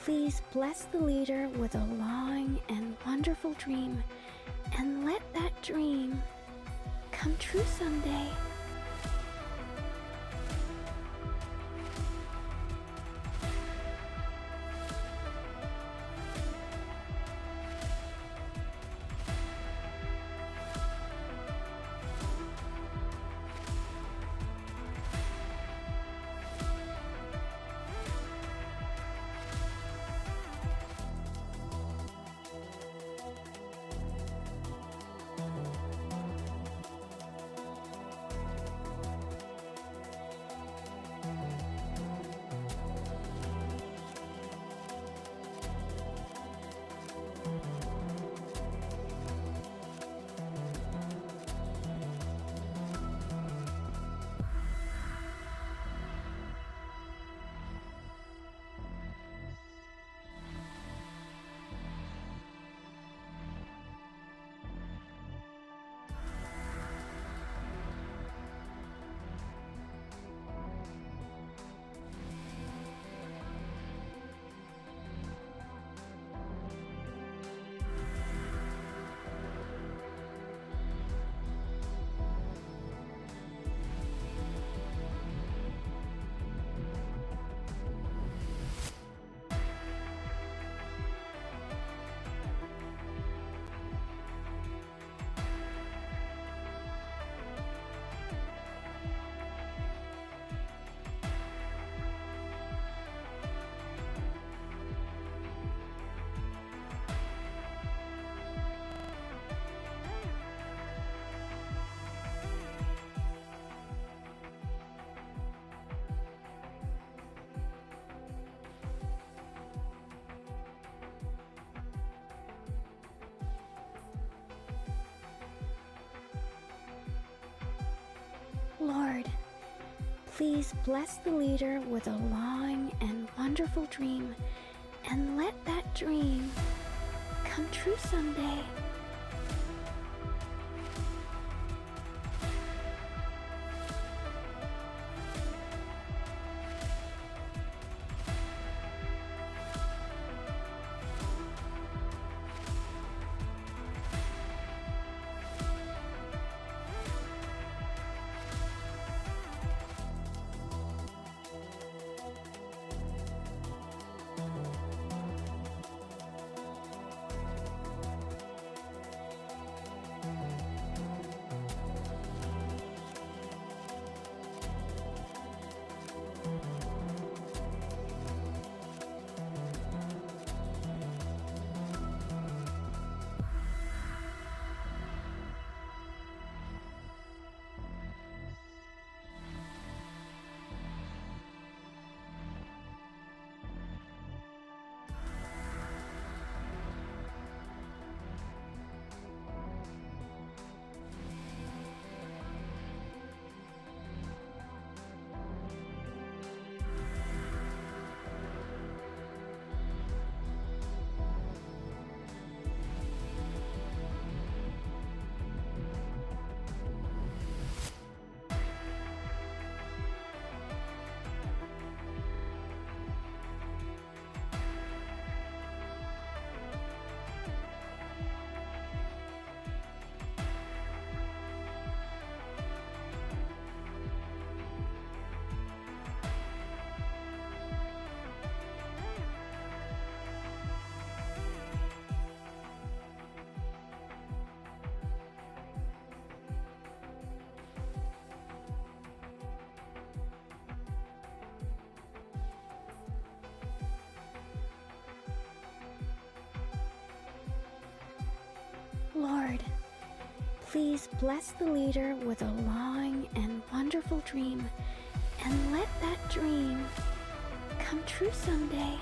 Please bless the leader with a long and wonderful dream, and let that dream come true someday. Lord, please bless the leader with a long and wonderful dream, and let that dream come true someday. Lord, please bless the leader with a long and wonderful dream, and let that dream come true someday.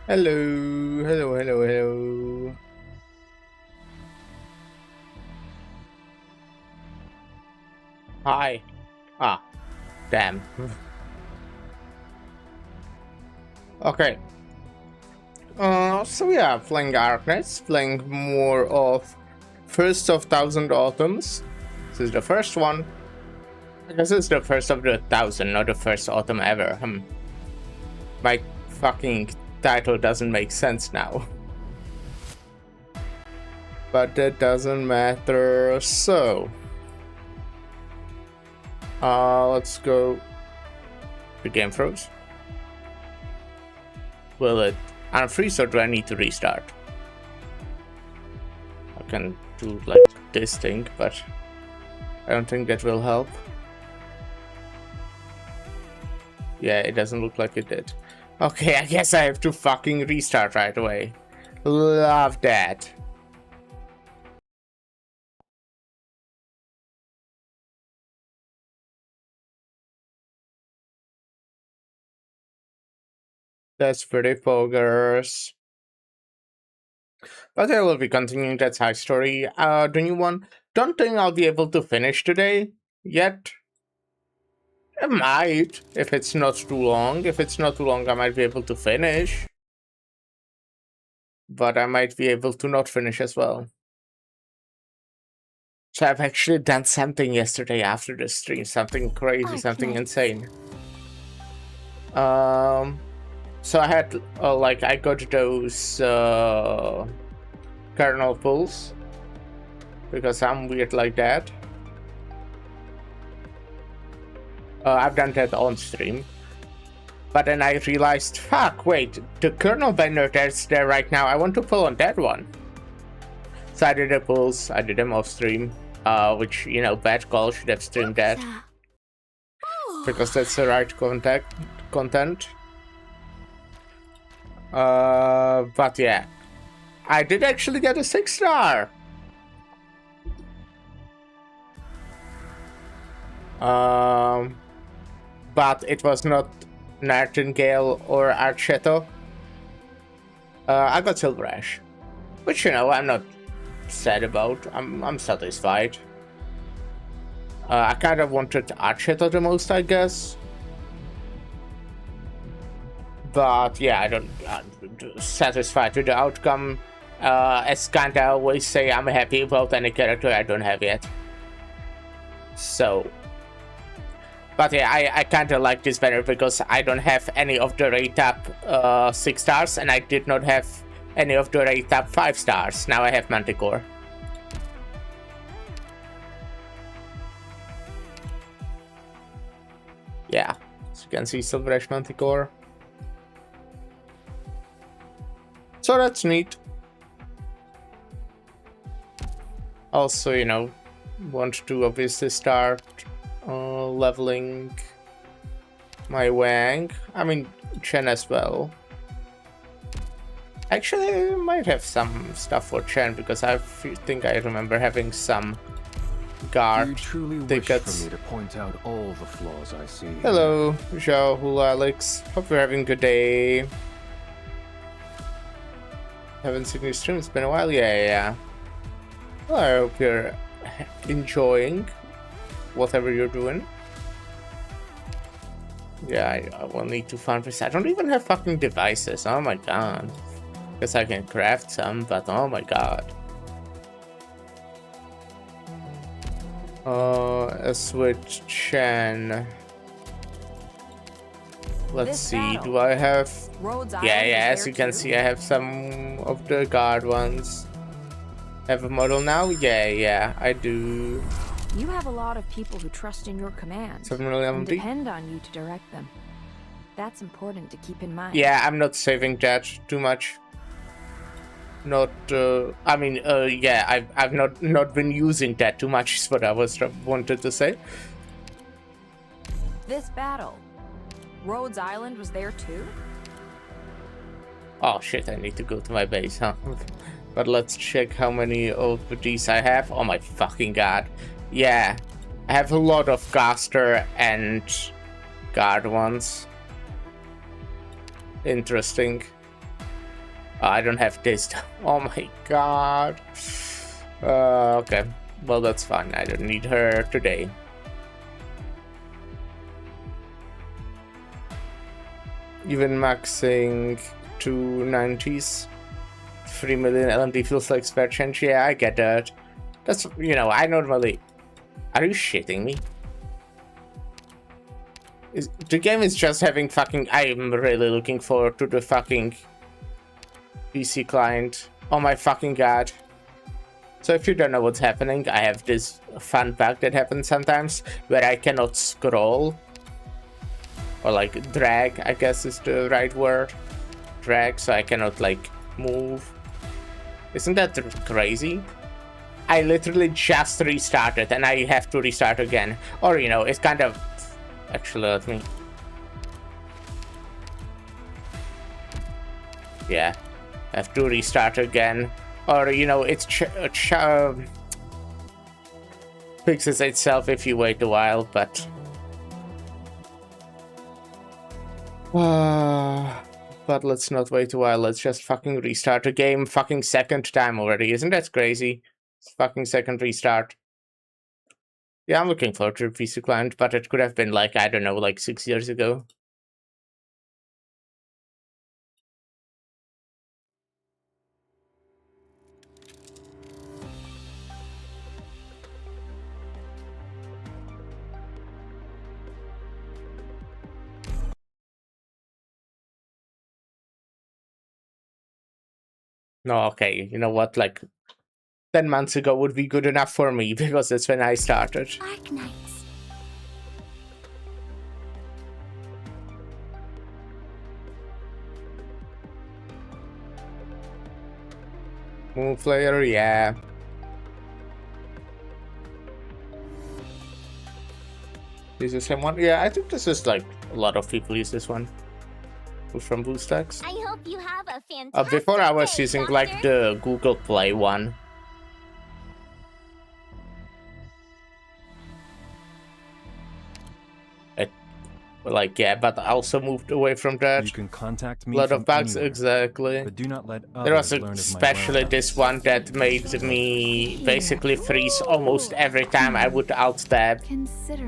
Hello, hello, hello, hello. Hi. Ah, damn. Okay. So yeah, playing Arknights, playing more of First of Thousand Autumns. This is the first one. I guess it's the first of the 1,000, not the first autumn ever. My fucking title doesn't make sense now. But that doesn't matter. So, let's go. The game froze. Will it unfreeze or do I need to restart? I can do like this thing, but I don't think that will help. Yeah, it doesn't look like it did. Okay, I guess I have to fucking restart right away. Love that. That's pretty poggers. But I will be continuing that side story. The new one. Don't think I'll be able to finish today yet. I might, if it's not too long. If it's not too long, I might be able to finish. But I might be able to not finish as well. So I've actually done something yesterday after the stream. Something crazy, something insane. So I had, like, I got those, kernel pulls. Because I'm weird like that. I've done that on stream. But then I realized, fuck, wait, the kernel banner that's there right now, I want to pull on that one. So I did the pulls, I did them off stream, which, you know, bad call, should have streamed that. Because that's the right content. But yeah, I did actually get a 6-star. But it was not Nightingale or Archetto. I got Silver Ash, which, you know, I'm not sad about. I'm satisfied. I kind of wanted Archetto the most, I guess. But yeah, I'm satisfied with the outcome. As kinda always say, I'm happy about any character I don't have yet. So, but yeah, I kinda like this banner because I don't have any of the rate up 6 stars, and I did not have any of the rate up 5 stars. Now I have Manticore. Yeah, as you can see, Silver Ash Manticore. So that's neat. Also, you know, want to obviously start leveling my Wang. I mean, Chen as well. Actually, I might have some stuff for Chen because I think I remember having some guard you truly tickets. Wish for me to point out all the flaws I see. Hello, Zhao, Hula, Alex. Hope you're having a good day. Haven't seen your stream, it's been a while. Yeah. Well, I hope you're enjoying whatever you're doing. Yeah, I will need to farm this. I don't even have fucking devices. Oh my god. Guess I can craft some, but oh my god. As with Chen. Let's see, do I have... Yeah, as you can see, I have some of the guard ones. Have a model now? Yeah, I do. You have a lot of people who trust in your command and depend on you to direct them. That's important to keep in mind. Yeah, I'm not saving that too much. Not, I mean, yeah, I've not been using that too much is what I wanted to say. This battle, Rhodes Island was there too? Oh shit, I need to go to my base, huh? But let's check how many of these I have. Oh my fucking god. Yeah, I have a lot of caster and guard ones. Interesting. I don't have this. Oh my god. Okay. Well, that's fine. I don't need her today. Even maxing 290s. 3 million LMD feels like spare change. Yeah, I get that. That's, you know, I normally... Are you shitting me? The game is just having fucking... I'm really looking forward to the fucking PC client. Oh my fucking god. So if you don't know what's happening, I have this fun bug that happens sometimes where I cannot scroll. Or like drag, I guess is the right word. Drag, so I cannot like move. Isn't that crazy? I literally just restarted and I have to restart again. Or, you know, it's kind of... Actually, let me... Yeah. I have to restart again. Or, you know, it fixes itself if you wait a while, but... But let's not wait a while, let's just fucking restart the game fucking second time already. Isn't that crazy? It's fucking second restart. Yeah, I'm looking forward to the PC client, but it could have been like, I don't know, like 6 years ago. No, okay, you know what, like 10 months ago would be good enough for me, because that's when I started. Arknights. Moon Player, yeah. Is the same one? Yeah, I think this is like a lot of people use this one. From BlueStacks. I hope you have a fantastic Before I was day, using Doctor. like the Google Play one. Like, yeah, but I also moved away from that. You can contact me. A lot of bugs, anywhere, exactly. but do not let There was others learn of my especially this one that made me basically freeze almost every time I would alt tab.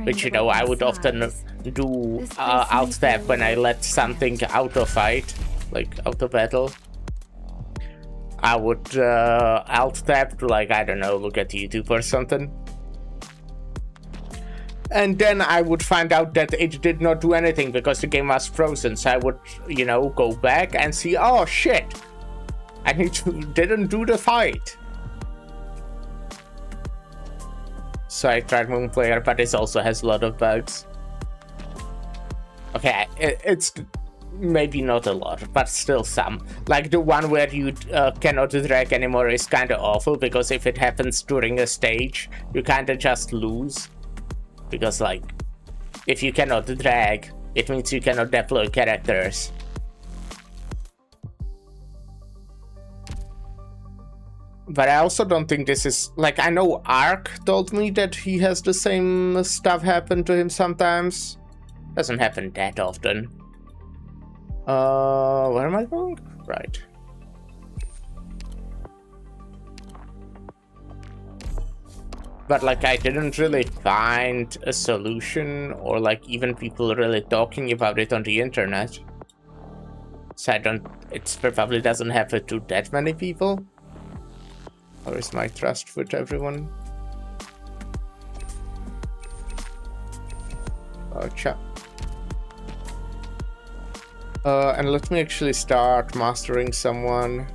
Which, you know, I would often do alt tab when I let something auto fight, like auto battle. I would alt tab to, like, I don't know, look at YouTube or something. And then I would find out that it did not do anything because the game was frozen. So I would, you know, go back and see, oh shit, I didn't do the fight. So I tried Moon Player, but it also has a lot of bugs. Okay, it's maybe not a lot, but still some. Like the one where you cannot drag anymore is kind of awful, because if it happens during a stage, you kind of just lose. Because, like, if you cannot drag, it means you cannot deploy characters. But I also don't think this is... Like, I know Ark told me that he has the same stuff happen to him sometimes. Doesn't happen that often. Where am I going? Right. But like, I didn't really find a solution, or like even people really talking about it on the internet. So I don't, it probably doesn't happen to that many people. Or is my trust with everyone? Cha. And let me actually start mastering someone.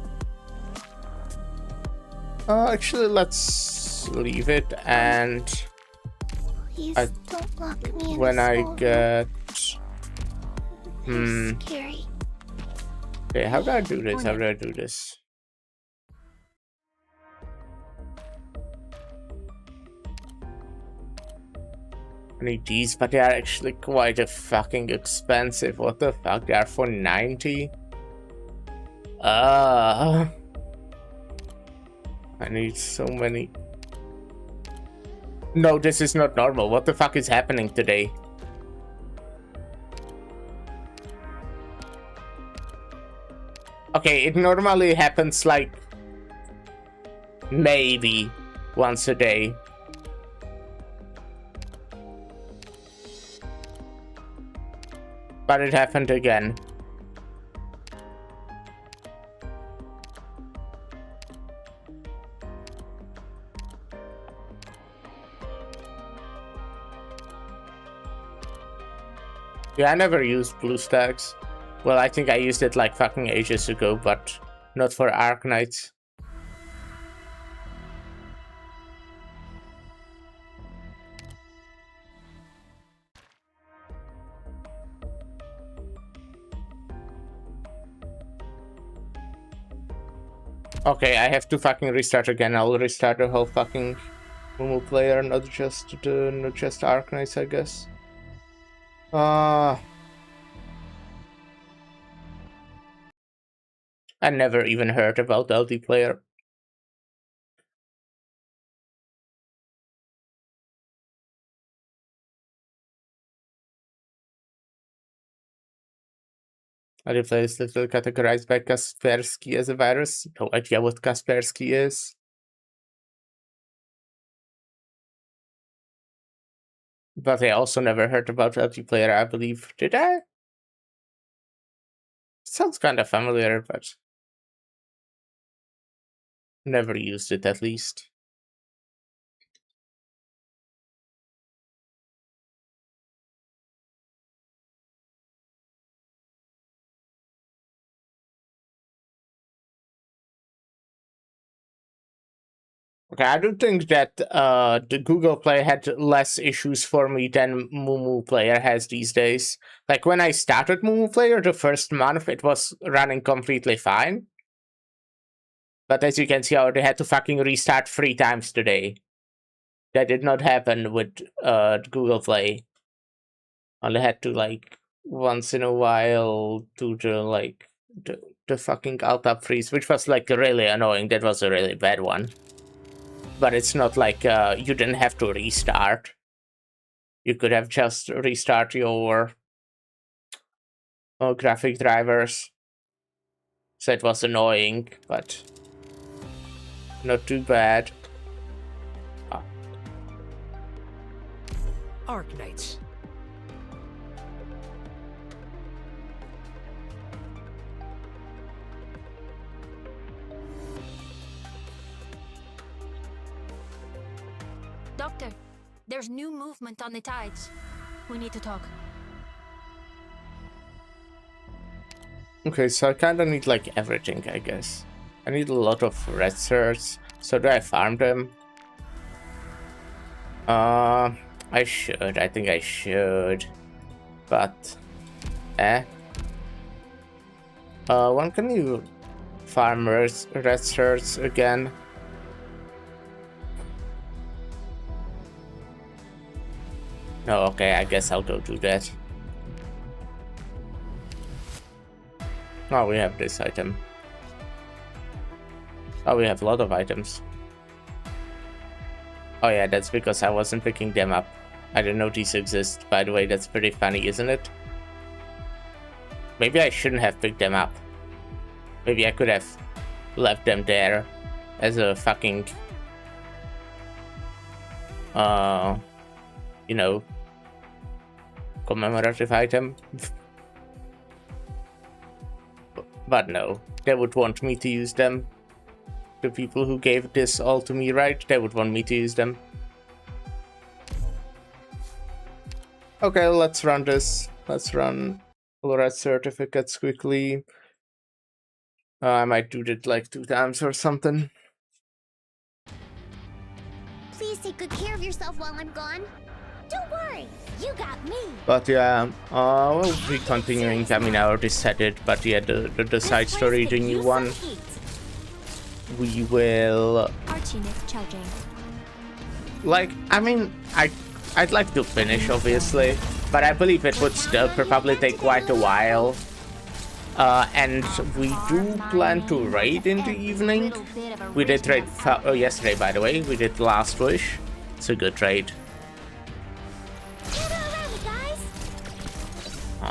Actually, let's leave it, and Please don't lock me in when this I small get... room. Scary. Okay, how do I do this? How do I do this? I need these, but they are actually quite a fucking expensive. What the fuck? They are for 90? I need so many. No, this is not normal. What the fuck is happening today? Okay, it normally happens like maybe once a day. But it happened again. Yeah, I never used BlueStacks. Well, I think I used it like fucking ages ago, but not for Arknights. Okay, I have to fucking restart again. I'll restart the whole fucking Mumu player, not just Arknights, I guess. I never even heard about LD player. LD player is little categorized by Kaspersky as a virus. No idea what Kaspersky is. But I also never heard about LD player, I believe. Did I? Sounds kind of familiar, but never used it at least. Okay, I do think that the Google Play had less issues for me than Mumu Player has these days. Like when I started Mumu Player, the first month, it was running completely fine. But as you can see, I already had to fucking restart 3 times today. That did not happen with Google Play. Only had to like once in a while do the fucking alt-tab freeze, which was like really annoying. That was a really bad one. But it's not like you didn't have to restart. You could have just restart your graphic drivers. So it was annoying, but not too bad. Arknights. Doctor, there's new movement on the tides. We need to talk. Okay, so I kinda need like everything, I guess. I need a lot of red certs. So do I farm them? I should. I think I should. But when can you farm red certs again? No, okay, I guess I'll go do that. Oh, we have this item. Oh, we have a lot of items. Oh yeah, that's because I wasn't picking them up. I didn't know these exist, by the way. That's pretty funny, isn't it? Maybe I shouldn't have picked them up. Maybe I could have left them there as a fucking you know, commemorative item. But no, they would want me to use them. The people who gave this all to me, right? They would want me to use them. Okay, let's run this. Let's run red certificates quickly. I might do it like 2 times or something. Please take good care of yourself while I'm gone. Don't worry, you got me. But yeah, we'll be continuing. I mean, I already said it, but yeah, the side story, the new one. We will. Like, I mean, I'd like to finish, obviously, but I believe it would still probably take quite a while. And we do plan to raid in the evening. We did raid yesterday, by the way. We did Last Wish. It's a good raid.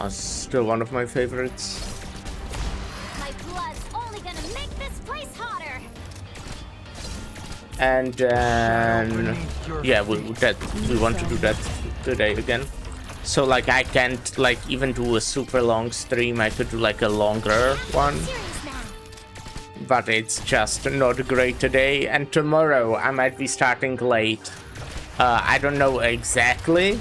Still one of my favorites. My blood's And then yeah, we want to do that today again. So like I can't like even do a super long stream. I could do like a longer one, but it's just not great today. And tomorrow I might be starting late. I don't know exactly,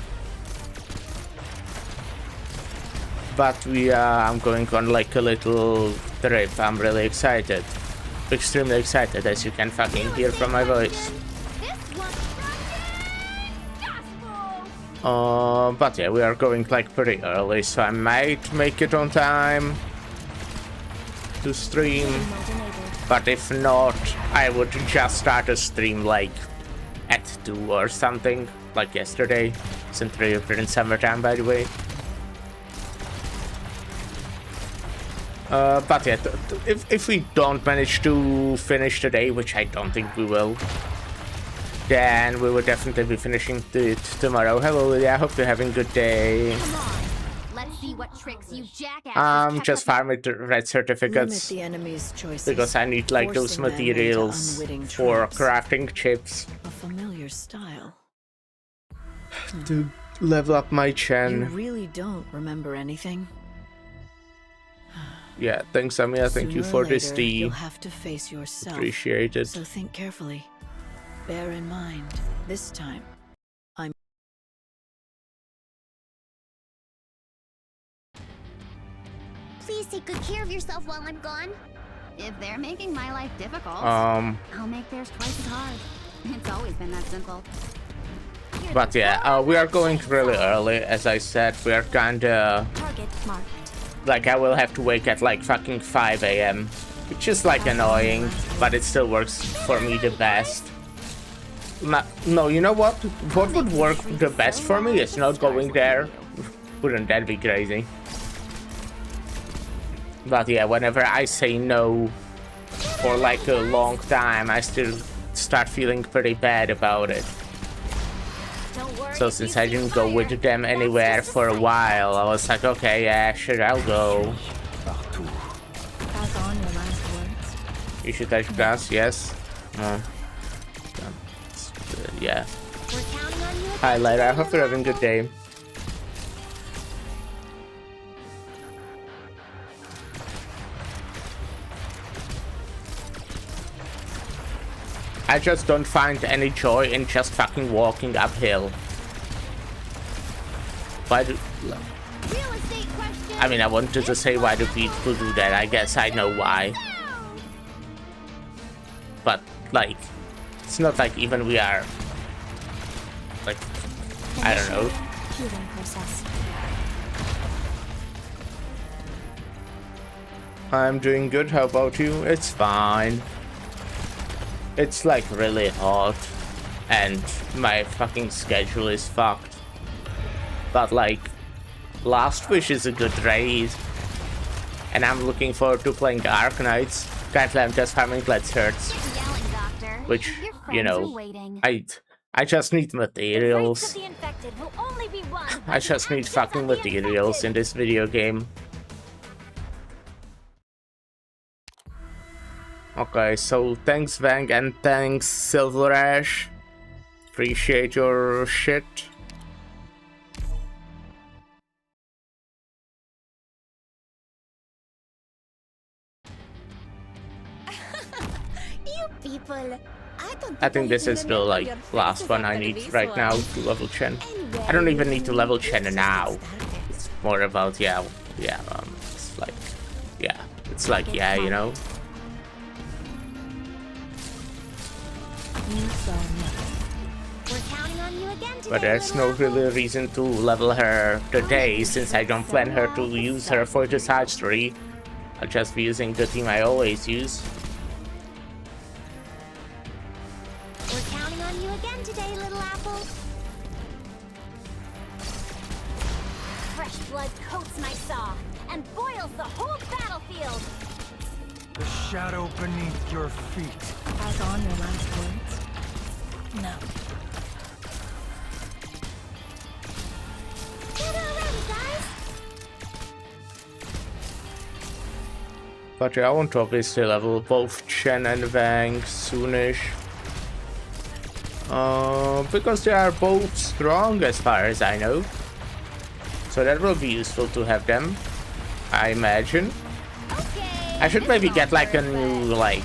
but I'm going on like a little trip. I'm really excited, extremely excited, as you can fucking hear from my voice. But yeah, we are going like pretty early, so I might make it on time to stream. But if not, I would just start a stream like at 2 or something, like yesterday, since we're in summertime, by the way. But yeah, if we don't manage to finish today, which I don't think we will, then we will definitely be finishing it tomorrow. Hello, Lydia. I hope you're having a good day. Come on. Let's see what tricks you jackasses Just farming the red certificates the enemy's choices, because I need like those forcing them into materials unwitting for traps. crafting chips A familiar style. to level up my You Chen. really don't remember anything. Yeah, thanks, Amia. Thank you Sooner for or this later, tea. You'll have to face yourself. Appreciate it. So think carefully. Bear in mind, this time, I'm. Please take good care of yourself while I'm gone. If they're making my life difficult, Um, I'll make theirs twice as hard. It's always been that simple. but yeah, we are going really early. As I said, we are kinda Target marked. like I will have to wake at like fucking 5 a.m. which is like annoying, but it still works for me the best. No, you know what? What would work the best for me is not going there. Wouldn't that be crazy? But yeah, whenever I say no for like a long time, I still start feeling pretty bad about it. Don't worry. So since I didn't go with them anywhere for a while, I was like, okay, yeah, sure, I'll go. Pass on your last words. You should touch grass, yes. Yeah. We're counting on you. Hi, Lyra. I hope you're having a good day. I just don't find any joy in just fucking walking uphill. Why do... Real estate question. I mean, I wanted to say why do people do that. I guess I know why. But, like, it's not like even we are... Like, I don't know. Healing process. I'm doing good. How about you? It's fine. It's like really hot and my fucking schedule is fucked. But like, Last Wish is a good raid and I'm looking forward to playing Arknights. Currently I'm just farming Let's Hurts, Yelling, Doctor. which, Your you friends are know, waiting. I just need materials. The infected will only be one. I just need fucking materials in this video game. Okay, so thanks Vang and thanks Silver Ash. Appreciate your shit. You people. I think this is the like last one I need right now to level Chen. I don't even need to level Chen now. It's more about it's like yeah, you know. We're counting on you again today. But there's no really reason to level her today since I don't plan her to use her for the side story. I'll just be using the team I always use. We're counting on you again today, little apple. Fresh blood coats my saw and boils the whole battlefield. The shadow beneath your feet. Pass on your last words. No. Get already, guys. But yeah, I want to obviously level both Chen and Vang soonish. Because they are both strong as far as I know. So that will be useful to have them, I imagine. Okay. I should maybe get like a new, like...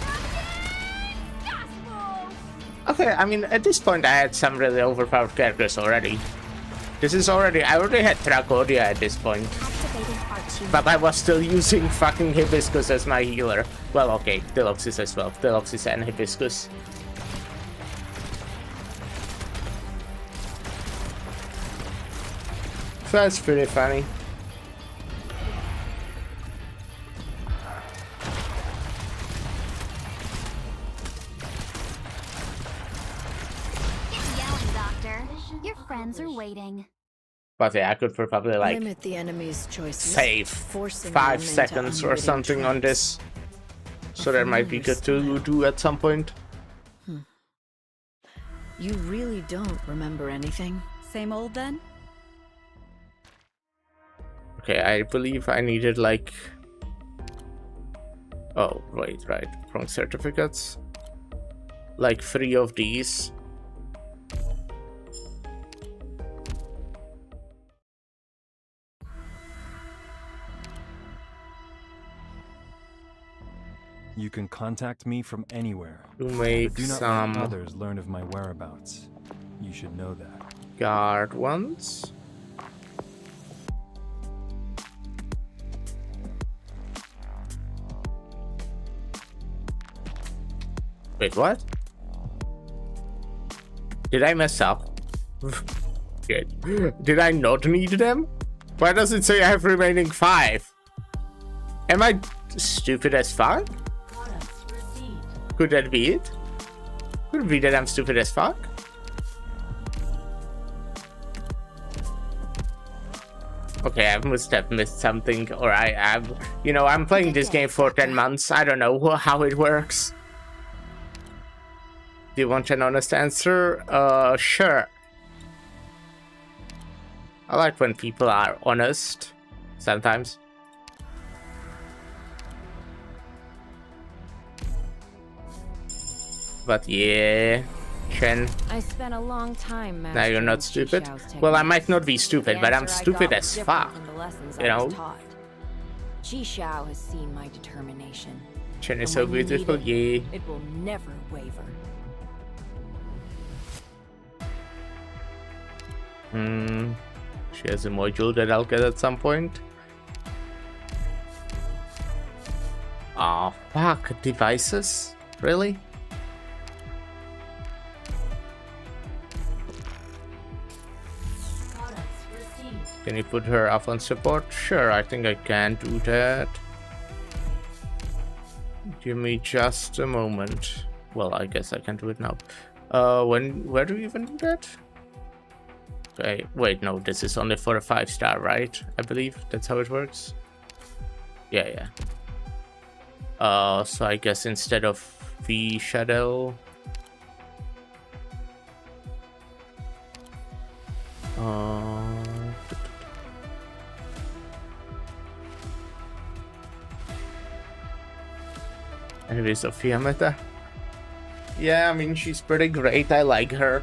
Okay, I mean, at this point I had some really overpowered characters already. This is already... I already had Tracodia at this point. But I was still using fucking Hibiscus as my healer. Well, okay, Deluxis as well. Deluxis and Hibiscus. That's pretty funny. Get yelling, Doctor. Your friends are waiting. But yeah, I could probably like Limit the enemy's choices, save forcing 5 them into seconds or unwitting something on traps. this. So that might be good to do at some point. You really don't remember anything? Same old then? Okay, I believe I needed like... Oh, wait, right. Wrong certificates. Like 3 of these. You can contact me from anywhere. To make But do not some let others learn of my whereabouts. You should know that. guard ones. Wait, what? Did I mess up? Good. Did I not need them? Why does it say I have remaining 5? Am I stupid as fuck? Could that be it? Could it be that I'm stupid as fuck? Okay, I must have missed something, or I have, you know, I'm playing this game for 10 months. I don't know how it works. Do you want an honest answer? Sure. I like when people are honest, sometimes. But yeah, Chen. I spent a long time. Now you're not stupid. Well, I might not be stupid, but I'm stupid as fuck. You know? Ji Xiao has seen my determination. Chen is so beautiful, yeah. It will never waver. She has a module that I'll get at some point. Oh, fuck. Devices? Really? Can you put her up on support? Sure, I think I can do that. Give me just a moment. Well, I guess I can do it now. Where do we even do that? Okay, wait, no, this is only for a 5-star, right? I believe that's how it works. Yeah. So I guess instead of V Shadow, anyway, Sophia Meta. Yeah, I mean, she's pretty great. I like her.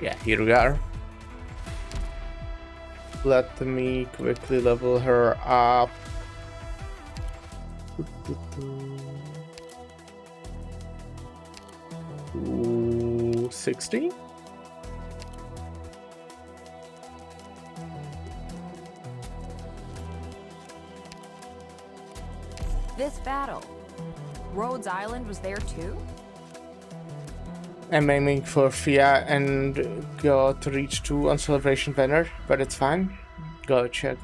Yeah, here we are. Let me quickly level her up. 60? This battle, Rhodes Island was there too? I'm aiming for Fia and got reach 2 on Celebration Banner, but it's fine. Gotcha.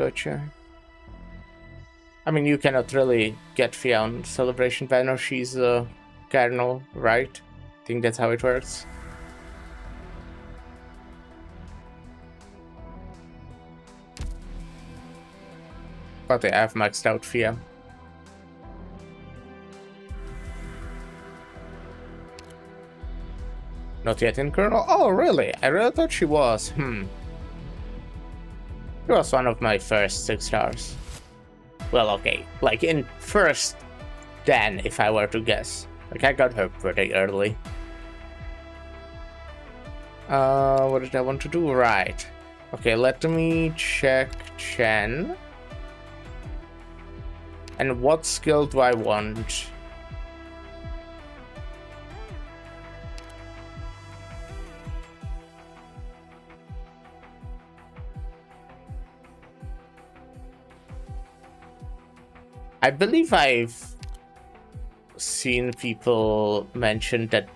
I mean, you cannot really get Fia on Celebration Banner. She's a Cardinal, right? I think that's how it works. But yeah, I've maxed out Fia. Not yet in Colonel? Oh, really? I really thought she was. She was one of my first 6 stars. Well, okay. Like in first 10, if I were to guess. Like, I got her pretty early. What did I want to do? Right. Okay, let me check Chen. And what skill do I want? I believe I've seen people mention that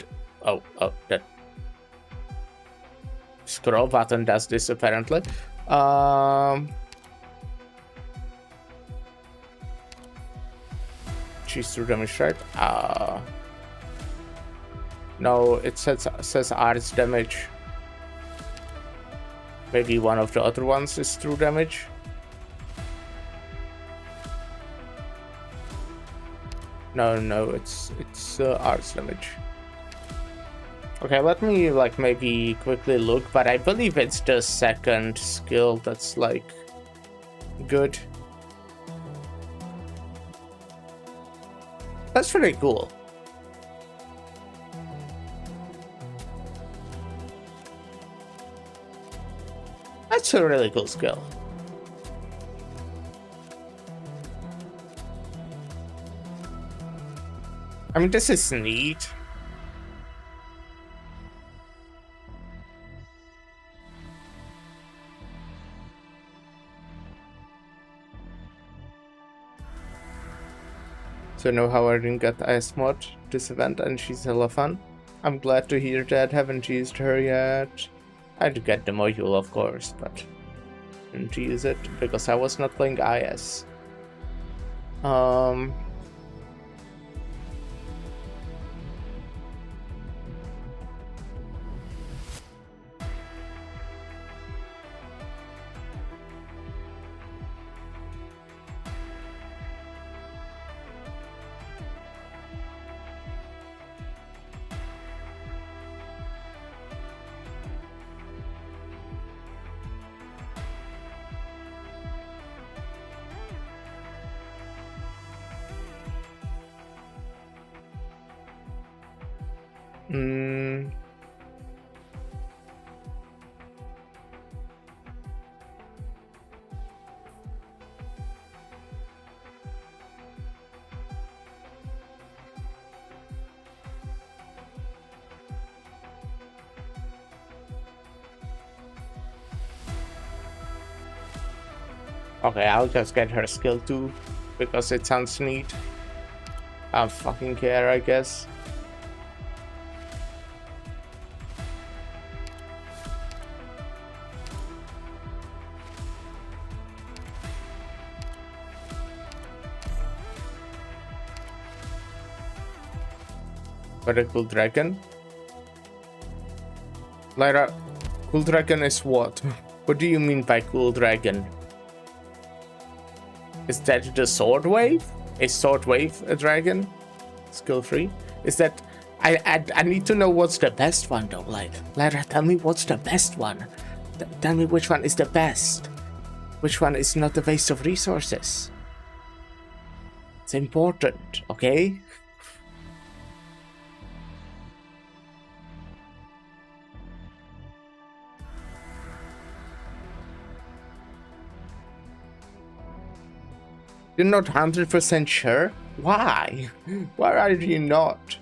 that scroll button does this apparently. She's through damage, right? No, it says arts damage. Maybe one of the other ones is through damage. No, it's arts damage. Okay, let me like maybe quickly look, but I believe it's the second skill that's like good. That's pretty cool. That's a really cool skill. I mean, this is neat. So know how I didn't get Ice Mod this event, and she's hella fun. I'm glad to hear that. Haven't used her yet. I had to get the module, of course, but didn't use it because I was not playing IS. Okay, I'll just get her skill 2 because it sounds neat. I don't fucking care, I guess. But a cool dragon? Lyra, cool dragon is what? What do you mean by cool dragon? Is that the sword wave? Is sword wave a dragon? Skill 3? Is that... I need to know what's the best one though. Like, Lyra, tell me what's the best one. Tell me which one is the best. Which one is not a waste of resources. It's important, okay? You're not 100% sure? Why? Why are you not?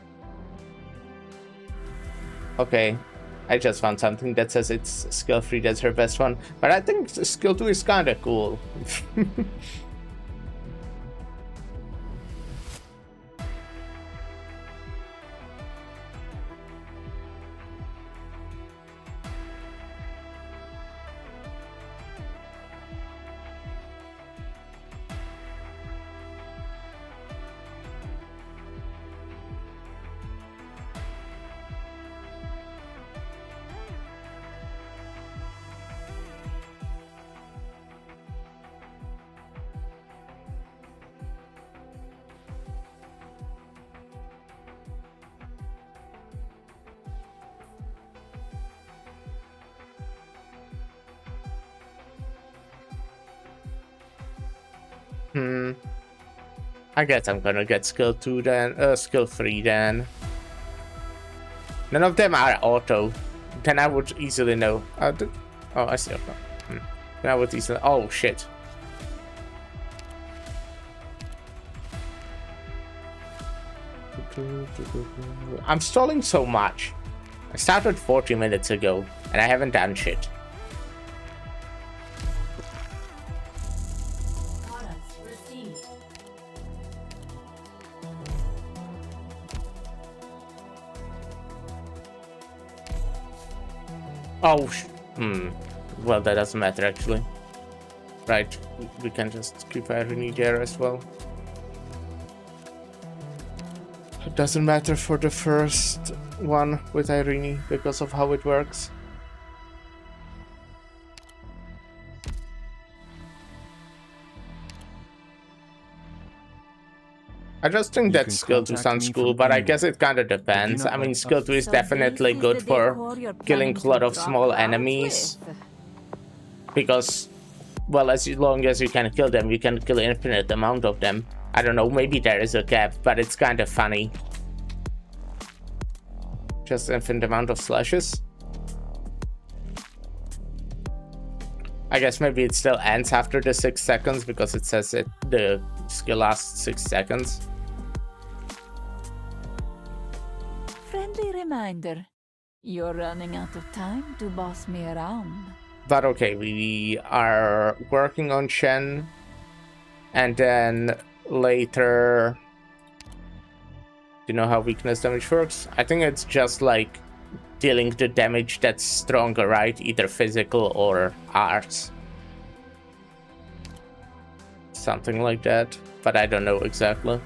Okay, I just found something that says it's skill 3, that's her best one. But I think skill 2 is kinda cool. I guess I'm gonna get skill 2 then, skill 3 then. None of them are auto. Then I would easily know. Oh, I see. Okay. Then I would easily. Oh shit. I'm stalling so much. I started 40 minutes ago, and I haven't done shit. Oh, well, that doesn't matter actually. Right, we can just keep Irene there as well. It doesn't matter for the first one with Irene because of how it works. I just think that skill 2 sounds cool, but I guess it kind of depends. I mean, skill 2 is definitely good for killing a lot of small enemies. Because, well, as long as you can kill them, you can kill an infinite amount of them. I don't know, maybe there is a cap, but it's kind of funny. Just infinite amount of slashes. I guess maybe it still ends after the 6 seconds because it says the skill lasts 6 seconds. Friendly reminder, you're running out of time to boss me around. But okay, we are working on Shen, and then later, you know how weakness damage works? I think it's just like dealing the damage that's stronger, right? Either physical or arts. Something like that, but I don't know exactly.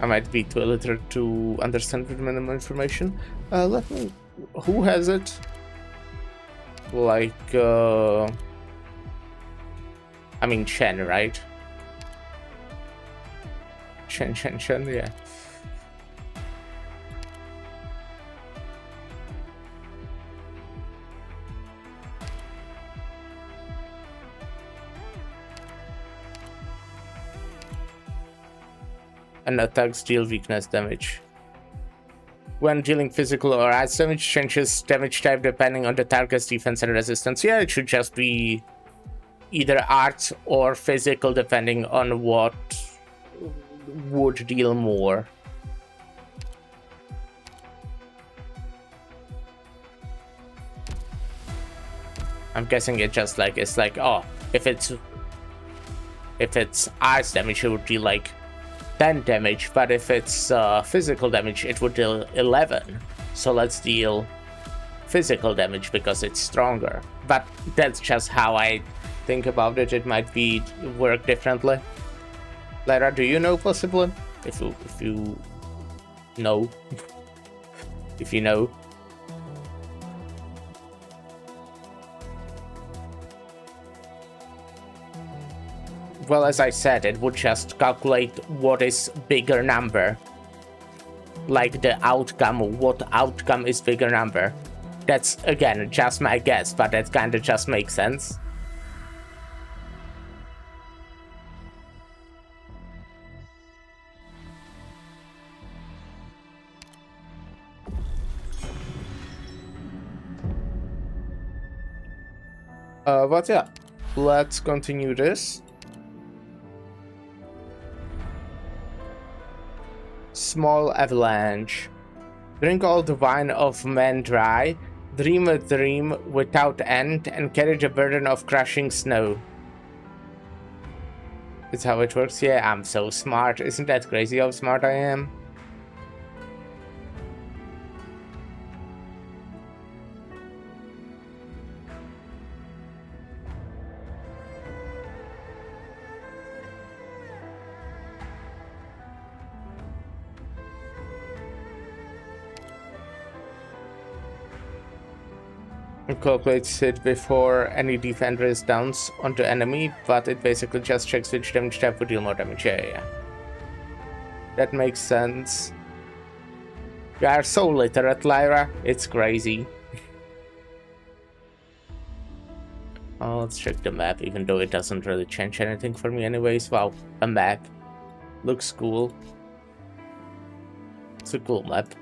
I might be too illiterate to understand the minimum information. Let me... Who has it? Like, I mean Shen, right? Shen, yeah. And attacks deal weakness damage. When dealing physical or ice damage, changes damage type depending on the target's defense and resistance. Yeah, it should just be either arts or physical depending on what would deal more. I'm guessing it just like it's like, oh, if it's ice damage, it would deal like 10 damage, but if it's physical damage, it would deal 11. So let's deal physical damage because it's stronger. But that's just how I think about it. It might be work differently. Lara, do you know possibly? If you know, if you know. Well, as I said, it would just calculate what is bigger number. Like the outcome, what outcome is bigger number. That's, again, just my guess, but that kind of just makes sense. But yeah, let's continue this. Small avalanche. Drink all the wine of men dry, dream a dream without end, and carry the burden of crushing snow. That's how it works. Yeah, I'm so smart. Isn't that crazy how smart I am? It calculates it before any defender is down on the enemy, but it basically just checks which damage type would deal more damage. Yeah. That makes sense. You are so literate, Lyra. It's crazy. Let's check the map, even though it doesn't really change anything for me anyways. Wow, a map. Looks cool. It's a cool map.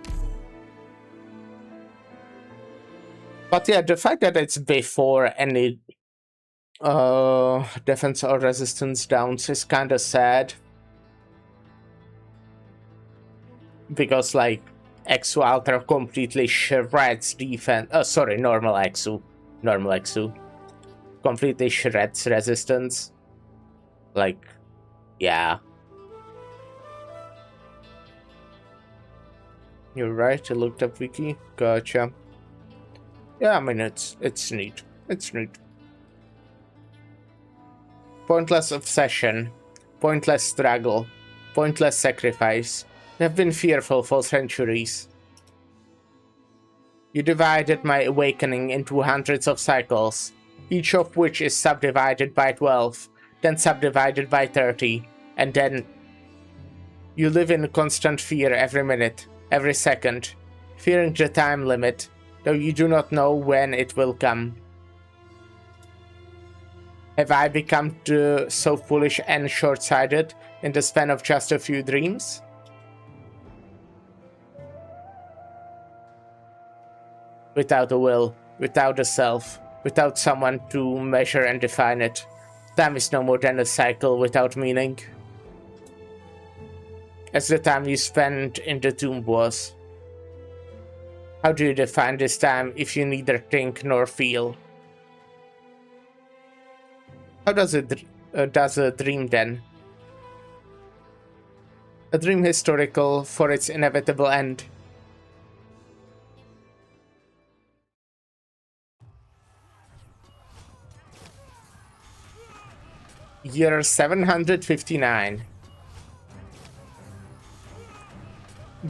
But yeah, the fact that it's before any defense or resistance downs is kind of sad. Because, like, Exu Alter completely shreds defense. Sorry, normal Exu. Normal Exu. Completely shreds resistance. Like, yeah. You're right, I looked up wiki. Gotcha. Yeah, I mean, it's neat. It's neat. Pointless obsession. Pointless struggle. Pointless sacrifice. You have been fearful for centuries. You divided my awakening into hundreds of cycles, each of which is subdivided by 12, then subdivided by 30, and then you live in constant fear every minute, every second, fearing the time limit, though you do not know when it will come. Have I become so foolish and short-sighted in the span of just a few dreams? Without a will, without a self, without someone to measure and define it, time is no more than a cycle without meaning. As the time you spent in the tomb was. How do you define this time if you neither think nor feel? How does a dream then? A dream historical for its inevitable end. Year 759.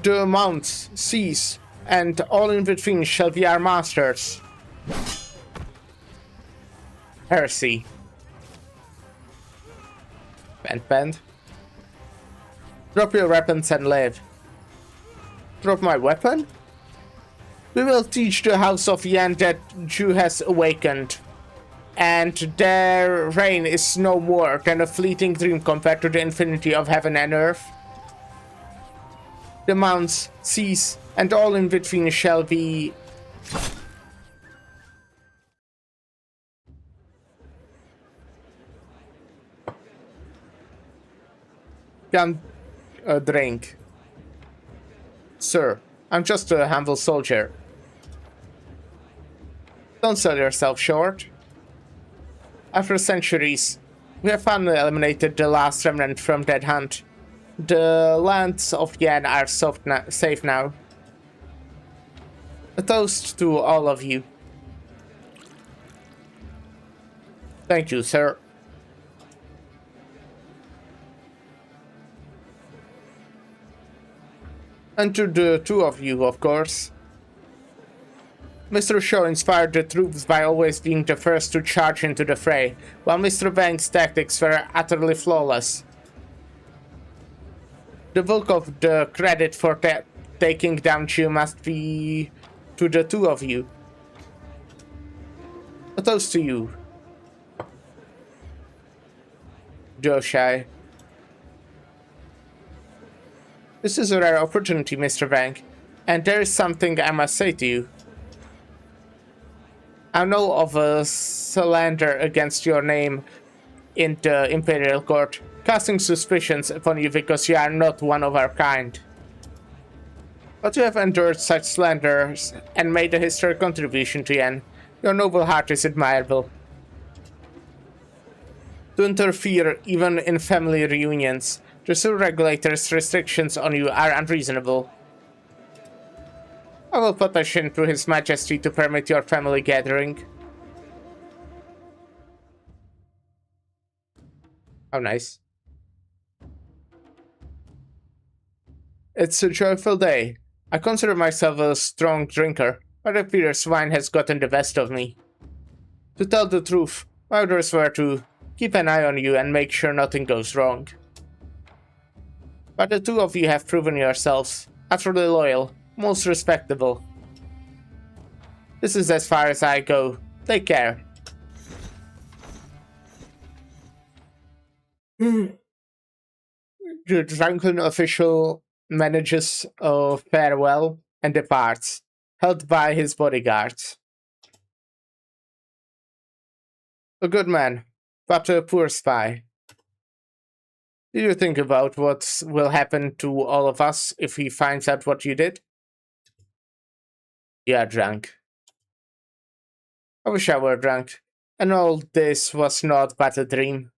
The mounts, seas, and all in between shall be our masters. Heresy. Bend. Drop your weapons and live. Drop my weapon? We will teach the House of Yan that Ju has awakened. And their reign is no more than a fleeting dream compared to the infinity of heaven and earth. The mounts, seas, and all in between shall be... Can drink. Sir, I'm just a humble soldier. Don't sell yourself short. After centuries, we have finally eliminated the last remnant from that hunt. The lands of Yan are safe now. A toast to all of you. Thank you, sir. And to the two of you, of course. Mr. Shaw inspired the troops by always being the first to charge into the fray, while Mr. Bank's tactics were utterly flawless. The bulk of the credit for taking down Chu must be to the two of you. A toast to you. Joshai. This is a rare opportunity, Mr. Bank, and there is something I must say to you. I know of a slander against your name in the Imperial Court, casting suspicions upon you because you are not one of our kind. But you have endured such slanders and made a historic contribution to Yan. Your noble heart is admirable. To interfere even in family reunions, the Sur regulator's restrictions on you are unreasonable. I will petition to His Majesty to permit your family gathering. How nice. It's a joyful day. I consider myself a strong drinker, but it appears wine has gotten the best of me. To tell the truth, my orders were to keep an eye on you and make sure nothing goes wrong. But the two of you have proven yourselves utterly loyal, most respectable. This is as far as I go. Take care. The drunken official manages a farewell and departs, held by his bodyguards. A good man, but a poor spy. Do you think about what will happen to all of us if he finds out what you did? You are drunk. I wish I were drunk, and all this was not but a dream.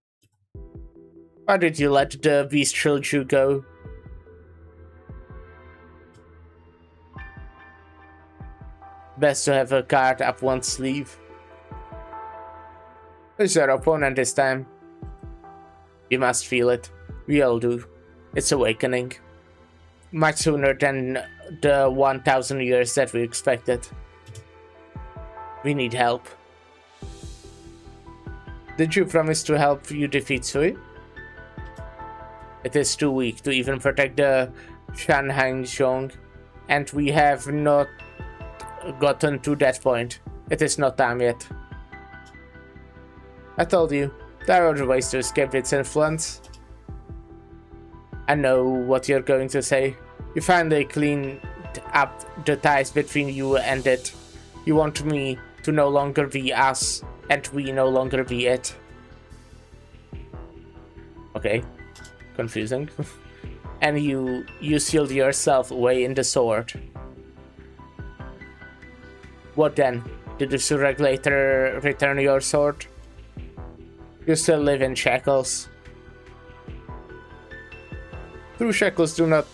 Why did you let the bestial Jew go? Best to have a card up one's sleeve. Who's your opponent this time? You must feel it. We all do. It's awakening. Much sooner than the 1,000 years that we expected. We need help. Did you promise to help you defeat Sui? It is too weak to even protect the Shanhaizhong, and we have not gotten to that point. It is not time yet. I told you, there are other ways to escape its influence. I know what you're going to say. You finally cleaned up the ties between you and it. You want me to no longer be us, and we no longer be it. Okay, confusing. And you sealed yourself away in the sword. What then? Did the regulator return your sword? You still live in shackles. True shackles do not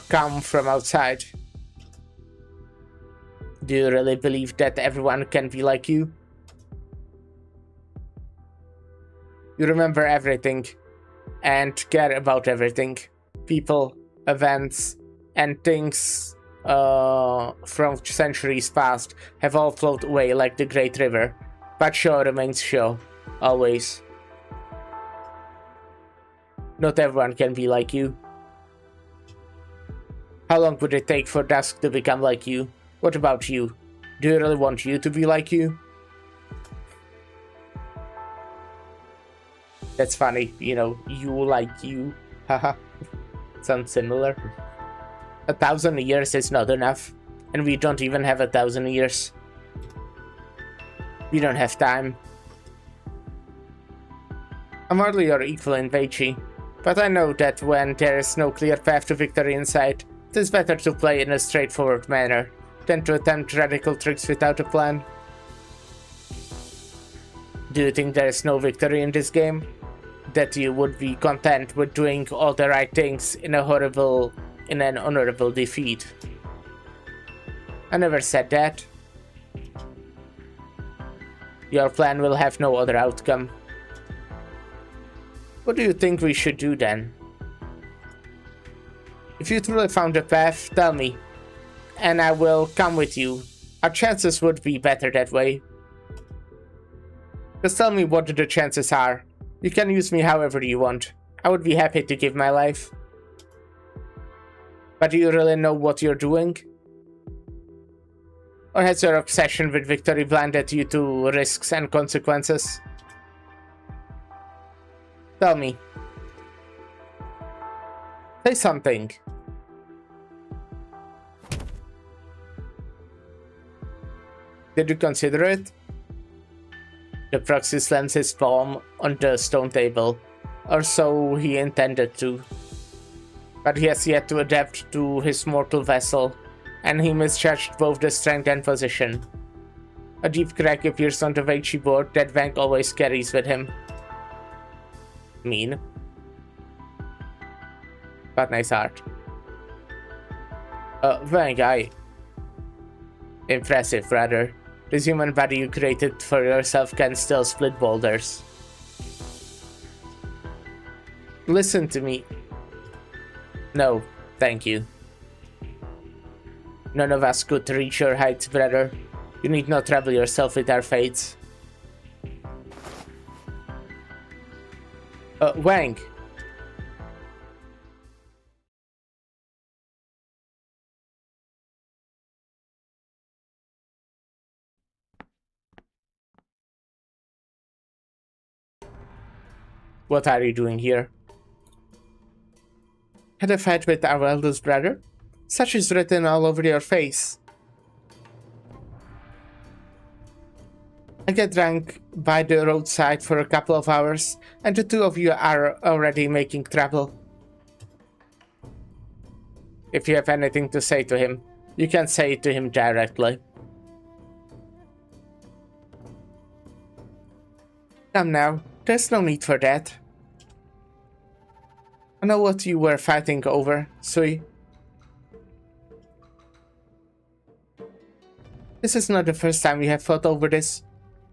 come from outside. Do you really believe that everyone can be like you? You remember everything and care about everything. People, events, and things from centuries past have all flowed away like the great river, but Sho remains Sho, always. Not everyone can be like you. How long would it take for Dusk to become like you? What about you? Do you really want you to be like you? That's funny, you know, you like you. Haha. Sounds similar. 1,000 years is not enough, and we don't even have 1,000 years. We don't have time. I'm hardly your equal in Veichi, but I know that when there is no clear path to victory in sight, it is better to play in a straightforward manner than to attempt radical tricks without a plan. Do you think there is no victory in this game? That you would be content with doing all the right things in an honorable defeat? I never said that. Your plan will have no other outcome. What do you think we should do then? If you truly found a path, tell me, and I will come with you. Our chances would be better that way. Just tell me what the chances are. You can use me however you want. I would be happy to give my life. But do you really know what you're doing? Or has your obsession with victory blinded you to risks and consequences? Tell me. Say something. Did you consider it? The proxy slams his palm on the stone table, or so he intended to. But he has yet to adapt to his mortal vessel, and he misjudged both the strength and position. A deep crack appears on the Veichi board that Wang always carries with him. Mean. But nice art. Wang, impressive, brother. This human body you created for yourself can still split boulders. Listen to me. No, thank you. None of us could reach your heights, brother. You need not trouble yourself with our fates. Wang. What are you doing here? Had a fight with our eldest brother? Such is written all over your face. I get drunk by the roadside for a couple of hours, and the two of you are already making trouble. If you have anything to say to him, you can say it to him directly. Come now, there's no need for that. I know what you were fighting over, Sui. This is not the first time we have fought over this.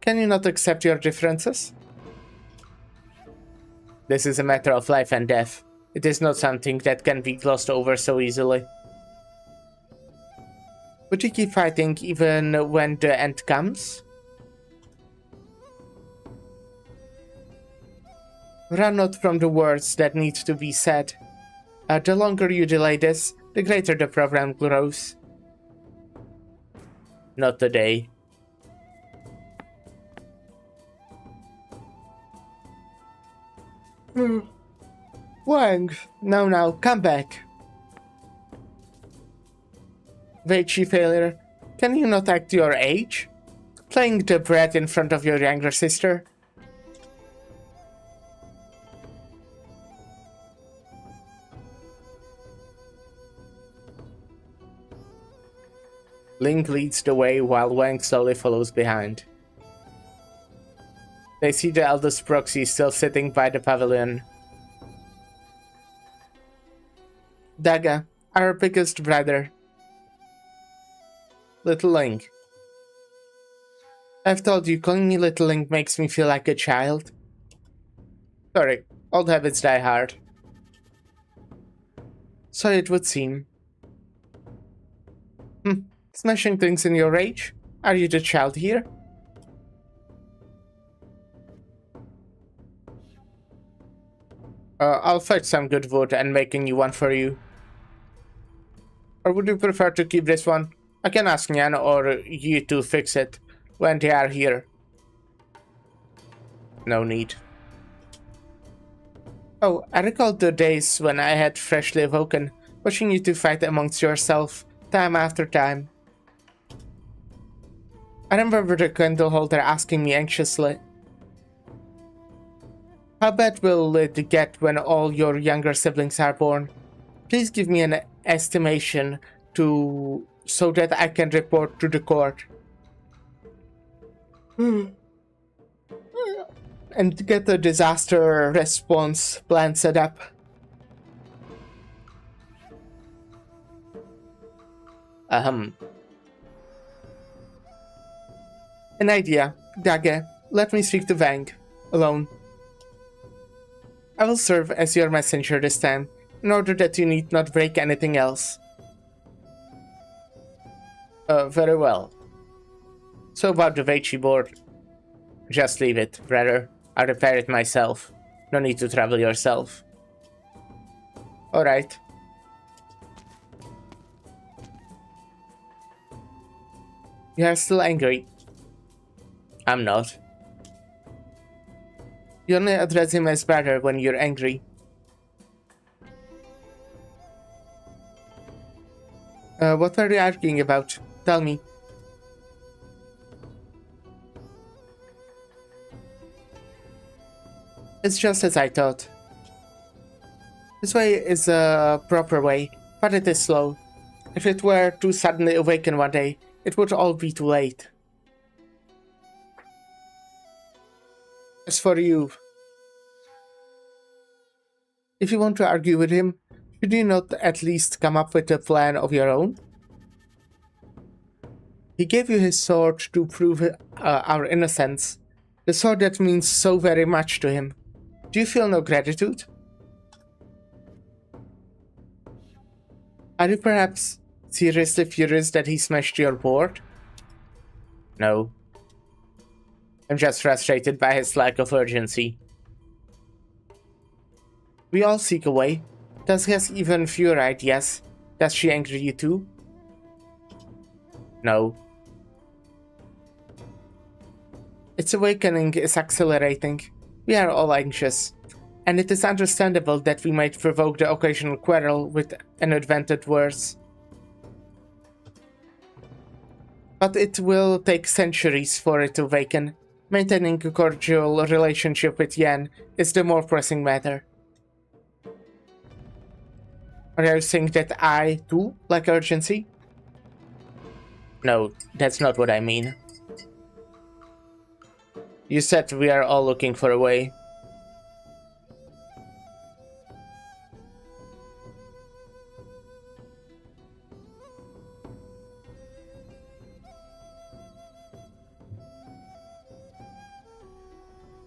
Can you not accept your differences? This is a matter of life and death. It is not something that can be glossed over so easily. Would you keep fighting even when the end comes? Run not from the words that need to be said. The longer you delay this, the greater the problem grows. Not today. Wang, now, come back. Weichi failure, can you not act your age? Playing the brat in front of your younger sister? Link leads the way while Wang slowly follows behind. They see the eldest proxy still sitting by the pavilion. Daga, our biggest brother. Little Link. I've told you, calling me Little Link makes me feel like a child. Sorry, old habits die hard. So it would seem. Smashing things in your rage? Are you the child here? I'll fetch some good wood and make a new one for you. Or would you prefer to keep this one? I can ask Nyan or you to fix it when they are here. No need. Oh, I recall the days when I had freshly awoken, watching you two fight amongst yourself, time after time. I remember the candle holder asking me anxiously, how bad will it get when all your younger siblings are born? Please give me an estimation so that I can report to the court. And get a disaster response plan set up. An idea. Dage, let me speak to Wang. Alone. I will serve as your messenger this time, in order that you need not break anything else. Very well. So about the Weichi board. Just leave it, brother. I'll repair it myself. No need to travel yourself. Alright. You are still angry. I'm not. You only address him as brother when you're angry. What were you arguing about? Tell me. It's just as I thought. This way is a proper way, but it is slow. If it were to suddenly awaken one day, it would all be too late. As for you, if you want to argue with him, should you not at least come up with a plan of your own? He gave you his sword to prove our innocence, the sword that means so very much to him. Do you feel no gratitude? Are you perhaps seriously furious that he smashed your board? No. I'm just frustrated by his lack of urgency. We all seek a way. Does he have even fewer ideas? Does she anger you too? No. Its awakening is accelerating. We are all anxious. and it is understandable that we might provoke the occasional quarrel with inadvertent words. But it will take centuries for it to awaken. Maintaining a cordial relationship with Yan is the more pressing matter. Are you saying that I, too, lack urgency? No, that's not what I mean. You said we are all looking for a way.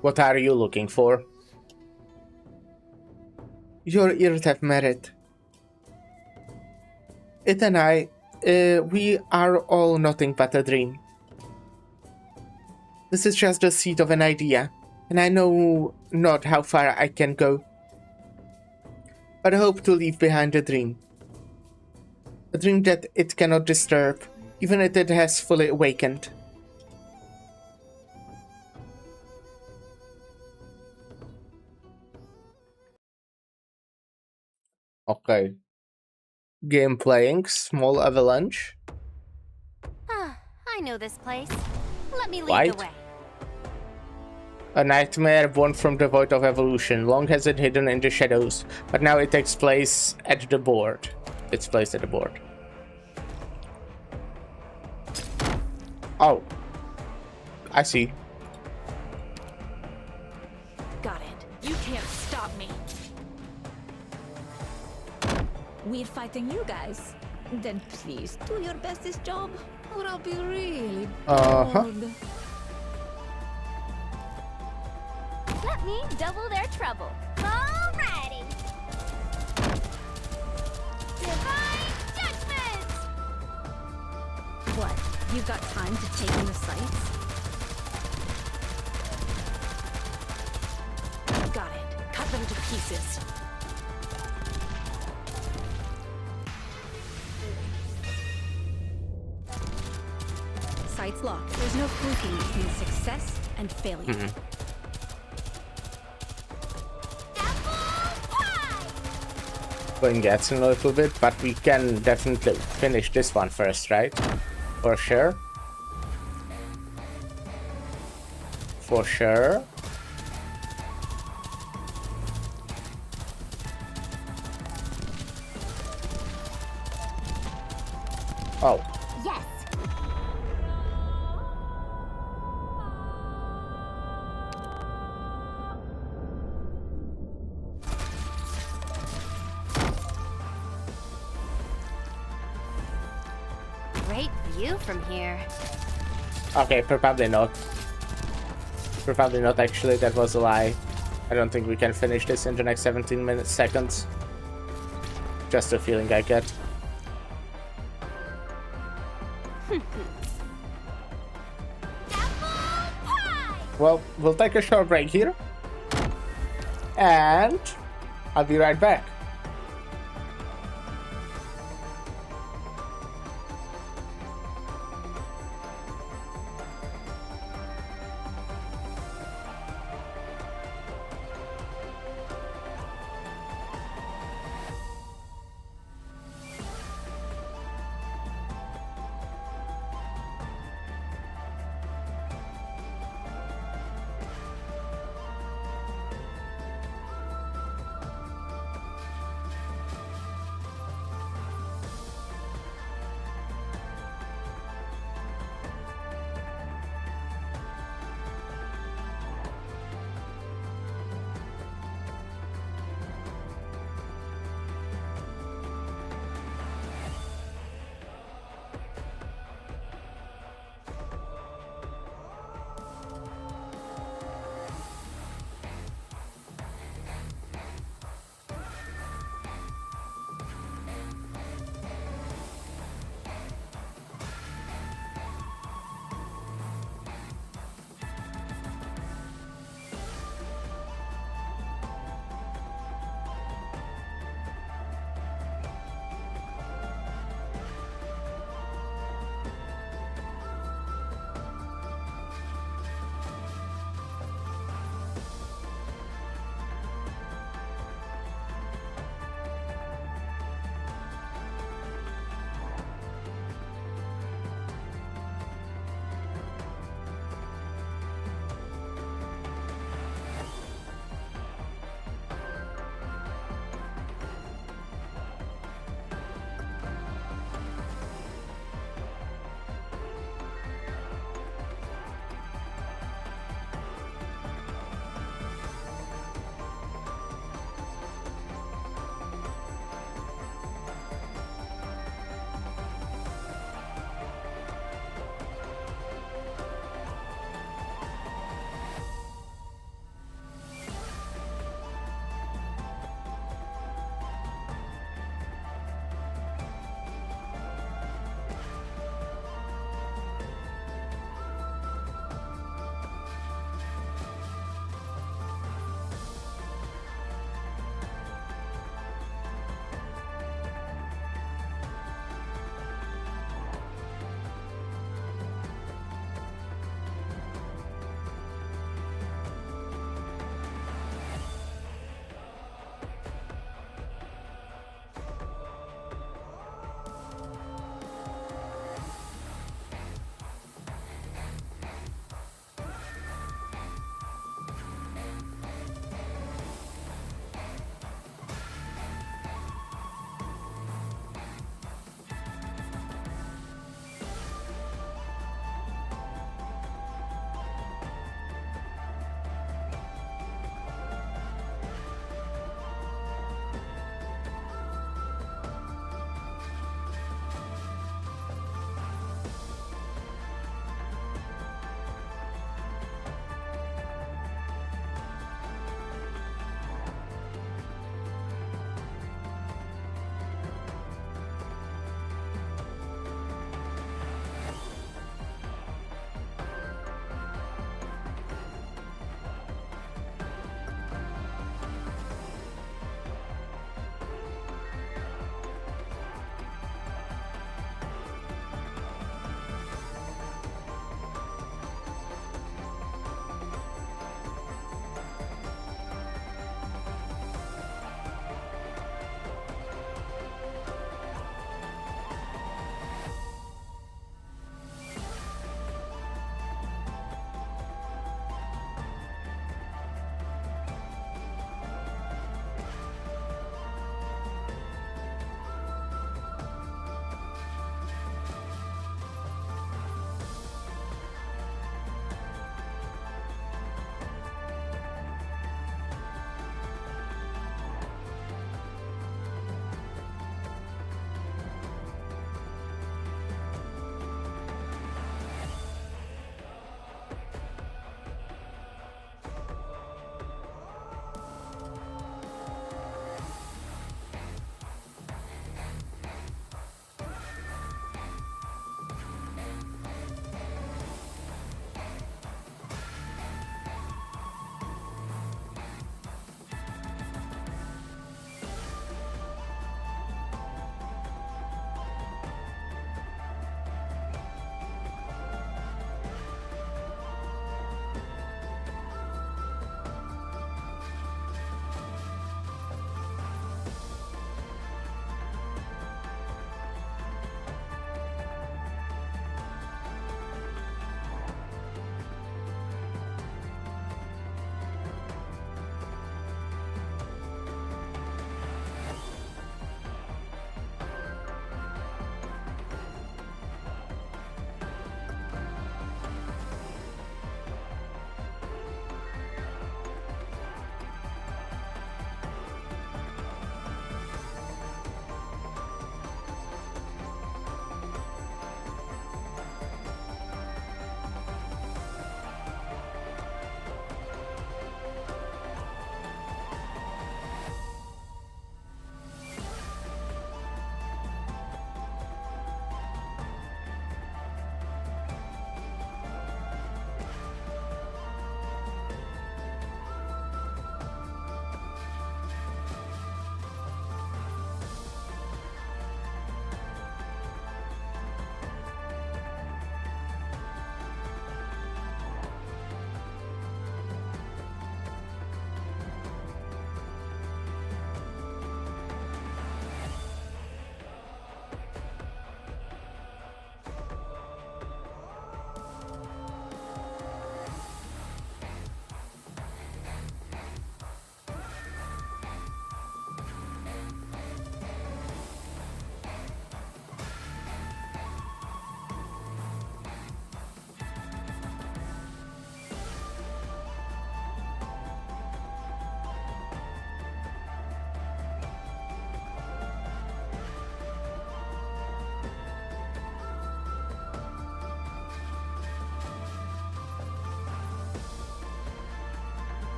What are you looking for? Your ears have merit. It and I, we are all nothing but a dream. This is just the seed of an idea, and I know not how far I can go. But I hope to leave behind a dream. A dream that it cannot disturb, even if it has fully awakened. Okay. Game playing, small avalanche. Ah, I know this place. Let me lead Right. the way. A nightmare born from the void of evolution. Long has it hidden in the shadows, but now it takes place at the board. It's placed at the board. Oh. I see. Got it. You can't stop me. We're fighting you guys. Then please do your best this job, or I'll be really bored. Let me double their trouble. Alrighty. Divine judgment! What? You've got time to take in the sights? Got it. Cut them to pieces. Sights locked. There's no fluking between success and failure. Going gets in a little bit, but we can definitely finish this one first, right? For sure. For sure. Oh. Yes. Great view from here. Okay, probably not. Probably not, actually, that was a lie. I don't think we can finish this in the next 17 seconds. Just a feeling I get. Well, we'll take a short break here. And I'll be right back.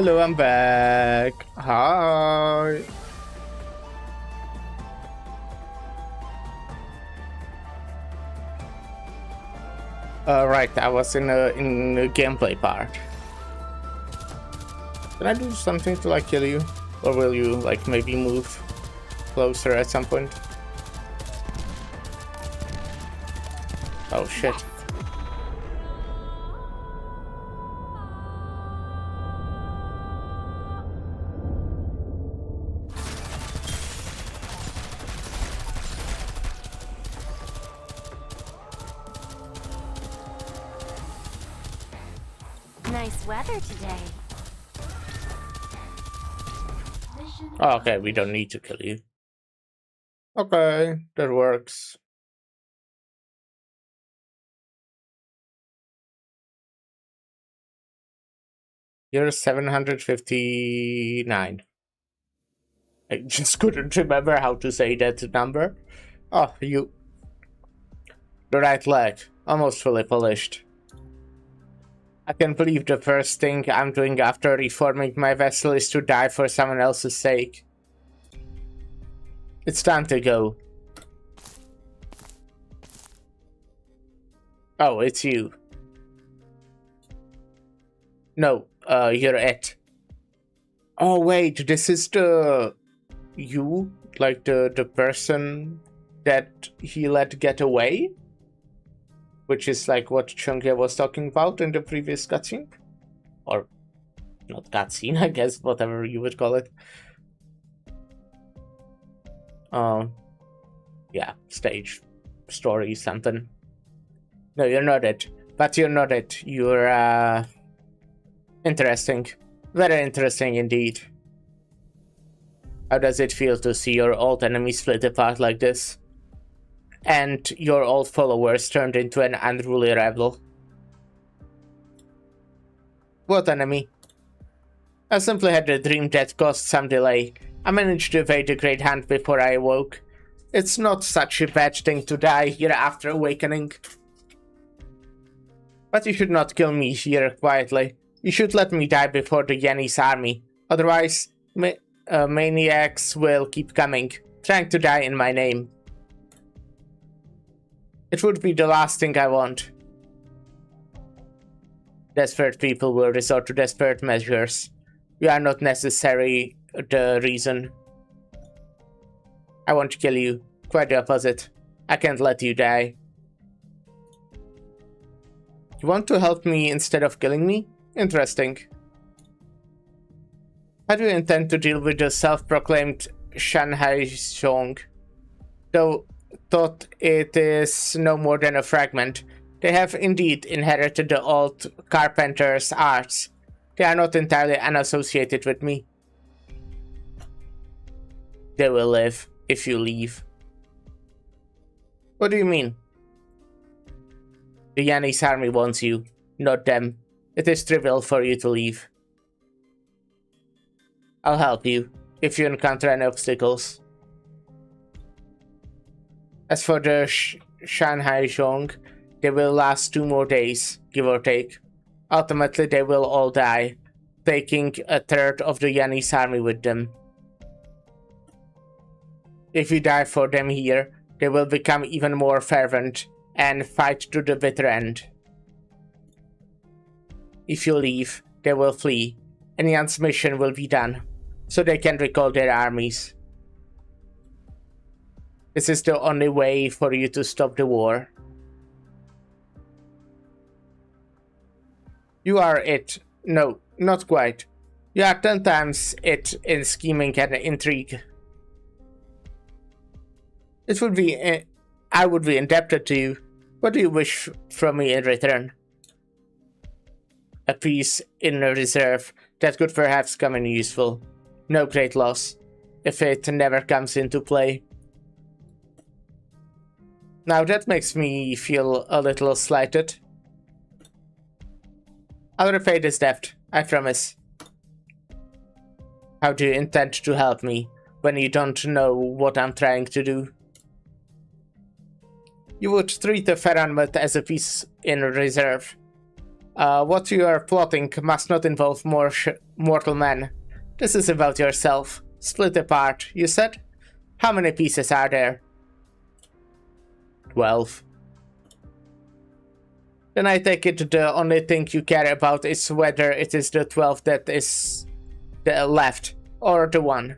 Hello, I'm back. Hi. Right, I was in a gameplay part. Can I do something to like kill you? Or will you like maybe move closer at some point? Oh shit. Nice weather today. Okay, we don't need to kill you. Okay, that works. You're 759. I just couldn't remember how to say that number. Oh, you. The right leg, almost fully polished. I can't believe the first thing I'm doing after reforming my vessel is to die for someone else's sake. It's time to go. Oh, it's you. No, you're it. Oh wait, this is the... you? Like the person that he let get away? Which is like what Chunkia was talking about in the previous cutscene? Or not cutscene, I guess, whatever you would call it. Yeah, stage, story, something. No, you're not it. But you're not it. You're, interesting. Very interesting indeed. How does it feel to see your old enemy split apart like this? And your old followers turned into an unruly rebel? What enemy? I simply had a dream that caused some delay. I managed to evade the Great Hunt before I awoke. It's not such a bad thing to die here after awakening. But you should not kill me here quietly. You should let me die before the Yanni's army. Otherwise, maniacs will keep coming, trying to die in my name. It would be the last thing I want. Desperate people will resort to desperate measures. You are not necessarily the reason. I want to kill you. Quite the opposite. I can't let you die. You want to help me instead of killing me? Interesting. How do you intend to deal with the self-proclaimed Shanghai Zhong? Though thought it is no more than a fragment, they have indeed inherited the old carpenter's arts. They are not entirely unassociated with me. They will live if you leave. What do you mean? The Yanni's army wants you, not them. It is trivial for you to leave. I'll help you, if you encounter any obstacles. As for the Shanghai Zhong, they will last 2 more days, give or take. Ultimately, they will all die, taking a third of the Yanni's army with them. If you die for them here, they will become even more fervent and fight to the bitter end. If you leave, they will flee, and Yan's mission will be done, so they can recall their armies. This is the only way for you to stop the war. You are it. No, not quite. You are 10 times it in scheming and intrigue. It would be... I would be indebted to you. What do you wish from me in return? A piece in reserve that could perhaps come in useful. No great loss, if it never comes into play. Now that makes me feel a little slighted. I'll repay this debt, I promise. How do you intend to help me when you don't know what I'm trying to do? You would treat the Ferranmet as a piece in reserve. What you are plotting must not involve more mortal men. This is about yourself. Split apart, you said? How many pieces are there? 12. Then I take it the only thing you care about is whether it is the 12 that is the left, or the one.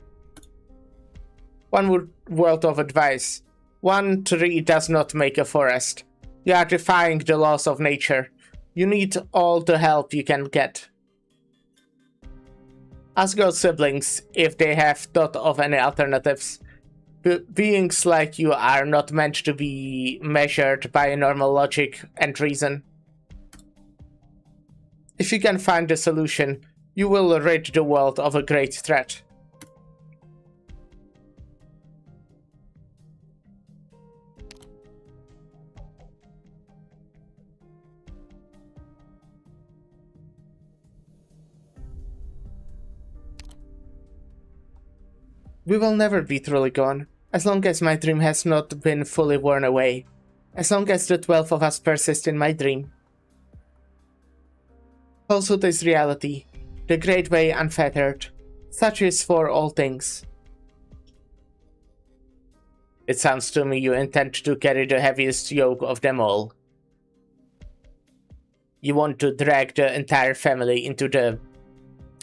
One word of advice. One tree does not make a forest. You are defying the laws of nature. You need all the help you can get. Ask your siblings if they have thought of any alternatives. Beings like you are not meant to be measured by normal logic and reason. If you can find a solution, you will rid the world of a great threat. We will never be truly gone, as long as my dream has not been fully worn away, as long as the 12 of us persist in my dream. Falsehood is reality, the great way unfettered. Such is for all things. It sounds to me you intend to carry the heaviest yoke of them all. You want to drag the entire family into the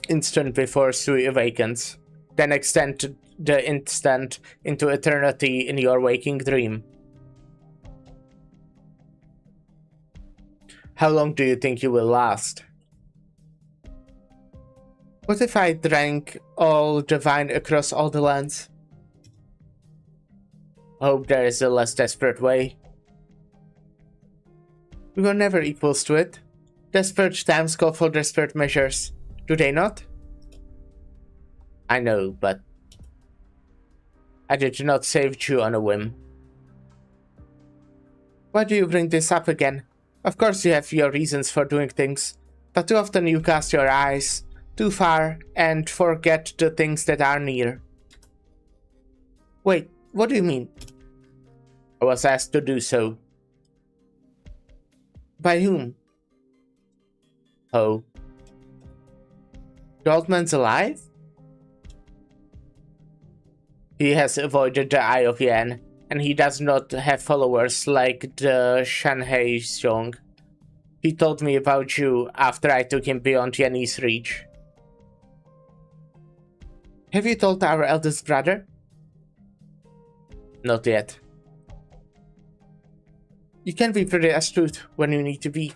instant before Sui awakens, then extend the instant into eternity in your waking dream. How long do you think you will last? What if I drank all the wine across all the lands? Hope there is a less desperate way. We were never equals to it. Desperate times call for desperate measures, do they not? I know, but I did not save you on a whim. Why do you bring this up again? Of course you have your reasons for doing things, but too often you cast your eyes too far and forget the things that are near. Wait, what do you mean? I was asked to do so. By whom? Oh. The old man's alive? He has avoided the Eye of Yan, and he does not have followers like the Shanhei Xiong. He told me about you after I took him beyond Yanni's reach. Have you told our eldest brother? Not yet. You can be pretty astute when you need to be.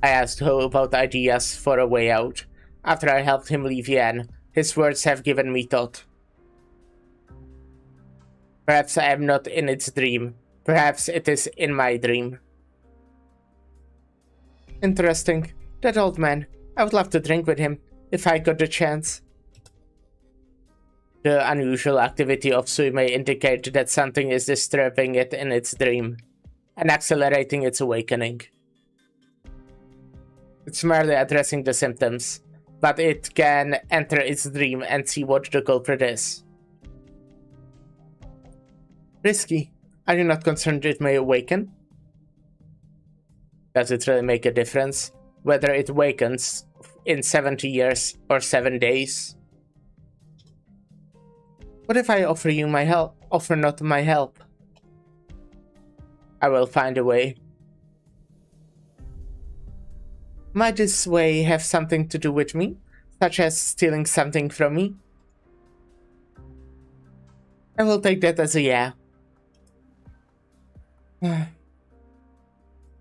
I asked Ho about ideas for a way out. After I helped him leave Yan, his words have given me thought. Perhaps I am not in its dream. Perhaps it is in my dream. Interesting. That old man. I would love to drink with him, if I got the chance. The unusual activity of Sui may indicate that something is disturbing it in its dream, and accelerating its awakening. It's merely addressing the symptoms, but it can enter its dream and see what the culprit is. Risky. Are you not concerned it may awaken? Does it really make a difference whether it awakens in 70 years or 7 days? What if I offer you my help? Offer not my help? I will find a way. Might this way have something to do with me? Such as stealing something from me? I will take that as a yeah.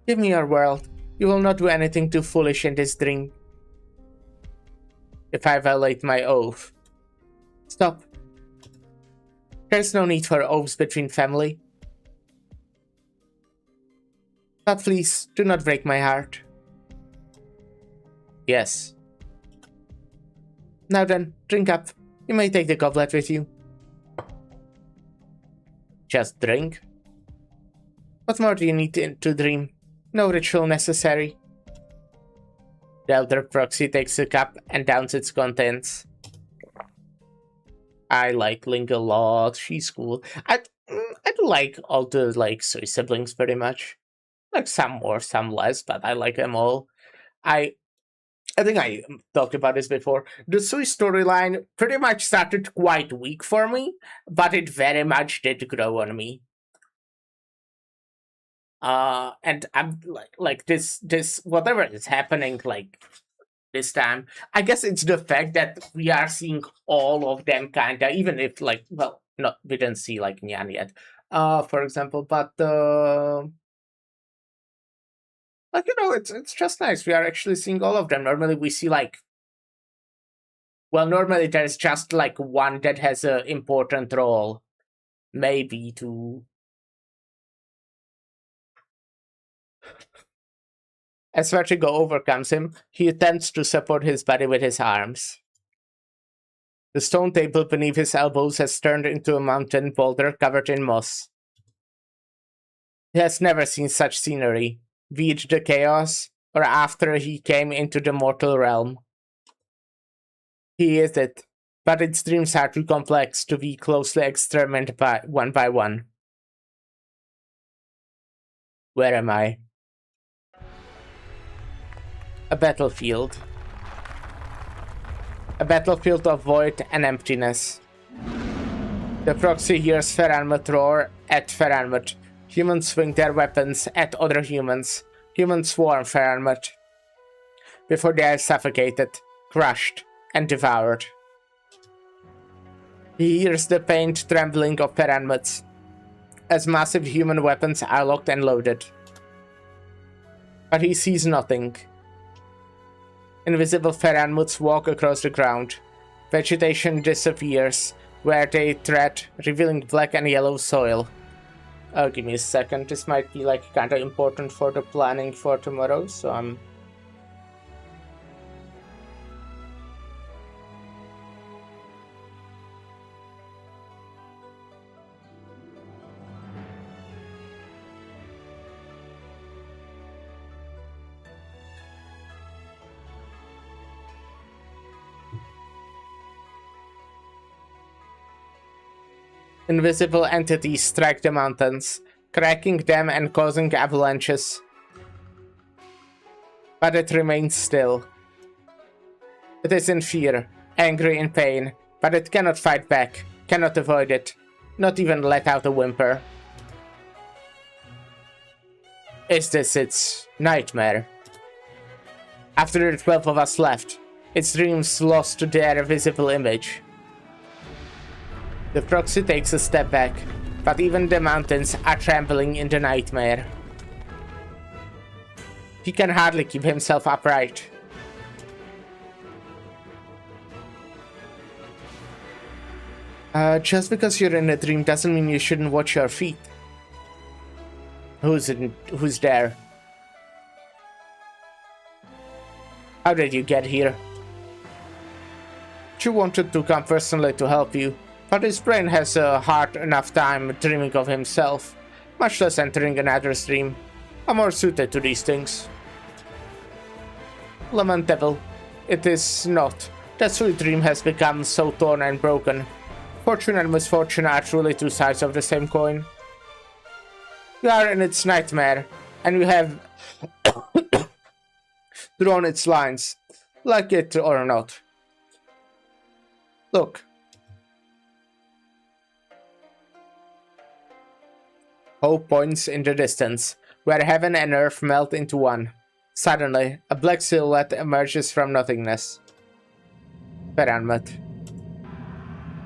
Give me your world. You will not do anything too foolish in this dream. If I violate my oath. Stop. There's no need for oaths between family. But please, do not break my heart. Yes. Now then, drink up. You may take the goblet with you. Just drink? What more do you need to dream? No ritual necessary. The elder proxy takes a cup and downs its contents. I like Link a lot. She's cool. I do like all the Sui siblings pretty much. Like some more, some less, but I like them all. I think I talked about this before. The Sui storyline pretty much started quite weak for me, but it very much did grow on me. And I'm like this whatever is happening like this time. I guess it's the fact that we are seeing all of them kinda, even if like, well, no, we didn't see like Nyan yet, for example, but like, you know, it's just nice. We are actually seeing all of them. Normally we see like, well, normally there's just like one that has an important role, maybe two. As Vertigo overcomes him, he attempts to support his body with his arms. The stone table beneath his elbows has turned into a mountain boulder covered in moss. He has never seen such scenery, be it the chaos or after he came into the mortal realm. He is it, but its dreams are too complex to be closely examined by one. Where am I? A battlefield. A battlefield of void and emptiness. The proxy hears Ferranmut roar at Ferranmut. Humans swing their weapons at other humans. Humans swarm Ferranmut before they are suffocated, crushed, and devoured. He hears the pained trembling of Ferranmuts as massive human weapons are locked and loaded. But he sees nothing. Invisible Ferranmuts walk across the ground. Vegetation disappears where they tread, revealing black and yellow soil. Oh, give me a second. This might be like kinda important for the planning for tomorrow, so I'm... Invisible entities strike the mountains, cracking them and causing avalanches. But it remains still. It is in fear, angry in pain, but it cannot fight back, cannot avoid it, not even let out a whimper. Is this its nightmare? After the 12 of us left, its dreams lost their visible image. The proxy takes a step back, but even the mountains are trembling in the nightmare. He can hardly keep himself upright. Just because you're in a dream doesn't mean you shouldn't watch your feet. Who's there? How did you get here? Chu wanted to come personally to help you, but his brain has a hard enough time dreaming of himself, much less entering another dream. I'm more suited to these things. Lamentable. It is not. That sweet dream has become so torn and broken. Fortune and misfortune are truly two sides of the same coin. You are in its nightmare, and you have drawn its lines, like it or not. Look. Hope points in the distance, where heaven and earth melt into one. Suddenly, a black silhouette emerges from nothingness. Ferranmut.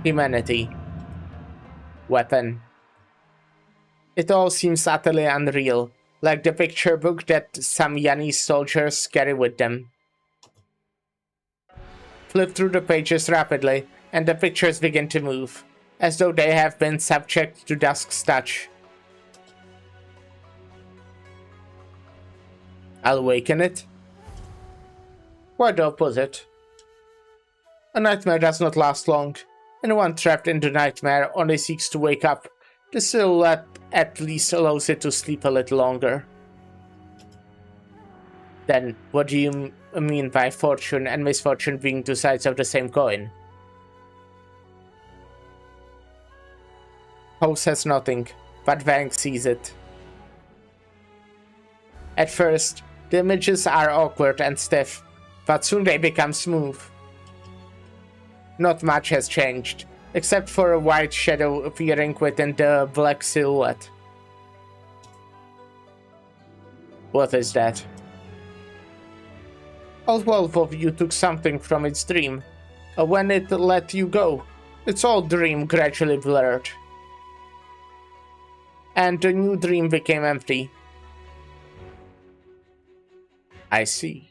Humanity. Weapon. It all seems utterly unreal, like the picture book that some Yanni soldiers carry with them. Flip through the pages rapidly, and the pictures begin to move, as though they have been subject to Dusk's touch. I'll awaken it? Quite the opposite. A nightmare does not last long. Anyone trapped in the nightmare only seeks to wake up. The silhouette at least allows it to sleep a little longer. Then, what do you mean by fortune and misfortune being two sides of the same coin? House has nothing, but Vang sees it. At first, the images are awkward and stiff, but soon they become smooth. Not much has changed, except for a white shadow appearing within the black silhouette. What is that? All 12 of you took something from its dream. When it let you go, its old dream gradually blurred. And the new dream became empty. I see.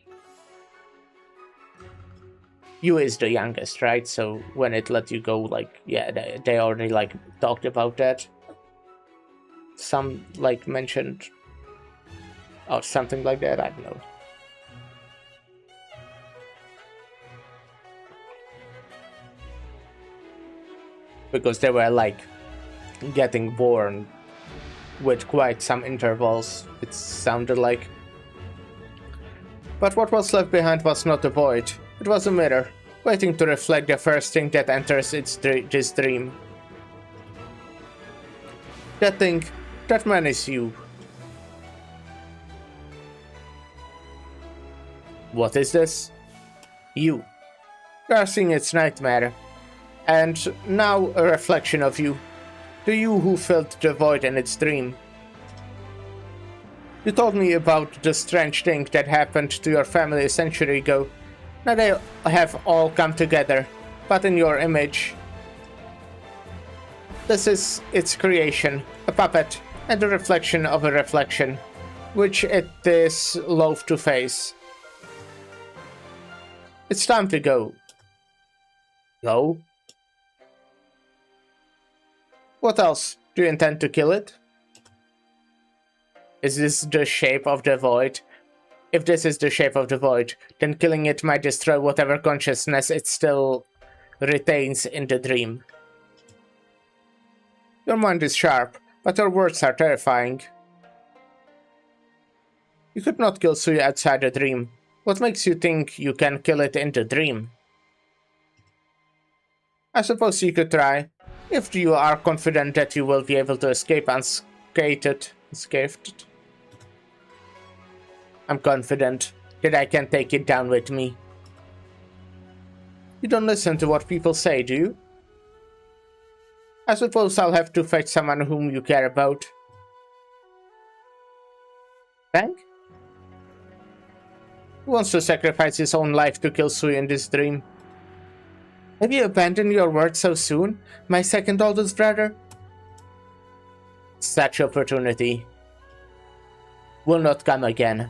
You is the youngest, right? So when it let you go, like, yeah, they already, like, talked about that. Some, like, mentioned... or something like that, I don't know. Because they were, like, getting born with quite some intervals, it sounded like. But what was left behind was not a void, it was a mirror, waiting to reflect the first thing that enters this dream. That thing, that man is you. What is this? You. You are seeing its nightmare. And now a reflection of you. The you who filled the void in its dream. You told me about the strange thing that happened to your family a century ago. Now they have all come together, but in your image. This is its creation, a puppet, and a reflection of a reflection, which it is loath to face. It's time to go. Go? What else? Do you intend to kill it? Is this the shape of the void? If this is the shape of the void, then killing it might destroy whatever consciousness it still retains in the dream. Your mind is sharp, but your words are terrifying. You could not kill Suya outside the dream. What makes you think you can kill it in the dream? I suppose you could try, if you are confident that you will be able to escape unscathed. I'm confident that I can take it down with me. You don't listen to what people say, do you? I suppose I'll have to fetch someone whom you care about. Frank? Who wants to sacrifice his own life to kill Sui in this dream? Have you abandoned your word so soon, my second oldest brother? Such opportunity will not come again.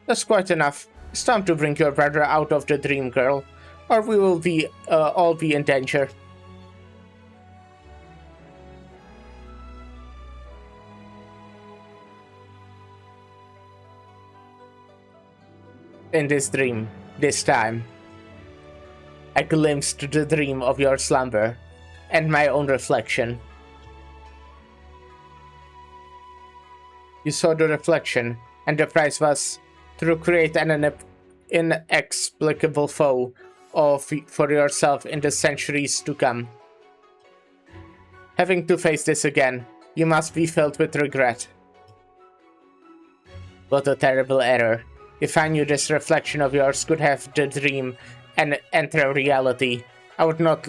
That's quite enough. It's time to bring your brother out of the dream, girl, or we will be all be in danger. In this dream, this time, I glimpsed the dream of your slumber and my own reflection. You saw the reflection, and the price was to create an inexplicable foe for yourself in the centuries to come. Having to face this again, you must be filled with regret. What a terrible error. If I knew this reflection of yours could have the dream and enter reality, I would not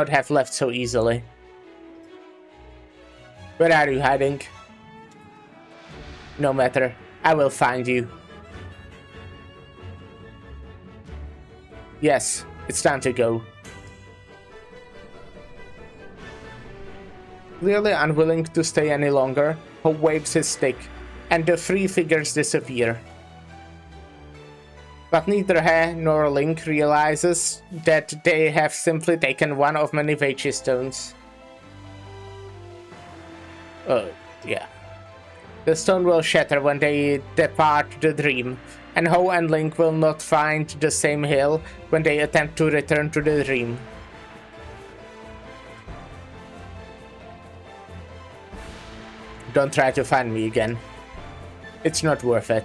have left so easily. Where are you hiding? No matter, I will find you. Yes, it's time to go. Clearly unwilling to stay any longer, Ho waves his stick, and the three figures disappear. But neither He nor Link realizes that they have simply taken one of many Veichi stones. Oh, yeah. The stone will shatter when they depart the dream, and Ho and Link will not find the same hill when they attempt to return to the dream. Don't try to find me again. It's not worth it.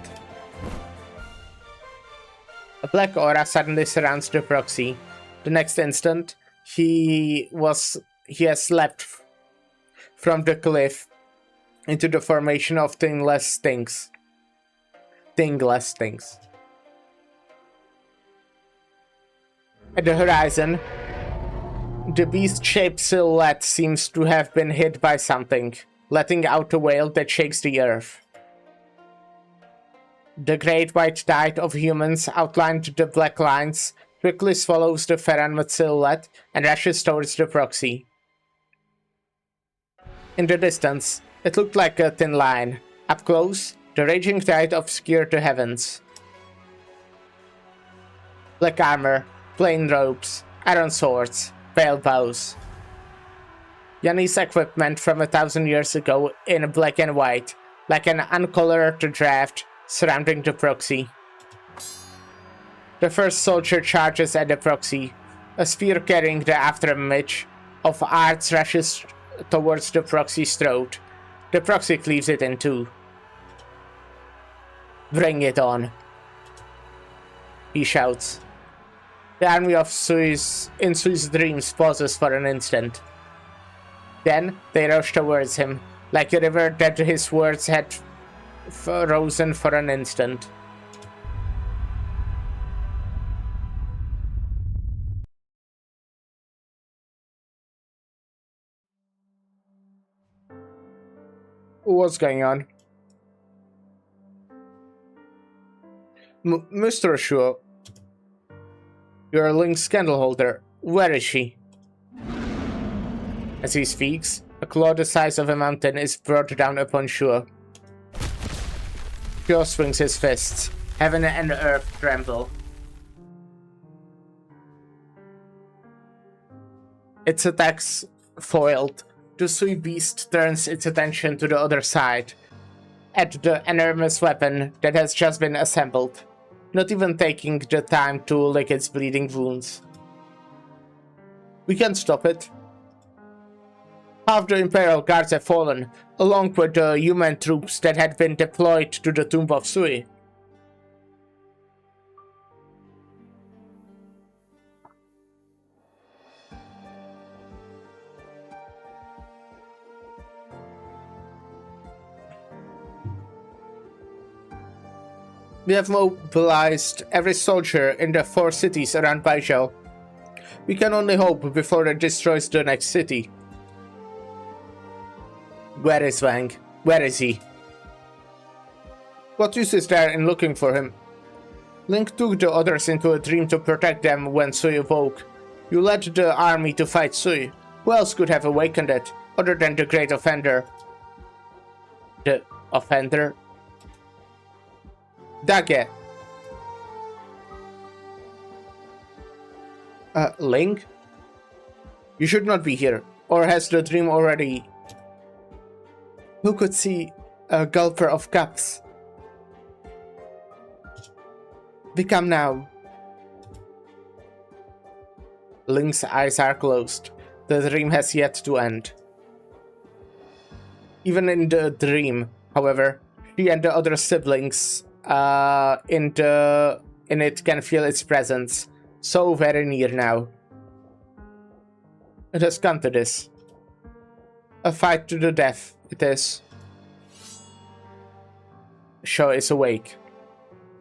A black aura suddenly surrounds the proxy. The next instant, he has leapt from the cliff into the formation of thingless things. Thingless things. At the horizon, the beast-shaped silhouette seems to have been hit by something, letting out a wail that shakes the earth. The great white tide of humans outlined the black lines quickly swallows the Ferranmouth silhouette and rushes towards the proxy. In the distance, it looked like a thin line. Up close, the raging tide obscured the heavens. Black armor, plain robes, iron swords, pale bows. Yanni's equipment from 1,000 years ago in black and white, like an uncolored draft surrounding the proxy. The first soldier charges at the proxy. A spear carrying the afterimage of Arts rushes towards the proxy's throat. The proxy cleaves it in two. "Bring it on," he shouts. The army of in Sui's dreams pauses for an instant. Then they rush towards him, like a river that his words had frozen for an instant. What's going on? Mr. Shuo, you're Link's candle holder. Where is she? As he speaks, a claw the size of a mountain is brought down upon Shuo. Shuo swings his fists. Heaven and earth tremble. Its attacks foiled, the Sui beast turns its attention to the other side, at the enormous weapon that has just been assembled, not even taking the time to lick its bleeding wounds. We can't stop it. Half the Imperial Guards have fallen, along with the human troops that had been deployed to the Tomb of Sui. We have mobilized every soldier in the 4 cities around Baizhou. We can only hope before it destroys the next city. Where is Wang? Where is he? What use is there in looking for him? Link took the others into a dream to protect them when Sui awoke. You led the army to fight Sui. Who else could have awakened it, other than the Great Offender? The Offender? Dage. Link? You should not be here. Or has the dream already... Who could see a gulper of cups? Become now. Link's eyes are closed. The dream has yet to end. Even in the dream, however, she and the other siblings in it can feel its presence, so very near now. It has come to this. A fight to the death, it is. Shuo is awake.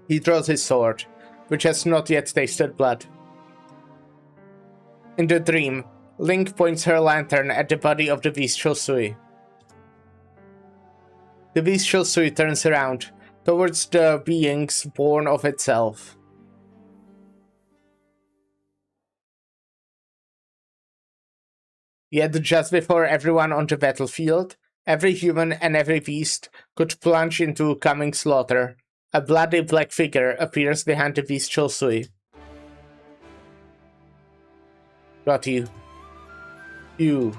He draws his sword, which has not yet tasted blood. In the dream, Link points her lantern at the body of the bestial Sui. The bestial Sui turns around, towards the beings born of itself. Yet just before everyone on the battlefield, every human and every beast could plunge into coming slaughter, a bloody black figure appears behind the bestial Sui. Got you. You.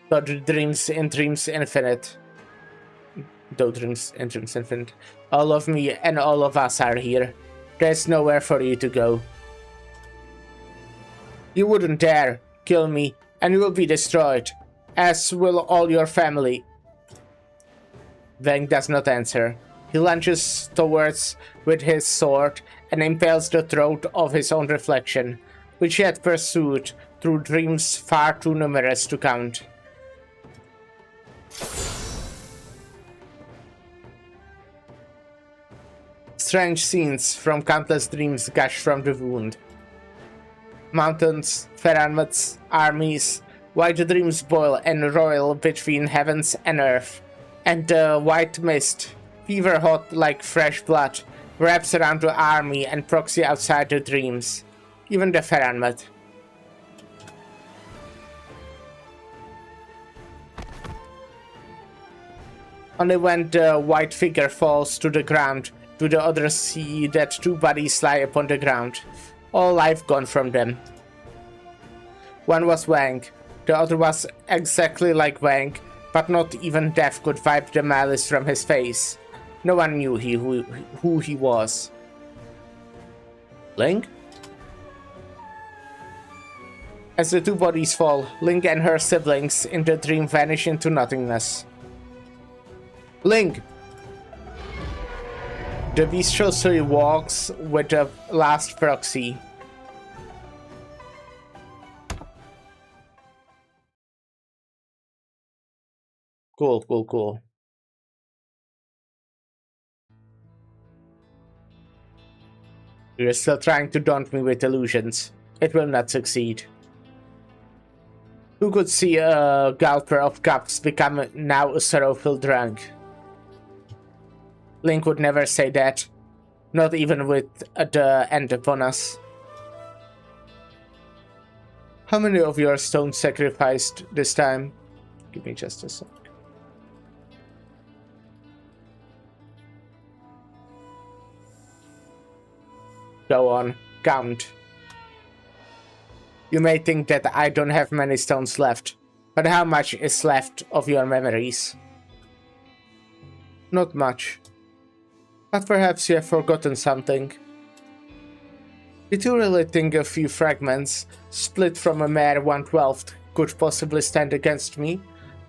Got dreams in dreams infinite. Though dreams and dreams infinite. All of me and all of us are here. There's nowhere for you to go. You wouldn't dare kill me, and you will be destroyed, as will all your family. Wang does not answer. He lunges towards with his sword and impales the throat of his own reflection, which he had pursued through dreams far too numerous to count. Strange scenes from countless dreams gush from the wound. Mountains, pyramids, armies, white dreams boil and roil between heavens and earth. And the white mist, fever hot like fresh blood, wraps around the army and proxy outside the dreams. Even the pyramid. Only when the white figure falls to the ground do the others see that two bodies lie upon the ground, all life gone from them. One was Wang, the other was exactly like Wang, but not even death could wipe the malice from his face. No one knew who he was. Ling? As the two bodies fall, Ling and her siblings in the dream vanish into nothingness. Ling! The bestial walks with the last proxy. Cool. You're still trying to daunt me with illusions. It will not succeed. Who could see a gulper of cups become now a sorrowful drunk? Link would never say that. Not even with the end upon us. How many of your stones sacrificed this time? Give me just a sec. Go on, count. You may think that I don't have many stones left, but how much is left of your memories? Not much. But perhaps you have forgotten something. Did you really think a few fragments, split from a mere 1/12, could possibly stand against me?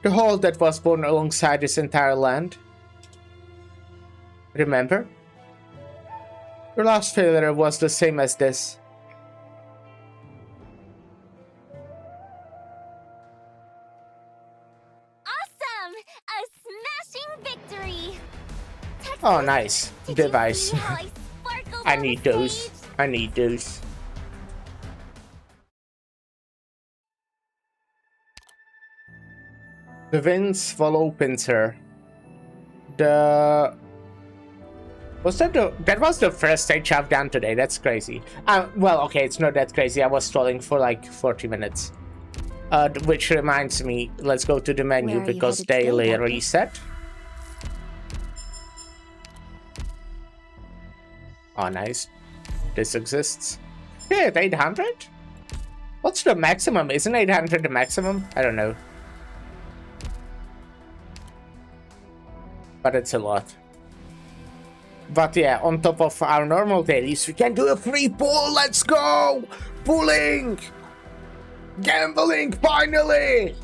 The whole that was born alongside this entire land? Remember? Your last failure was the same as this. Awesome! A smashing victory! Oh, nice. Did you Device. see how I sparkled I on need the those. stage? I need those. The winds follow Pincer. That was the first stage I've done today. That's crazy. Well, okay, it's not that crazy. I was stalling for like 40 minutes. Which reminds me, let's go to the menu Where are you because headed today, daily Doctor? reset. Oh, nice. This exists. Yeah, 800? What's the maximum? Isn't 800 the maximum? I don't know. But it's a lot. But yeah, on top of our normal dailies, we can do a free pool. Let's go! Pooling! Gambling, finally!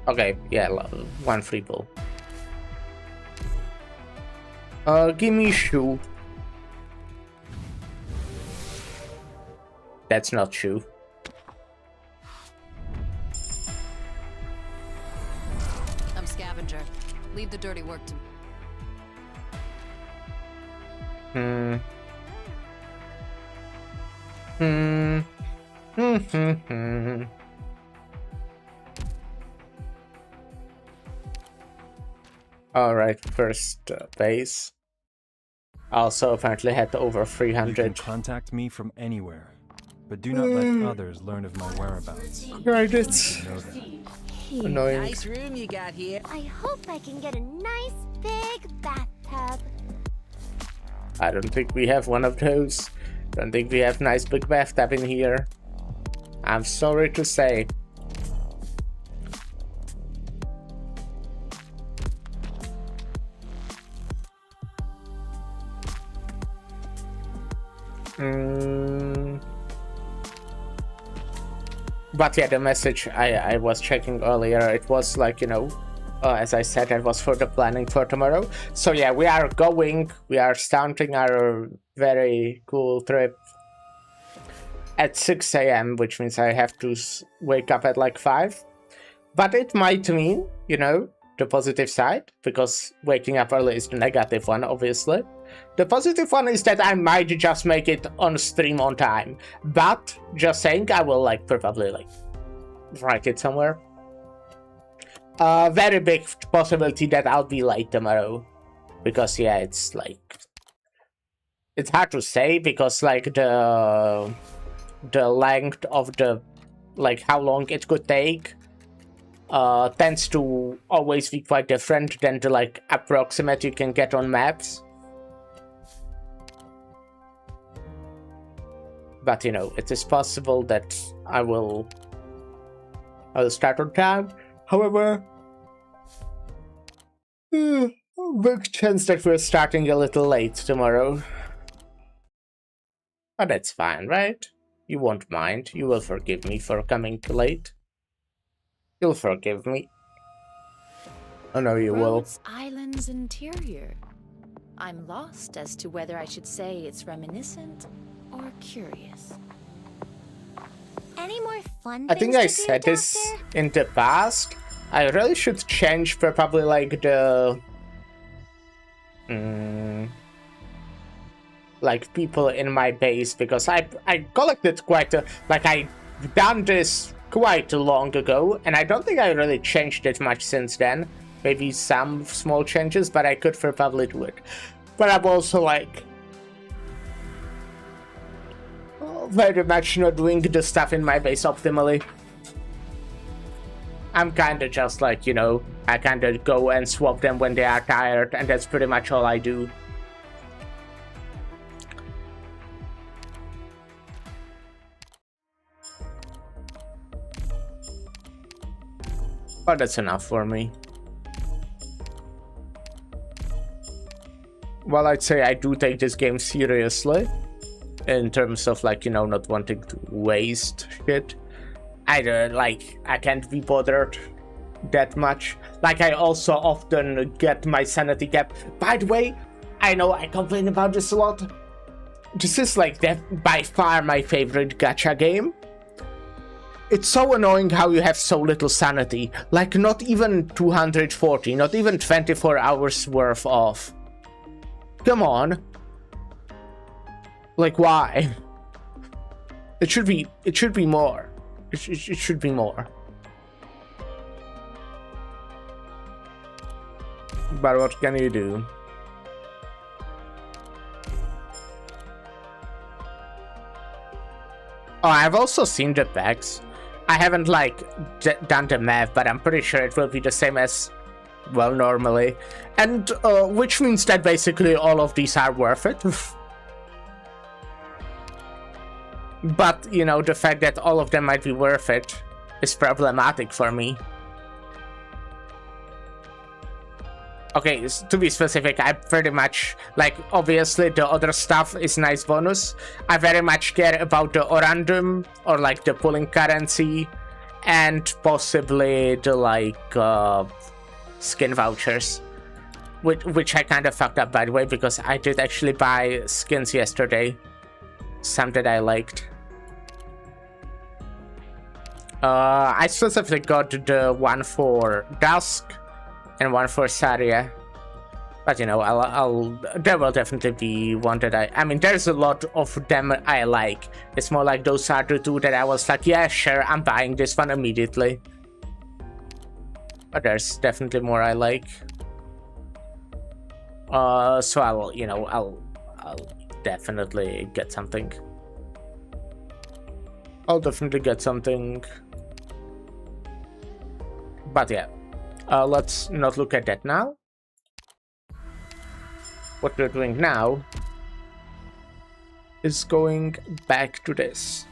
Okay, yeah, one free pool. Give me shoe. That's not shoe. I'm scavenger. Leave the dirty work to me. Alright, first base. Also apparently had over You 300. can contact me from anywhere, but do not let others learn of my whereabouts. Credits. Know that. Annoying. Nice room you got here. I hope I can get a nice big bathtub. I don't think we have one of those. Don't think we have nice big bathtub in here. I'm sorry to say. But yeah, the message I was checking earlier, it was like, you know, as I said, it was for the planning for tomorrow. So yeah, we are starting our very cool trip at 6 a.m., which means I have to wake up at like 5. But it might mean, you know, the positive side, because waking up early is the negative one, obviously. The positive one is that I might just make it on stream on time, but just saying, I will like probably like write it somewhere. Very big possibility that I'll be late tomorrow, because yeah, it's like it's hard to say because like the length of the like how long it could take tends to always be quite different than the like approximate you can get on maps. But you know, it is possible that I will start on time. However, big chance that we're starting a little late tomorrow. But that's fine, right? You won't mind. You will forgive me for coming late. You'll forgive me. Oh no, you Rhodes Island's interior. I'm lost as to whether I should say it's reminiscent or curious. Any more fun I think things I to said do, this Doctor? in the past. I really should change probably like the like people in my base, because I collected quite a like I've done this quite long ago, and I don't think I really changed it much since then. Maybe some small changes, but I could probably do it. But I'm also like very much not doing the stuff in my base optimally. I'm kinda just like, you know, I kinda go and swap them when they are tired, and that's pretty much all I do. But that's enough for me. Well, I'd say I do take this game seriously, in terms of like, you know, not wanting to waste shit. I can't be bothered that much. Like, I also often get my sanity gap. By the way, I know I complain about this a lot. This is like by far my favorite gacha game. It's so annoying how you have so little sanity. Like, not even 240, not even 24 hours worth off. Come on. Like, why? It should be more. It should be more. But what can you do? Oh, I've also seen the packs. I haven't like done the math, but I'm pretty sure it will be the same as, well, normally. And which means that basically all of these are worth it. But, you know, the fact that all of them might be worth it is problematic for me. Okay, to be specific, I pretty much, like, obviously the other stuff is nice bonus. I very much care about the orandum, or like the pulling currency, and possibly the like skin vouchers. Which I kind of fucked up, by the way, because I did actually buy skins yesterday. Some that I liked. I specifically got the one for Dusk and one for Saria. But you know, there will definitely be one that I mean, there's a lot of them I like. It's more like those are the two that I was like, yeah, sure, I'm buying this one immediately. But there's definitely more I like. So I'll definitely get something. I'll definitely get something. But yeah, let's not look at that now. What we're doing now is going back to this.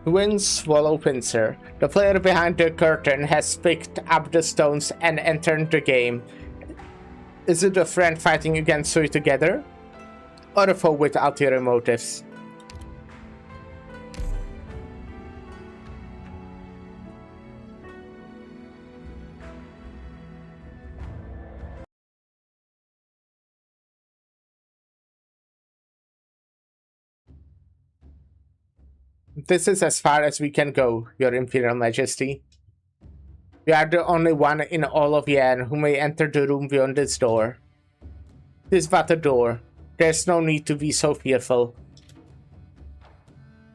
Wins Swallow Pincer. The player behind the curtain has picked up the stones and entered the game. Is it a friend fighting against you together? Or a foe with ulterior motives? This is as far as we can go, Your Imperial Majesty. We are the only one in all of Yan who may enter the room beyond this door. This is but a door. There's no need to be so fearful.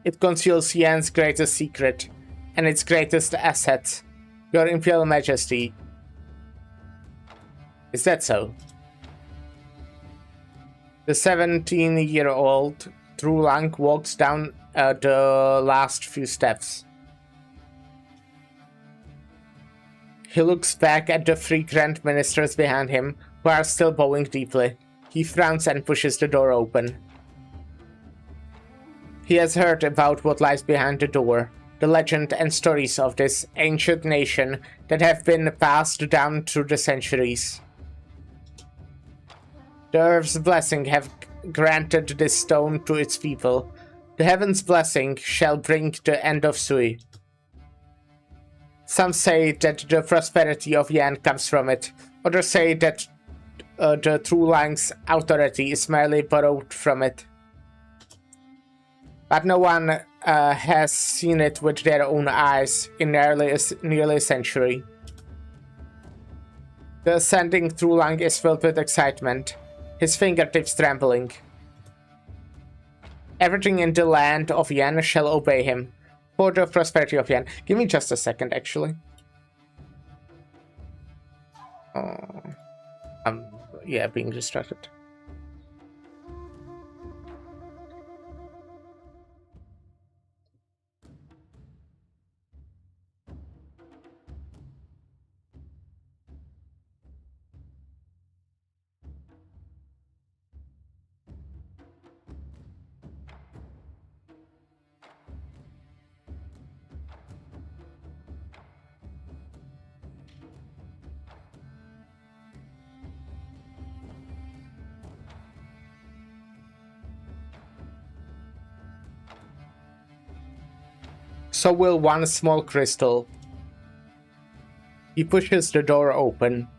It conceals Yan's greatest secret, and its greatest asset, Your Imperial Majesty. Is that so? The 17-year-old Trulang walks down the last few steps. He looks back at the 3 Grand Ministers behind him, who are still bowing deeply. He frowns and pushes the door open. He has heard about what lies behind the door, the legend and stories of this ancient nation that have been passed down through the centuries. The Earth's blessing have granted this stone to its people. The Heaven's blessing shall bring the end of Sui. Some say that the prosperity of Yan comes from it. Others say that the Trulang's authority is merely borrowed from it. But no one has seen it with their own eyes in nearly a century. The ascending Trulang is filled with excitement, his fingertips trembling. Everything in the land of Yan shall obey him, for the prosperity of Yan. Give me just a second, actually. Yeah, being distracted. So will one small crystal. He pushes the door open.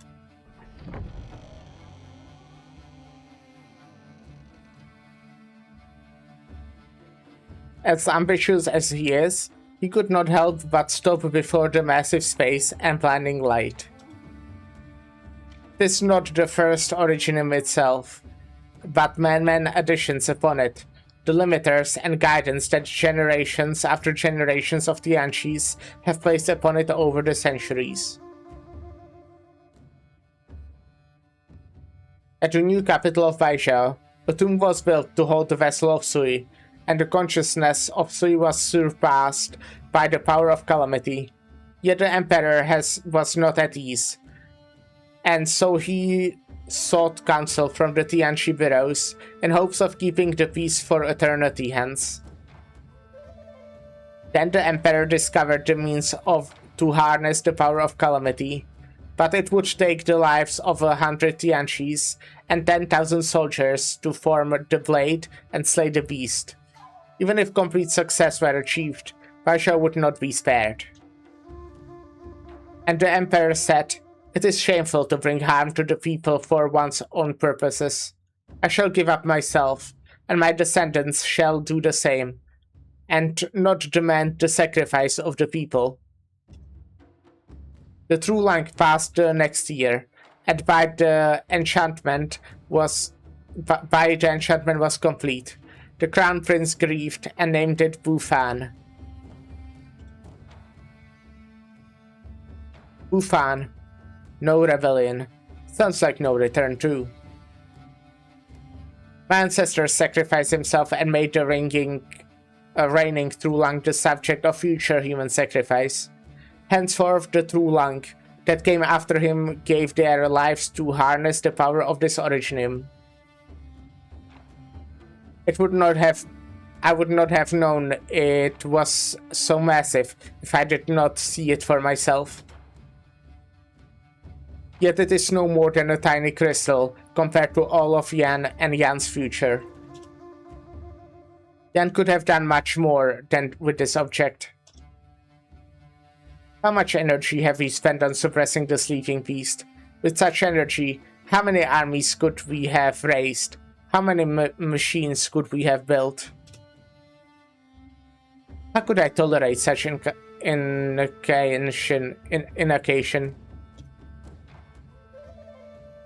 As ambitious as he is, he could not help but stop before the massive space and blinding light. This is not the first Originum itself, but man-man additions upon it. The limiters and guidance that generations after generations of Tianqis have placed upon it over the centuries. At the new capital of Baizhou, a tomb was built to hold the vessel of Sui, and the consciousness of Sui was surpassed by the power of calamity. Yet the Emperor was not at ease, and so he sought counsel from the Tianqi bureaus in hopes of keeping the peace for eternity hence. Then the Emperor discovered the means to harness the power of calamity, but it would take the lives of 100 Tianqis and 10,000 soldiers to form the blade and slay the beast. Even if complete success were achieved, Baizhou would not be spared. And the Emperor said, "It is shameful to bring harm to the people for one's own purposes. I shall give up myself, and my descendants shall do the same, and not demand the sacrifice of the people." The Trulang passed the next year, and by the enchantment was complete. The Crown Prince grieved and named it Bufan. Bufan. No rebellion. Sounds like no return too. My ancestors sacrificed himself and made the reigning Trulang the subject of future human sacrifice. Henceforth the Trulang that came after him gave their lives to harness the power of this Originum. I would not have known it was so massive if I did not see it for myself. Yet it is no more than a tiny crystal compared to all of Yan and Yan's future. Yan could have done much more than with this object. How much energy have we spent on suppressing the sleeping beast? With such energy, how many armies could we have raised? How many machines could we have built? How could I tolerate such invocation?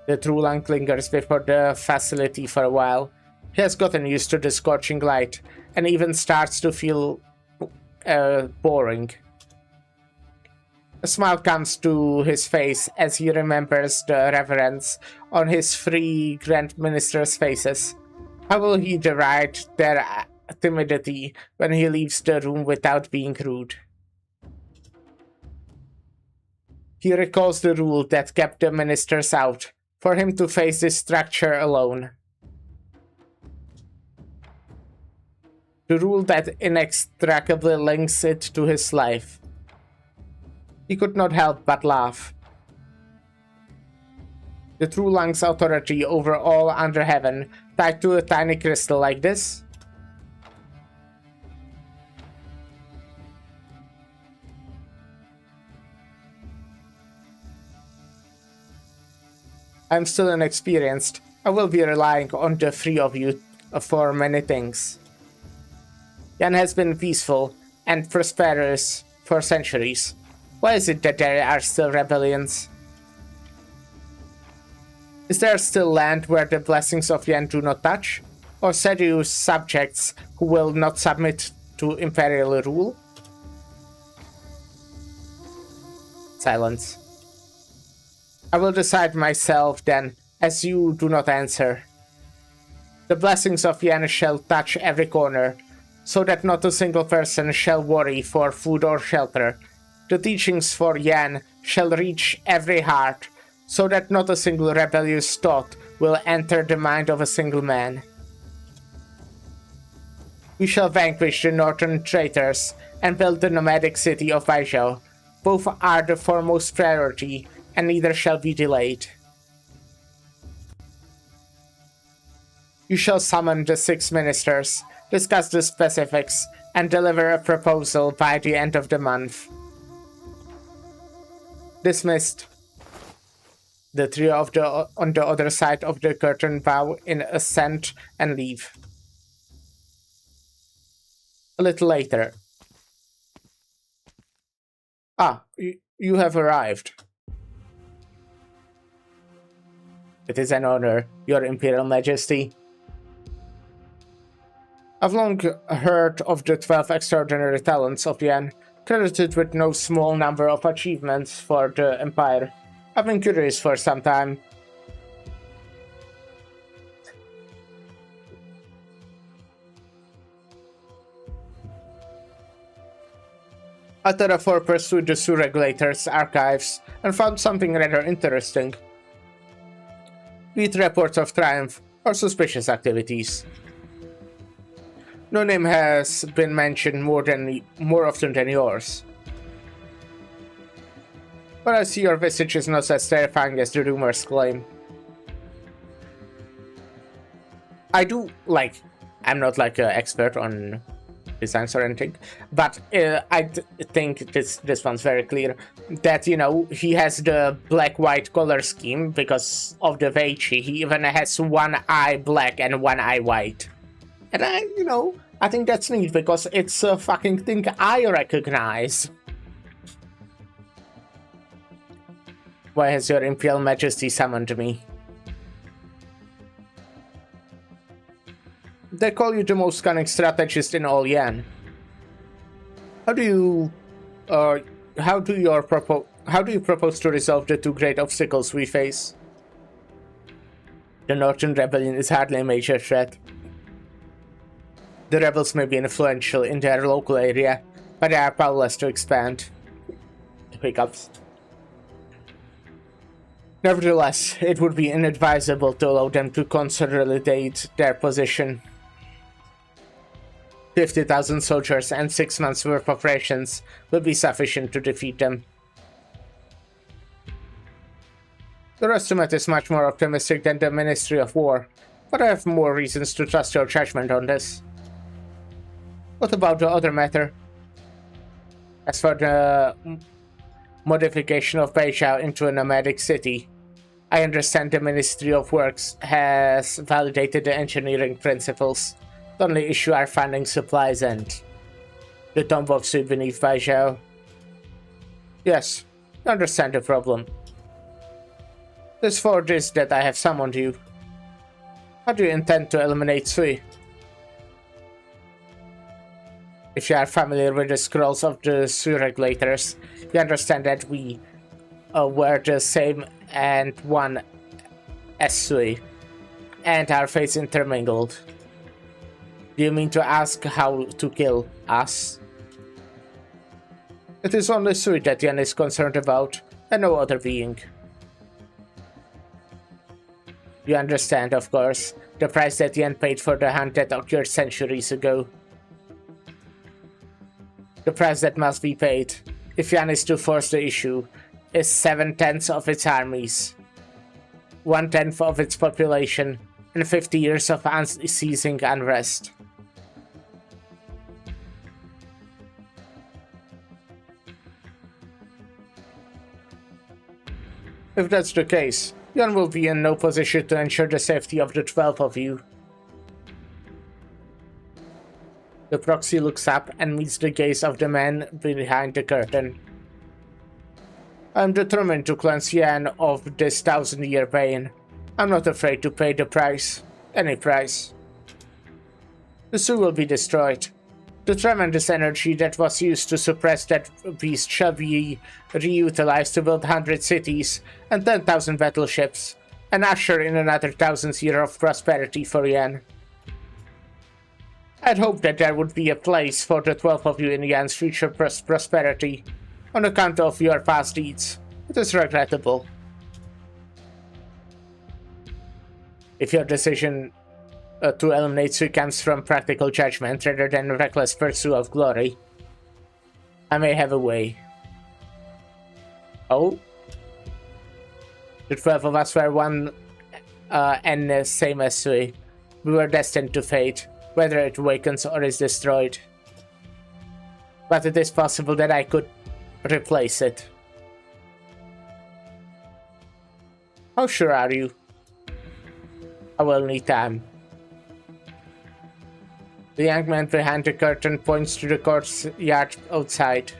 The Trulang lingers before the facility for a while. He has gotten used to the scorching light, and even starts to feel boring. A smile comes to his face as he remembers the reverence on his three Grand Ministers' faces. How will he deride their timidity when he leaves the room without being rude? He recalls the rule that kept the ministers out, for him to face this structure alone. The rule that inextricably links it to his life. He could not help but laugh. The Trulang's authority over all under heaven, tied to a tiny crystal like this? I'm still inexperienced. I will be relying on the three of you for many things. Yan has been peaceful and prosperous for centuries. Why is it that there are still rebellions? Is there still land where the blessings of Yan do not touch? Or seduce subjects who will not submit to imperial rule? Silence. I will decide myself then, as you do not answer. The blessings of Yan shall touch every corner, so that not a single person shall worry for food or shelter. The teachings for Yan shall reach every heart, so that not a single rebellious thought will enter the mind of a single man. We shall vanquish the northern traitors and build the nomadic city of Baizhou. Both are the foremost priority, and neither shall be delayed. You shall summon the 6 ministers, discuss the specifics, and deliver a proposal by the end of the month. Dismissed. The trio on the other side of the curtain bow in assent and leave. A little later. Ah, you have arrived. It is an honor, Your Imperial Majesty. I've long heard of the 12 extraordinary talents of Yan, credited with no small number of achievements for the Empire. I've been curious for some time. I therefore pursued the Zoo Regulator's archives and found something rather interesting. Be it reports of triumph or suspicious activities. No name has been mentioned more often than yours. But I see your visage is not as terrifying as the rumors claim. I'm not like an expert on designs or anything, but I think this one's very clear that, you know, he has the black-white color scheme because of the Veichi. He even has one eye black and one eye white. And I think that's neat because it's a fucking thing I recognize. Why has Your Imperial Majesty summoned me? They call you the most cunning strategist in all Yan. How do you propose to resolve the 2 great obstacles we face? The Northern Rebellion is hardly a major threat. The rebels may be influential in their local area, but they are powerless to expand. Hiccups. Nevertheless, it would be inadvisable to allow them to consolidate their position. 50,000 soldiers and 6 months' worth of rations will be sufficient to defeat them. Your estimate is much more optimistic than the Ministry of War, but I have more reasons to trust your judgment on this. What about the other matter? As for the modification of Baizhou into a nomadic city, I understand the Ministry of Works has validated the engineering principles. The only issue are finding supplies and... The tomb of Sui beneath Baizhou. Yes, I understand the problem. It's for this that I have summoned you. How do you intend to eliminate Sui? If you are familiar with the scrolls of the Sui regulators, you understand that we were the same and one as Sui, and our fates intermingled. Do you mean to ask how to kill us? It is only Sui that Yan is concerned about, and no other being. You understand, of course, the price that Yan paid for the hunt that occurred centuries ago. The price that must be paid, if Yan is to force the issue, is 7/10 of its armies, 1/10 of its population, and 50 years of unceasing unrest. If that's the case, Yan will be in no position to ensure the safety of the 12 of you. The proxy looks up and meets the gaze of the man behind the curtain. I'm determined to cleanse Yan of this 1,000-year pain. I'm not afraid to pay the price. Any price. The Sui will be destroyed. The tremendous energy that was used to suppress that beast shall be reutilized to build 100 cities and 10,000 battleships, and usher in another 1,000th year of prosperity for Yan. I'd hoped that there would be a place for the 12 of you in Yan's future prosperity, on account of your past deeds. It is regrettable. If your decision to eliminate Sui comes from practical judgment rather than reckless pursuit of glory, I may have a way. Oh? The 12 of us were one and the same as Sui. We were destined to fate, whether it awakens or is destroyed. But it is possible that I could replace it. How sure are you? I will need time. The young man behind the curtain points to the courtyard outside.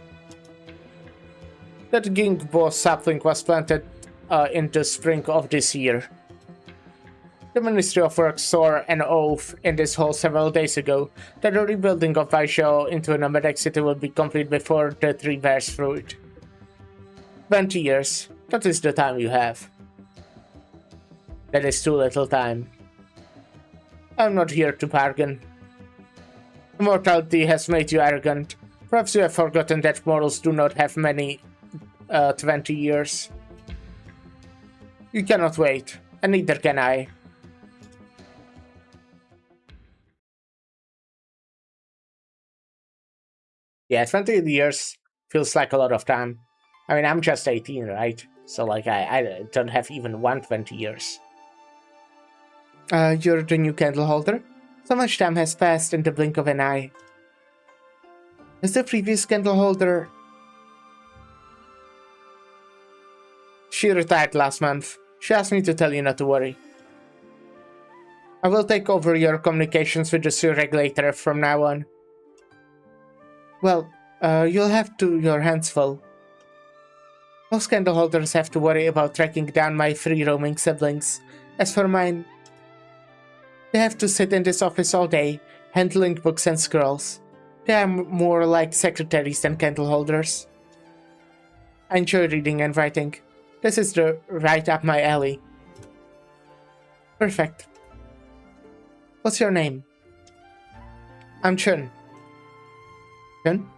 That ginkgo sapling was planted in the spring of this year. The Ministry of Works swore an oath in this hall several days ago that the rebuilding of Baizhou into a nomadic city will be complete before the tree bears fruit. 20 years, that is the time you have. That is too little time. I'm not here to bargain. Immortality has made you arrogant. Perhaps you have forgotten that mortals do not have many 20 years. You cannot wait, and neither can I. Yeah, 20 years feels like a lot of time. I mean, I'm just 18, right? So, like, I don't have even 120 years. You're the new candle holder? So much time has passed in the blink of an eye. Is the previous candle holder... She retired last month. She asked me to tell you not to worry. I will take over your communications with the Sui regulator from now on. Well, you'll have your hands full. Most candle holders have to worry about tracking down my free-roaming siblings. As for mine, they have to sit in this office all day, handling books and scrolls. They are more like secretaries than candle holders. I enjoy reading and writing. This is right up my alley. Perfect. What's your name? I'm Chun. Chun?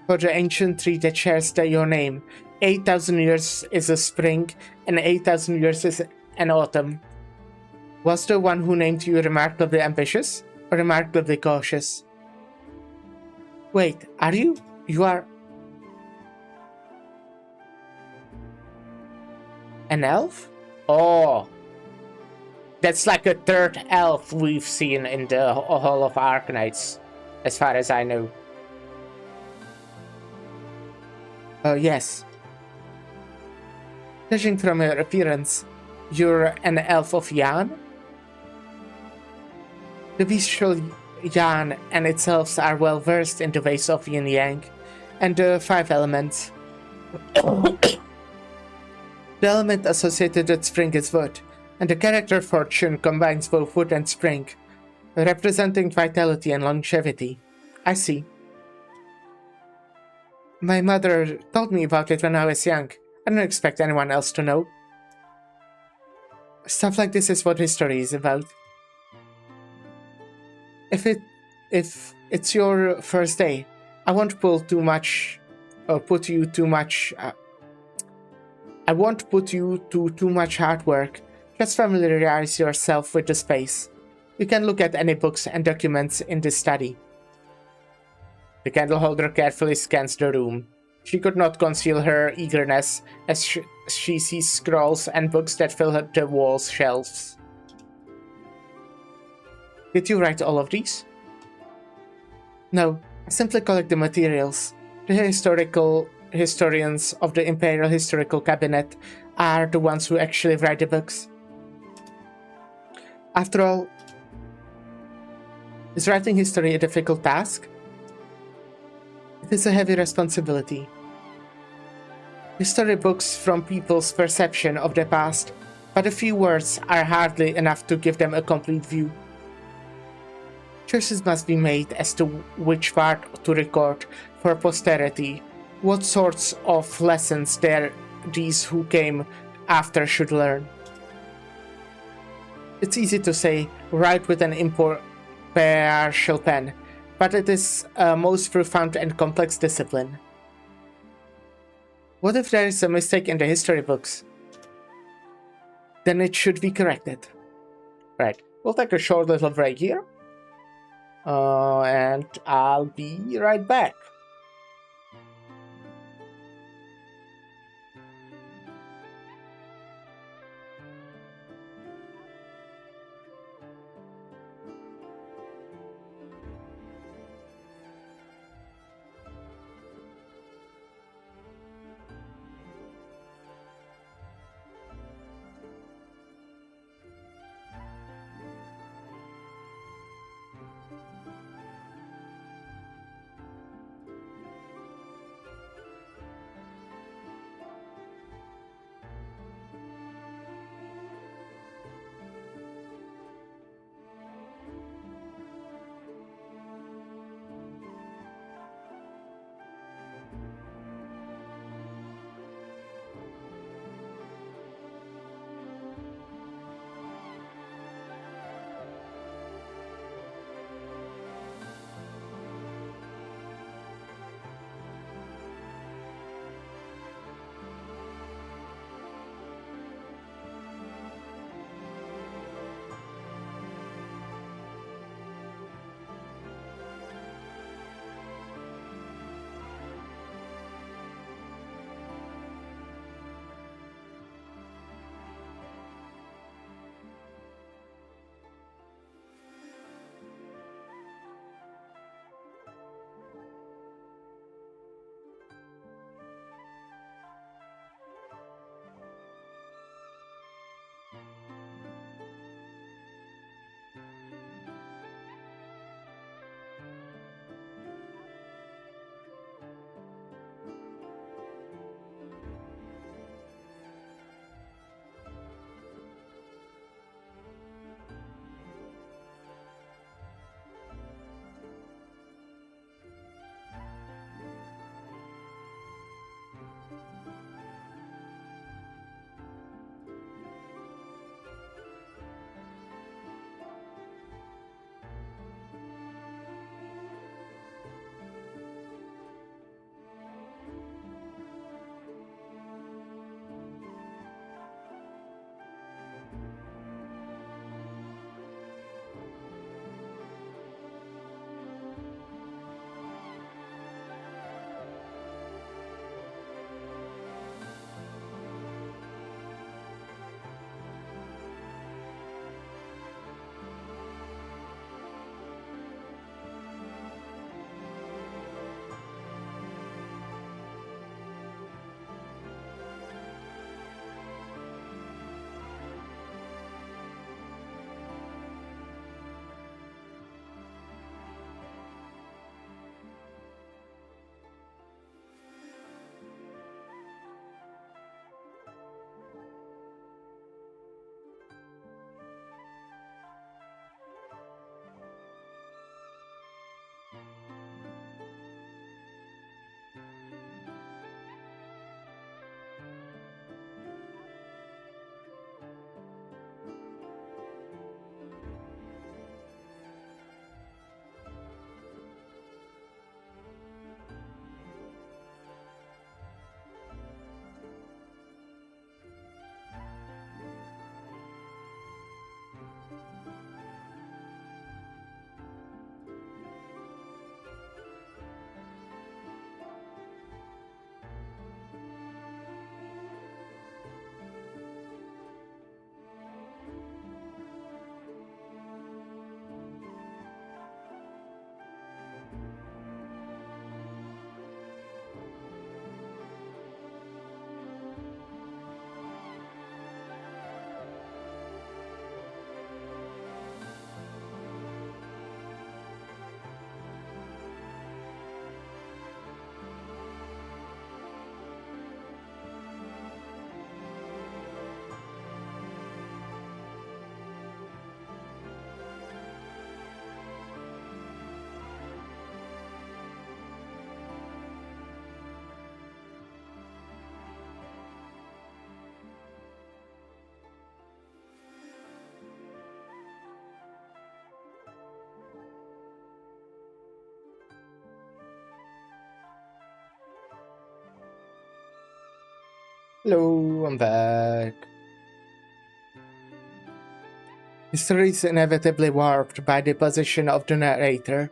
For the ancient tree that shares your name, 8,000 years is a spring, and 8,000 years is an autumn. Was the one who named you remarkably ambitious, or remarkably cautious? Wait, are you? You are... an elf? Oh. That's like a third elf we've seen in the Hall of Arknights, as far as I know. Yes. Judging from your appearance, you're an elf of Yan? The bestial Yan and its elves are well versed in the ways of yin yang and the 5 elements. The element associated with spring is wood, and the character fortune combines both wood and spring, representing vitality and longevity. I see. My mother told me about it when I was young. I don't expect anyone else to know. Stuff like this is what history is about. If it's your first day, I won't put you to too much hard work. Just familiarize yourself with the space. You can look at any books and documents in this study. The candle holder carefully scans the room. She could not conceal her eagerness as she sees scrolls and books that fill the wall's shelves. Did you write all of these? No, I simply collect the materials. The historians of the Imperial Historical Cabinet are the ones who actually write the books. After all, is writing history a difficult task? It is a heavy responsibility. History books from people's perception of the past, but a few words are hardly enough to give them a complete view. Choices must be made as to which part to record for posterity, what sorts of lessons these who came after should learn. It's easy to say, write with an impartial pen, but it is a most profound and complex discipline. What if there is a mistake in the history books? Then it should be corrected. Right, we'll take a short little break here. And I'll be right back. Hello, I'm back. History is inevitably warped by the position of the narrator,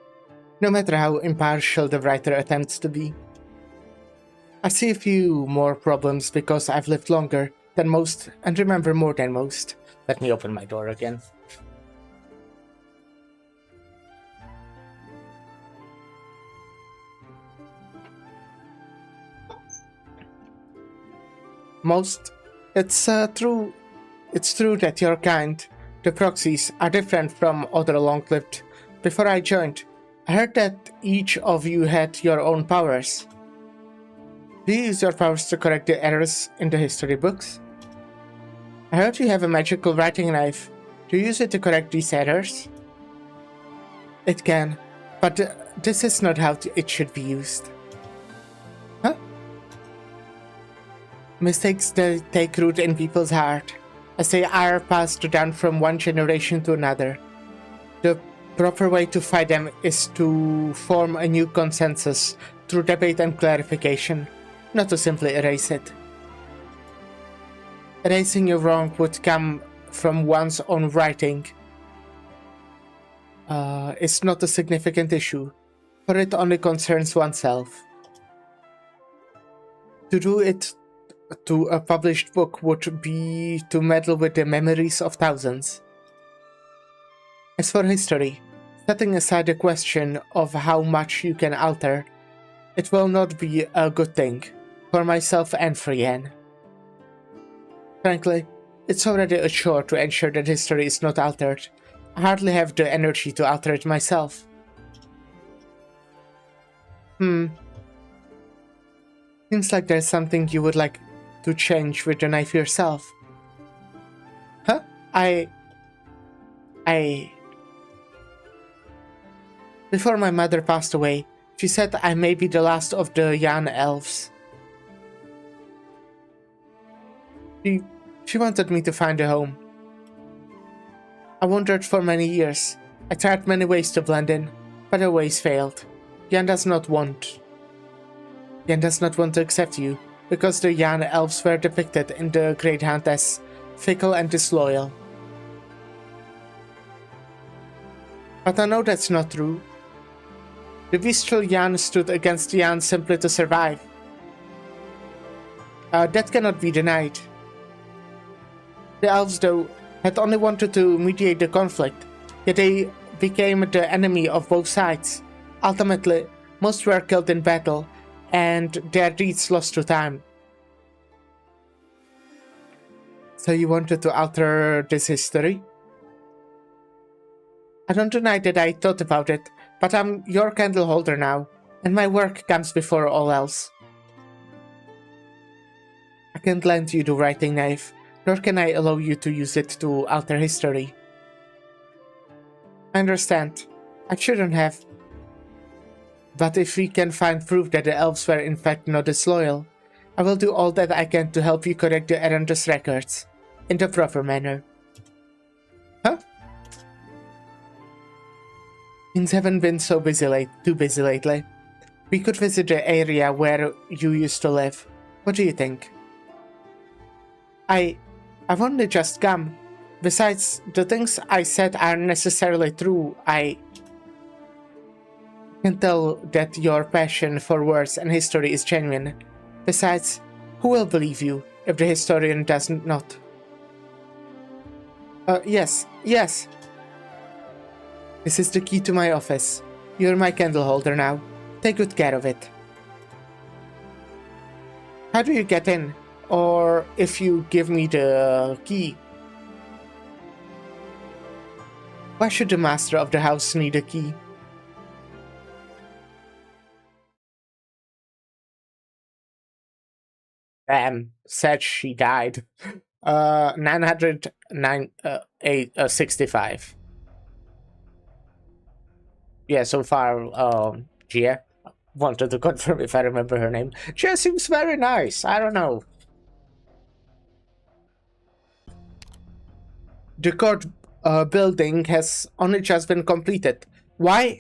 no matter how impartial the writer attempts to be. I see a few more problems because I've lived longer than most and remember more than most. Let me open my door again. It's true that your kind, the proxies, are different from other long-lived. Before I joined, I heard that each of you had your own powers. Do you use your powers to correct the errors in the history books? I heard you have a magical writing knife. Do you use it to correct these errors? It can, but this is not how it should be used. Huh? Mistakes that take root in people's heart, as they are passed down from one generation to another. The proper way to fight them is to form a new consensus through debate and clarification, not to simply erase it. Erasing your wrong would come from one's own writing. It's not a significant issue, for it only concerns oneself. To do it to a published book would be to meddle with the memories of thousands. As for history, setting aside the question of how much you can alter, it will not be a good thing, for myself and for Yan. Frankly, it's already a chore to ensure that history is not altered. I hardly have the energy to alter it myself. Seems like there's something you would like to change with the knife yourself. Huh? Before my mother passed away, she said I may be the last of the Yan elves. She wanted me to find a home. I wandered for many years. I tried many ways to blend in, but always failed. Yan does not want to accept you, because the Yan elves were depicted in the Great Hunt as fickle and disloyal. But I know that's not true. The bestial Yan stood against the Yan simply to survive. That cannot be denied. The elves, though, had only wanted to mediate the conflict, yet they became the enemy of both sides. Ultimately, most were killed in battle, and their deeds lost to time. So you wanted to alter this history? I don't deny that I thought about it, but I'm your candle holder now, and my work comes before all else. I can't lend you the writing knife, nor can I allow you to use it to alter history. I understand. I shouldn't have. But if we can find proof that the elves were in fact not disloyal, I will do all that I can to help you correct the erroneous records, in the proper manner. Huh? Things haven't been too busy lately. We could visit the area where you used to live. What do you think? I've only just come. Besides, the things I said aren't necessarily true. I can tell that your passion for words and history is genuine. Besides, who will believe you if the historian does not? Yes. This is the key to my office. You're my candle holder now. Take good care of it. How do you get in? Or if you give me the key. Why should the master of the house need a key? Said she died. 965. Yeah, so far, Gia. Wanted to confirm if I remember her name. Gia seems very nice. I don't know. The court building has only just been completed. Why?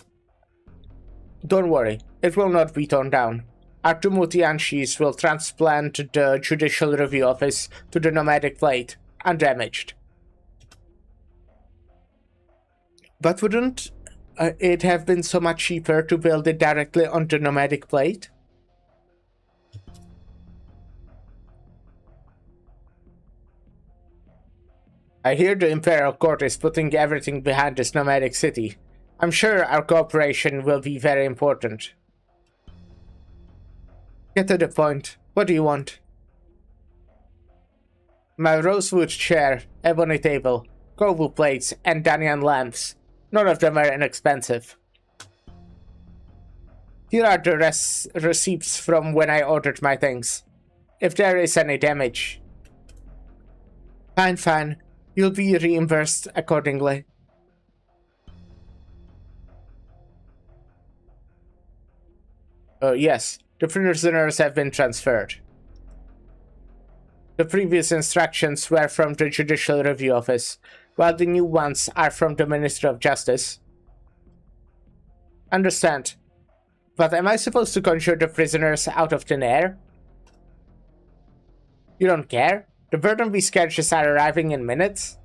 Don't worry, it will not be torn down. Our two Mutianshis will transplant the Judicial Review Office to the nomadic plate, undamaged. But wouldn't it have been so much cheaper to build it directly on the nomadic plate? I hear the Imperial Court is putting everything behind this nomadic city. I'm sure our cooperation will be very important. Get to the point. What do you want? My rosewood chair, ebony table, Kovu plates, and Danyan lamps. None of them are inexpensive. Here are the receipts from when I ordered my things. If there is any damage. Fine. You'll be reimbursed accordingly. Yes, the prisoners have been transferred. The previous instructions were from the Judicial Review Office, while the new ones are from the Ministry of Justice. Understand. But am I supposed to conjure the prisoners out of thin air? You don't care? The Burtonby sketches are arriving in minutes?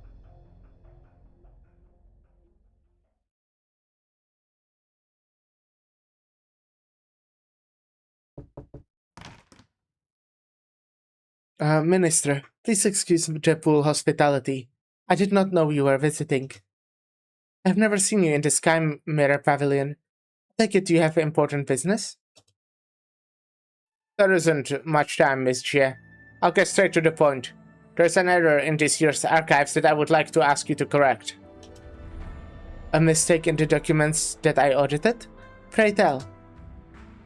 Minister, please excuse the poor hospitality. I did not know you were visiting. I've never seen you in the Sky Mirror Pavilion. Take it you have important business? There isn't much time, Miss Jie. I'll get straight to the point. There's an error in this year's archives that I would like to ask you to correct. A mistake in the documents that I audited? Pray tell.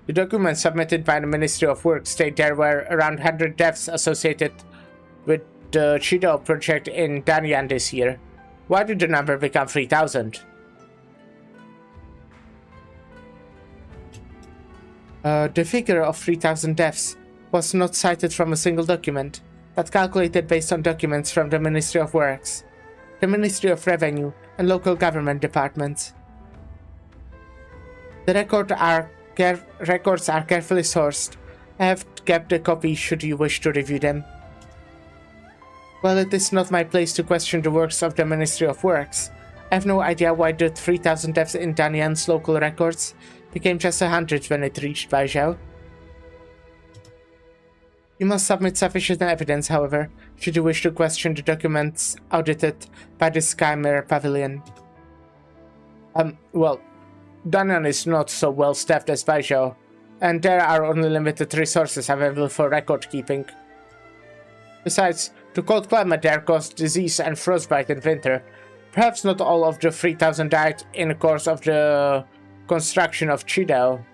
The documents submitted by the Ministry of Work state there were around 100 deaths associated with the Chido project in Danyan this year. Why did the number become 3,000? The figure of 3,000 deaths was not cited from a single document, but calculated based on documents from the Ministry of Works, the Ministry of Revenue, and local government departments. The records are carefully sourced. I have kept a copy should you wish to review them. While it is not my place to question the works of the Ministry of Works, I have no idea why the 3,000 deaths in Danyan's local records became just 100 when it reached Baizhou. You must submit sufficient evidence, however, should you wish to question the documents audited by the Sky Mirror Pavilion. Well, Danyan is not so well staffed as Baizhou, and there are only limited resources available for record keeping. Besides, the cold climate there caused disease and frostbite in winter. Perhaps not all of the 3,000 died in the course of the construction of Chido.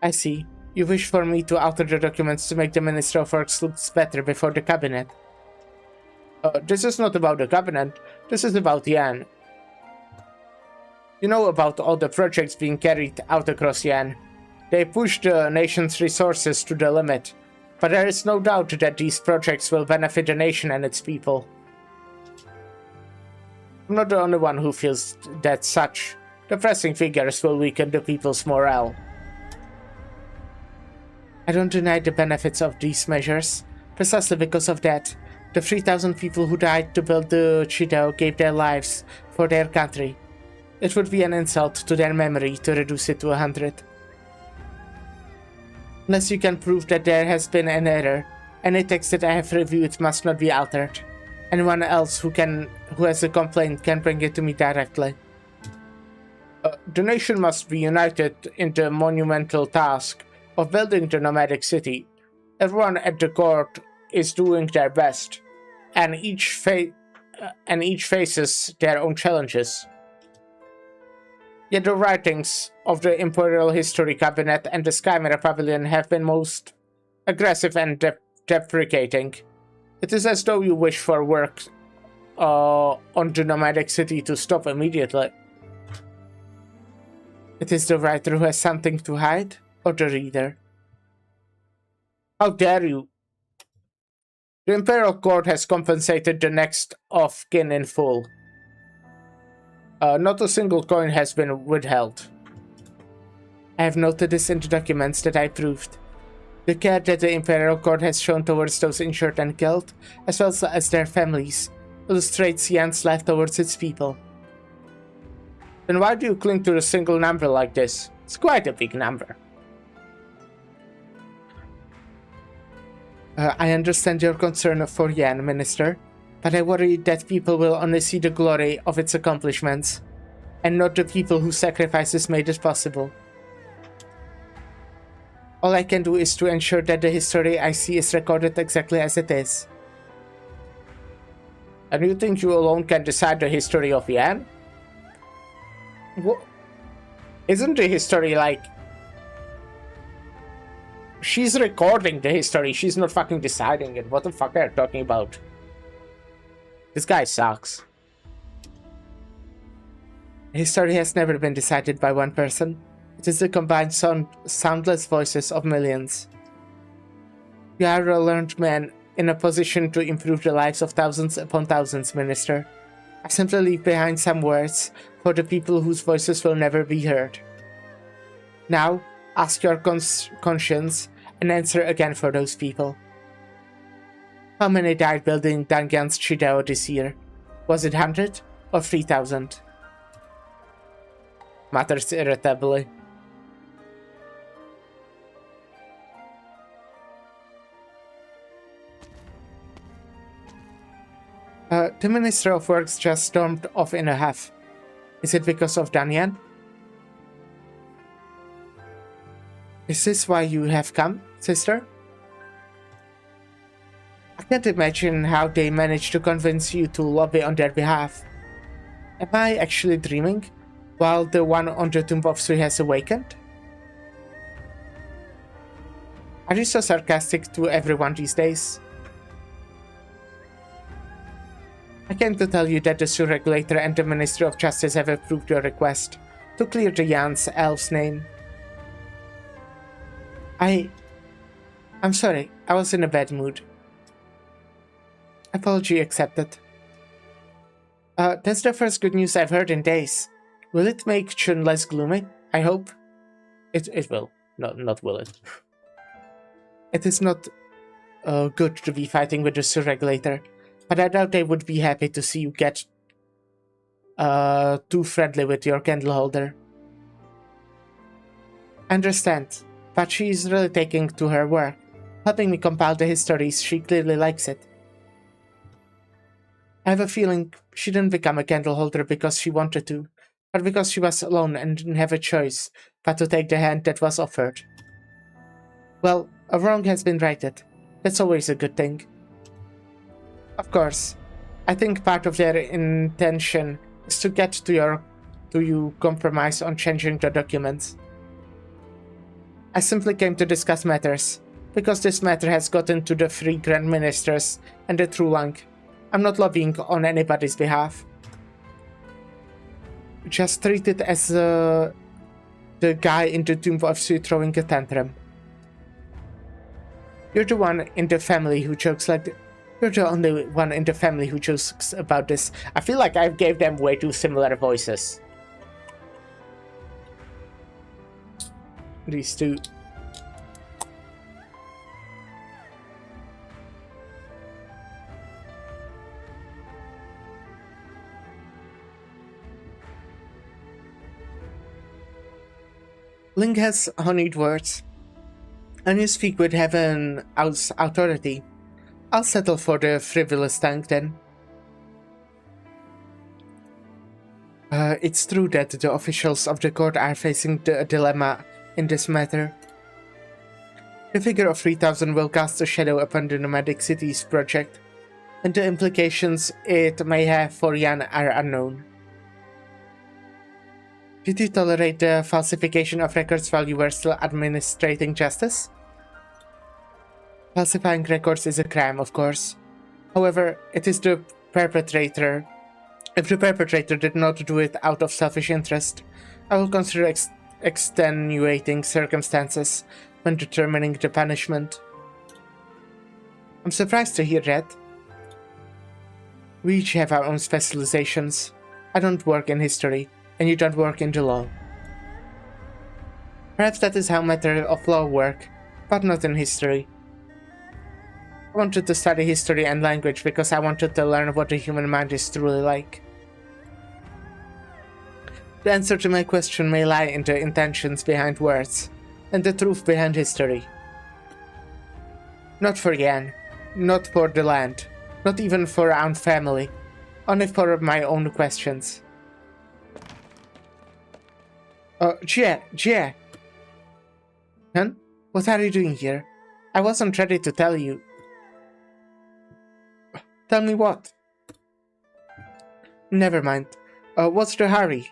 I see. You wish for me to alter the documents to make the Ministry of Works look better before the cabinet. This is not about the cabinet, this is about Yan. You know about all the projects being carried out across Yan. They push the nation's resources to the limit, but there is no doubt that these projects will benefit the nation and its people. I'm not the only one who feels that such depressing figures will weaken the people's morale. I don't deny the benefits of these measures. Precisely because of that, the 3,000 people who died to build the Chido gave their lives for their country. It would be an insult to their memory to reduce it to 100. Unless you can prove that there has been an error, any text that I have reviewed must not be altered. Anyone else who has a complaint can bring it to me directly. The nation must be united in the monumental task of building the nomadic city. Everyone at the court is doing their best, and each faces their own challenges. Yet the writings of the Imperial History Cabinet and the Sky Mirror Pavilion have been most aggressive and deprecating. It is as though you wish for work on the nomadic city to stop immediately. It is the writer who has something to hide, or the reader? How dare you! The Imperial Court has compensated the next of kin in full. Not a single coin has been withheld. I have noted this in the documents that I proved. The care that the Imperial Court has shown towards those injured and killed, as well as their families, illustrates Yan's life towards its people. Then why do you cling to a single number like this? It's quite a big number. I understand your concern for Yan, Minister, but I worry that people will only see the glory of its accomplishments, and not the people whose sacrifices made it possible. All I can do is to ensure that the history I see is recorded exactly as it is. And you think you alone can decide the history of Yan? What? Isn't the history like... She's recording the history, she's not fucking deciding it. What the fuck are you talking about? This guy sucks. History has never been decided by one person. It is the combined soundless voices of millions. You are a learned man in a position to improve the lives of thousands upon thousands, Minister. I simply leave behind some words for the people whose voices will never be heard. Now, ask your conscience and answer again for those people. How many died building Dangan's Chidao this year? Was it 100 or 3,000? Mutters irritably. The Minister of Works just stormed off in a huff. Is it because of Danyan? Is this why you have come, sister? I can't imagine how they managed to convince you to lobby on their behalf. Am I actually dreaming, while the one on the tomb of Sui has awakened? Are you so sarcastic to everyone these days? I came to tell you that the Sui Regulator and the Ministry of Justice have approved your request to clear the Yan's elf's name. I'm sorry, I was in a bad mood. Apology accepted. That's the first good news I've heard in days. Will it make Chun less gloomy? I hope. It will. No, not will it. It is not good to be fighting with the Sui Regulator, but I doubt they would be happy to see you get too friendly with your candle holder. I understand, but she is really taking to her work, helping me compile the histories. She clearly likes it. I have a feeling she didn't become a candle holder because she wanted to, but because she was alone and didn't have a choice but to take the hand that was offered. Well, a wrong has been righted. That's always a good thing. Of course, I think part of their intention is to get to you compromise on changing the documents. I simply came to discuss matters, because this matter has gotten to the 3 Grand Ministers and the Trulang. I'm not lobbying on anybody's behalf. Just treat it as the guy in the tomb of Sui throwing a tantrum. You're the one in the family who jokes like... You're the only one in the family who jokes about this. I feel like I gave them way too similar voices. These two. Ling has honeyed words, and you speak with heaven's authority. I'll settle for the frivolous tank then. It's true that the officials of the court are facing a dilemma in this matter. The figure of 3,000 will cast a shadow upon the Nomadic Cities project, and the implications it may have for Yan are unknown. Did you tolerate the falsification of records while you were still administrating justice? Falsifying records is a crime, of course. However, it is the perpetrator. If the perpetrator did not do it out of selfish interest, I will consider extenuating circumstances when determining the punishment. I'm surprised to hear that. We each have our own specializations. I don't work in history, and you don't work in the law. Perhaps that is how matters of law work, but not in history. I wanted to study history and language because I wanted to learn what the human mind is truly like. The answer to my question may lie in the intentions behind words, and the truth behind history. Not for Yan, not for the land, not even for our own family, only for my own questions. Jie! Hun? What are you doing here? I wasn't ready to tell you. Tell me what? Never mind. What's the hurry?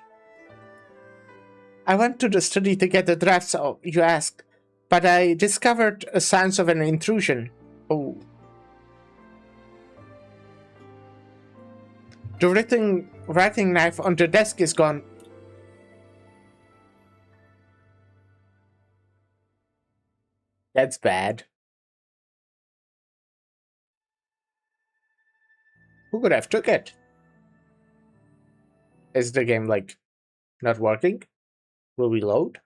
I went to the study to get the drafts, you asked, but I discovered signs of an intrusion. Oh. The writing knife on the desk is gone. That's bad. Who could have took it? Is the game, like, not working? Will we load?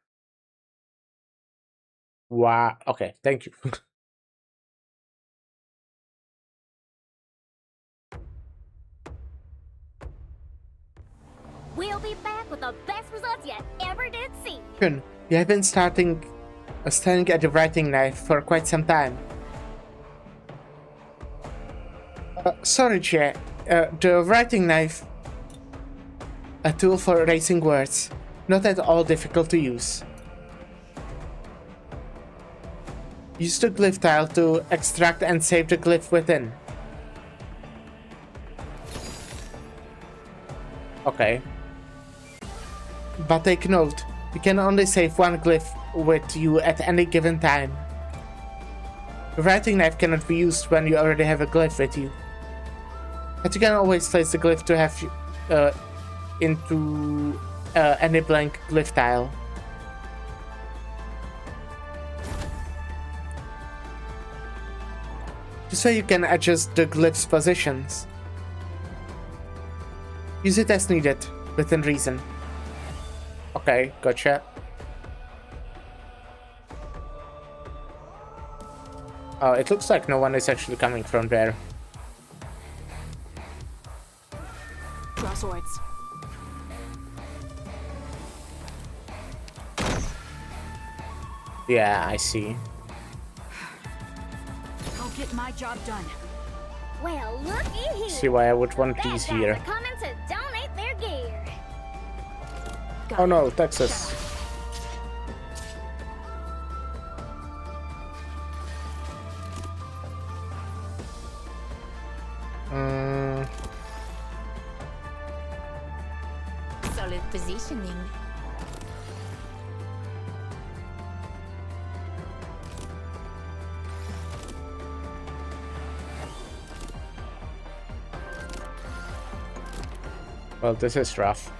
Wow. Okay, thank you. We'll be back with the best results you ever did see. You have been standing at the writing knife for quite some time. Sorry, Jie. The writing knife, a tool for erasing words, not at all difficult to use. Use the glyph tile to extract and save the glyph within. Okay. But take note, you can only save one glyph with you at any given time. The writing knife cannot be used when you already have a glyph with you. But you can always place the glyph to have into any blank glyph tile. This way you can adjust the glyph's positions. Use it as needed, within reason. Okay, gotcha. Oh, it looks like no one is actually coming from there. Draw swords. Yeah, I see. Go get my job done. Well, looky here. See why I would want these Bad guys here. are coming to donate their gear. Oh no, Texas. Solid positioning. Well, this is rough.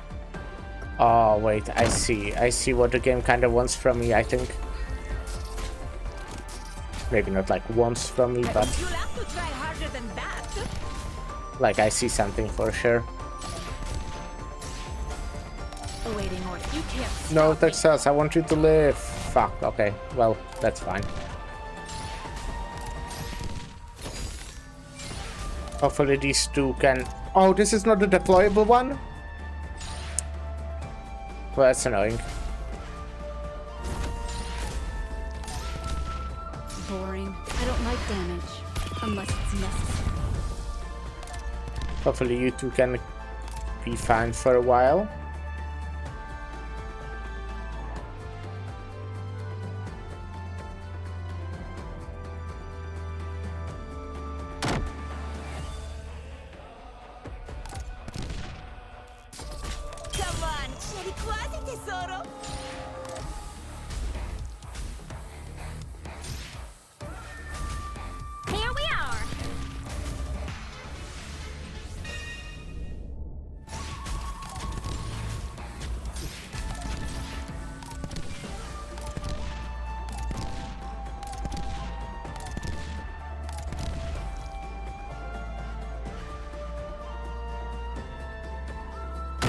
Oh, wait, I see. I see what the game kind of wants from me, I think. Maybe not like wants from me, but... You'll have to try harder than that. like, I see something for sure. Awaiting order. You can't stop No, me. Texas, I want you to live. Fuck, okay. Well, that's fine. Hopefully these two can... Oh, this is not the deployable one? Well, that's annoying. Boring. I don't like damage. Unless it's necessary. Hopefully you two can be fine for a while. Come on, c'eri quasi, tesoro. Here we are.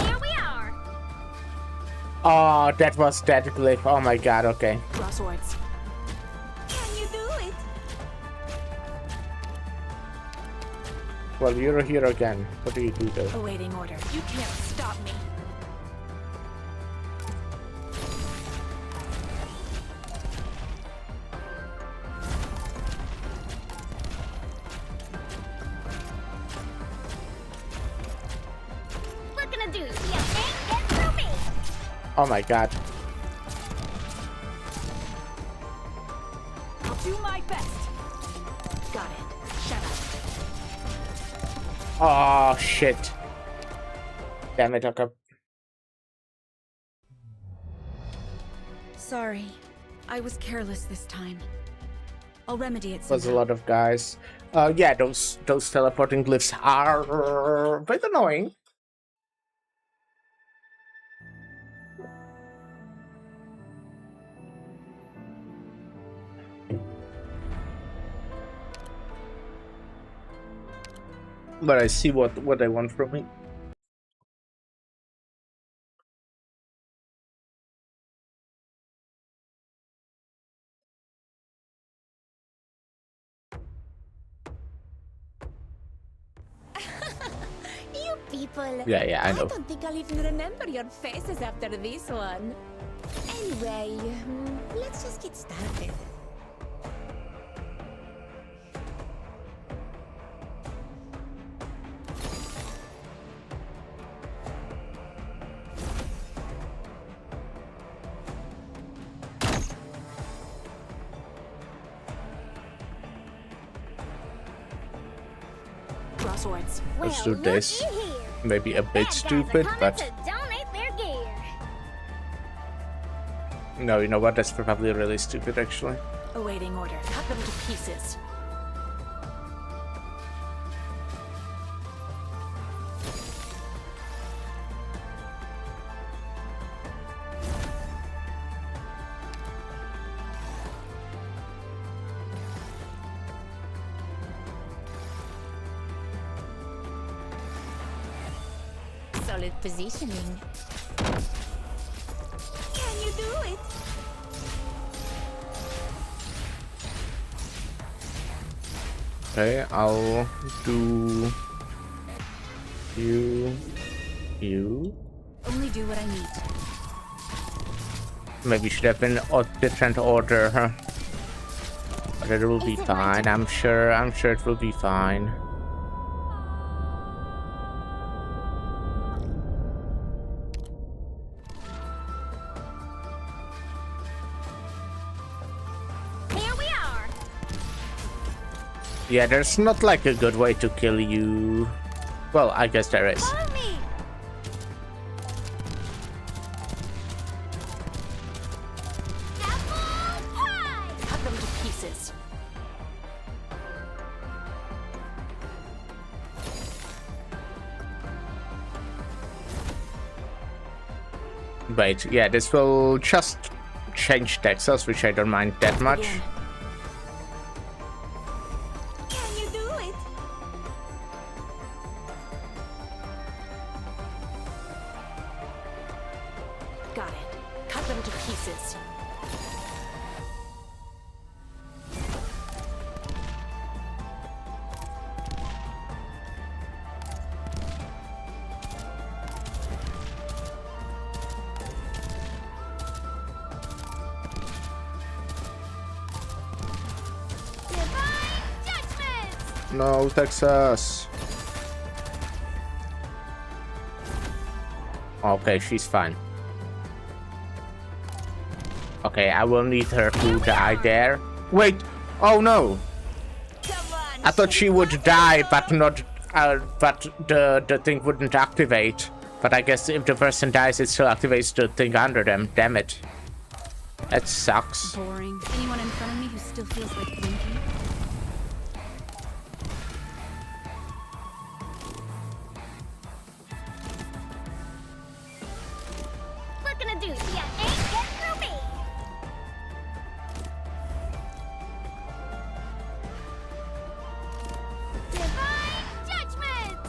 Here we are. Oh, that was that glyph. Oh my god, okay. Draw swords. Can you do it? Well, you're here again. What do you do though? Awaiting order. You can't stop me. What can I do? You can't get through me. Oh my god. I'll do my best. Got it. Shut up. Oh shit. Damn it, okay. Sorry. I was careless this time. I'll remedy it Was a somehow. lot of guys. Yeah, those teleporting glyphs are a bit annoying. But I see what they want from me. You people. Yeah, I know. don't think I'll even remember your faces after this one. Anyway, let's just get started. Draw swords. Let's Well, do this. looky here. Maybe a bit Bad guys are stupid, coming but to donate their gear. no, you know what? That's probably really stupid, actually. Awaiting order. Cut them to pieces. Solid positioning. Can you do it? Okay, I'll do you. Only do what I need. Maybe should have been a different order, huh? But it will be fine. I'm sure it will be fine. Here we are. Yeah, there's not like a good way to kill you. Well, I guess there is. Follow me. Apple pie. Cut them to pieces. Wait, yeah, this will just change texels, which I don't mind that much. Begin. Can you do it? Got it. Cut them to pieces. Divine judgment. No, Texas. Okay, she's fine. Okay, I will need her to die there. Wait! Oh no! Come on. I thought she would die, but not. But the thing wouldn't activate. But I guess if the person dies, it still activates the thing under them. Damn it! That sucks. Boring. Anyone in front of me who still feels like blinking? What can I do? You ain't get through me. Divine judgment.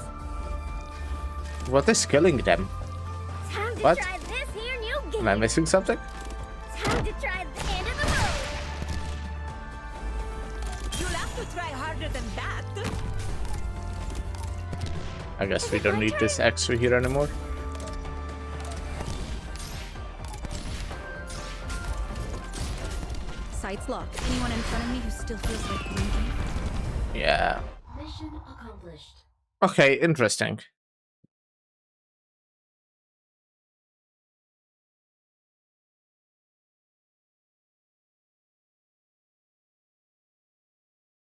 What is killing them? Time to What? try this here new Am I missing something? Time to try the end of the road. You'll have to try harder than that. I guess we don't need this extra here anymore. Sights locked. Anyone in front of me who still feels like blinking? Yeah. Mission accomplished. Okay, interesting.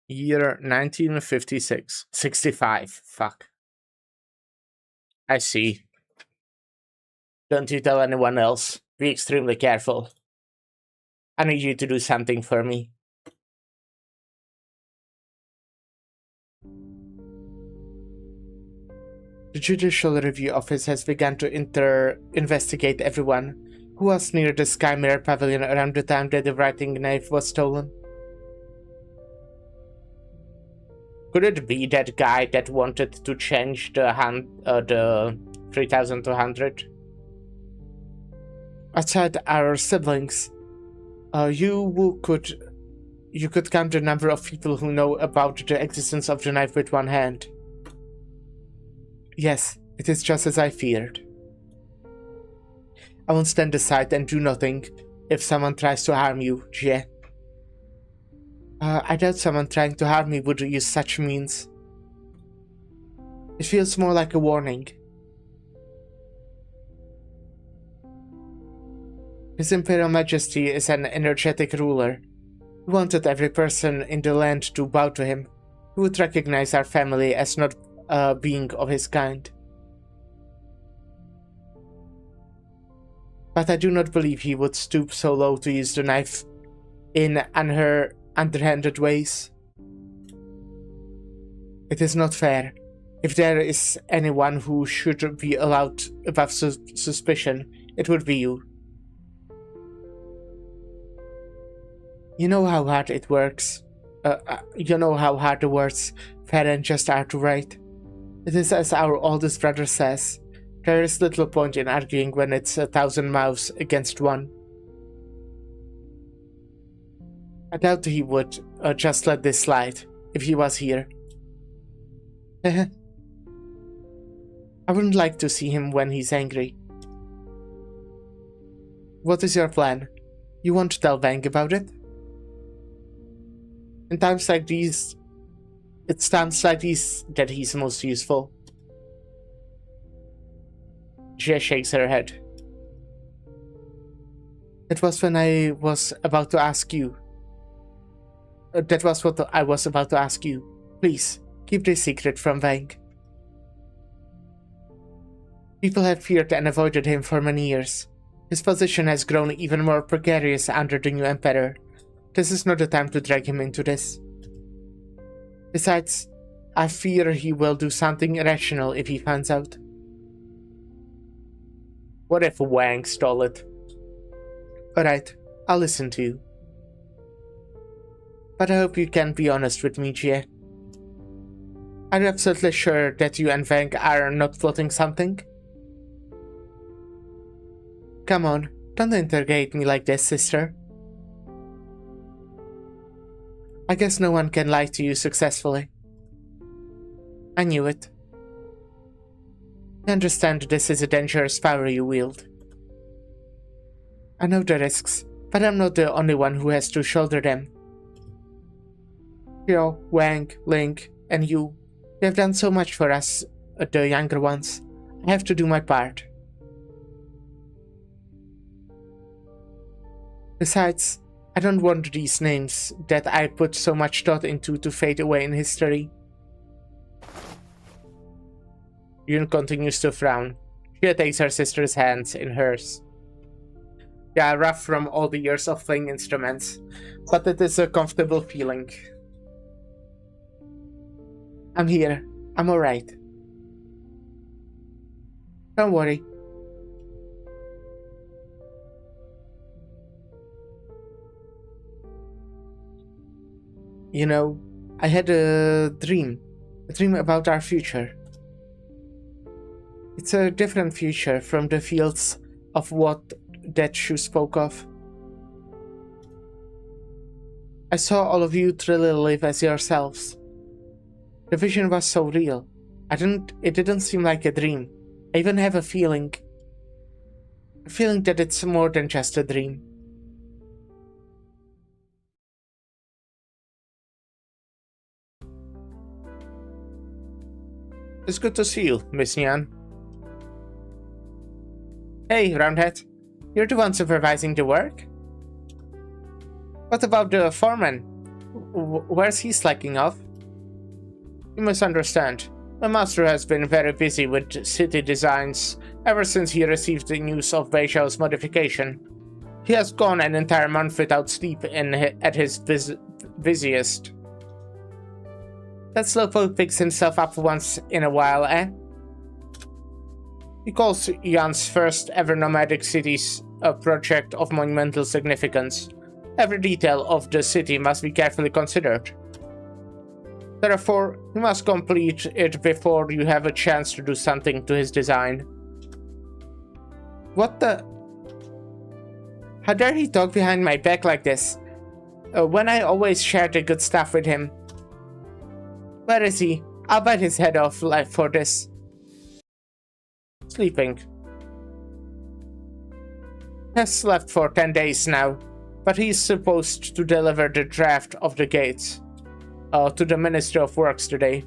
Year 1956. 65. Fuck. I see. Don't you tell anyone else. Be extremely careful. I need you to do something for me. The Judicial Review Office has begun to investigate everyone who was near the Sky Mirror Pavilion around the time that the writing knife was stolen. Could it be that guy that wanted to change the 3200? Outside our siblings, you could count the number of people who know about the existence of the knife with one hand. Yes, it is just as I feared. I won't stand aside and do nothing if someone tries to harm you, Jie. I doubt someone trying to harm me would use such means. It feels more like a warning. His Imperial Majesty is an energetic ruler. He wanted every person in the land to bow to him. He would recognize our family as not being of his kind. But I do not believe he would stoop so low to use the knife in underhanded ways. It is not fair. If there is anyone who should be allowed above suspicion, it would be you. You know how hard it works. You know how hard the words fair and just are to write. It is as our oldest brother says. There is little point in arguing when it's 1,000 mouths against one. I doubt he would just let this slide, if he was here. I wouldn't like to see him when he's angry. What is your plan? You want to tell Vang about it? In times like these, it's times like these that he's most useful. Jie shakes her head. It was when I was about to ask you. That was what I was about to ask you. Please, keep this secret from Vang. People have feared and avoided him for many years. His position has grown even more precarious under the new Emperor. This is not the time to drag him into this. Besides, I fear he will do something irrational if he finds out. What if Wang stole it? Alright, I'll listen to you. But I hope you can be honest with me, Jie. Are you absolutely sure that you and Vang are not plotting something? Come on, don't interrogate me like this, sister. I guess no one can lie to you successfully. I knew it. I understand this is a dangerous power you wield. I know the risks, but I'm not the only one who has to shoulder them. Hyo, Wang, Link, and you have done so much for us, the younger ones. I have to do my part. Besides, I don't want these names that I put so much thought into to fade away in history. Yun continues to frown. She takes her sister's hands in hers. Yeah, rough from all the years of playing instruments, but it is a comfortable feeling. I'm here. I'm alright. Don't worry. You know, I had a dream about our future. It's a different future from the fields of what that you spoke of. I saw all of you truly live as yourselves. The vision was so real. It didn't seem like a dream. I even have a feeling that it's more than just a dream. It's good to see you, Miss Nyan. Hey, Roundhead. You're the one supervising the work? What about the foreman? Where's he slacking off? You must understand. My master has been very busy with city designs ever since he received the news of Baixiao's modification. He has gone an entire month without sleep at his busiest. That slowpoke picks himself up once in a while, eh? He calls Yan's first ever nomadic cities a project of monumental significance. Every detail of the city must be carefully considered. Therefore, you must complete it before you have a chance to do something to his design. What the? How dare he talk behind my back like this? When I always share the good stuff with him. Where is he? I'll bite his head off for this. Sleeping. Has slept for 10 days now, but he's supposed to deliver the draft of the gates to the Ministry of Works today.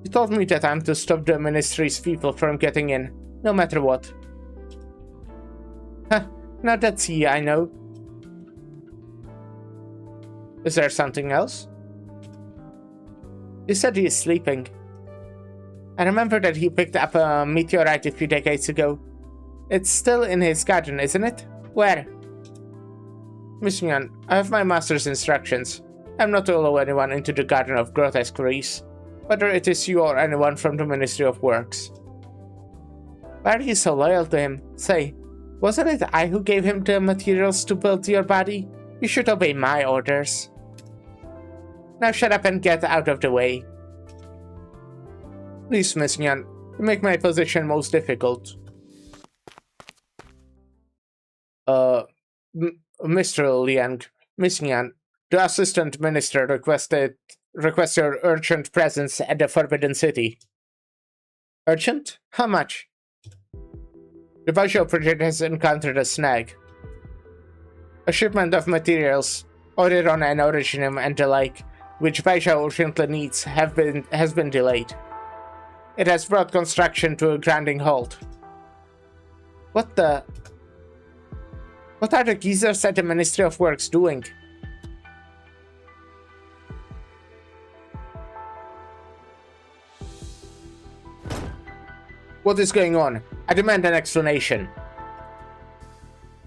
He told me that I'm to stop the Ministry's people from getting in, no matter what. Huh, now that's he, I know. Is there something else? You said he is sleeping. I remember that he picked up a meteorite a few decades ago. It's still in his garden, isn't it? Where? Miss Nyan, I have my master's instructions. I'm not to allow anyone into the Garden of Grotesqueries, whether it is you or anyone from the Ministry of Works. Why are you so loyal to him? Say, wasn't it I who gave him the materials to build your body? You should obey my orders. Now shut up and get out of the way. Please, Miss Nyan, you make my position most difficult. Mr. Liang, Miss Nyan, the Assistant Minister requests your urgent presence at the Forbidden City. Urgent? How much? The Baixiao project has encountered a snag. A shipment of materials, Oriron and Originium and the like, which Baixiao urgently needs, has been delayed. It has brought construction to a grinding halt. What the? What are the geezers at the Ministry of Works doing? What is going on? I demand an explanation.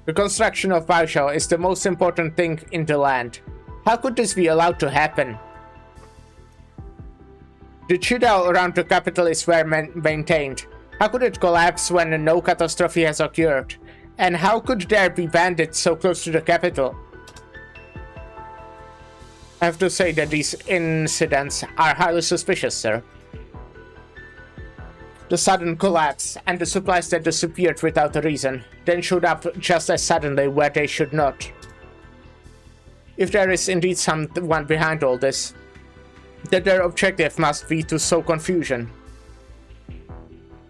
The construction of Baixiao is the most important thing in the land. How could this be allowed to happen? The citadel around the capital is well maintained. How could it collapse when no catastrophe has occurred? And how could there be bandits so close to the capital? I have to say that these incidents are highly suspicious, sir. The sudden collapse and the supplies that disappeared without a reason, then showed up just as suddenly where they should not. If there is indeed someone behind all this, then their objective must be to sow confusion.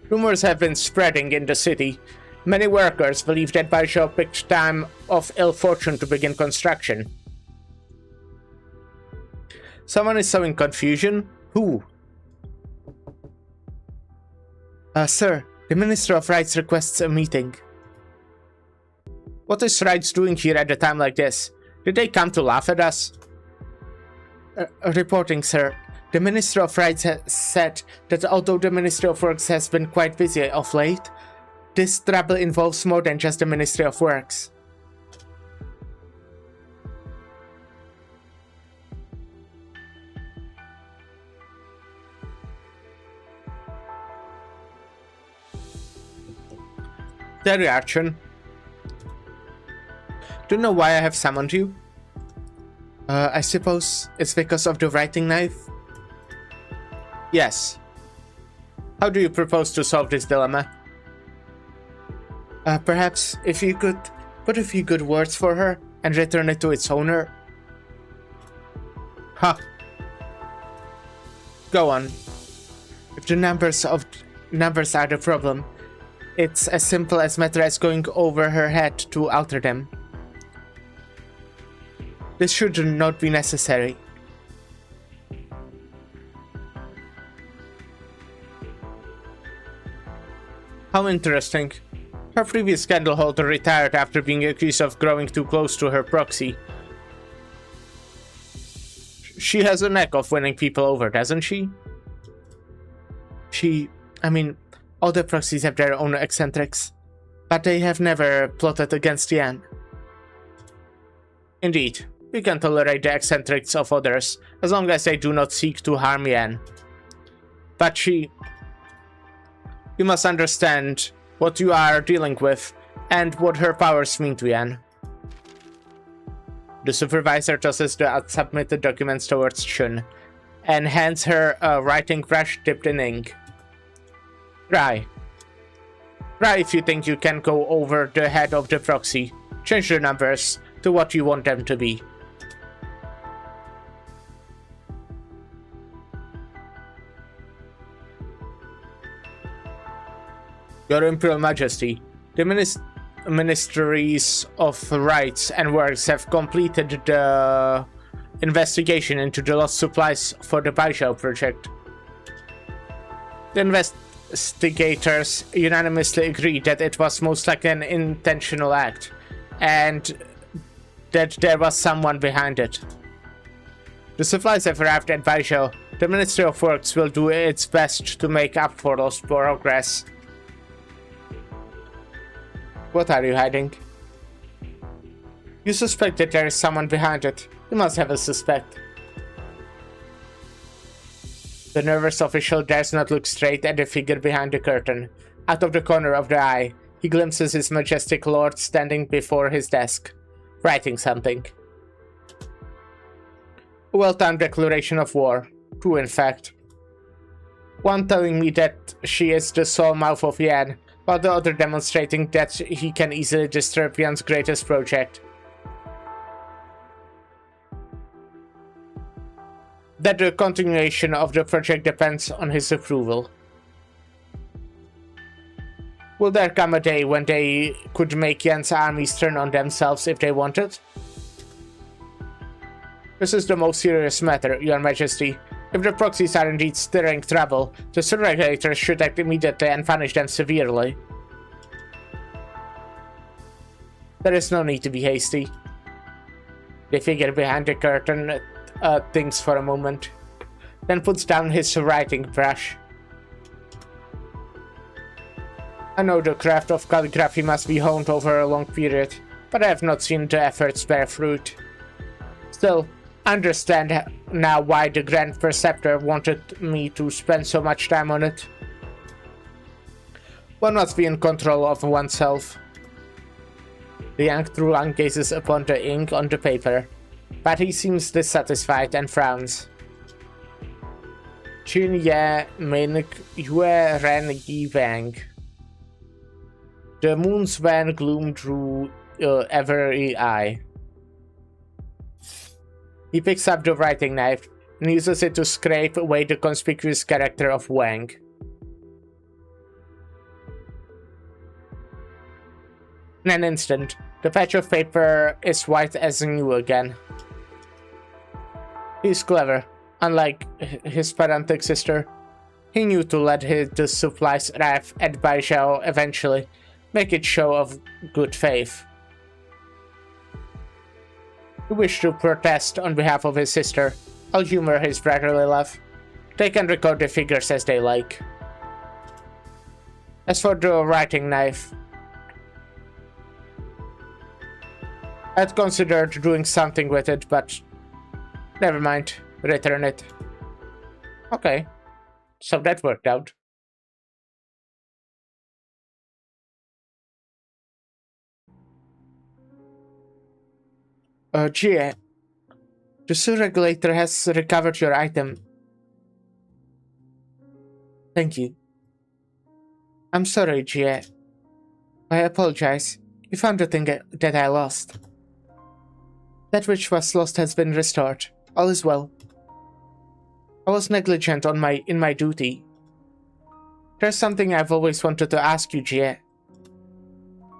Rumors have been spreading in the city. Many workers believe that Baixiao picked time of ill fortune to begin construction. Someone is sowing confusion? Who? Sir, the Minister of Rights requests a meeting. What is Rights doing here at a time like this? Did they come to laugh at us? Reporting, sir. The Minister of Rights has said that although the Ministry of Works has been quite busy of late, this trouble involves more than just the Ministry of Works. There you are, Chun. Do you know why I have summoned you? I suppose it's because of the writing knife? Yes. How do you propose to solve this dilemma? Perhaps if you could put a few good words for her and return it to its owner. Huh. Go on. If the numbers are the problem, it's as simple as matter as going over her head to alter them. This should not be necessary. How interesting. Her previous candle holder retired after being accused of growing too close to her proxy. She has a knack of winning people over, doesn't she? I mean, all the proxies have their own eccentrics, but they have never plotted against Yan. Indeed, we can tolerate the eccentrics of others, as long as they do not seek to harm Yan. But you must understand what you are dealing with, and what her powers mean to Yan. The supervisor tosses the submitted documents towards Chun, and hands her a writing brush dipped in ink. Try if you think you can go over the head of the proxy. Change the numbers to what you want them to be. Your Imperial Majesty, the Ministries of Rights and Works have completed the investigation into the lost supplies for the Baishao project. The investigators unanimously agreed that it was most likely an intentional act, and that there was someone behind it. The supplies have arrived at Baishao. The Ministry of Works will do its best to make up for lost progress. What are you hiding? You suspect that there is someone behind it. You must have a suspect. The nervous official dares not look straight at the figure behind the curtain. Out of the corner of the eye, he glimpses his majestic lord standing before his desk, writing something. A well-timed declaration of war. Two, in fact. One telling me that she is the sole mouth of Yan, while the other demonstrating that he can easily disturb Yan's greatest project. That the continuation of the project depends on his approval. Will there come a day when they could make Yan's armies turn on themselves if they wanted? This is the most serious matter, Your Majesty. If the proxies are indeed stirring trouble, the regulators should act immediately and punish them severely. There is no need to be hasty. The figure behind the curtain thinks for a moment, then puts down his writing brush. I know the craft of calligraphy must be honed over a long period, but I have not seen the efforts bear fruit. Still, I understand now why the Grand Preceptor wanted me to spend so much time on it. One must be in control of oneself. The young Truan gazes upon the ink on the paper, but he seems dissatisfied and frowns. Chin ye min yue ren yi wang. The moon's wan gloom drew every eye. He picks up the writing knife and uses it to scrape away the conspicuous character of Wang. In an instant, the patch of paper is white as new again. He's clever. Unlike his pedantic sister, he knew to let the supplies arrive at Baishao eventually, make it show of good faith. He wished to protest on behalf of his sister. I'll humor his brotherly love. They can record the figures as they like. As for the writing knife, I'd considered doing something with it, but never mind. Return it. Okay, so that worked out. Jie, the Su regulator has recovered your item. Thank you. I'm sorry, Jie. I apologize. You found the thing that I lost. That which was lost has been restored. All is well. I was negligent in my duty. There's something I've always wanted to ask you, Jie.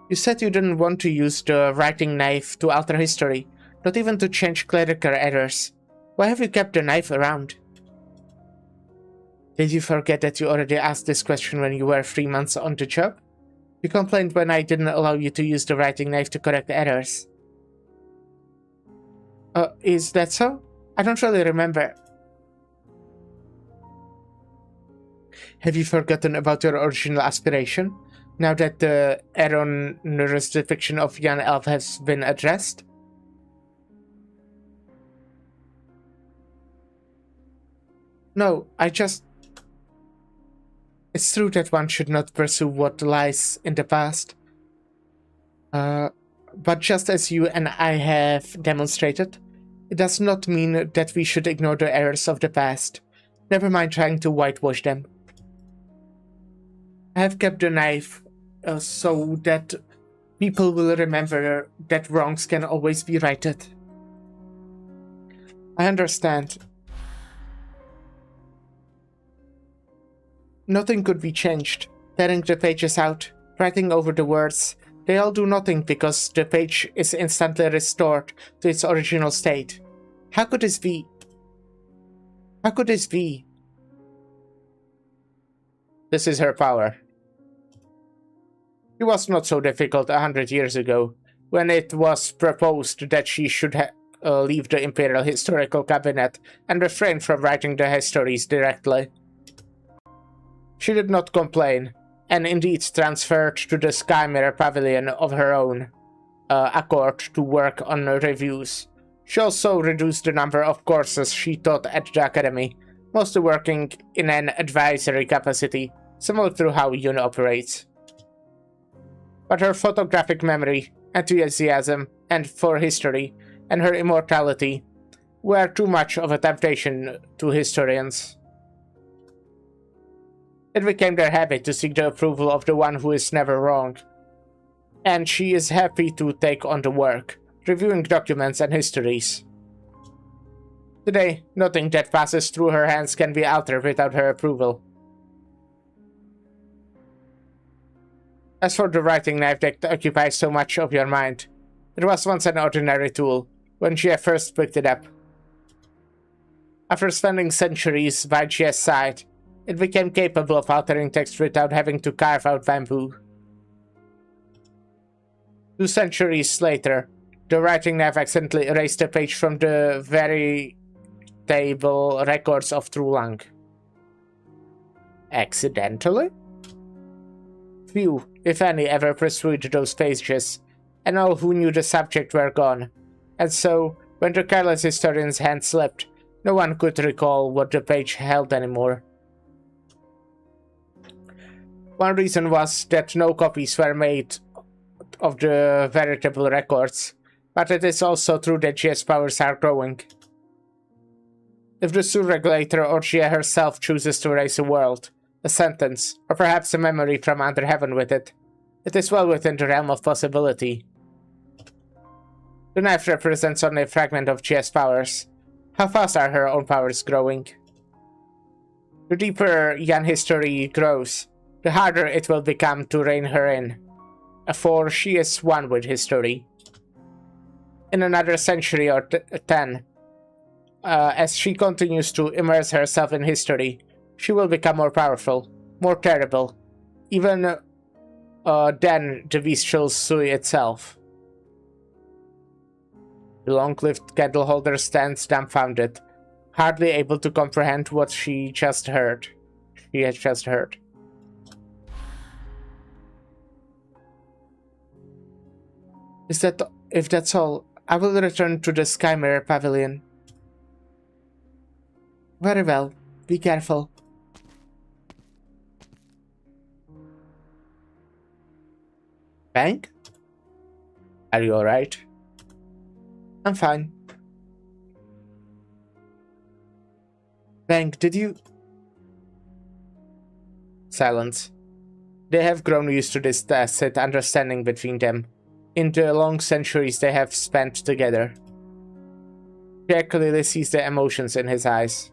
You said you didn't want to use the writing knife to alter history, not even to change clerical errors. Why have you kept the knife around? Did you forget that you already asked this question when you were 3 months on the job? You complained when I didn't allow you to use the writing knife to correct errors. Is that so? I don't really remember. Have you forgotten about your original aspiration, now that the erroneous depiction of young elf has been addressed? No, It's true that one should not pursue what lies in the past. But just as you and I have demonstrated, it does not mean that we should ignore the errors of the past. Never mind trying to whitewash them. I have kept the knife so that people will remember that wrongs can always be righted. I understand. Nothing could be changed. Tearing the pages out, writing over the words, they all do nothing because the page is instantly restored to its original state. How could this be? How could this be? This is her power. It was not so difficult 100 years ago, when it was proposed that she should leave the Imperial Historical Cabinet and refrain from writing the histories directly. She did not complain, and indeed transferred to the Sky Mirror Pavilion of her own accord to work on reviews. She also reduced the number of courses she taught at the Academy, mostly working in an advisory capacity, similar to how Yun operates. But her photographic memory, enthusiasm for history, and her immortality were too much of a temptation to historians. It became their habit to seek the approval of the one who is never wrong. And she is happy to take on the work, reviewing documents and histories. Today, nothing that passes through her hands can be altered without her approval. As for the writing knife that occupies so much of your mind, it was once an ordinary tool, when Jie first picked it up. After spending centuries by Jie's side, it became capable of altering text without having to carve out bamboo. 2 centuries later, the writing knife accidentally erased a page from the veritable records of Trulang. Accidentally? Few, if any, ever pursued those pages, and all who knew the subject were gone. And so, when the careless historian's hand slipped, no one could recall what the page held anymore. One reason was that no copies were made of the veritable records, but it is also true that Jie's powers are growing. If the Sur Regulator or Jie herself chooses to erase a world, a sentence, or perhaps a memory from under heaven with it, it is well within the realm of possibility. The knife represents only a fragment of Jie's powers. How fast are her own powers growing? The deeper Yan history grows, the harder it will become to rein her in, for she is one with history. In another century or 10, as she continues to immerse herself in history, she will become more powerful, more terrible, even than the bestial Sui itself. The long-lived candleholder stands dumbfounded, hardly able to comprehend what she has just heard. If that's all, I will return to the Sky Mirror Pavilion. Very well. Be careful. Bank? Are you alright? I'm fine. Bank, did you... Silence. They have grown used to this tacit understanding between them, in the long centuries they have spent together. Jack clearly sees the emotions in his eyes.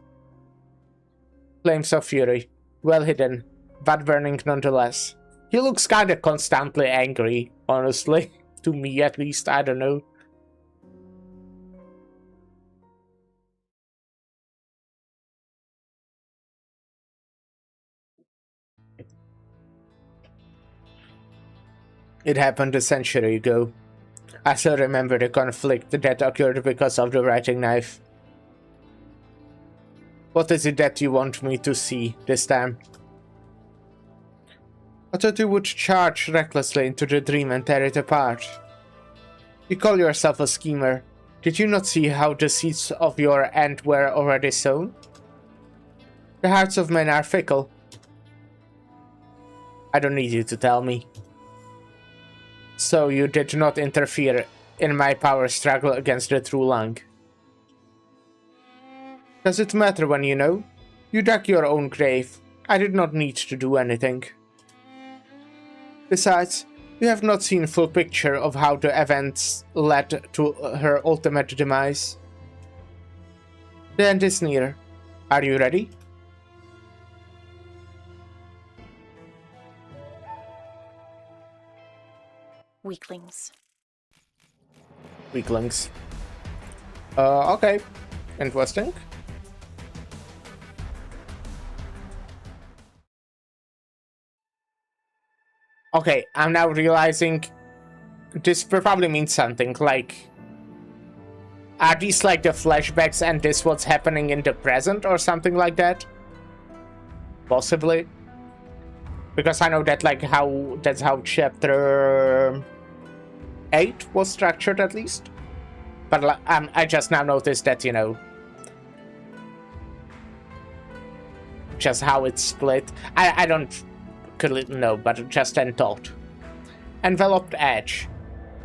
Flames of fury, well hidden, but burning nonetheless. He looks kinda constantly angry, honestly. To me at least, I don't know. It happened a century ago. I still remember the conflict that occurred because of the writing knife. What is it that you want me to see this time? I thought you would charge recklessly into the dream and tear it apart. You call yourself a schemer. Did you not see how the seeds of your end were already sown? The hearts of men are fickle. I don't need you to tell me. So you did not interfere in my power struggle against the True Lung. Does it matter when you know? You dug your own grave. I did not need to do anything. Besides, you have not seen full picture of how the events led to her ultimate demise. The end is near. Are you ready? Weaklings. Weaklings. Okay. Interesting. Okay, I'm now realizing this probably means something, like... Are these like the flashbacks and this what's happening in the present or something like that? Possibly. Because I know that like that's how chapter 8 was structured at least. But I just now noticed that, you know, just how it's split. I don't know, but just an thought. Enveloped edge.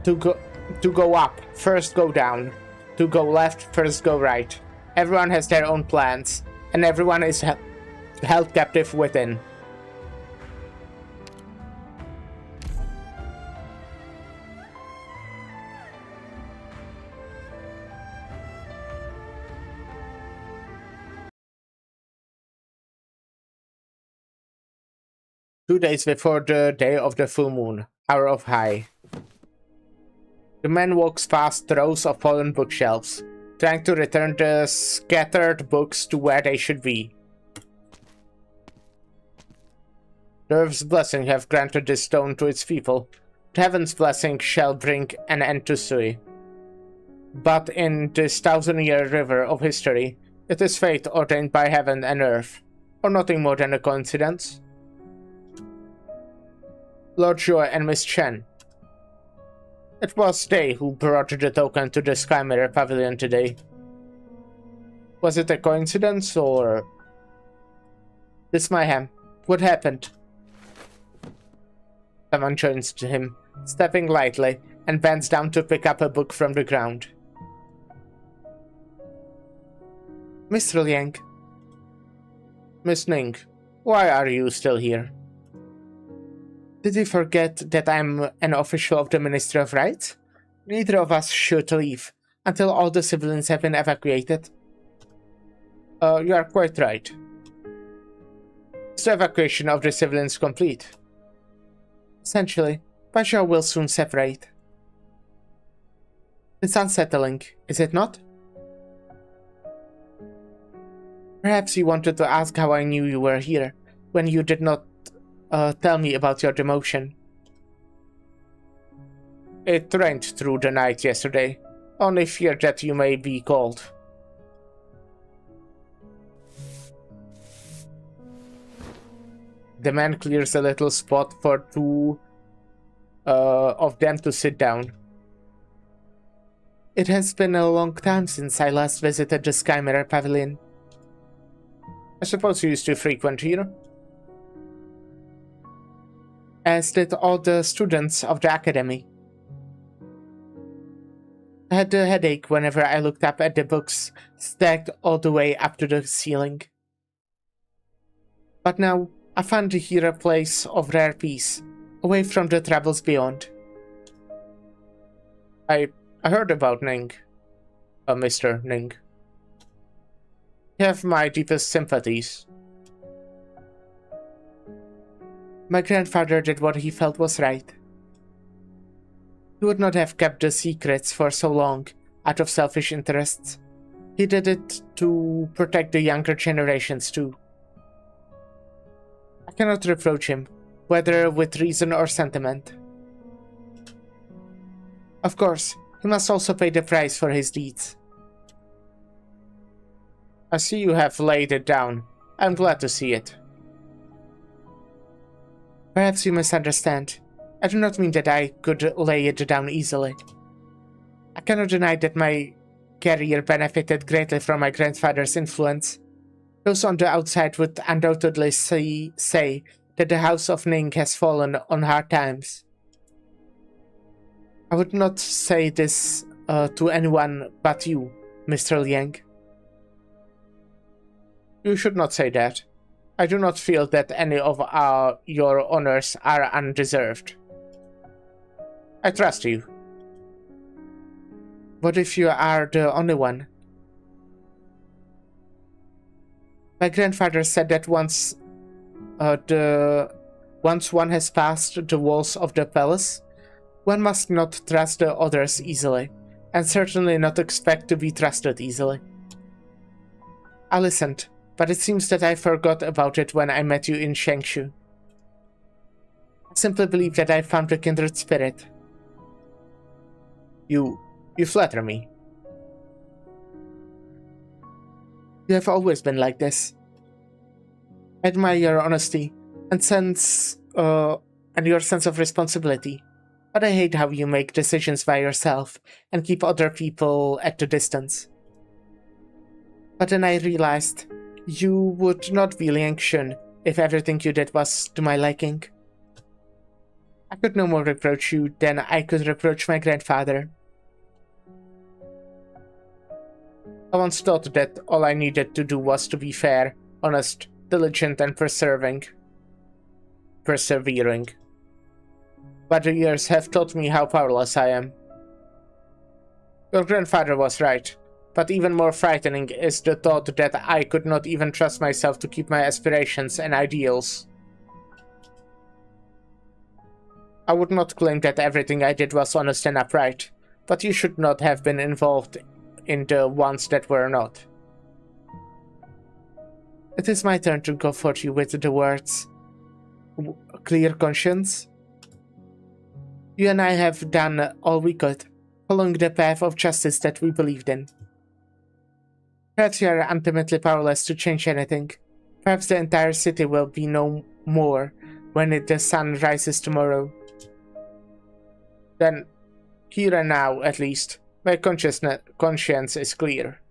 To go up, first go down. To go left, first go right. Everyone has their own plans, and everyone is held captive within. Two days before the day of the full moon, hour of high. The man walks past rows of fallen bookshelves, trying to return the scattered books to where they should be. The earth's blessing have granted this stone to its people. The heaven's blessing shall bring an end to Sui. But in this 1,000-year river of history, it is fate ordained by heaven and earth, or nothing more than a coincidence. Lord Joy and Miss Chen. It was they who brought the token to the Sky Mirror Pavilion today. Was it a coincidence, or... This mayhem. What happened? Someone joins to him, stepping lightly, and bends down to pick up a book from the ground. Mr. Liang. Miss Ning, why are you still here? Did you forget that I'm an official of the Ministry of Rights? Neither of us should leave until all the civilians have been evacuated. You are quite right. Is the evacuation of the civilians complete? Essentially, Pasha will soon separate. It's unsettling, is it not? Perhaps you wanted to ask how I knew you were here, when you did not tell me about your demotion. It rained through the night yesterday. Only fear that you may be cold. The man clears a little spot for two of them to sit down. It has been a long time since I last visited the Sky Mirror Pavilion. I suppose you used to frequent here? As did all the students of the academy. I had a headache whenever I looked up at the books stacked all the way up to the ceiling. But now I found here a place of rare peace, away from the troubles beyond. I heard about Ning, Mr. Ning. You have my deepest sympathies. My grandfather did what he felt was right. He would not have kept the secrets for so long, out of selfish interests. He did it to protect the younger generations too. I cannot reproach him, whether with reason or sentiment. Of course, he must also pay the price for his deeds. I see you have laid it down. I'm glad to see it. Perhaps you misunderstand. I do not mean that I could lay it down easily. I cannot deny that my career benefited greatly from my grandfather's influence. Those on the outside would undoubtedly say that the House of Ning has fallen on hard times. I would not say this to anyone but you, Mr. Liang. You should not say that. I do not feel that any of your honors are undeserved. I trust you. What if you are the only one? My grandfather said that once one has passed the walls of the palace, one must not trust the others easily, and certainly not expect to be trusted easily. I listened, but it seems that I forgot about it when I met you in Shengshu. I simply believe that I found a kindred spirit. You flatter me. You have always been like this. I admire your honesty and your sense of responsibility, but I hate how you make decisions by yourself and keep other people at a distance. But then I realized you would not be Liang Shun if everything you did was to my liking. I could no more reproach you than I could reproach my grandfather. I once thought that all I needed to do was to be fair, honest, diligent, and persevering. But the years have taught me how powerless I am. Your grandfather was right, but even more frightening is the thought that I could not even trust myself to keep my aspirations and ideals. I would not claim that everything I did was honest and upright, but you should not have been involved in the ones that were not. It is my turn to comfort you with the words, clear conscience. You and I have done all we could, following the path of justice that we believed in. Perhaps you are ultimately powerless to change anything. Perhaps the entire city will be no more when the sun rises tomorrow. Then, here and now, at least, my conscience is clear.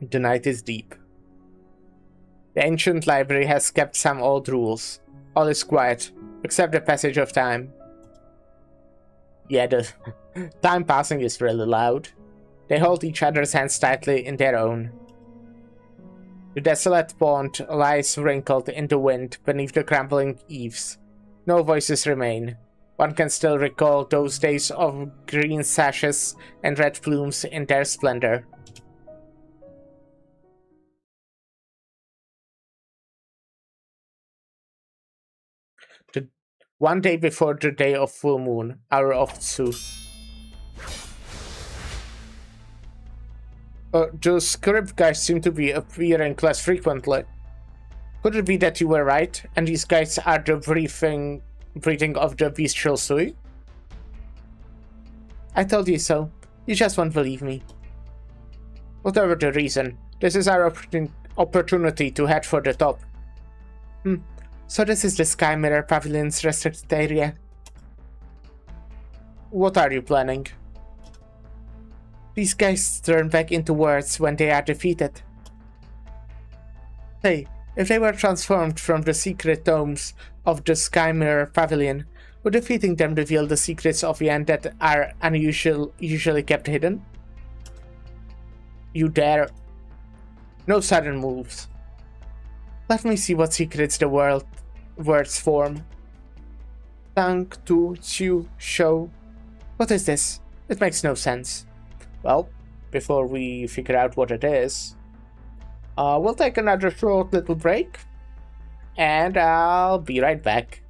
The night is deep. The ancient library has kept some old rules. All is quiet, except the passage of time. Yeah, the time passing is really loud. They hold each other's hands tightly in their own. The desolate pond lies wrinkled in the wind beneath the crumbling eaves. No voices remain. One can still recall those days of green sashes and red plumes in their splendor. One day before the day of full moon, hour of Tsu. The script guys seem to be appearing less frequently. Could it be that you were right, and these guys are the breeding of the bestial Sui? I told you so. You just won't believe me. Whatever the reason, this is our opportunity to head for the top. So this is the Sky Mirror Pavilion's restricted area. What are you planning? These guys turn back into words when they are defeated. Hey, if they were transformed from the secret tomes of the Sky Mirror Pavilion, would defeating them reveal the secrets of Yan that are usually kept hidden? You dare. No sudden moves. Let me see what secrets the words form. Tang, tu, chu, show. What is this? It makes no sense. Well, before we figure out what it is, we'll take another short little break, and I'll be right back.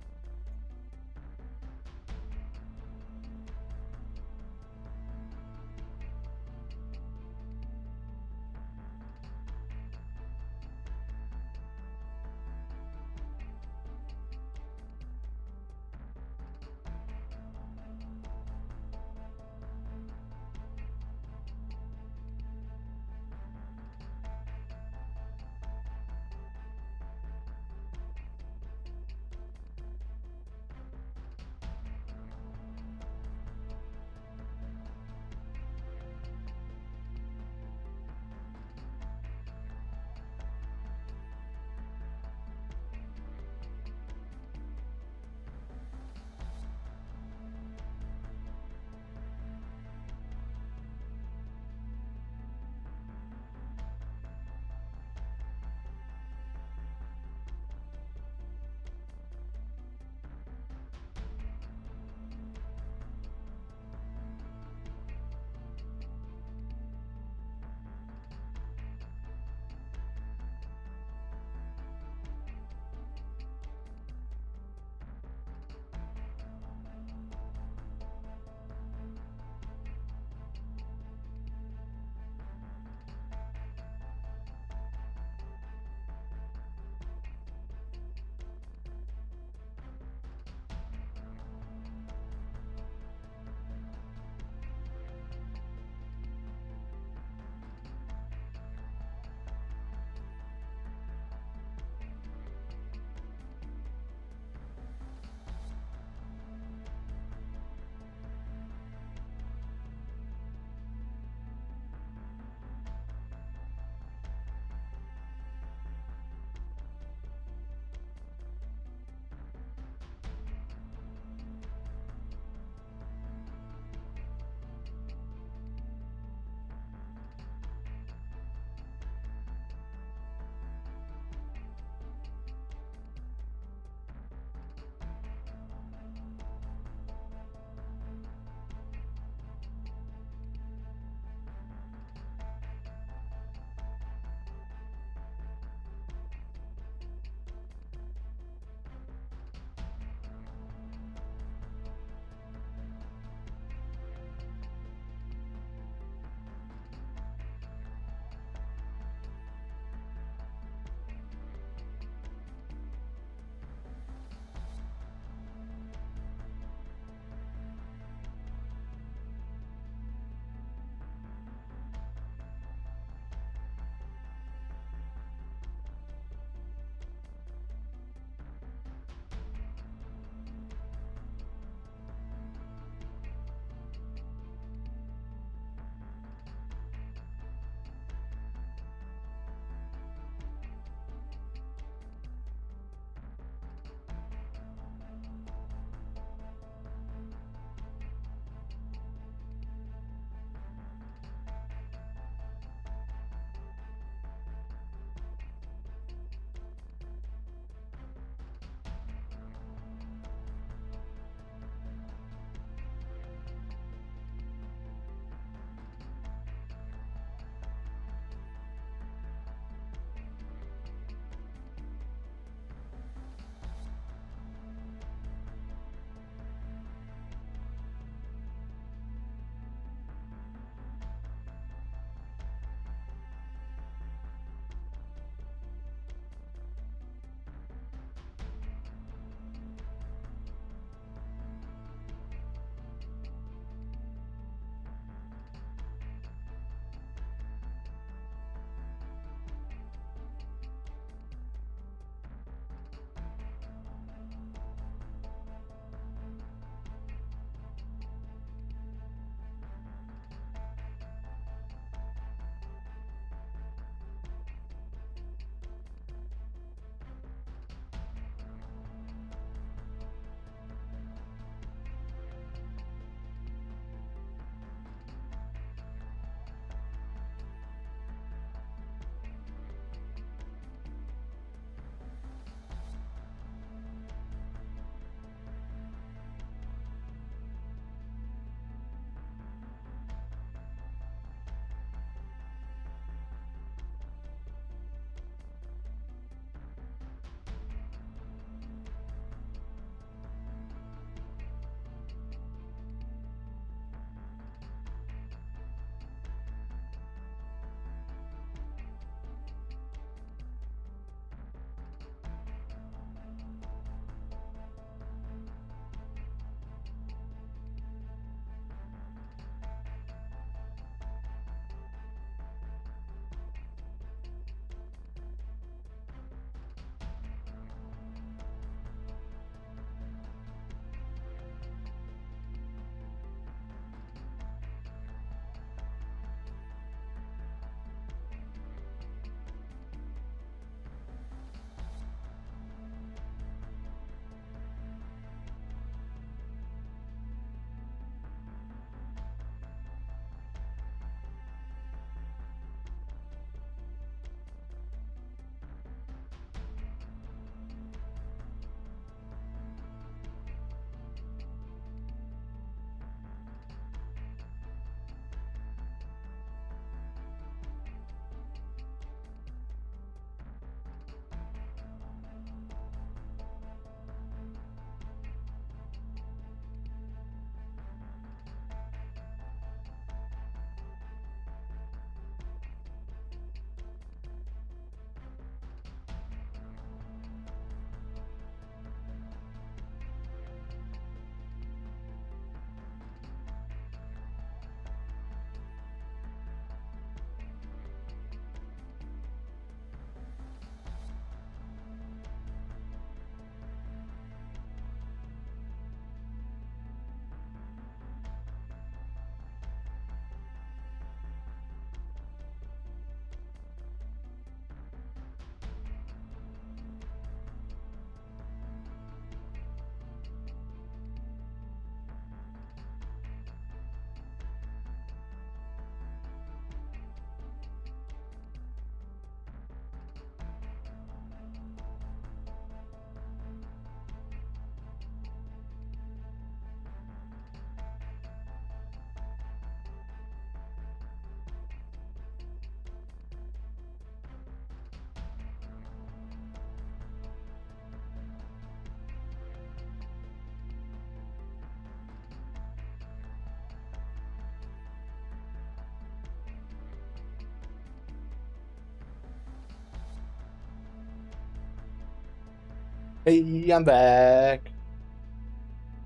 Hey, I'm back.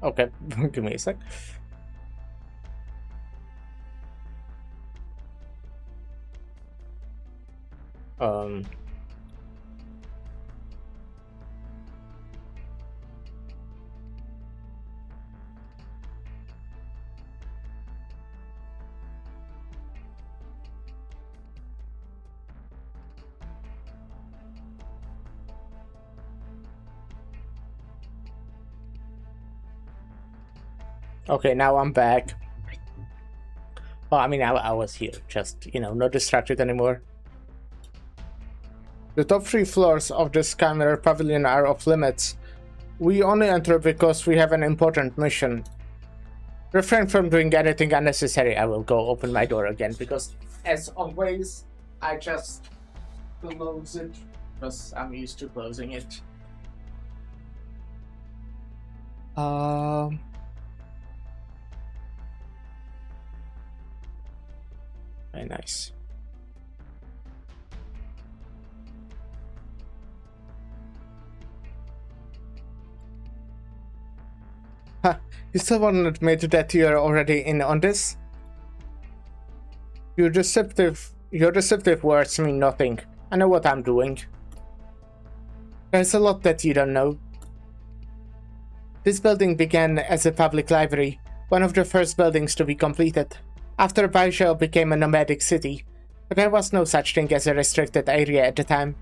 Okay, give me a sec. Okay, now I'm back. Well, I mean, I was here, just, you know, not distracted anymore. The top 3 floors of the Scanner Pavilion are off limits. We only enter because we have an important mission. Refrain from doing anything unnecessary. I will go open my door again, because, as always, I just close it, because I'm used to closing it. Very nice. Huh, you still won't admit that you're already in on this? Your deceptive words mean nothing. I know what I'm doing. There's a lot that you don't know. This building began as a public library, one of the first buildings to be completed. After Baizhou became a nomadic city, but there was no such thing as a restricted area at the time.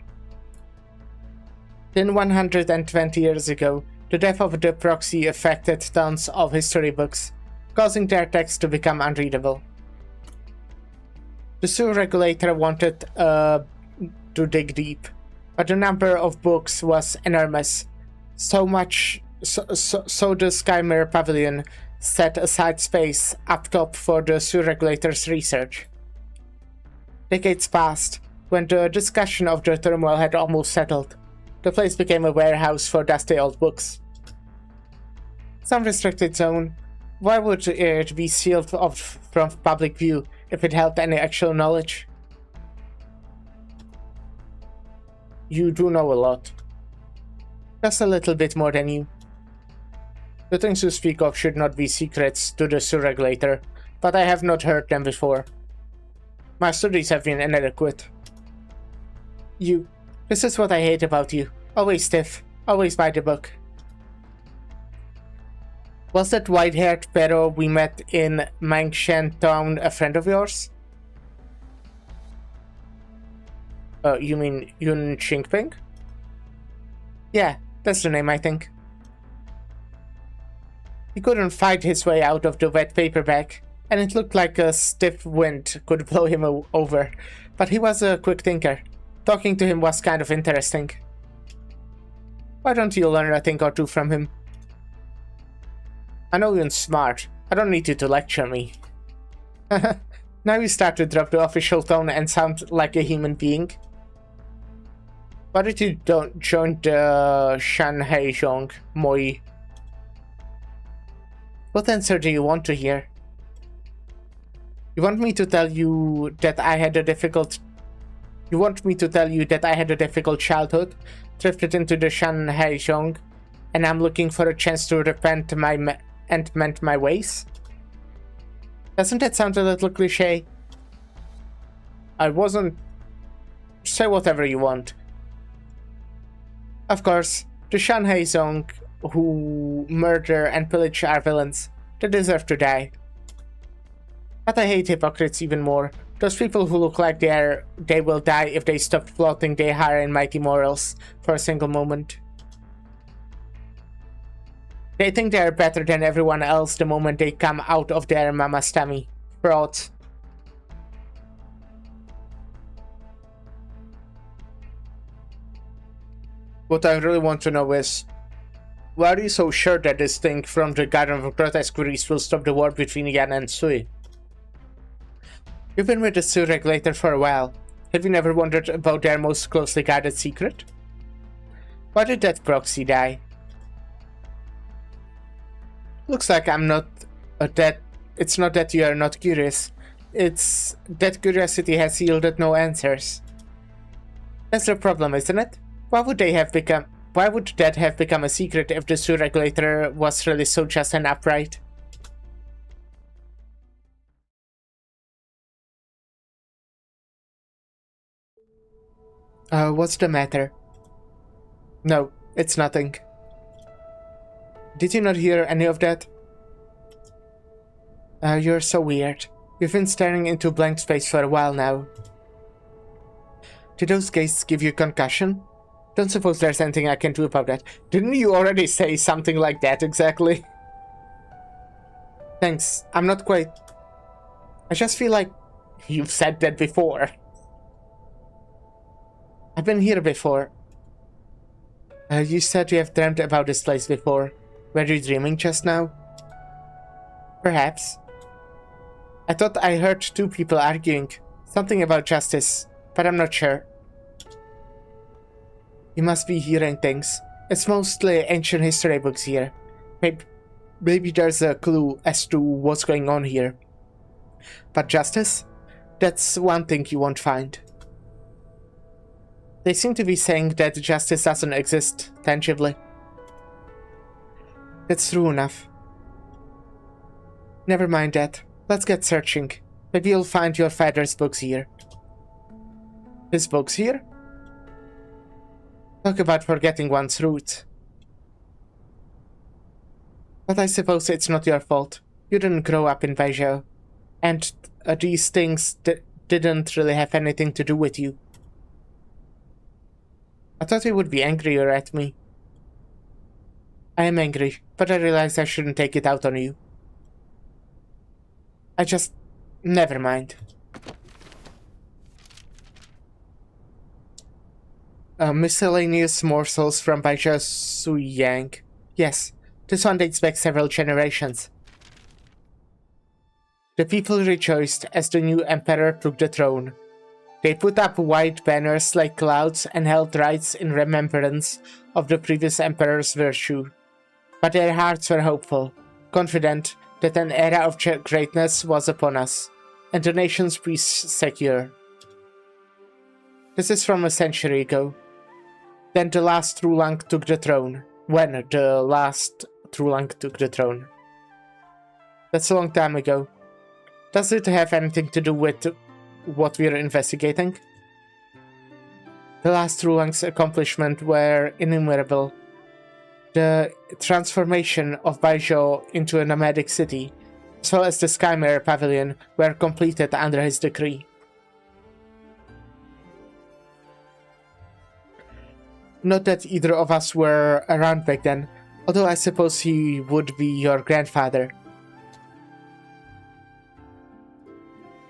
Then 120 years ago, the death of the proxy affected tons of history books, causing their text to become unreadable. The sewer regulator wanted to dig deep, but the number of books was enormous, so the Skymere Pavilion set aside space up top for the sewer regulator's research. Decades passed. When the discussion of the turmoil had almost settled, the place became a warehouse for dusty old books. Some restricted zone. Why would it be sealed off from public view if it held any actual knowledge? You do know a lot. Just a little bit more than you. The things you speak of should not be secrets to the sewer regulator, but I have not heard them before. My studies have been inadequate. This is what I hate about you. Always stiff, always by the book. Was that white-haired Pero we met in Mangshan town a friend of yours? You mean Yun Qingping? Yeah, that's the name, I think. He couldn't fight his way out of the wet paperback, and it looked like a stiff wind could blow him over, but he was a quick thinker. Talking to him was kind of interesting. Why don't you learn a thing or two from him? I know you're smart. I don't need you to lecture me. Now you start to drop the official tone and sound like a human being. Why did you don't join the Shanhaizhong, Moi? What answer do you want to hear? You want me to tell you that I had a difficult... You want me to tell you that I had a difficult childhood, drifted into the Shanhaizhong, and I'm looking for a chance to repent and mend my ways? Doesn't that sound a little cliché? I wasn't... Say whatever you want. Of course, the Shanhaizhong who murder and pillage are villains. They deserve to die. But I hate hypocrites even more. Those people who look like they will die if they stop flaunting their high and mighty morals for a single moment. They think they are better than everyone else the moment they come out of their mama's tummy. Frauds. What I really want to know is, why are you so sure that this thing from the Garden of Grotesque Grease will stop the war between Yan and Sui? You've been with the Sui regulator for a while. Have you never wondered about their most closely guarded secret? Why did that proxy die? Looks like I'm not it's not that you are not curious. It's that curiosity has yielded no answers. That's the problem, isn't it? Why would they have become... Why would that have become a secret if the sewer regulator was really so just and upright? What's the matter? No, it's nothing. Did you not hear any of that? You're so weird. You've been staring into blank space for a while now. Did those gazes give you concussion? Don't suppose there's anything I can do about that. Didn't you already say something like that exactly? Thanks, I'm not quite... I just feel like you've said that before. I've been here before. You said you have dreamt about this place before. Were you dreaming just now? Perhaps. I thought I heard two people arguing. Something about justice, but I'm not sure. You must be hearing things. It's mostly ancient history books here. Maybe there's a clue as to what's going on here. But justice? That's one thing you won't find. They seem to be saying that justice doesn't exist tangibly. That's true enough. Never mind that. Let's get searching. Maybe you'll find your father's books here. His books here? Talk about forgetting one's roots. But I suppose it's not your fault. You didn't grow up in Baijiu. And these things didn't really have anything to do with you. I thought you would be angrier at me. I am angry, but I realize I shouldn't take it out on you. I just... never mind. Miscellaneous morsels from Baijiu Suyang. Yes, this one dates back several generations. The people rejoiced as the new emperor took the throne. They put up white banners like clouds and held rites in remembrance of the previous emperor's virtue. But their hearts were hopeful, confident that an era of greatness was upon us, and the nation's peace secure. This is from a century ago. Then the last Trulang took the throne. When the last Trulang took the throne. That's a long time ago. Does it have anything to do with what we're investigating? The last Trulang's accomplishments were innumerable. The transformation of Baijiu into a nomadic city, as well as the Skymare Pavilion, were completed under his decree. Not that either of us were around back then, although I suppose he would be your grandfather.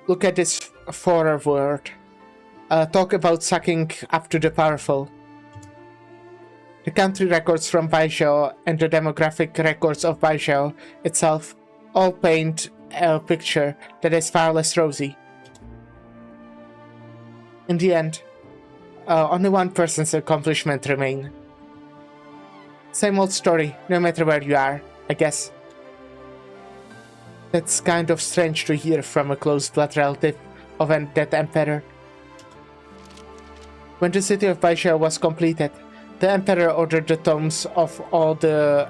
Look at this forward. Talk about sucking up to the powerful. The country records from Baijiu and the demographic records of Baijiu itself all paint a picture that is far less rosy. In the end, only one person's accomplishment remain. Same old story, no matter where you are, I guess. That's kind of strange to hear from a close blood relative of that emperor. When the city of Baijiu was completed, the emperor ordered the tomes of all the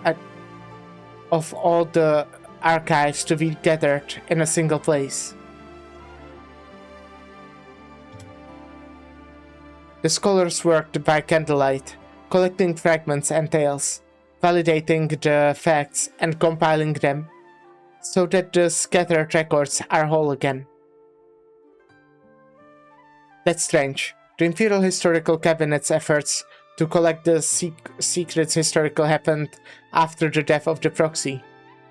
archives to be gathered in a single place. The scholars worked by candlelight, collecting fragments and tales, validating the facts and compiling them, so that the scattered records are whole again. That's strange. The Imperial Historical Cabinet's efforts to collect the secrets historical happened after the death of the proxy,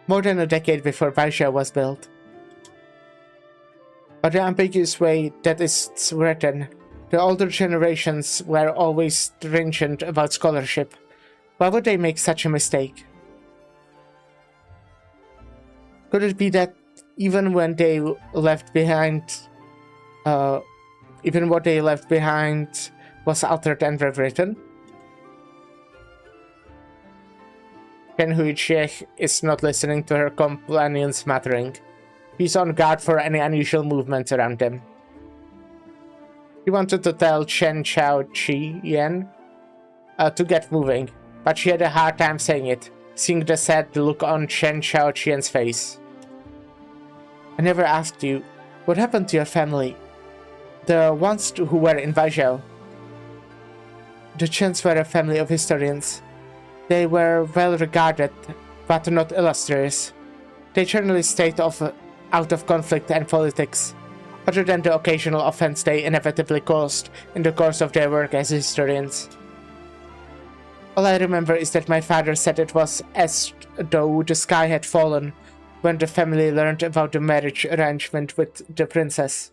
more than a decade before Baijiu was built. By the ambiguous way that is written, the older generations were always stringent about scholarship. Why would they make such a mistake? Could it be that even when they left behind, even what they left behind was altered and rewritten? Ken Huichek is not listening to her companion's muttering. He's on guard for any unusual movements around them. He wanted to tell Chen Chao Chi Yen to get moving, but she had a hard time saying it, seeing the sad look on Chen Xiaoqian's face. I never asked you, what happened to your family? The ones who were in Baizhou. The Chens were a family of historians. They were well regarded, but not illustrious. They generally stayed out of conflict and politics, other than the occasional offense they inevitably caused in the course of their work as historians. All I remember is that my father said it was as though the sky had fallen when the family learned about the marriage arrangement with the princess.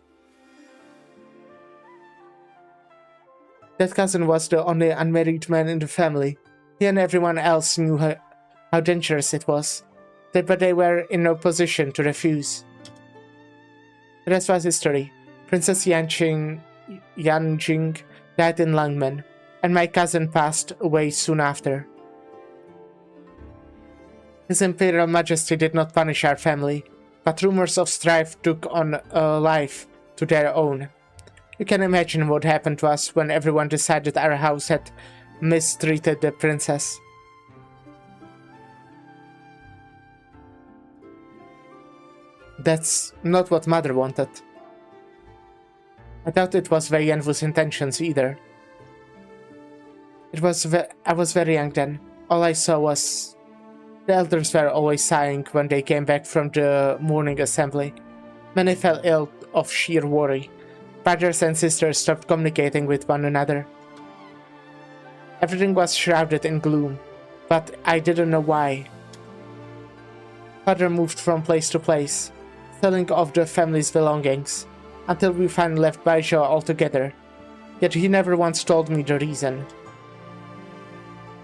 That cousin was the only unmarried man in the family. He and everyone else knew how dangerous it was, but they were in no position to refuse. The rest was history. Princess Yanjing died in Langmen, and my cousin passed away soon after. His Imperial Majesty did not punish our family, but rumors of strife took on a life to their own. You can imagine what happened to us when everyone decided our house had mistreated the princess. That's not what Mother wanted. I doubt it was Wei Yanwu's intentions either. I was very young then. All I saw was the elders were always sighing when they came back from the morning assembly. Many fell ill of sheer worry. Brothers and sisters stopped communicating with one another. Everything was shrouded in gloom, but I didn't know why. Father moved from place to place, selling off the family's belongings, until we finally left Baizhou altogether, yet he never once told me the reason.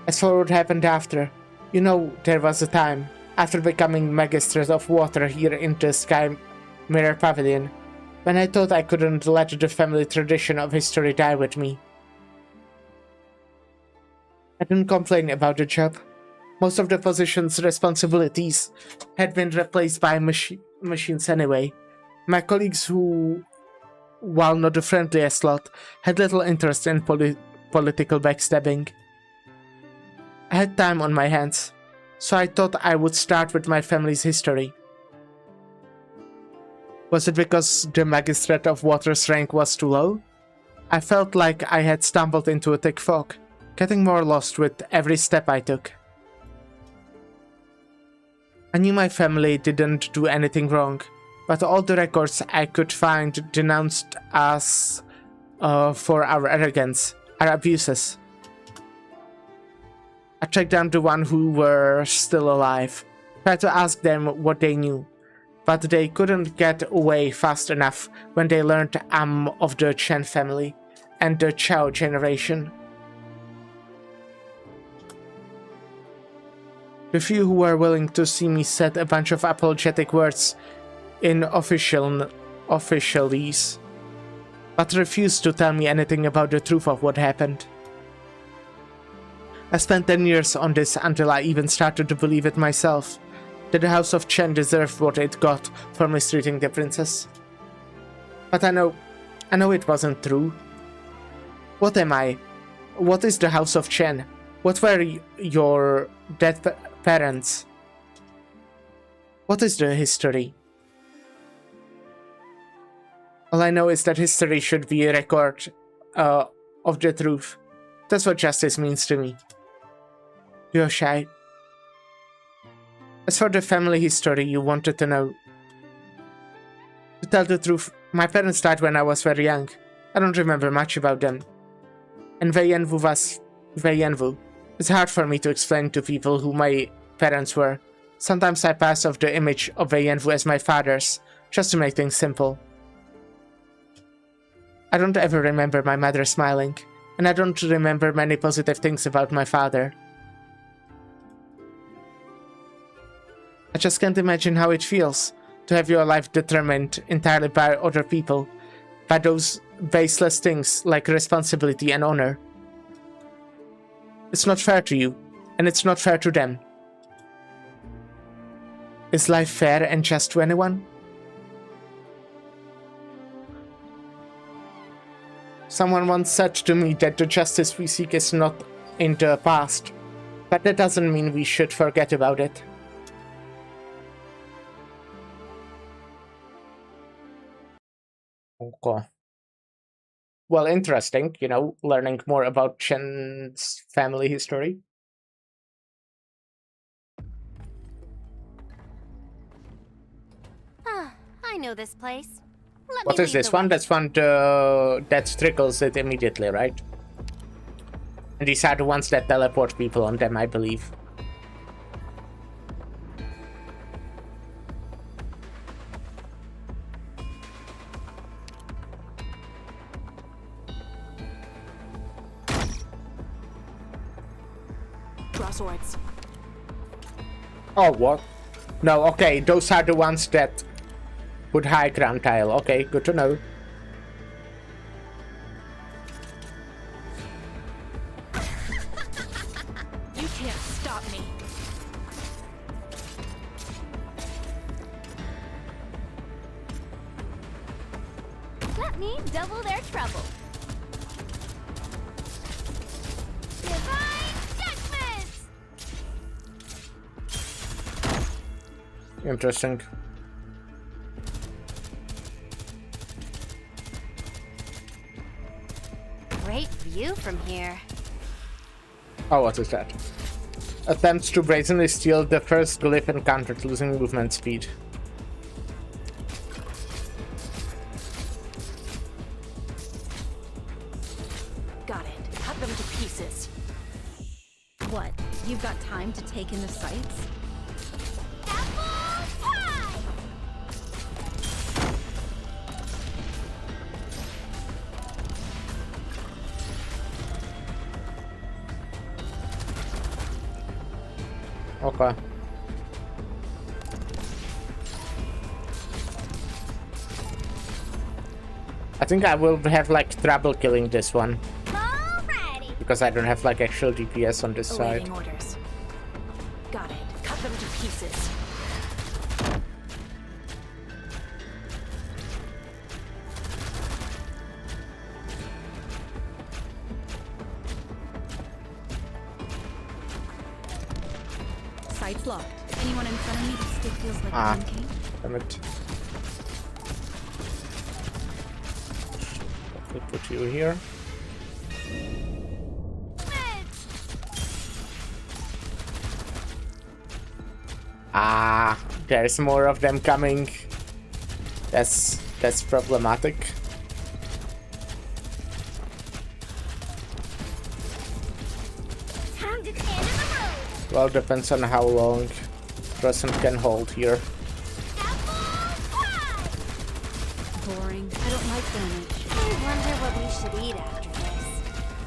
As for what happened after, you know, there was a time, after becoming Magistrate of Water here in the Sky Mirror Pavilion, when I thought I couldn't let the family tradition of history die with me. I didn't complain about the job. Most of the position's responsibilities had been replaced by machines anyway. My colleagues who, while not the friendliest lot, had little interest in political backstabbing. I had time on my hands, so I thought I would start with my family's history. Was it because the Magistrate of Water's rank was too low? I felt like I had stumbled into a thick fog, getting more lost with every step I took. I knew my family didn't do anything wrong, but all the records I could find denounced us for our arrogance, our abuses. I tracked down the one who were still alive, tried to ask them what they knew, but they couldn't get away fast enough when they learned I'm of the Chen family and the Chao generation. The few who were willing to see me said a bunch of apologetic words in officialese, but refused to tell me anything about the truth of what happened. I spent 10 years on this until I even started to believe it myself, that the House of Chen deserved what it got for mistreating the princess. But I know it wasn't true. What am I? What is the House of Chen? What were your dead parents? What is the history? All I know is that history should be a record of the truth. That's what justice means to me. You're shy. As for the family history you wanted to know, to tell the truth, my parents died when I was very young. I don't remember much about them. And Wei Yanwu was Wei Yanwu. It's hard for me to explain to people who my parents were. Sometimes I pass off the image of Wei Yanwu as my father's, just to make things simple. I don't ever remember my mother smiling, and I don't remember many positive things about my father. I just can't imagine how it feels to have your life determined entirely by other people, by those baseless things like responsibility and honor. It's not fair to you, and it's not fair to them. Is life fair and just to anyone? Someone once said to me that the justice we seek is not in the past, but that doesn't mean we should forget about it. Okay. Well, interesting, you know, learning more about Chen's family history. I know this place. What is this one? That's one that triggers it immediately, right? And these are the ones that teleport people on them, I believe. Crosswords. Oh, what? No, okay, those are the ones that put high ground tile. Okay, good to know. You can't stop me. Let me double their trouble. Divine judgment! Interesting. Great view from here. Oh, what is that? Attempts to brazenly steal the first glyph encountered, losing movement speed. Got it. Cut them to pieces. What? You've got time to take in the sights? Apple pie! Okay. I think I will have like trouble killing this one. Alrighty. Because I don't have like actual DPS on this Awaiting side. orders. Got it. Cut them to pieces. Sights locked. Anyone in front of me, this stick feels like Ah. a pancake. Damn it. Let me put you here. Ah, there's more of them coming. That's problematic. Time to stand in the road. Well, depends on how long person can hold here. Apple pie! Boring. I don't like damage. I wonder what we should eat after this.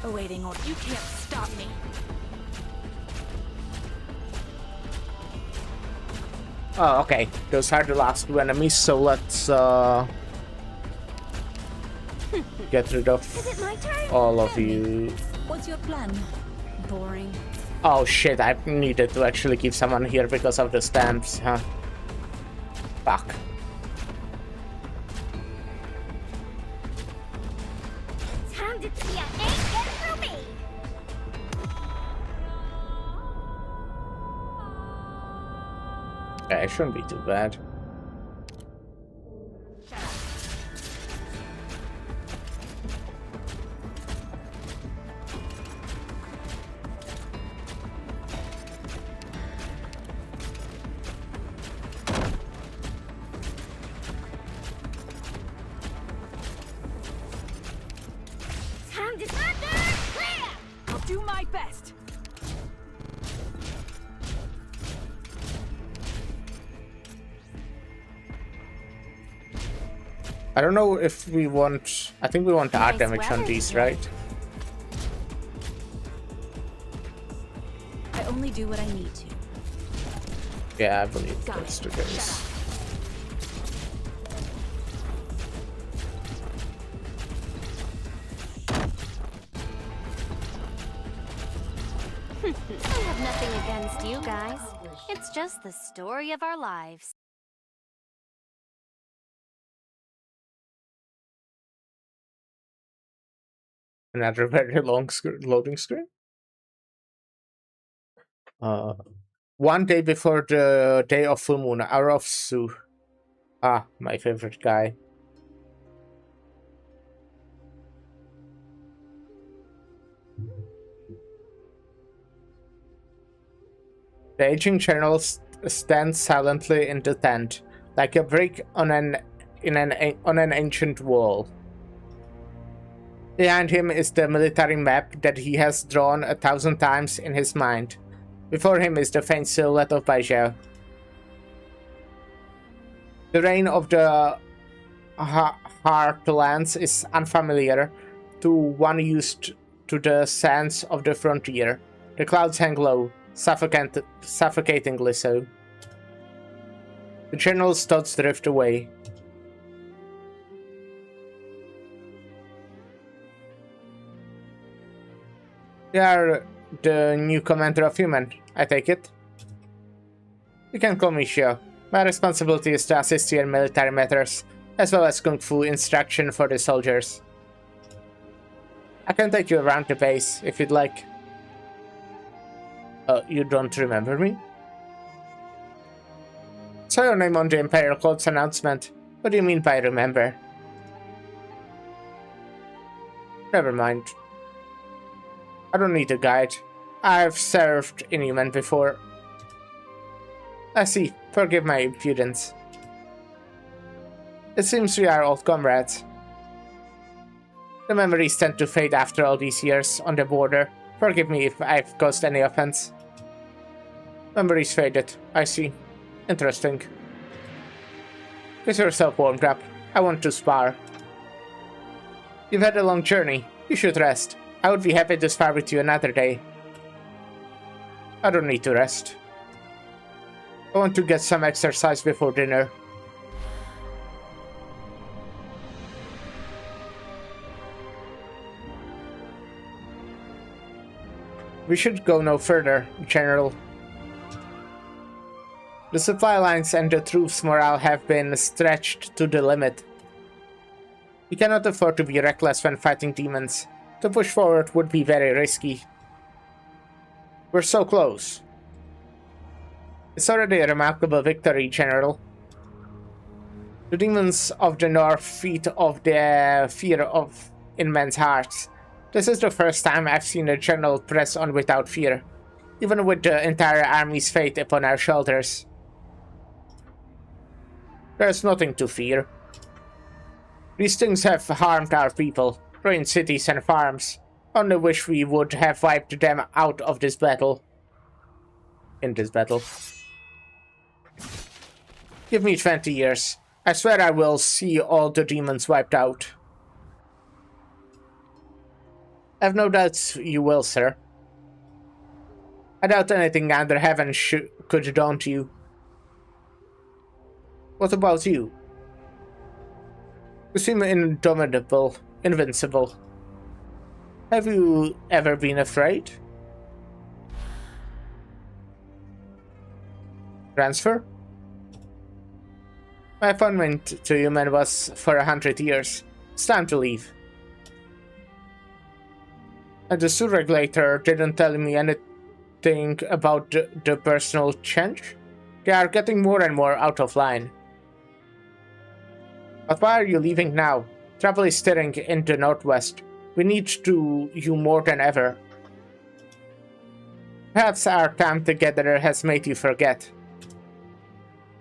Awaiting order. You can't stop me. Oh, okay. Those are the last two enemies, so let's get rid of Is it my turn? all of you. What's your plan? Boring. Oh shit, I needed to actually keep someone here because of the stamps, huh? Fuck. Time to see a ain't get through me. Yeah, it shouldn't be too bad. Time to thunder clear. I'll do my best. I don't know if we want... I think we want art Nice damage on weather these, today. right? I only do what I need to. Yeah, I believe Got that's it. the case. I have nothing against you guys. It's just the story of our lives. Another very long loading screen. One day before the day of full moon, hour of Su. Ah, my favorite guy. The aging general stands silently in the tent, like a brick on an ancient wall. Behind him is the military map that he has drawn 1,000 times in his mind. Before him is the faint silhouette of Baijiao. The reign of the Heartlands is unfamiliar to one used to the sands of the frontier. The clouds hang low, suffocatingly so. The general's thoughts drift away. You are the new commander of Human, I take it? You can call me Shio. My responsibility is to assist you in military matters, as well as kung fu instruction for the soldiers. I can take you around the base, if you'd like. You don't remember me? Saw your name on the Imperial Court's announcement. What do you mean by remember? Never mind. I don't need a guide. I've served in Human before. I see. Forgive my impudence. It seems we are old comrades. The memories tend to fade after all these years on the border. Forgive me if I've caused any offense. Memories faded. I see. Interesting. Get yourself warmed up. I want to spar. You've had a long journey. You should rest. I would be happy to spar with you another day. I don't need to rest. I want to get some exercise before dinner. We should go no further, General. The supply lines and the troops' morale have been stretched to the limit. We cannot afford to be reckless when fighting demons. To push forward would be very risky. We're so close. It's already a remarkable victory, General. The demons of the north feed off the fear in men's hearts. This is the first time I've seen a general press on without fear, even with the entire army's fate upon our shoulders. There's nothing to fear. These things have harmed our people, ruined cities and farms. Only wish we would have wiped them out of this battle. In this battle. Give me 20 years. I swear I will see all the demons wiped out. I've no doubts you will, sir. I doubt anything under heaven could daunt you. What about you? You seem indomitable, invincible. Have you ever been afraid? Transfer? My appointment to Human was for 100 years. It's time to leave. And the Su regulator didn't tell me anything about the personal change? They are getting more and more out of line. But why are you leaving now? Trouble is stirring in the northwest. We need you more than ever. Perhaps our time together has made you forget.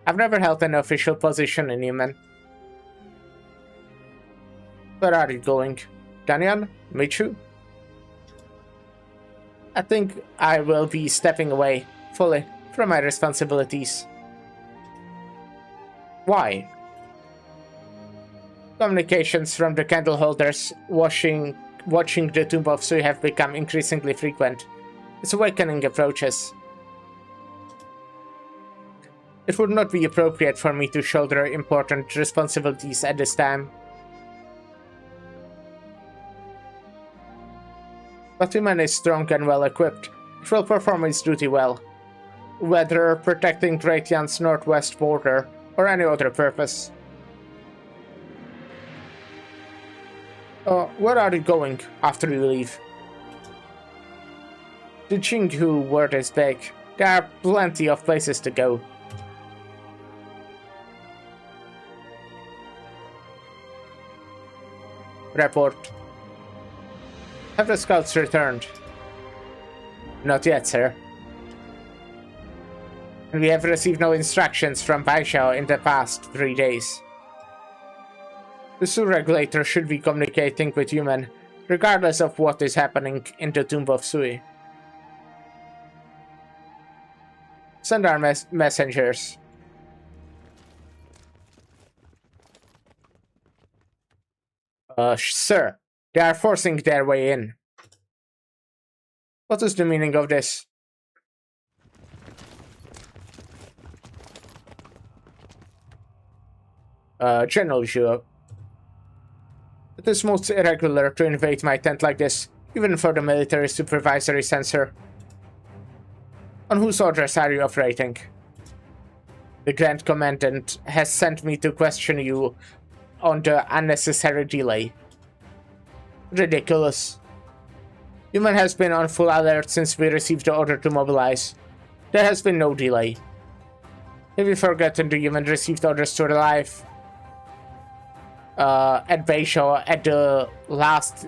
I've never held an official position in Human. Where are you going? Danyan? Michu? I think I will be stepping away, fully, from my responsibilities. Why? Communications from the candle holders watching the tomb of Sui have become increasingly frequent. Its awakening approaches. It would not be appropriate for me to shoulder important responsibilities at this time. But Human is strong and well equipped. It will perform its duty well, whether protecting Radiant's northwest border or any other purpose. Where are you going after you leave? The Qinghu word is big. There are plenty of places to go. Report. Have the scouts returned? Not yet, sir. We have received no instructions from Baishao in the past 3 days. The Su regulator should be communicating with human, regardless of what is happening in the Tomb of Sui. Send our messengers. Sir, they are forcing their way in. What is the meaning of this? General Zhuo. It is most irregular to invade my tent like this, even for the military supervisory censor. On whose orders are you operating? The Grand Commandant has sent me to question you on the unnecessary delay. Ridiculous. Human has been on full alert since we received the order to mobilize. There has been no delay. Have you forgotten the Human received orders to arrive at Baishao at the last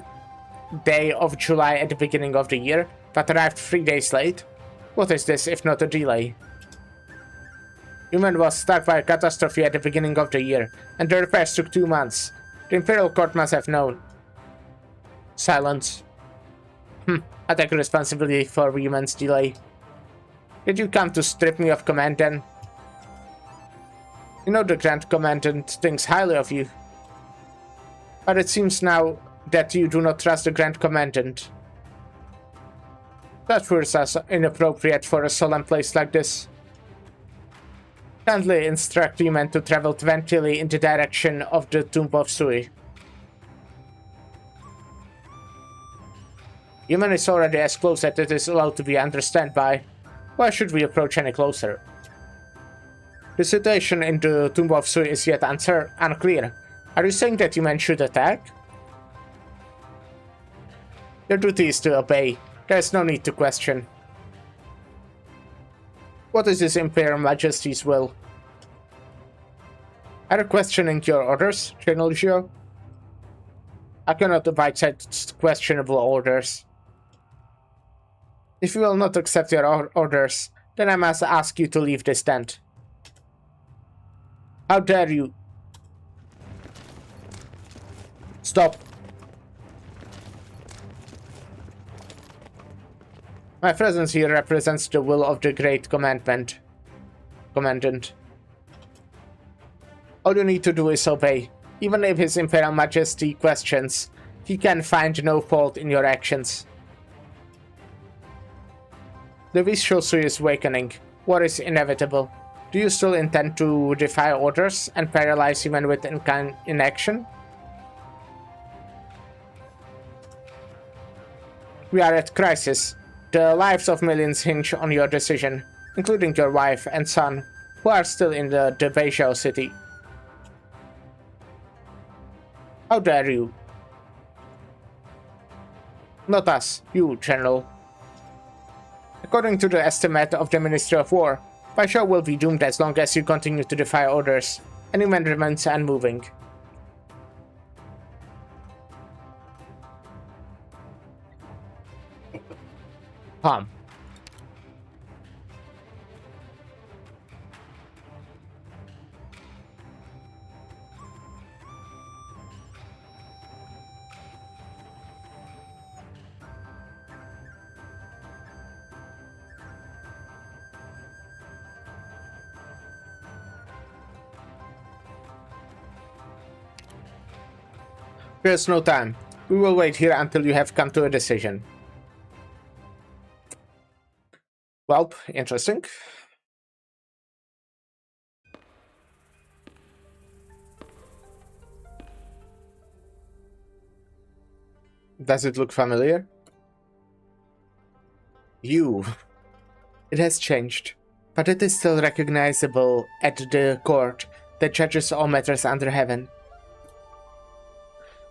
day of July at the beginning of the year, but arrived 3 days late? What is this if not a delay? Human was struck by a catastrophe at the beginning of the year, and the repairs took 2 months. The Imperial Court must have known. Silence. I take responsibility for Human's delay. Did you come to strip me of command then? You know the Grand Commandant thinks highly of you. But it seems now that you do not trust the Grand Commandant. That words are inappropriate for a solemn place like this. Kindly instruct Human to travel 20 in the direction of the Tomb of Sui. Human is already as close as it is allowed to be understood by. Why should we approach any closer? The situation in the Tomb of Sui is yet unclear. Are you saying that Human should attack? Your duty is to obey. There is no need to question. What is His Imperial Majesty's will? Are you questioning your orders, General Zhuo? I cannot abide such questionable orders. If you will not accept your orders, then I must ask you to leave this tent. How dare you? Stop. My presence here represents the will of the Great Commandant. All you need to do is obey. Even if His Imperial Majesty questions, he can find no fault in your actions. The Vishosu is awakening. War is inevitable. Do you still intend to defy orders and paralyze Human with inaction? We are at crisis. The lives of millions hinge on your decision, including your wife and son, who are still in the Baishao city. How dare you? Not us, you, General. According to the estimate of the Ministry of War, Baishao will be doomed as long as you continue to defy orders, and Human remains unmoving. Palm. There's no time. We will wait here until you have come to a decision. Well, interesting. Does it look familiar? You. It has changed, but it is still recognizable at the court that judges all matters under heaven.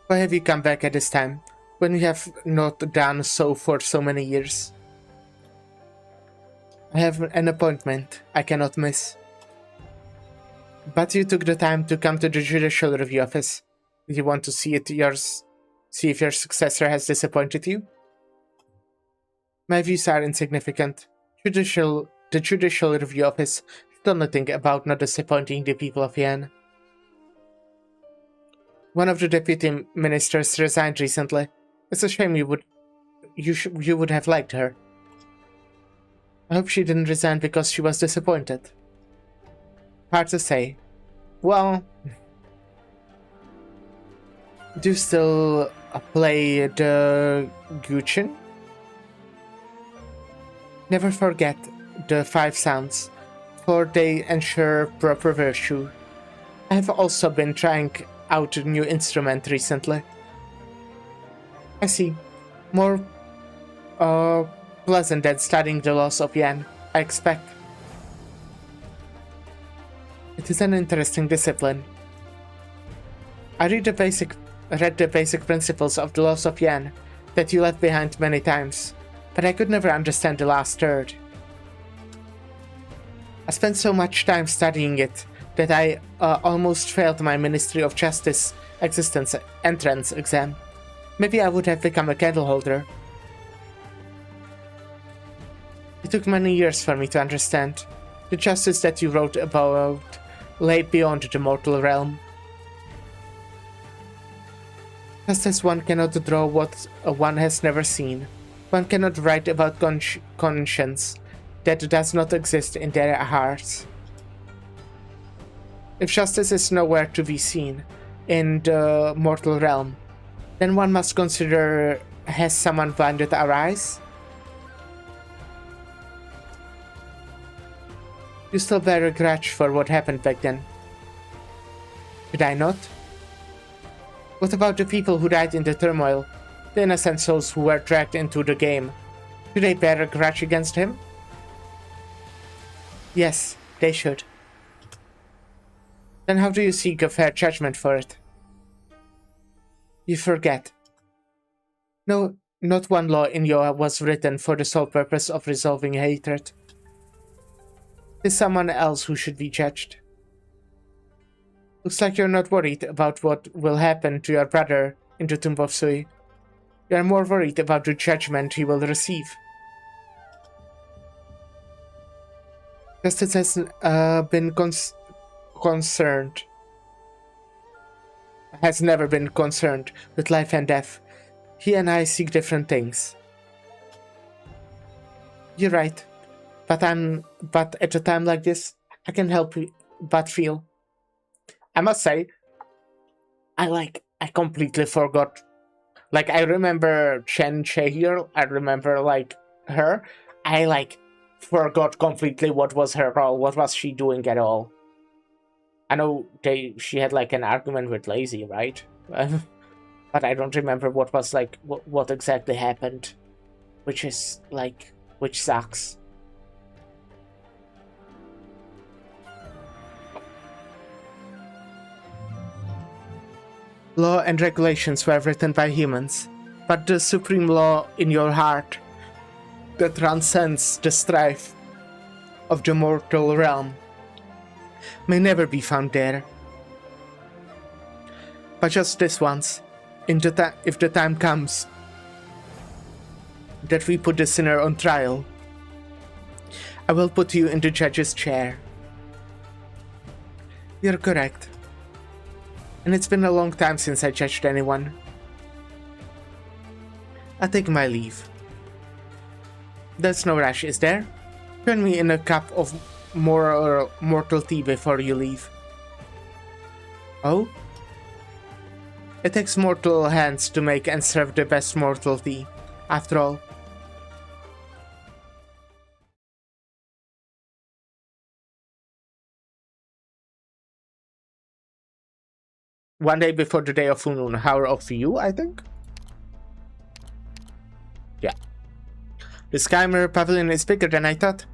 Why have you come back at this time, when you have not done so for so many years? I have an appointment I cannot miss. But you took the time to come to the Judicial Review Office. Do you want to see if your successor has disappointed you? My views are insignificant. The Judicial Review Office has done nothing about not disappointing the people of Yen. One of the deputy ministers resigned recently. It's a shame you would have liked her. I hope she didn't resign because she was disappointed. Hard to say. Well, do you still play the Guchin? Never forget the 5 sounds, for they ensure proper virtue. I have also been trying out a new instrument recently. I see. More pleasant than studying the laws of Yen, I expect. It is an interesting discipline. I read the basic principles of the laws of Yen that you left behind many times, but I could never understand the last third. I spent so much time studying it that I almost failed my Ministry of Justice entrance exam. Maybe I would have become a candle holder. It took many years for me to understand. The justice that you wrote about lay beyond the mortal realm. Just as one cannot draw what one has never seen, one cannot write about conscience that does not exist in their hearts. If justice is nowhere to be seen in the mortal realm, then one must consider, has someone blinded our eyes? You still bear a grudge for what happened back then. Did I not? What about the people who died in the turmoil? The innocent souls who were dragged into the game? Do they bear a grudge against him? Yes, they should. Then how do you seek a fair judgment for it? You forget. No, not one law in Yoa was written for the sole purpose of resolving hatred. There's someone else who should be judged. Looks like you're not worried about what will happen to your brother in the Tomb of Sui. You're more worried about the judgment he will receive. Justice has never been concerned with life and death. He and I seek different things. You're right. But at a time like this, I can help but feel. I must say, I completely forgot. Like, I remember Chen Chehir, I remember, her. I, forgot completely what was her role, what was she doing at all. I know she had, an argument with Lazy, right? But I don't remember what was, what exactly happened. Which is, which sucks. Law and regulations were written by humans, but the supreme law in your heart that transcends the strife of the mortal realm may never be found there. But just this once, if the time comes that we put the sinner on trial, I will put you in the judge's chair. You're correct. And it's been a long time since I judged anyone. I take my leave. There's no rush, is there? Turn me in a cup of mortal tea before you leave. Oh? It takes mortal hands to make and serve the best mortal tea, after all. One day before the day of full moon, hour of you, I think? Yeah. The Sky Mirror Pavilion is bigger than I thought.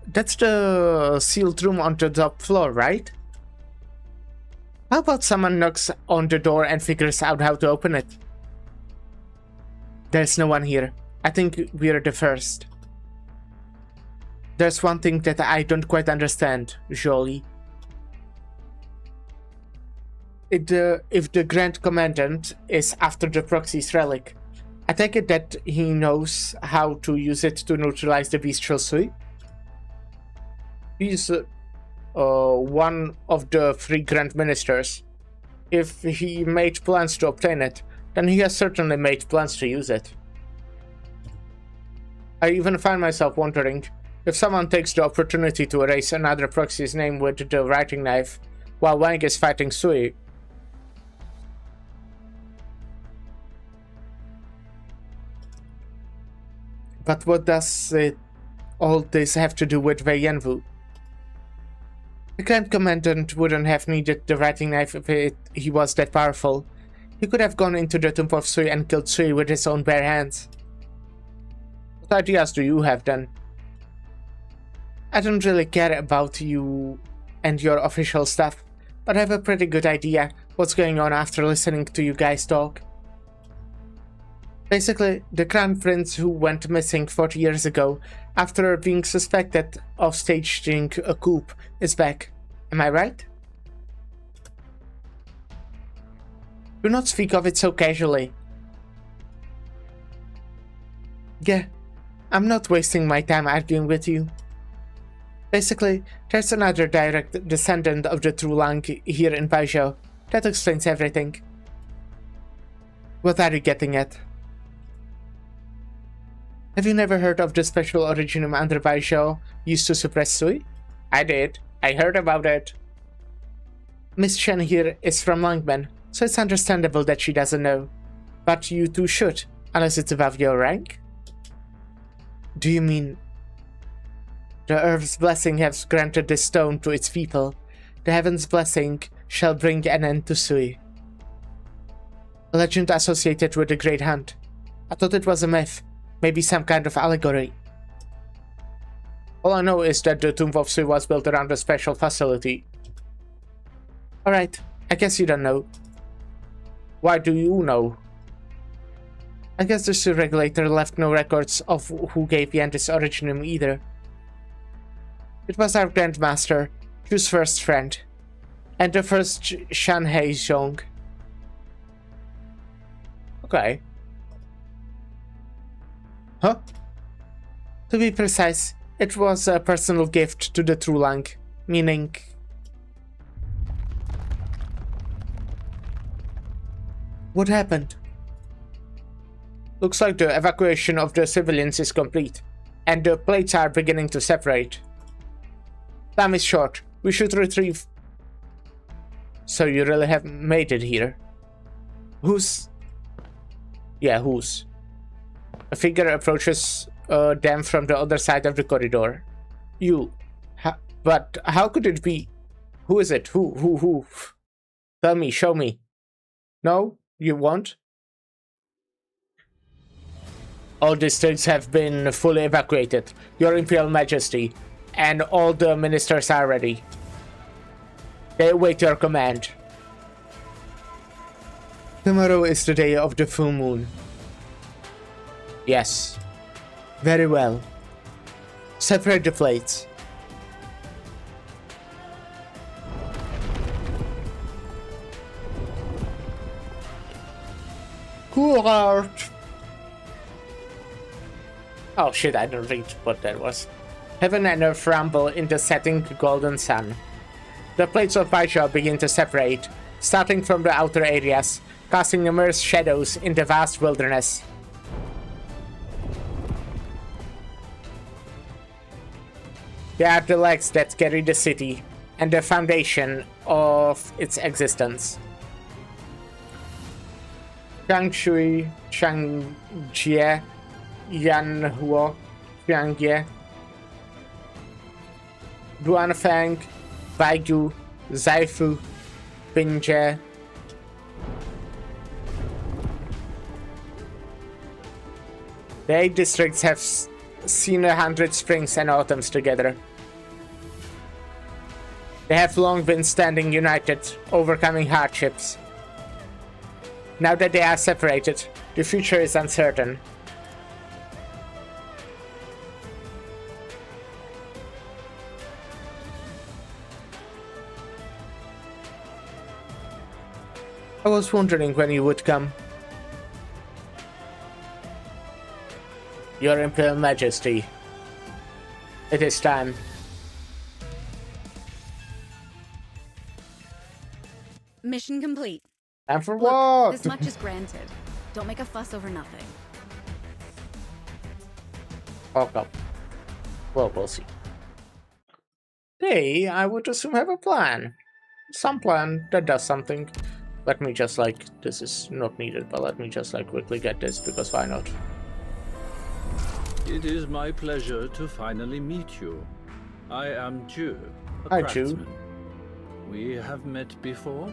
That's the sealed room on the top floor, right? How about someone knocks on the door and figures out how to open it? There's no one here. I think we're the first. There's one thing that I don't quite understand, Jolie. If the Grand Commandant is after the Proxy's relic, I take it that he knows how to use it to neutralize the bestial Sui. He's one of the 3 Grand Ministers. If he made plans to obtain it, then he has certainly made plans to use it. I even find myself wondering if someone takes the opportunity to erase another Proxy's name with the writing knife while Wang is fighting Sui. But what does all this have to do with Wei Yanwu? The Grand Commandant wouldn't have needed the writing knife if he was that powerful. He could have gone into the Tomb of Sui and killed Sui with his own bare hands. What ideas do you have then? I don't really care about you and your official stuff, but I have a pretty good idea what's going on after listening to you guys talk. Basically, the Crown Prince who went missing 40 years ago after being suspected of staging a coup is back. Am I right? Do not speak of it so casually. Yeah, I'm not wasting my time arguing with you. Basically, there's another direct descendant of the True Lang here in Baizhou. That explains everything. What are you getting at? Have you never heard of the special originum under Baizhou used to suppress Sui? I did. I heard about it. Miss Chen here is from Langmen, so it's understandable that she doesn't know. But you too should, unless it's above your rank. Do you mean... The Earth's blessing has granted this stone to its people. The Heaven's blessing shall bring an end to Sui. A legend associated with the Great Hunt. I thought it was a myth. Maybe some kind of allegory. All I know is that the Tomb of Sui was built around a special facility. Alright, I guess you don't know. Why do you know? I guess the Sui regulator left no records of who gave Yan this originum either. It was our Grandmaster, Chu's first friend, and the first Shanhei Zhong. Okay. Huh? To be precise, it was a personal gift to the True Lang, meaning... What happened? Looks like the evacuation of the civilians is complete, and the plates are beginning to separate. Time is short. We should retrieve... So you really have made it here. Who's... Yeah, who's? A figure approaches them from the other side of the corridor. You. But how could it be? Who is it? Who? Tell me, show me. No? You won't? All districts have been fully evacuated, Your Imperial Majesty, and all the ministers are ready. They await your command. Tomorrow is the day of the full moon. Yes. Very well. Separate the plates. Cool art. Oh shit, I don't read what that was. Heaven and earth rumble in the setting golden sun. The plates of Baizhou begin to separate, starting from the outer areas, casting immense shadows in the vast wilderness. They are the legs that carry the city, and the foundation of its existence. Changshui, Changjie, Yanhuo, Xiangye, Duanfang, Baidu, Zaifu, Binjie. The 8 districts have seen 100 springs and autumns together. They have long been standing united, overcoming hardships. Now that they are separated, the future is uncertain. I was wondering when you would come. Your Imperial Majesty. It is time. Mission complete. And for Look, what? this much is granted. Don't make a fuss over nothing. Okay. Well, we'll see. They, I would assume, have a plan. Some plan that does something. Let me just this is not needed, but let me just quickly get this, because why not? It is my pleasure to finally meet you. I am Ju, a Hi, craftsman. We have met before?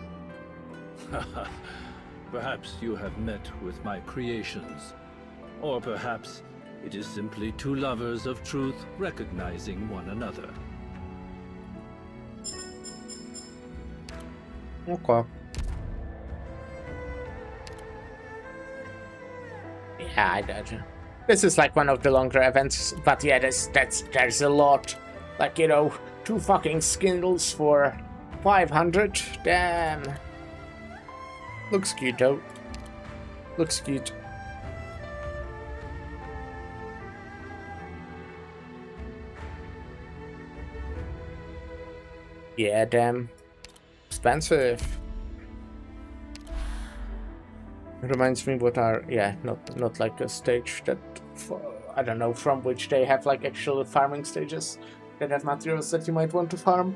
Perhaps you have met with my creations. Or perhaps it is simply two lovers of truth recognizing one another. Okay. Yeah, I gotcha. This is one of the longer events, but yeah, there's a lot. 2 fucking skills for 500. Damn. Looks cute though. Looks cute. Yeah, damn. Expensive. Reminds me what are, yeah, not like a stage that, I don't know, from which they have actual farming stages that have materials that you might want to farm.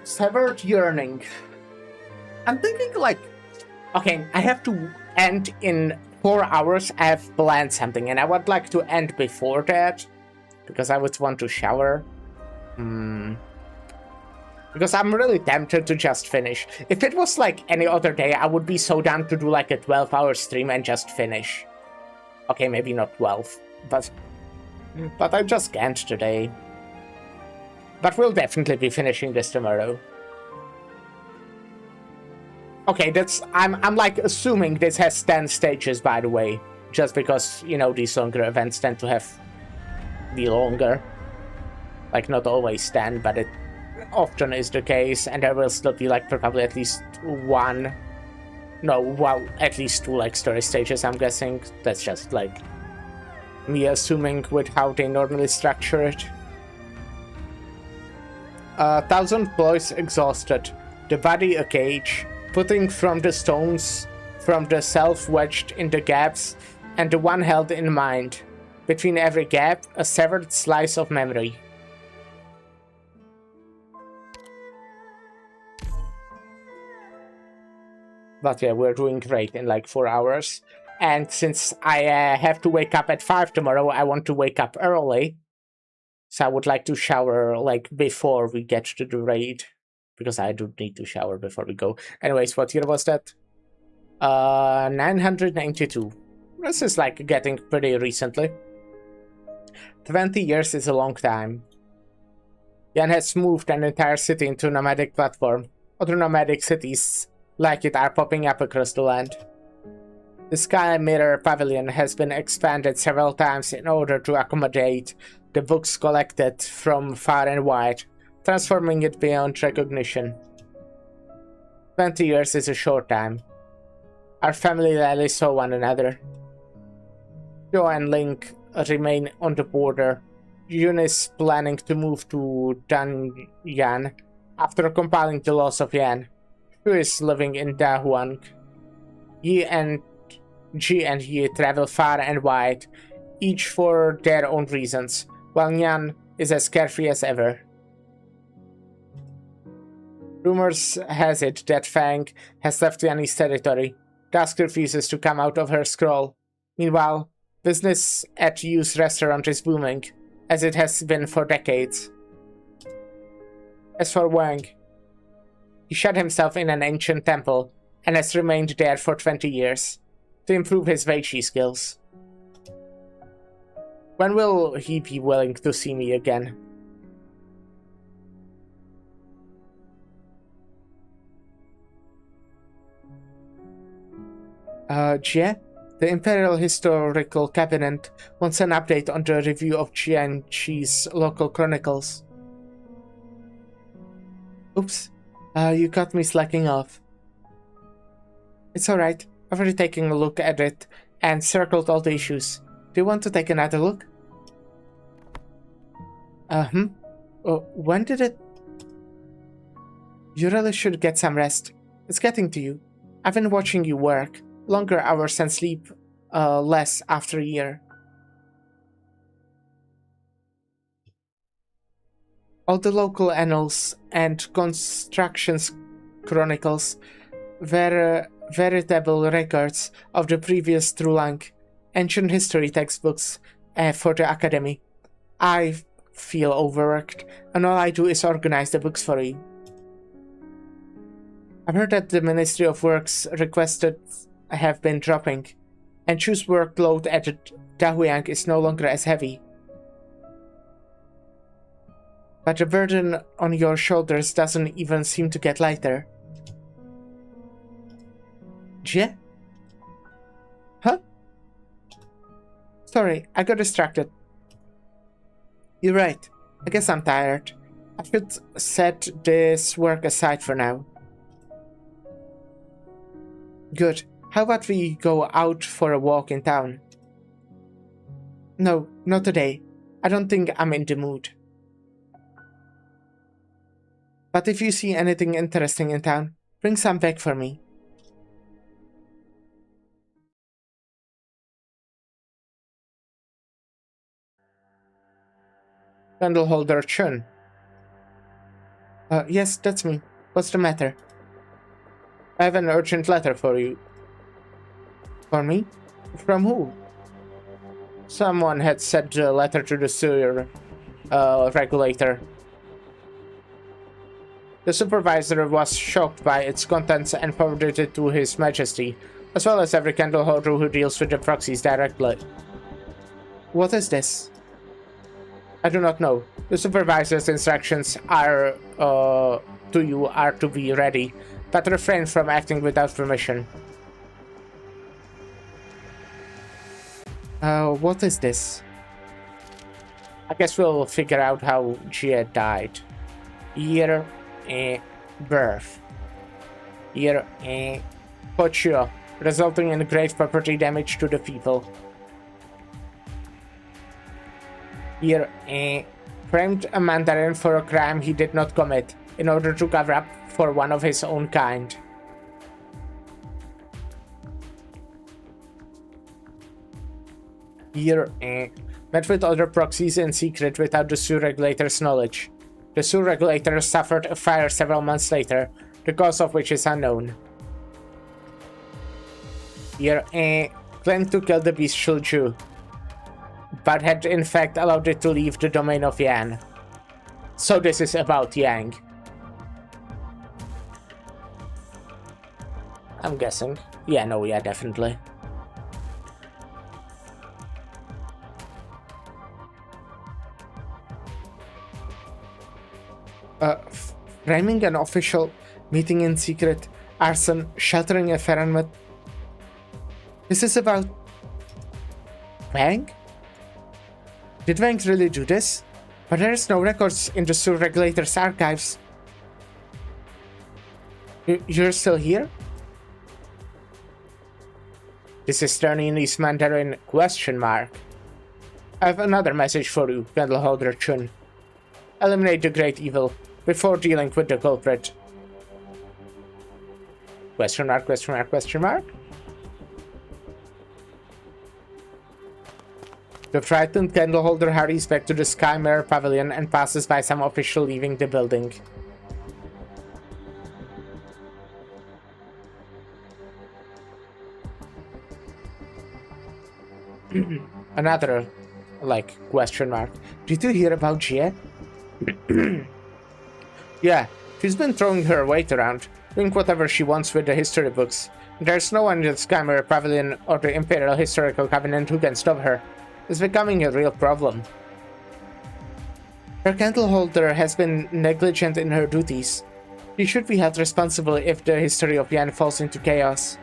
Severed Yearning. I'm thinking okay, I have to end in 4 hours. I have planned something and I would like to end before that because I would want to shower. Because I'm really tempted to just finish. If it was any other day, I would be so down to do a 12-hour stream and just finish. Okay, maybe not 12, but I just can't today. But we'll definitely be finishing this tomorrow. Okay, I'm assuming this has 10 stages, by the way, just because these longer events tend to be longer. Not always 10, but it often is the case, and there will still be probably at least one. No, well, at least 2 story stages. I'm guessing that's just me assuming with how they normally structure it. 1,000 boys exhausted, the body a cage, putting from the stones, from the self wedged in the gaps, and the one held in mind. Between every gap, a severed slice of memory. But yeah, we're doing great in 4 hours. And since I have to wake up at 5 tomorrow, I want to wake up early. So I would like to shower before we get to the raid. Because I do need to shower before we go. Anyways, what year was that? 992. This is getting pretty recently. 20 years is a long time. Jan has moved an entire city into a nomadic platform. Other nomadic cities like it are popping up across the land. The Sky Mirror Pavilion has been expanded several times in order to accommodate the books collected from far and wide, transforming it beyond recognition. 20 years is a short time. Our family rarely saw one another. Joe and Link remain on the border. Yun is planning to move to Danyan after compiling the loss of Yan, who is living in Dahuang. Ji and Yi travel far and wide, each for their own reasons, while Yan is as carefree as ever. Rumors has it that Fang has left Yanni's territory. Dusk refuses to come out of her scroll. Meanwhile, business at Yu's restaurant is booming, as it has been for decades. As for Wang, he shut himself in an ancient temple and has remained there for 20 years to improve his Weiqi skills. When will he be willing to see me again? Jie? The Imperial Historical Cabinet wants an update on the review of Jianqi's local chronicles. Oops. You caught me slacking off. It's alright. I've already taken a look at it and circled all the issues. Do you want to take another look? When did it... You really should get some rest. It's getting to you. I've been watching you work. Longer hours and sleep less after a year. All the local annals and constructions chronicles were veritable records of the previous Trulang, ancient history textbooks for the academy. I feel overworked, and all I do is organize the books for you. I've heard that the Ministry of Works requested have been dropping, and Chu's workload at Dahuang is no longer as heavy. But the burden on your shoulders doesn't even seem to get lighter. Jie? Huh? Sorry, I got distracted. You're right. I guess I'm tired. I should set this work aside for now. Good. How about we go out for a walk in town? No, not today. I don't think I'm in the mood. But if you see anything interesting in town, bring some back for me. Candleholder Chun. Yes, that's me. What's the matter? I have an urgent letter for you. For me? From who? Someone had sent a letter to the sewer regulator. The supervisor was shocked by its contents and forwarded it to His Majesty, as well as every candleholder who deals with the proxies directly. What is this? I do not know. The supervisor's instructions are to you are to be ready, but refrain from acting without permission. What is this? I guess we'll figure out how Jie died. Year, birth. Year, Pochio, resulting in great property damage to the people. Year, framed a Mandarin for a crime he did not commit, in order to cover up for one of his own kind. Year, met with other proxies in secret without the sewer regulator's knowledge. The sewer regulator suffered a fire several months later, the cause of which is unknown. Year, claimed to kill the bestial Jew, but had in fact allowed it to leave the domain of Yan. So this is about Yang. I'm guessing. Yeah, no, yeah, definitely. Framing an official meeting in secret, arson, sheltering a Ferranmet. This is about... Wang? Did Wang really do this? But there is no records in the sewer regulator's archives. You're still here? This is Chinese Mandarin ? I have another message for you, Candleholder Chun. Eliminate the great evil before dealing with the culprit. ? The frightened candleholder hurries back to the Skymare Pavilion and passes by some official leaving the building. Another, question mark. Did you hear about Jie? Yeah, she's been throwing her weight around, doing whatever she wants with the history books. There's no one in the Skymare Pavilion or the Imperial Historical Covenant who can stop her. It's becoming a real problem. Her candleholder has been negligent in her duties. She should be held responsible if the history of Yan falls into chaos.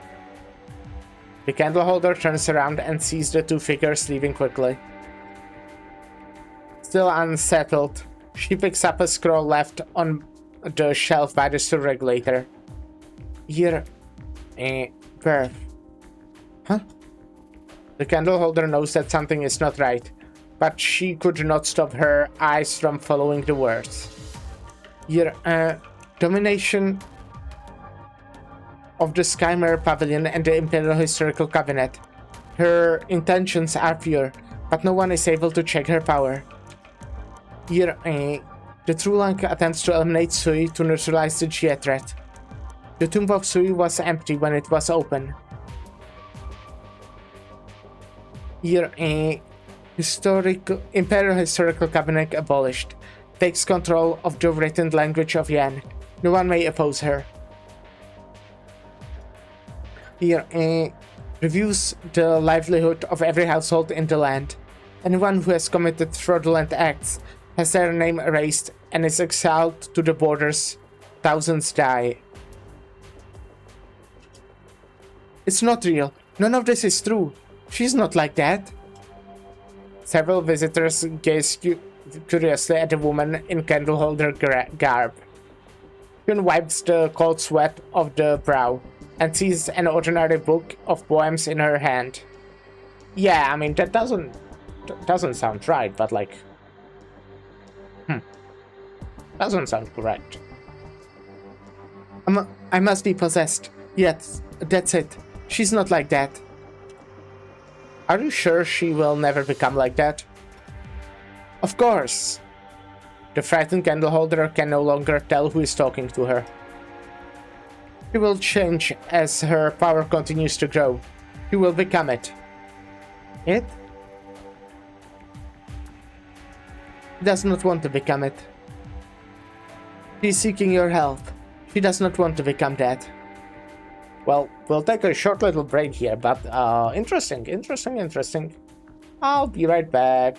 The candleholder turns around and sees the two figures leaving quickly. Still unsettled, she picks up a scroll left on the shelf by the sewer regulator. Here, where? Huh? The candle holder knows that something is not right, but she could not stop her eyes from following the words. Here, domination of the Skymare Pavilion and the Imperial Historical Cabinet. Her intentions are pure, but no one is able to check her power. Here, the True Lang attempts to eliminate Sui to neutralize the Jia threat. The tomb of Sui was empty when it was open. Here, Imperial Historical Cabinet abolished. Takes control of the written language of Yan. No one may oppose her. Here, reviews the livelihood of every household in the land. Anyone who has committed fraudulent acts has their name erased and is exiled to the borders. Thousands die. It's not real. None of this is true. She's not like that. Several visitors gaze curiously at the woman in candleholder garb. Yun wipes the cold sweat off the brow and sees an ordinary book of poems in her hand. Yeah, I mean, that doesn't sound right, but like... Doesn't sound correct. I must be possessed. Yes, that's it. She's not like that. Are you sure she will never become like that? Of course. The frightened candleholder can no longer tell who is talking to her. She will change as her power continues to grow. She will become it. It? She does not want to become it. She is seeking your help. She does not want to become that. Well, we'll take a short little break here, but interesting. I'll be right back.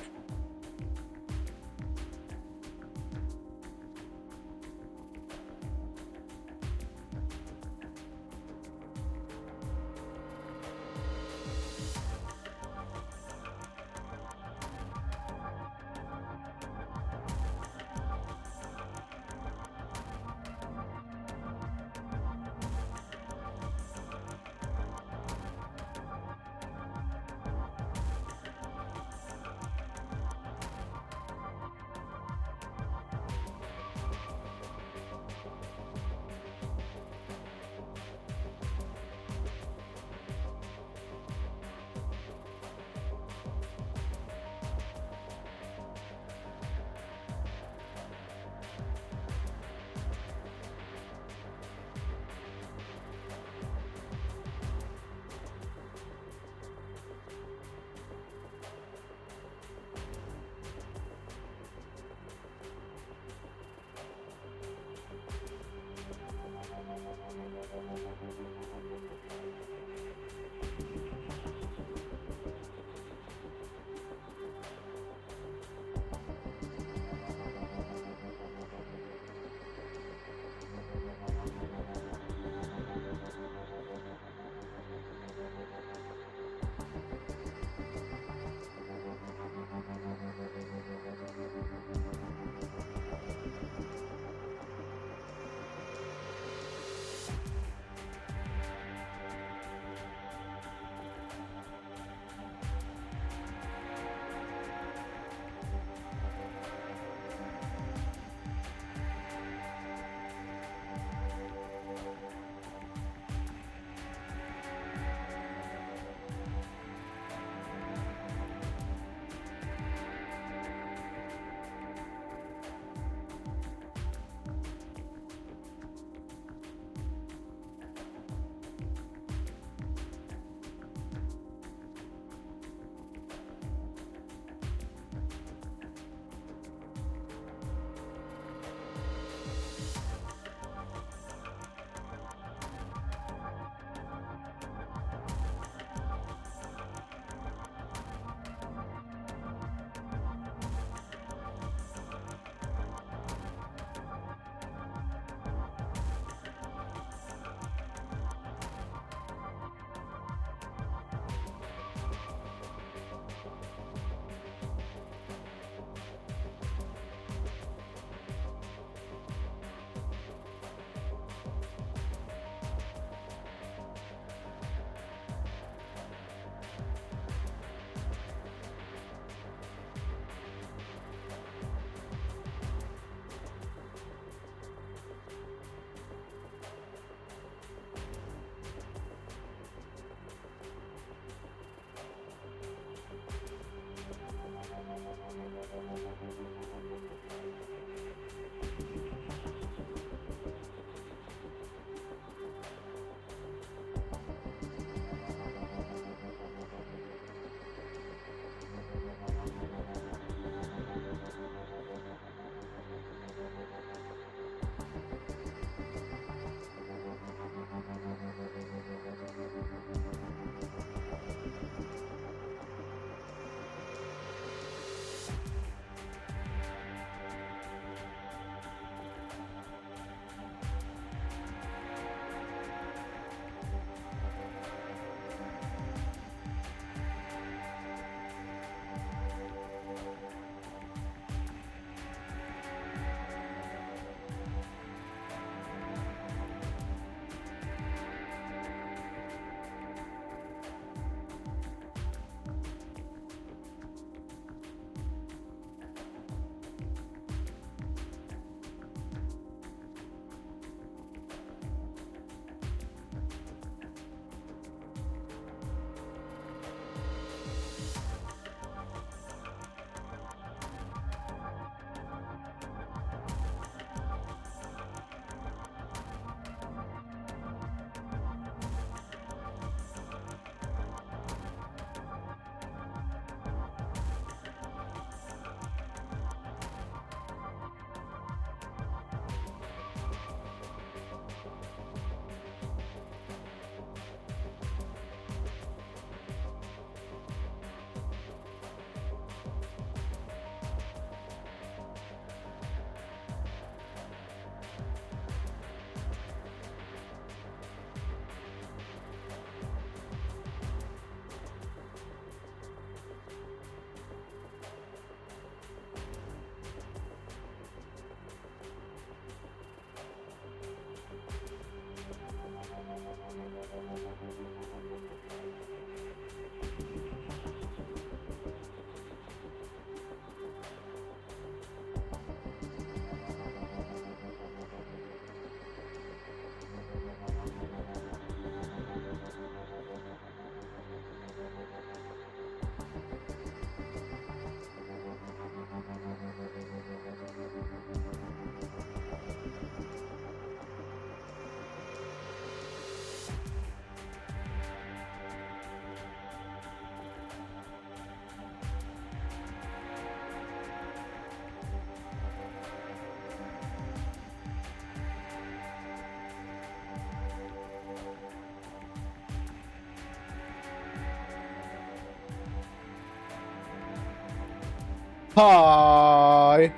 Hi.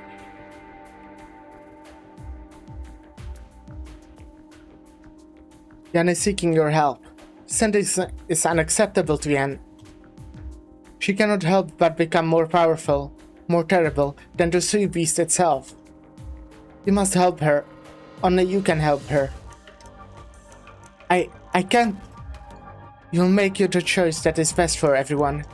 Yan is seeking your help. This is unacceptable to Yan. She cannot help but become more powerful, more terrible than the sea beast itself. You must help her. Only you can help her. I can't. You'll make the choice that is best for everyone.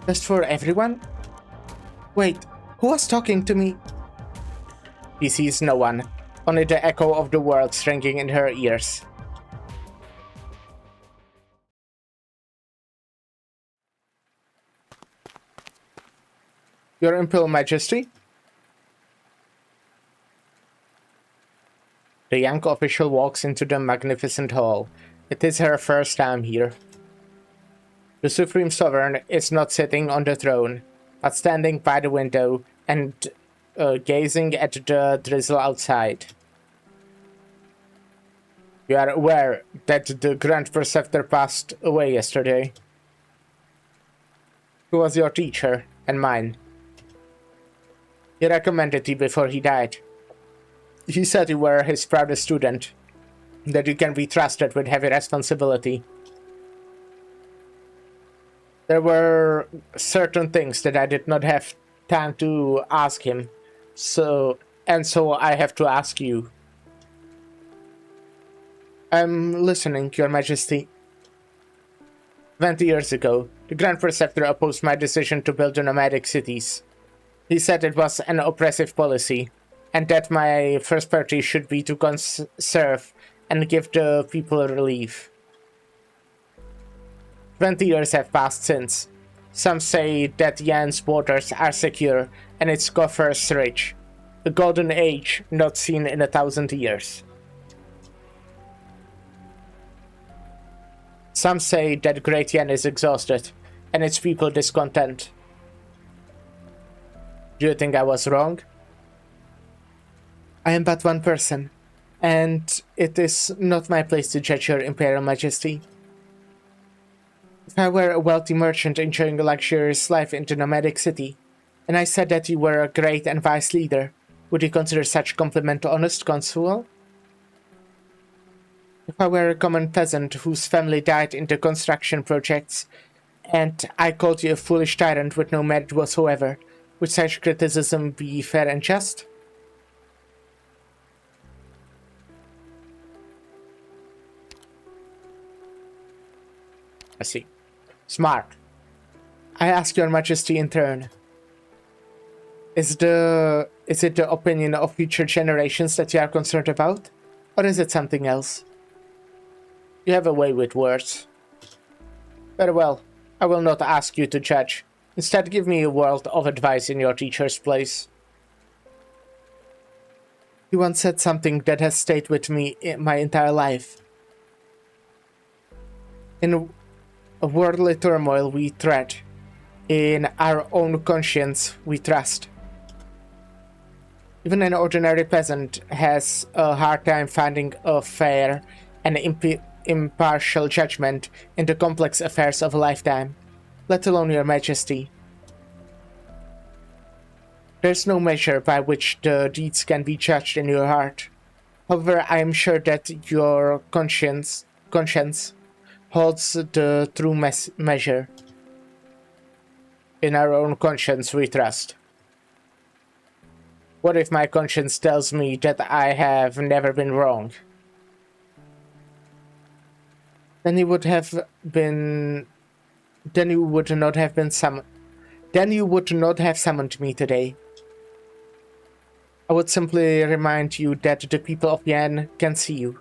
Best for everyone? Wait, who was talking to me? He sees no one, only the echo of the world ringing in her ears. Your Imperial Majesty? The young official walks into the magnificent hall. It is her first time here. The Supreme Sovereign is not sitting on the throne, but standing by the window and gazing at the drizzle outside. You are aware that the Grand Preceptor passed away yesterday. He was your teacher and mine. He recommended you before he died. He said you were his proudest student, that you can be trusted with heavy responsibility. There were certain things that I did not have time to ask him, so I have to ask you. I'm listening, Your Majesty. 20 years ago, the Grand Preceptor opposed my decision to build the nomadic cities. He said it was an oppressive policy, and that my first priority should be to conserve and give the people relief. 20 years have passed since. Some say that Yan's waters are secure and its coffers rich. A golden age not seen in 1,000 years. Some say that Great Yan is exhausted and its people discontent. Do you think I was wrong? I am but one person, and it is not my place to judge your Imperial Majesty. If I were a wealthy merchant enjoying a luxurious life in the nomadic city, and I said that you were a great and wise leader, would you consider such compliment honest consul? If I were a common peasant whose family died in the construction projects, and I called you a foolish tyrant with no merit whatsoever, would such criticism be fair and just? I see. Smart. I ask your Majesty in turn. Is it the opinion of future generations that you are concerned about? Or is it something else? You have a way with words. Very well. I will not ask you to judge. Instead, give me a word of advice in your teacher's place. You once said something that has stayed with me my entire life. In a worldly turmoil we tread. In our own conscience we trust. Even an ordinary peasant has a hard time finding a fair and impartial judgment in the complex affairs of a lifetime, let alone your Majesty. There's no measure by which the deeds can be judged in your heart. However, I am sure that your conscience holds the true measure. In our own conscience we trust. What if my conscience tells me that I have never been wrong? Then you would not have summoned me today. I would simply remind you that the people of Yan can see you,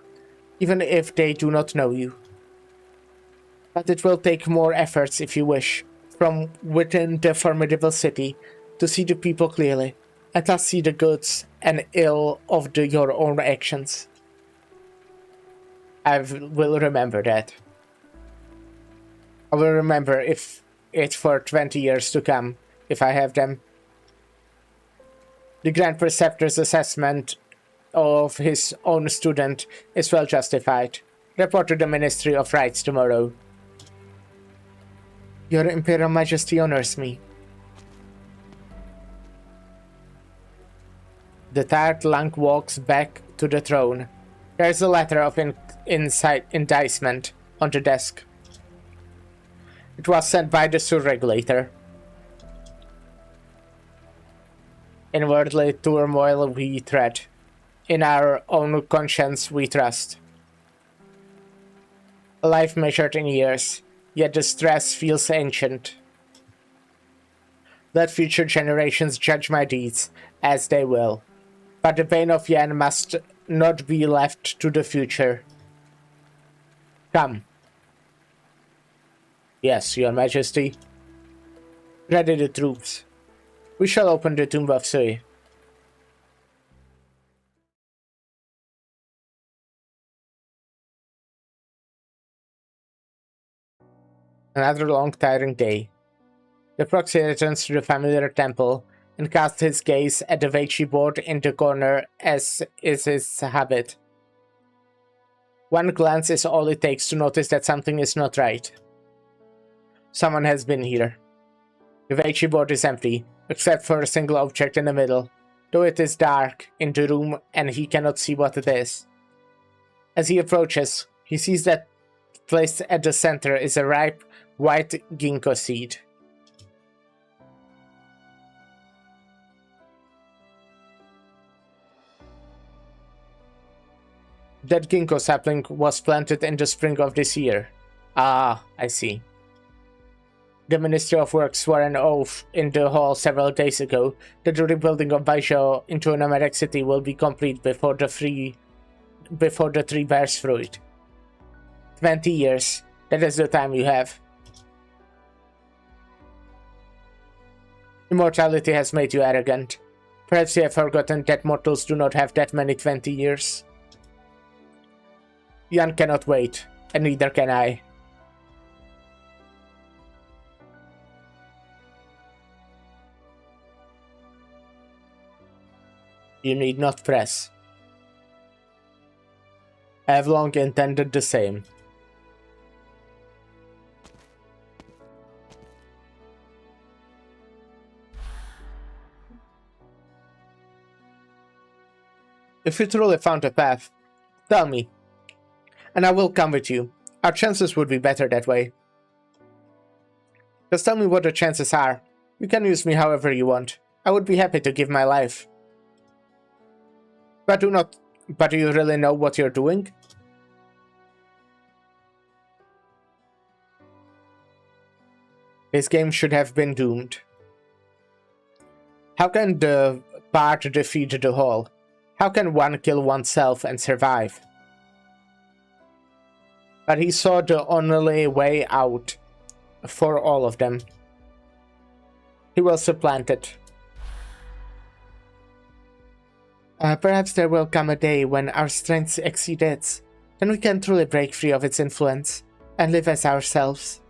even if they do not know you. But it will take more efforts if you wish, from within the formidable city, to see the people clearly, and thus see the goods and ill of your own actions. I will remember that. I will remember it for 20 years to come, if I have them. The Grand Preceptor's assessment of his own student is well justified. Report to the Ministry of Rights tomorrow. Your Imperial Majesty honors me. The tired Lunk walks back to the throne. There is a letter of indictment on the desk. It was sent by the Sur regulator. In worldly turmoil we tread. In our own conscience we trust. A life measured in years, yet the stress feels ancient. Let future generations judge my deeds, as they will. But the pain of Yen must not be left to the future. Come. Yes, Your Majesty. Ready the troops. We shall open the tomb of Sui. Another long, tiring day. The proxy returns to the familiar temple and casts his gaze at the Veichi board in the corner as is his habit. One glance is all it takes to notice that something is not right. Someone has been here. The Veichi board is empty, except for a single object in the middle, though it is dark in the room and he cannot see what it is. As he approaches, he sees that placed at the center is a ripe, white ginkgo seed. That ginkgo sapling was planted in the spring of this year. Ah, I see. The Ministry of Works swore an oath in the hall several days ago that the rebuilding of Baizhou into a nomadic city will be complete before the tree bears fruit. 20 years. That is the time you have. Immortality has made you arrogant. Perhaps you have forgotten that mortals do not have that many 20 years. Yan cannot wait, and neither can I. You need not press. I have long intended the same. If you truly found a path, tell me, and I will come with you. Our chances would be better that way. Just tell me what the chances are. You can use me however you want. I would be happy to give my life. But do you really know what you're doing? This game should have been doomed. How can the part defeat the whole? How can one kill oneself and survive? But he saw the only way out for all of them. He will supplant it. Perhaps there will come a day when our strengths exceed its, then we can truly break free of its influence and live as ourselves.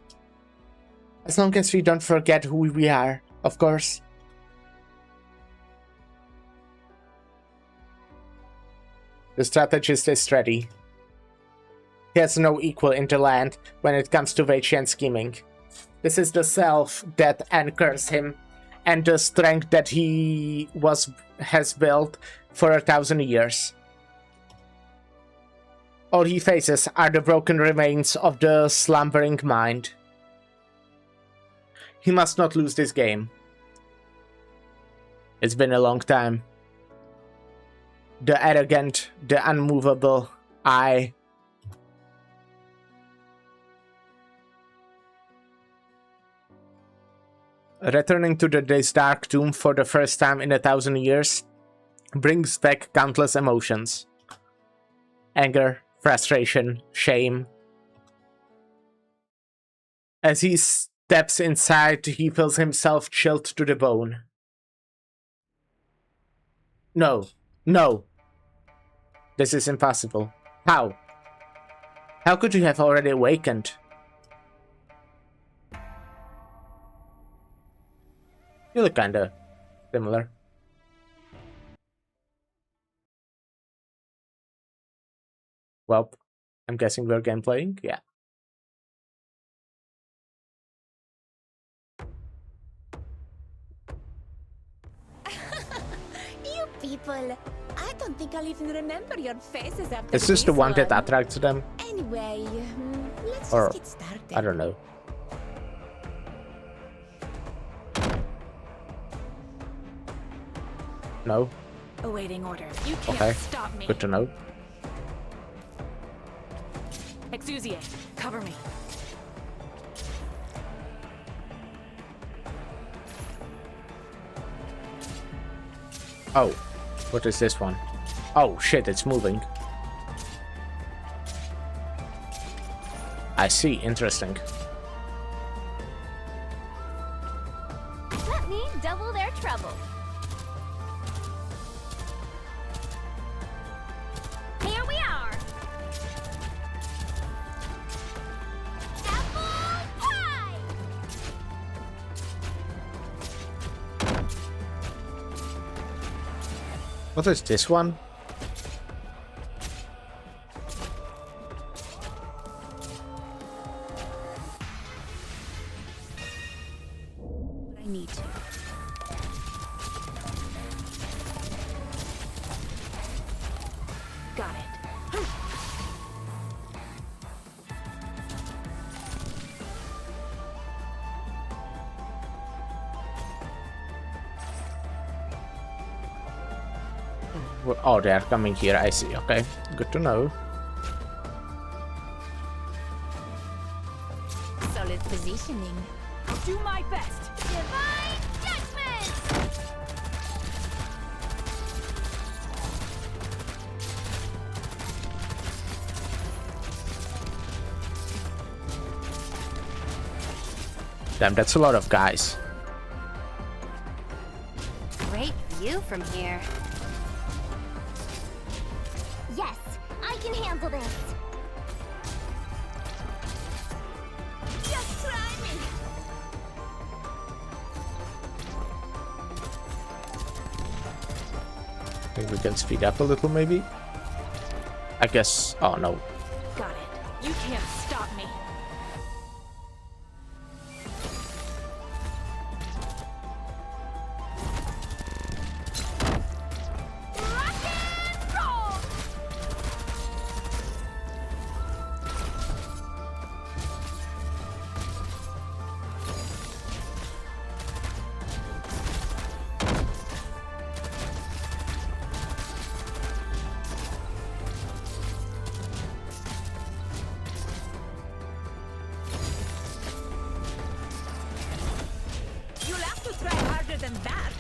As long as we don't forget who we are, of course. The strategist is ready. He has no equal in the land when it comes to Veichian scheming. This is the self that anchors him, and the strength that he has built for 1,000 years. All he faces are the broken remains of the slumbering mind. He must not lose this game. It's been a long time. The arrogant, the unmovable I. Returning to this dark tomb for the first time in 1,000 years brings back countless emotions. Anger, frustration, shame. As he steps inside, he feels himself chilled to the bone. No, no. This is impossible. How? How could you have already awakened? You look kinda similar. Well, I'm guessing we're gameplaying? Yeah. people. I don't think I'll even remember your faces after Is this the one that attracts them? Anyway, let's Or, just get started. I don't know. No? Awaiting orders. You can't Okay. stop me. Good to know. Exusiate, cover me. Oh, what is this one? Oh shit, it's moving. I see, interesting. Let me double their trouble. Here we are. Apple pie! What is this one? I need to. Got it. Oh, they are coming here, I see, okay. Good to know. Solid positioning. Do my best. Divine judgment! Damn, that's a lot of guys. Great view from here. Yes, I can handle this. Just try me. Think we can speed up a little, maybe? I guess... Oh, no. Got it. You can't stop me. Rock and roll! You'll have to try harder than that.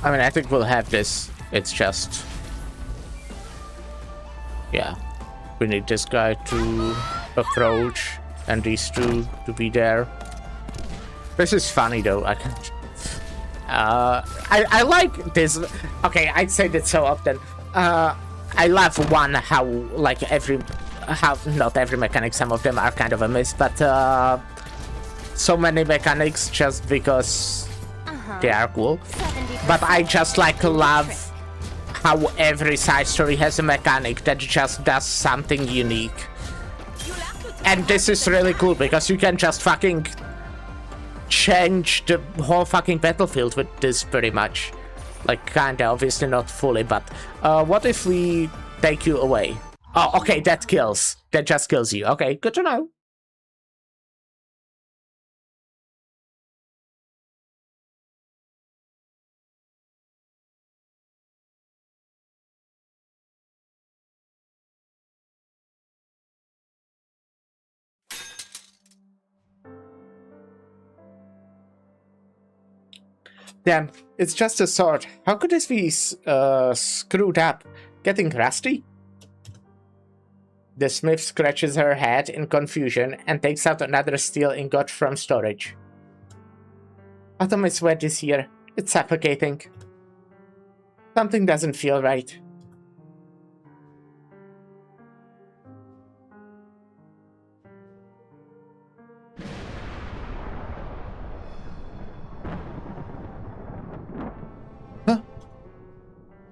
I mean, I think we'll have this. It's just... Yeah. We need this guy to approach and these two to be there. This is funny though. I can't... I like this. Okay, I say that so often. I love one how like not every mechanic, some of them are kind of a miss, but so many mechanics just because they are cool. But I just like love how every side story has a mechanic that just does something unique. And this is really cool because you can just fucking change the whole fucking battlefield with this pretty much. Like, kinda, obviously not fully, but what if we take you away? Oh, okay, that kills. That just kills you. Okay, good to know. Damn, it's just a sword. How could this be screwed up? Getting rusty? The smith scratches her head in confusion and takes out another steel ingot from storage. Autumn is wet this year. It's suffocating. Something doesn't feel right.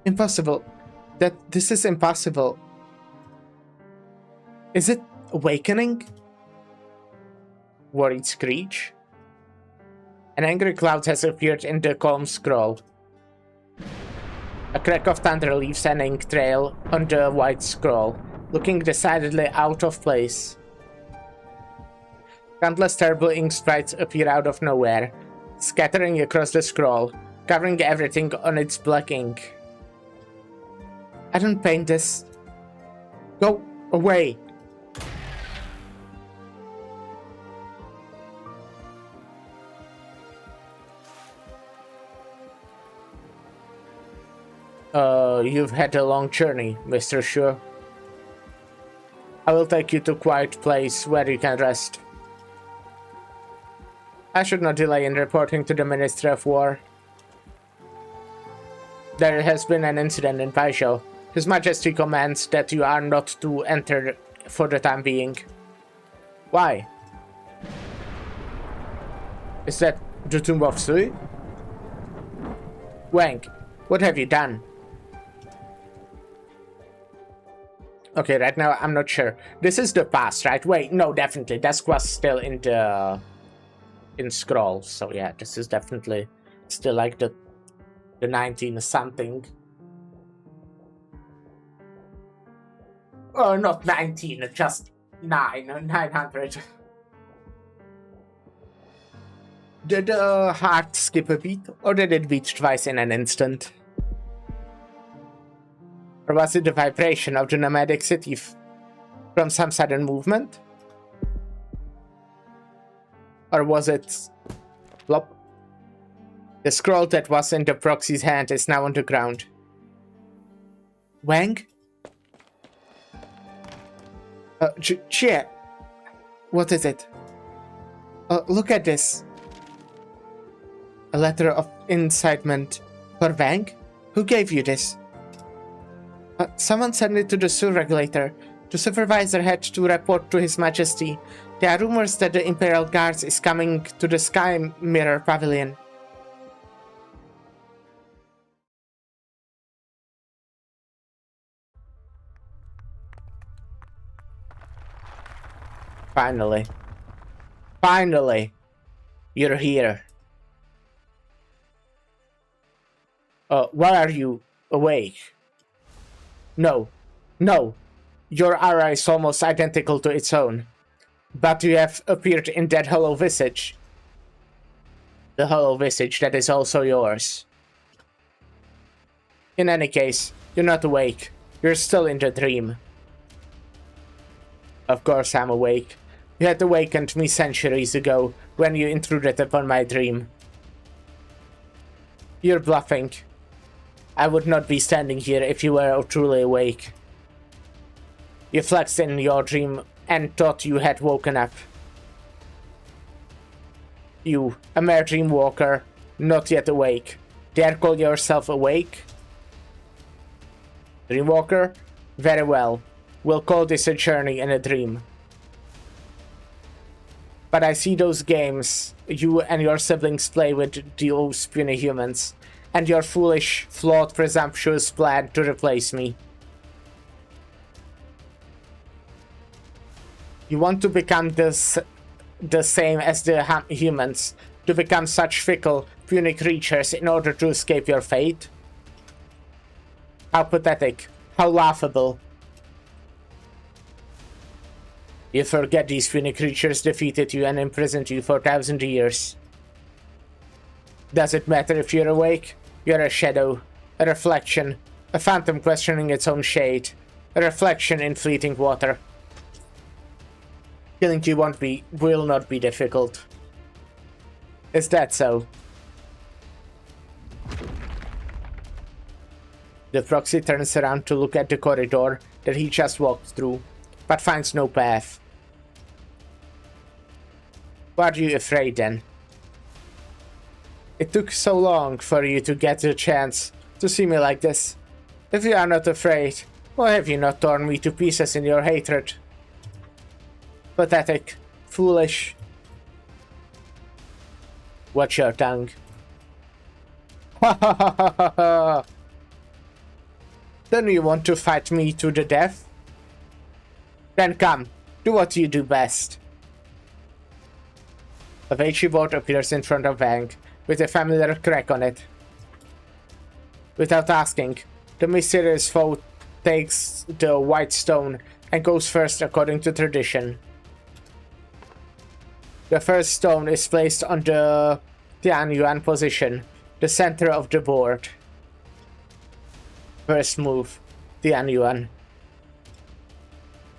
Impossible. This is impossible. Is it awakening? Worried screech. An angry cloud has appeared in the calm scroll. A crack of thunder leaves an ink trail on the white scroll, looking decidedly out of place. Countless terrible ink sprites appear out of nowhere, scattering across the scroll, covering everything on its black ink. I don't paint this. Go away. You've had a long journey, Mr. Sure. I will take you to a quiet place where you can rest. I should not delay in reporting to the Ministry of War. There has been an incident in Paisho. His Majesty commands that you are not to enter for the time being. Why? Is that the Tomb of Sui? Wang, what have you done? Okay, right now I'm not sure. This is the past, right? Wait, no, definitely. Desk was still in scroll. So yeah, this is definitely still like the 19 something. Oh, not 19, just 900. Did the heart skip a beat, or did it beat twice in an instant? Or was it the vibration of the nomadic city from some sudden movement? Or was it... Plop? The scroll that was in the proxy's hand is now on the ground. Wang? Chia! What is it? Look at this. A letter of incitement for Wang? Who gave you this? Someone sent it to the Sur regulator. The supervisor had to report to His Majesty. There are rumors that the Imperial Guards is coming to the Sky Mirror Pavilion. Finally. Finally! You're here. Why are you awake? No. No. Your aura is almost identical to its own. But you have appeared in that hollow visage. The hollow visage that is also yours. In any case, you're not awake. You're still in the dream. Of course I'm awake. You had awakened me centuries ago when you intruded upon my dream. You're bluffing. I would not be standing here if you were truly awake. You flexed in your dream and thought you had woken up. You, a mere dream walker, not yet awake. Dare call yourself awake? Dreamwalker? Very well. We'll call this a journey in a dream. But I see those games you and your siblings play with those puny humans, and your foolish, flawed, presumptuous plan to replace me. You want to become the same as the humans, to become such fickle, puny creatures in order to escape your fate? How pathetic, how laughable. You forget these puny creatures defeated you and imprisoned you for 1,000 years. Does it matter if you're awake? You're a shadow, a reflection, a phantom questioning its own shade, a reflection in fleeting water. Killing you will not be difficult. Is that so? The proxy turns around to look at the corridor that he just walked through, but finds no path. Why are you afraid then? It took so long for you to get the chance to see me like this. If you are not afraid, why have you not torn me to pieces in your hatred? Pathetic. Foolish. Watch your tongue. Ha ha ha ha ha ha! Don't you want to fight me to the death? Then come, do what you do best. A Veichi boat appears in front of Vang, with a familiar crack on it. Without asking, the mysterious foe takes the white stone and goes first according to tradition. The first stone is placed on the Tianyuan position, the center of the board. First move, Tianyuan.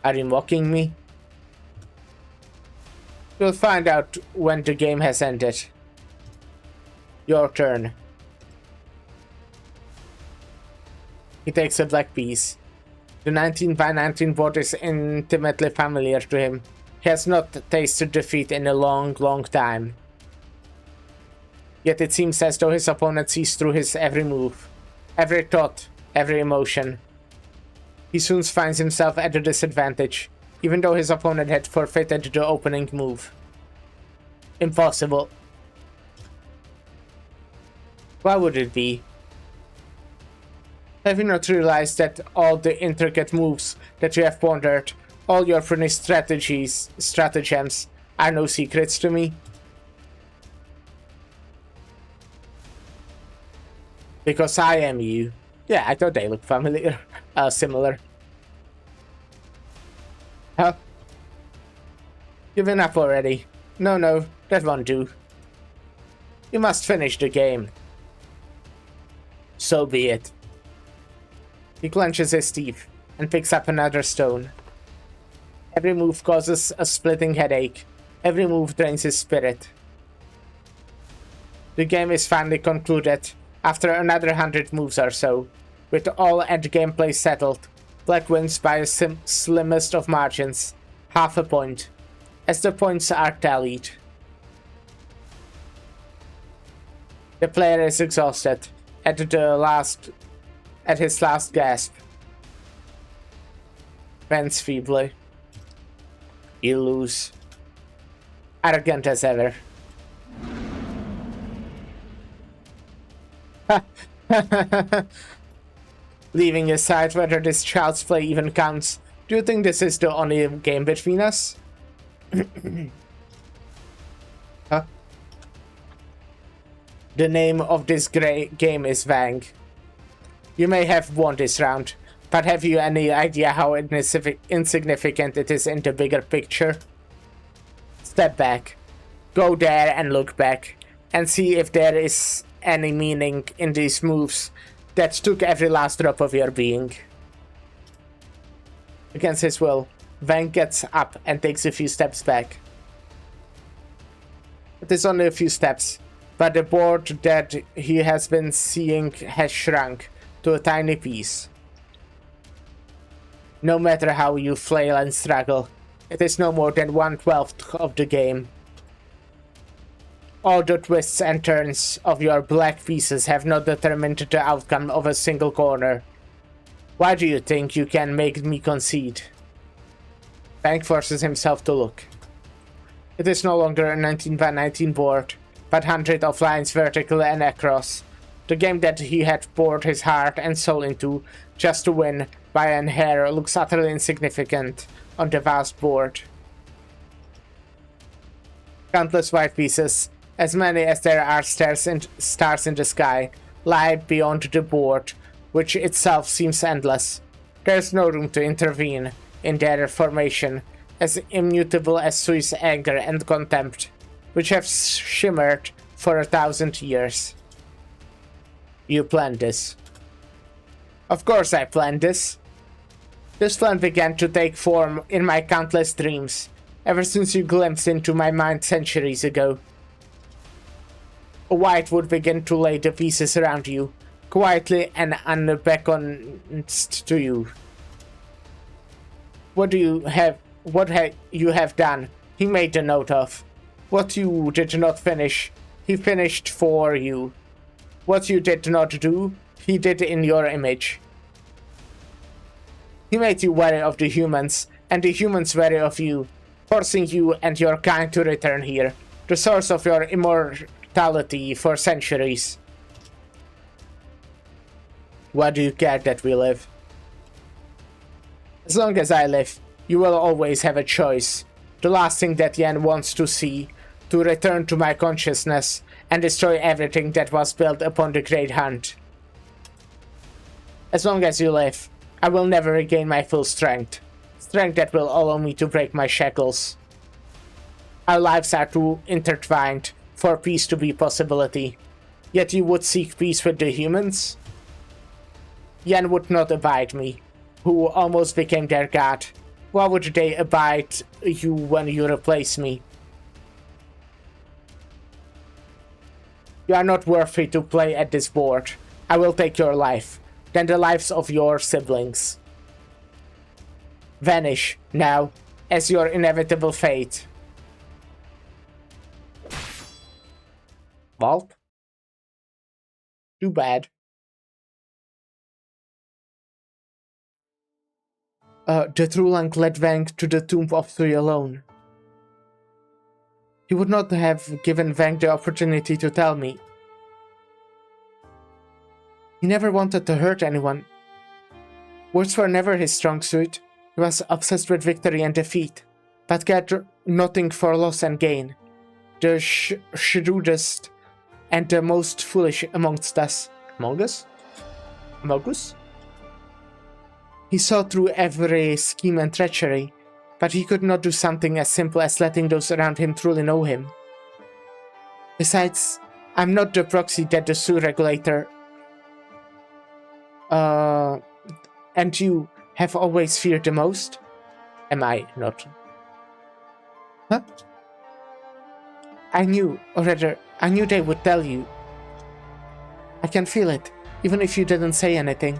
Are you mocking me? You'll find out when the game has ended. Your turn. He takes a black piece. The 19x19 board is intimately familiar to him. He has not tasted defeat in a long, long time. Yet it seems as though his opponent sees through his every move, every thought, every emotion. He soon finds himself at a disadvantage, even though his opponent had forfeited the opening move. Impossible. Why would it be? Have you not realized that all the intricate moves that you have pondered, all your finished stratagems, are no secrets to me? Because I am you. Yeah, I thought they looked familiar. Similar. Huh? Given up already. No, that won't do. You must finish the game. So be it. He clenches his teeth and picks up another stone. Every move causes a splitting headache. Every move drains his spirit. The game is finally concluded after another 100 moves or so. With all endgame play settled, Black wins by a slimmest of margins, half a point, as the points are tallied. The player is exhausted at his last gasp. Vents feebly. You lose. Arrogant as ever. Leaving aside whether this child's play even counts, do you think this is the only game between us? Huh? The name of this game is Vang. You may have won this round, but have you any idea how insignificant it is in the bigger picture? Step back. Go there and look back, and see if there is any meaning in these moves that took every last drop of your being. Against his will, Vang gets up and takes a few steps back. It is only a few steps, but the board that he has been seeing has shrunk to a tiny piece. No matter how you flail and struggle, it is no more than 1/12 of the game. All the twists and turns of your black pieces have not determined the outcome of a single corner. Why do you think you can make me concede? Vang forces himself to look. It is no longer a 19x19 board, but hundreds of lines vertical and across. The game that he had poured his heart and soul into just to win by an hair looks utterly insignificant on the vast board. Countless white pieces, as many as there are stars in the sky, lie beyond the board, which itself seems endless. There is no room to intervene in their formation, as immutable as Sui's anger and contempt, which have shimmered for 1,000 years. You planned this. Of course I planned this. This plan began to take form in my countless dreams, ever since you glimpsed into my mind centuries ago. A white would begin to lay the pieces around you, quietly and unbeknownst to you. What you have done, he made a note of. What you did not finish, he finished for you. What you did not do, he did in your image. He made you wary of the humans, and the humans wary of you, forcing you and your kind to return here, the source of your immortality for centuries. Why do you care that we live? As long as I live, you will always have a choice. The last thing that Yen wants to see, to return to my consciousness and destroy everything that was built upon the Great Hunt. As long as you live, I will never regain my full strength. Strength that will allow me to break my shackles. Our lives are too intertwined for peace to be a possibility. Yet you would seek peace with the humans? Yen would not abide me, who almost became their god. Why would they abide you when you replace me? You are not worthy to play at this board. I will take your life, then the lives of your siblings. Vanish, now, as your inevitable fate. Well, too bad. The Trulang led Wang to the tomb of Sui alone. He would not have given Wang the opportunity to tell me. He never wanted to hurt anyone. Words were never his strong suit. He was obsessed with victory and defeat, but cared nothing for loss and gain. The shrewdest and the most foolish amongst us. Among us? Among us? He saw through every scheme and treachery, but he could not do something as simple as letting those around him truly know him. Besides, I'm not the proxy that the Su regulator and you have always feared the most? Am I not? Huh? I knew, or rather, I knew they would tell you. I can feel it, even if you didn't say anything.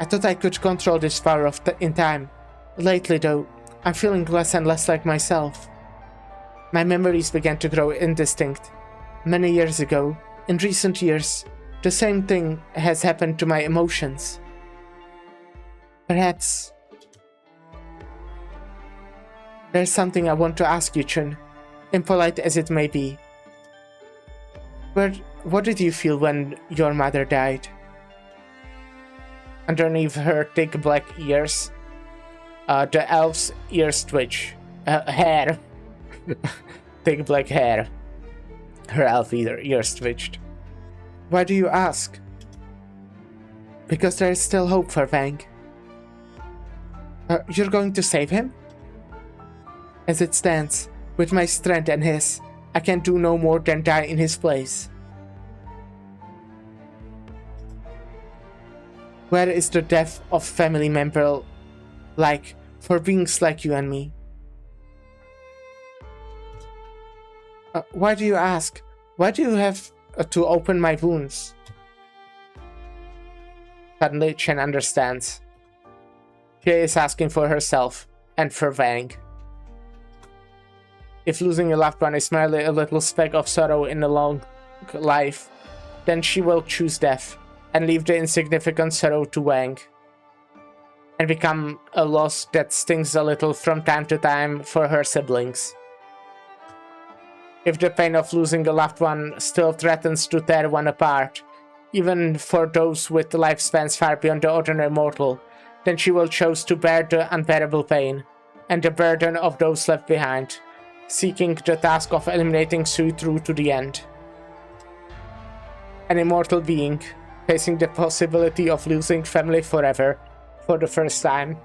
I thought I could control this power in time. Lately, though, I'm feeling less and less like myself. My memories began to grow indistinct. Many years ago, in recent years, the same thing has happened to my emotions. Perhaps... There's something I want to ask you, Chun, impolite as it may be. What did you feel when your mother died? Underneath her thick black ears, the elf's ears twitch. Hair. Thick black hair. Her elf ears twitched. Why do you ask? Because there is still hope for Wang. You're going to save him? As it stands, with my strength and his, I can do no more than die in his place. Where is the death of family member like for beings like you and me? Why do you ask? Why do you have to open my wounds? Suddenly Chen understands. She is asking for herself and for Wang. If losing a loved one is merely a little speck of sorrow in a long life, then she will choose death and leave the insignificant sorrow to Wang, and become a loss that stings a little from time to time for her siblings. If the pain of losing a loved one still threatens to tear one apart, even for those with lifespans far beyond the ordinary mortal, then she will choose to bear the unbearable pain and the burden of those left behind, seeking the task of eliminating Sui through to the end. An immortal being, facing the possibility of losing family forever for the first time.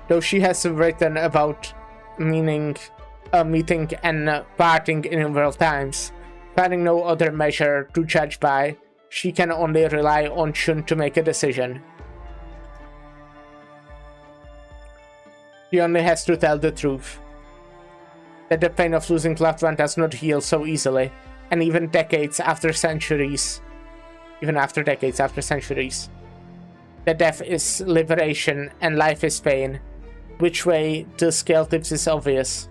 Though she has written about meeting and parting in several times, finding no other measure to judge by, she can only rely on Chun to make a decision. She only has to tell the truth. That the pain of losing loved one does not heal so easily, and even after decades after centuries. That death is liberation and life is pain. Which way the scale tips is obvious.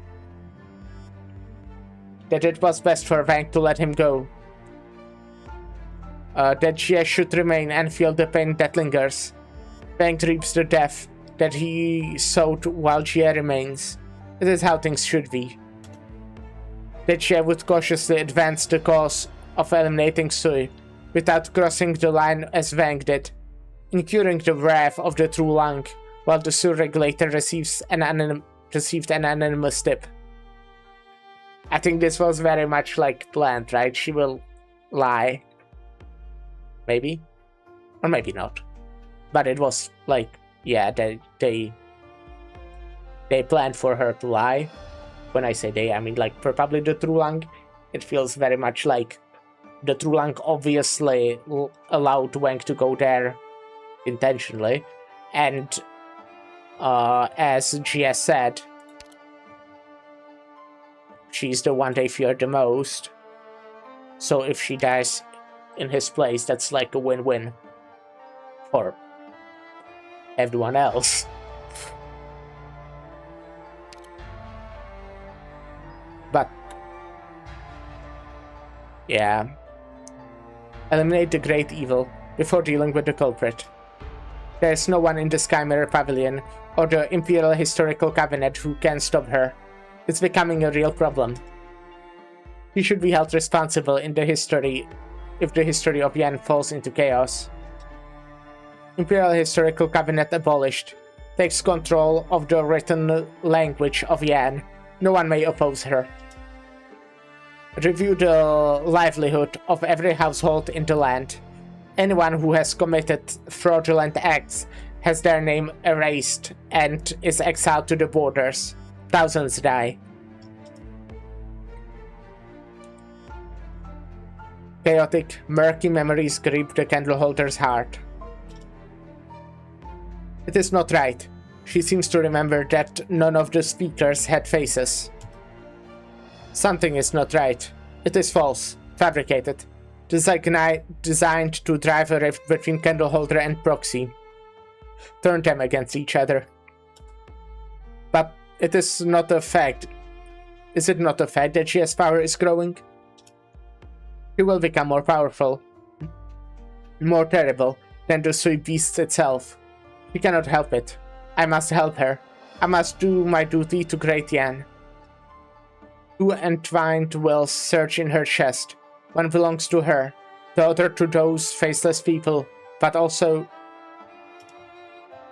That it was best for Wang to let him go. That Jie should remain and feel the pain that lingers. Wang reaps the death that he sowed while Jie remains. It is how things should be. That Jie would cautiously advance the cause of eliminating Sui, without crossing the line as Wang did, incurring the wrath of the true Lang, while the sewer regulator received an anonymous tip. I think this was very much like planned, right? She will lie. Maybe? Or maybe not. But it was like, yeah, they planned for her to lie. When I say they, I mean like probably the true Lang. It feels very much like the true Lang obviously allowed Wang to go there intentionally. And as Gia said, she's the one they fear the most. So if she dies in his place, that's like a win-win for everyone else. But yeah, eliminate the great evil before dealing with the culprit. There is no one in the Sky Mirror Pavilion or the Imperial Historical Cabinet who can stop her. It's becoming a real problem. He should be held responsible in the history if the history of Yan falls into chaos. Imperial Historical Cabinet abolished. Takes control of the written language of Yan. No one may oppose her. Review the livelihood of every household in the land. Anyone who has committed fraudulent acts has their name erased and is exiled to the borders. Thousands die. Chaotic, murky memories grip the candleholder's heart. It is not right. She seems to remember that none of the speakers had faces. Something is not right. It is false, fabricated, designed to drive a rift between Candleholder and Proxy. Turn them against each other. But it is not a fact. Is it not a fact that Gia's power is growing? She will become more powerful, more terrible than the Sui Beast itself. She cannot help it. I must help her. I must do my duty to Great Yan. Two entwined wills search in her chest. One belongs to her, the other to those faceless people, but also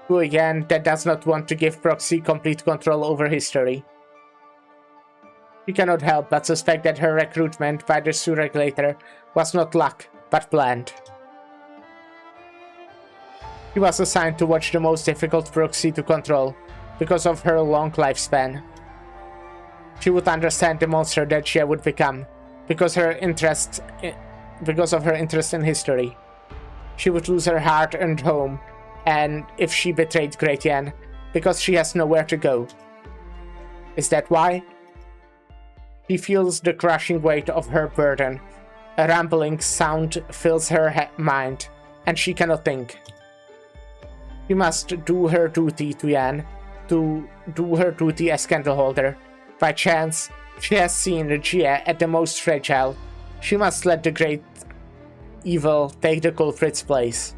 to a Yan that does not want to give Proxy complete control over history. She cannot help but suspect that her recruitment by the Su Regulator was not luck, but planned. She was assigned to watch the most difficult Proxy to control, because of her long lifespan. She would understand the monster that Gia would become, because of her interest in history. She would lose her hard-earned home, and if she betrayed Great Yan, because she has nowhere to go. Is that why? She feels the crushing weight of her burden. A rumbling sound fills her mind, and she cannot think. She must do her duty to Yan, to do her duty as Candleholder. By chance, she has seen Gia at the most fragile. She must let the great evil take the culprit's place.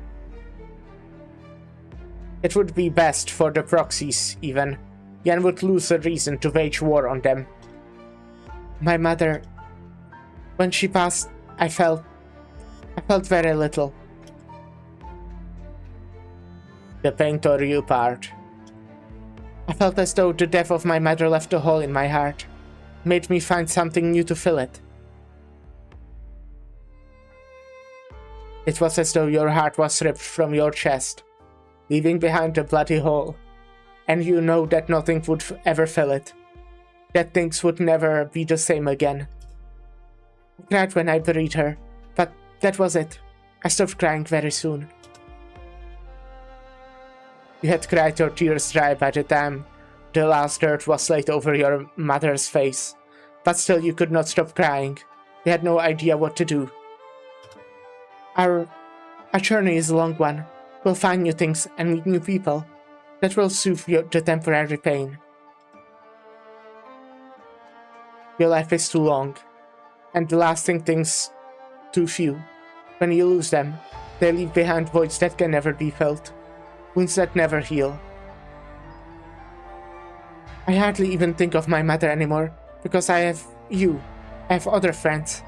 It would be best for the proxies, even. Yan would lose a reason to wage war on them. My mother... When she passed, I felt very little. The pain tore you apart. I felt as though the death of my mother left a hole in my heart, made me find something new to fill it. It was as though your heart was ripped from your chest, leaving behind a bloody hole, and you know that nothing would ever fill it, that things would never be the same again. I cried when I buried her, but that was it. I stopped crying very soon. You had cried your tears dry by the time the last dirt was laid over your mother's face, but still you could not stop crying. You had no idea what to do. Our journey is a long one. We'll find new things and meet new people. That will soothe the temporary pain. Your life is too long, and the lasting things too few. When you lose them, they leave behind voids that can never be filled. Wounds that never heal. I hardly even think of my mother anymore, because I have you. I have other friends.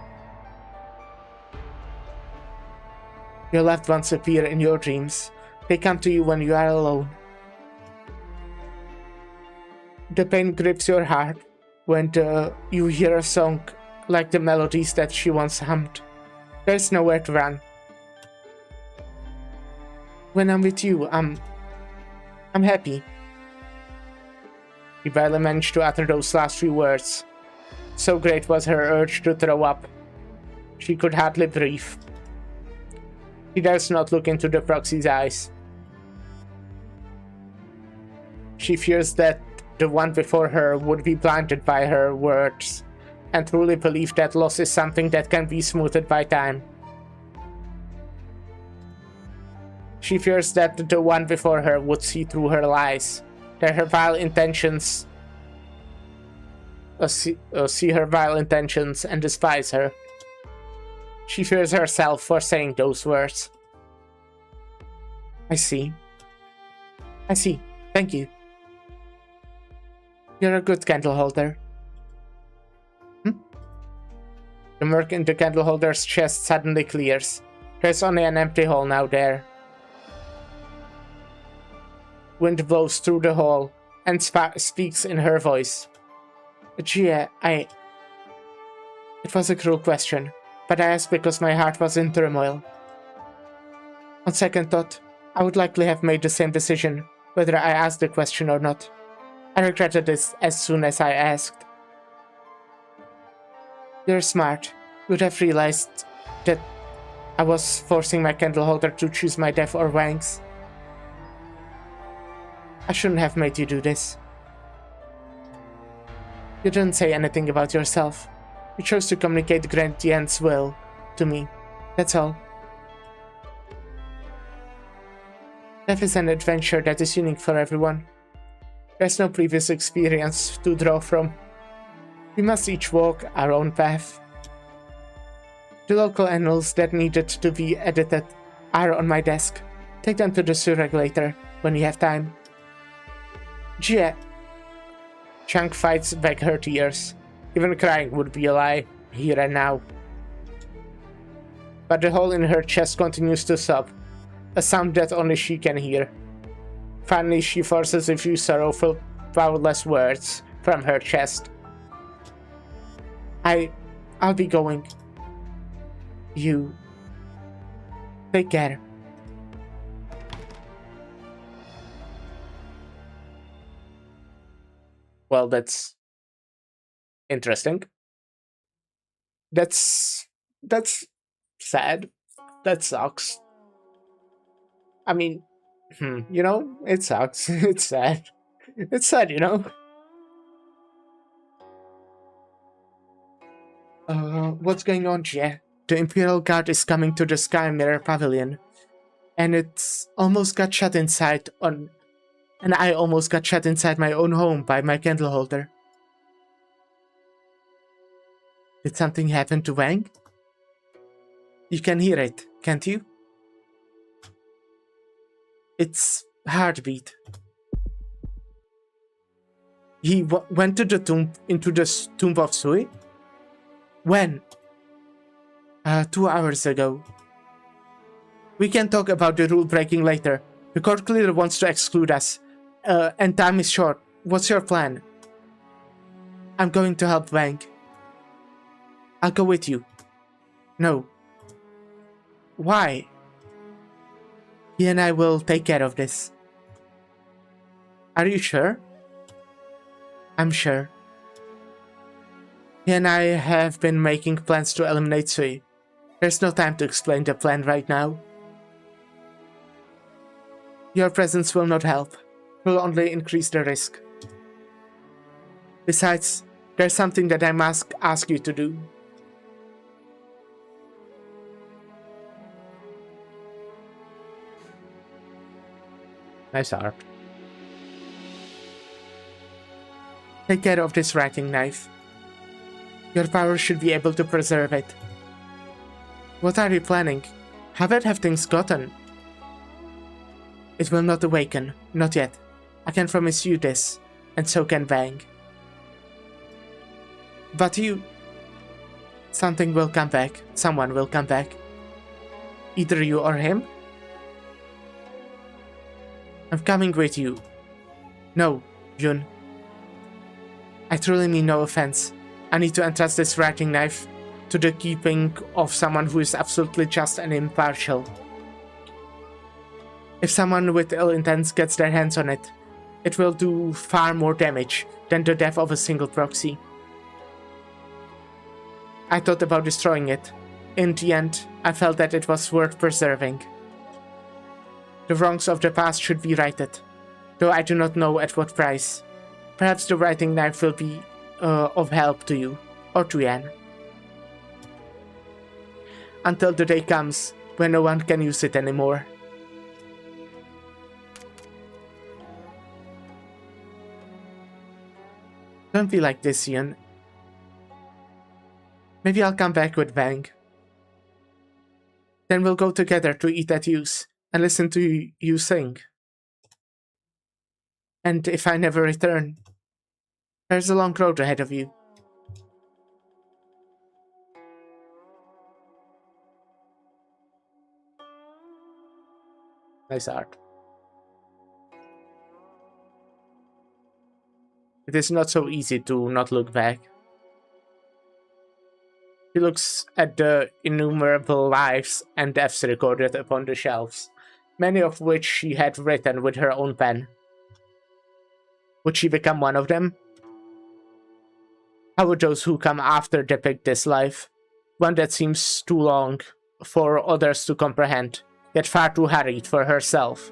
Your loved ones appear in your dreams. They come to you when you are alone. The pain grips your heart when you hear a song like the melodies that she once hummed. There's nowhere to run. When I'm with you, I'm happy. He barely managed to utter those last few words. So great was her urge to throw up. She could hardly breathe. She dares not look into the proxy's eyes. She fears that the one before her would be blinded by her words, and truly believe that loss is something that can be smoothed by time. She fears that the one before her would see through her lies, that her vile intentions, see her vile intentions and despise her. She fears herself for saying those words. I see. Thank you. You're a good candle holder. The murk in the candle holder's chest suddenly clears. There's only an empty hole now there. Wind blows through the hall and speaks in her voice. Gia, It was a cruel question, but I asked because my heart was in turmoil. On second thought, I would likely have made the same decision, whether I asked the question or not. I regretted this as soon as I asked. You're smart. You would have realized that I was forcing my candle holder to choose my death or Wang's. I shouldn't have made you do this. You didn't say anything about yourself. You chose to communicate Gradient's will to me. That's all. Death is an adventure that is unique for everyone. There's no previous experience to draw from. We must each walk our own path. The local annals that needed to be edited are on my desk. Take them to the sewer regulator when you have time. Gia. Chunk fights back her tears. Even crying would be a lie, here and now. But the hole in her chest continues to sob, a sound that only she can hear. Finally, she forces a few sorrowful, powerless words from her chest. I'll be going. You. Take care. Well, that's interesting. That's sad. That sucks. I mean, you know, it sucks. It's sad. It's sad, you know. What's going on, Jie? The Imperial Guard is coming to the Sky Mirror Pavilion, and it's almost got shut inside and I almost got shut inside my own home by my candle holder. Did something happen to Wang? You can hear it, can't you? Its heartbeat. He went to the tomb, into the tomb of Sui? When? 2 hours ago. We can talk about the rule breaking later. The court clearly wants to exclude us. And time is short. What's your plan? I'm going to help Wang. I'll go with you. No. Why? He and I will take care of this. Are you sure? I'm sure. He and I have been making plans to eliminate Sui. There's no time to explain the plan right now. Your presence will not help. It will only increase the risk. Besides, there's something that I must ask you to do. Nice art. Take care of this writing knife. Your power should be able to preserve it. What are you planning? How bad have things gotten? It will not awaken, not yet. I can promise you this, and so can Wang. But you... Something will come back. Someone will come back. Either you or him? I'm coming with you. No, Yun. I truly mean no offense. I need to entrust this writing knife to the keeping of someone who is absolutely just and impartial. If someone with ill intent gets their hands on it, it will do far more damage than the death of a single proxy. I thought about destroying it. In the end, I felt that it was worth preserving. The wrongs of the past should be righted, though I do not know at what price. Perhaps the writing knife will be of help to you, or to Yan. Until the day comes when no one can use it anymore. Don't be like this, Ian. Maybe I'll come back with Vang. Then we'll go together to eat at Yu's and listen to you sing. And if I never return, there's a long road ahead of you. Nice art. It is not so easy to not look back. He looks at the innumerable lives and deaths recorded upon the shelves, many of which she had written with her own pen. Would she become one of them? How would those who come after depict this life? One that seems too long for others to comprehend, yet far too hurried for herself.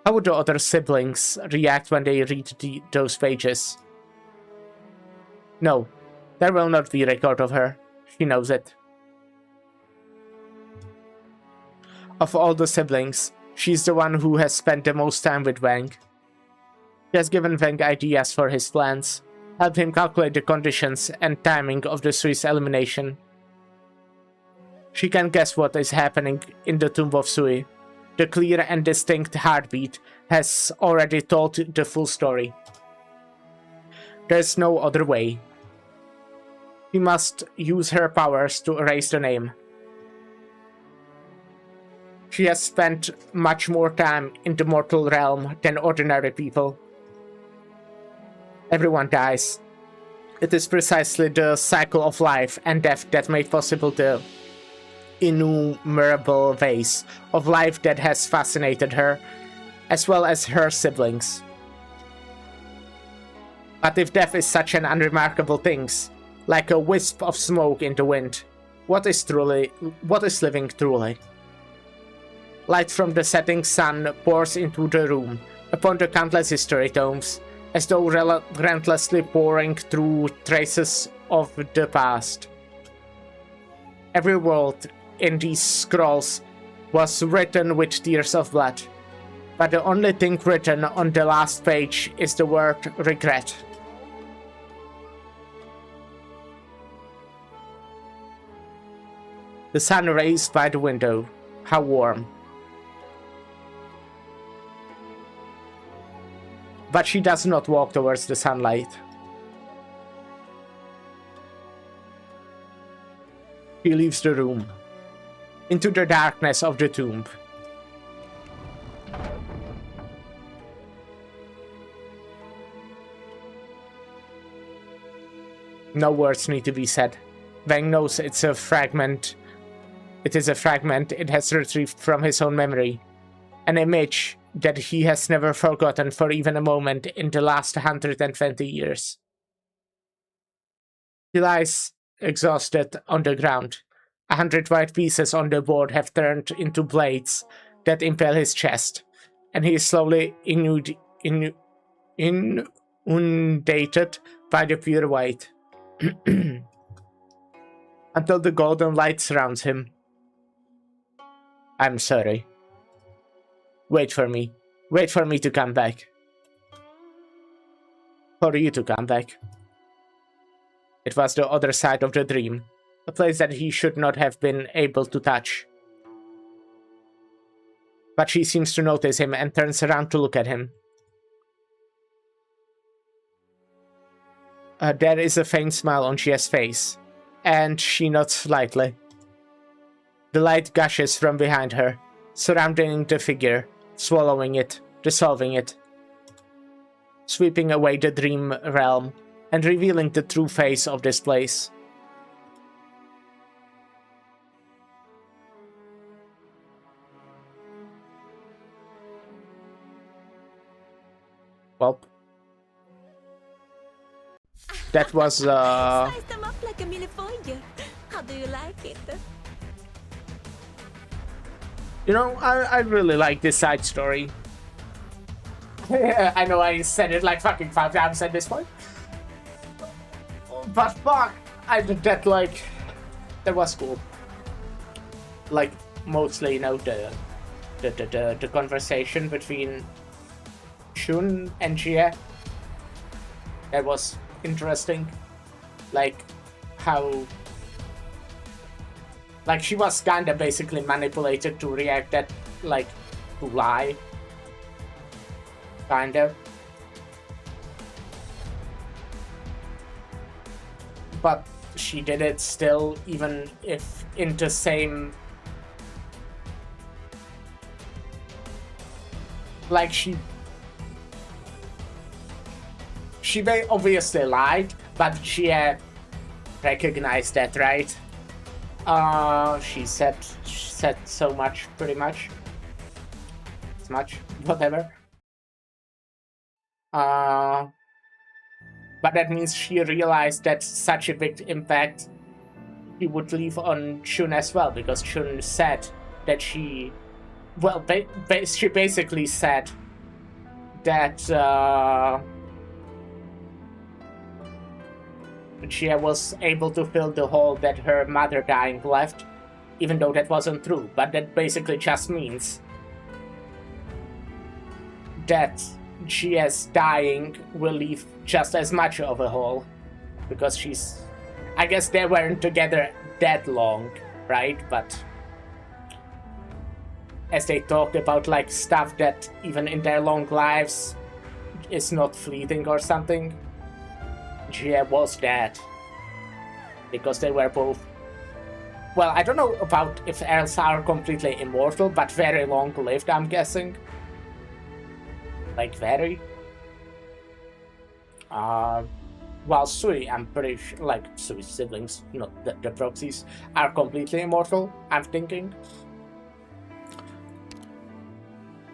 How would the other siblings react when they read those pages? No, there will not be a record of her. She knows it. Of all the siblings, she's the one who has spent the most time with Wang. She has given Wang ideas for his plans, helped him calculate the conditions and timing of the Sui's elimination. She can guess what is happening in the tomb of Sui. The clear and distinct heartbeat has already told the full story. There's no other way. She must use her powers to erase the name. She has spent much more time in the mortal realm than ordinary people. Everyone dies. It is precisely the cycle of life and death that made possible the innumerable ways of life that has fascinated her, as well as her siblings. But if death is such an unremarkable thing, like a wisp of smoke in the wind, what is living truly? Light from the setting sun pours into the room, upon the countless history tomes, as though relentlessly pouring through traces of the past. Every word in these scrolls was written with tears of blood, but the only thing written on the last page is the word regret. The sun rays by the window. How warm. But she does not walk towards the sunlight. She leaves the room, into the darkness of the tomb. No words need to be said. Wang knows it's a fragment. It is a fragment it has retrieved from his own memory. An image that he has never forgotten for even a moment in the last 120 years. He lies exhausted on the ground. 100 white pieces on the board have turned into blades that impale his chest, and he is slowly inundated by the pure white. Until the golden light surrounds him. I'm sorry. Wait for me. Wait for me to come back. For you to come back. It was the other side of the dream, a place that he should not have been able to touch. But she seems to notice him and turns around to look at him. There is a faint smile on Jia's face, and she nods slightly. The light gushes from behind her, surrounding the figure, swallowing it, dissolving it, sweeping away the dream realm, and revealing the true face of this place. Well, that was Slice them up like a millefeuille. How do you like it? You know, I really like this side story. I know I said it like fucking 5 times at this point. But fuck, I did that like... That was cool. Like, mostly, you know, the conversation between Shun and Jie. That was interesting. Like, how... Like, she was kinda basically manipulated to react that, like, to lie. Kinda. But she did it still, even if in the same... Like, she very obviously lied, but she recognized that, right? She said so much, pretty much. As much, whatever. But that means she realized that such a big impact he would leave on Shun as well, because Shun said that she... Well, she basically said that she was able to fill the hole that her mother dying left, even though that wasn't true. But that basically just means that Jia's dying will leave just as much of a hole, because she's... I guess they weren't together that long, right? But as they talked about, like, stuff that even in their long lives is not fleeting or something, Jie was dead. Because they were both... Well, I don't know about if elves are completely immortal, but very long-lived, I'm guessing. Like, very. While Sui, I'm pretty sure, like, Sui's siblings, not the proxies, are completely immortal, I'm thinking.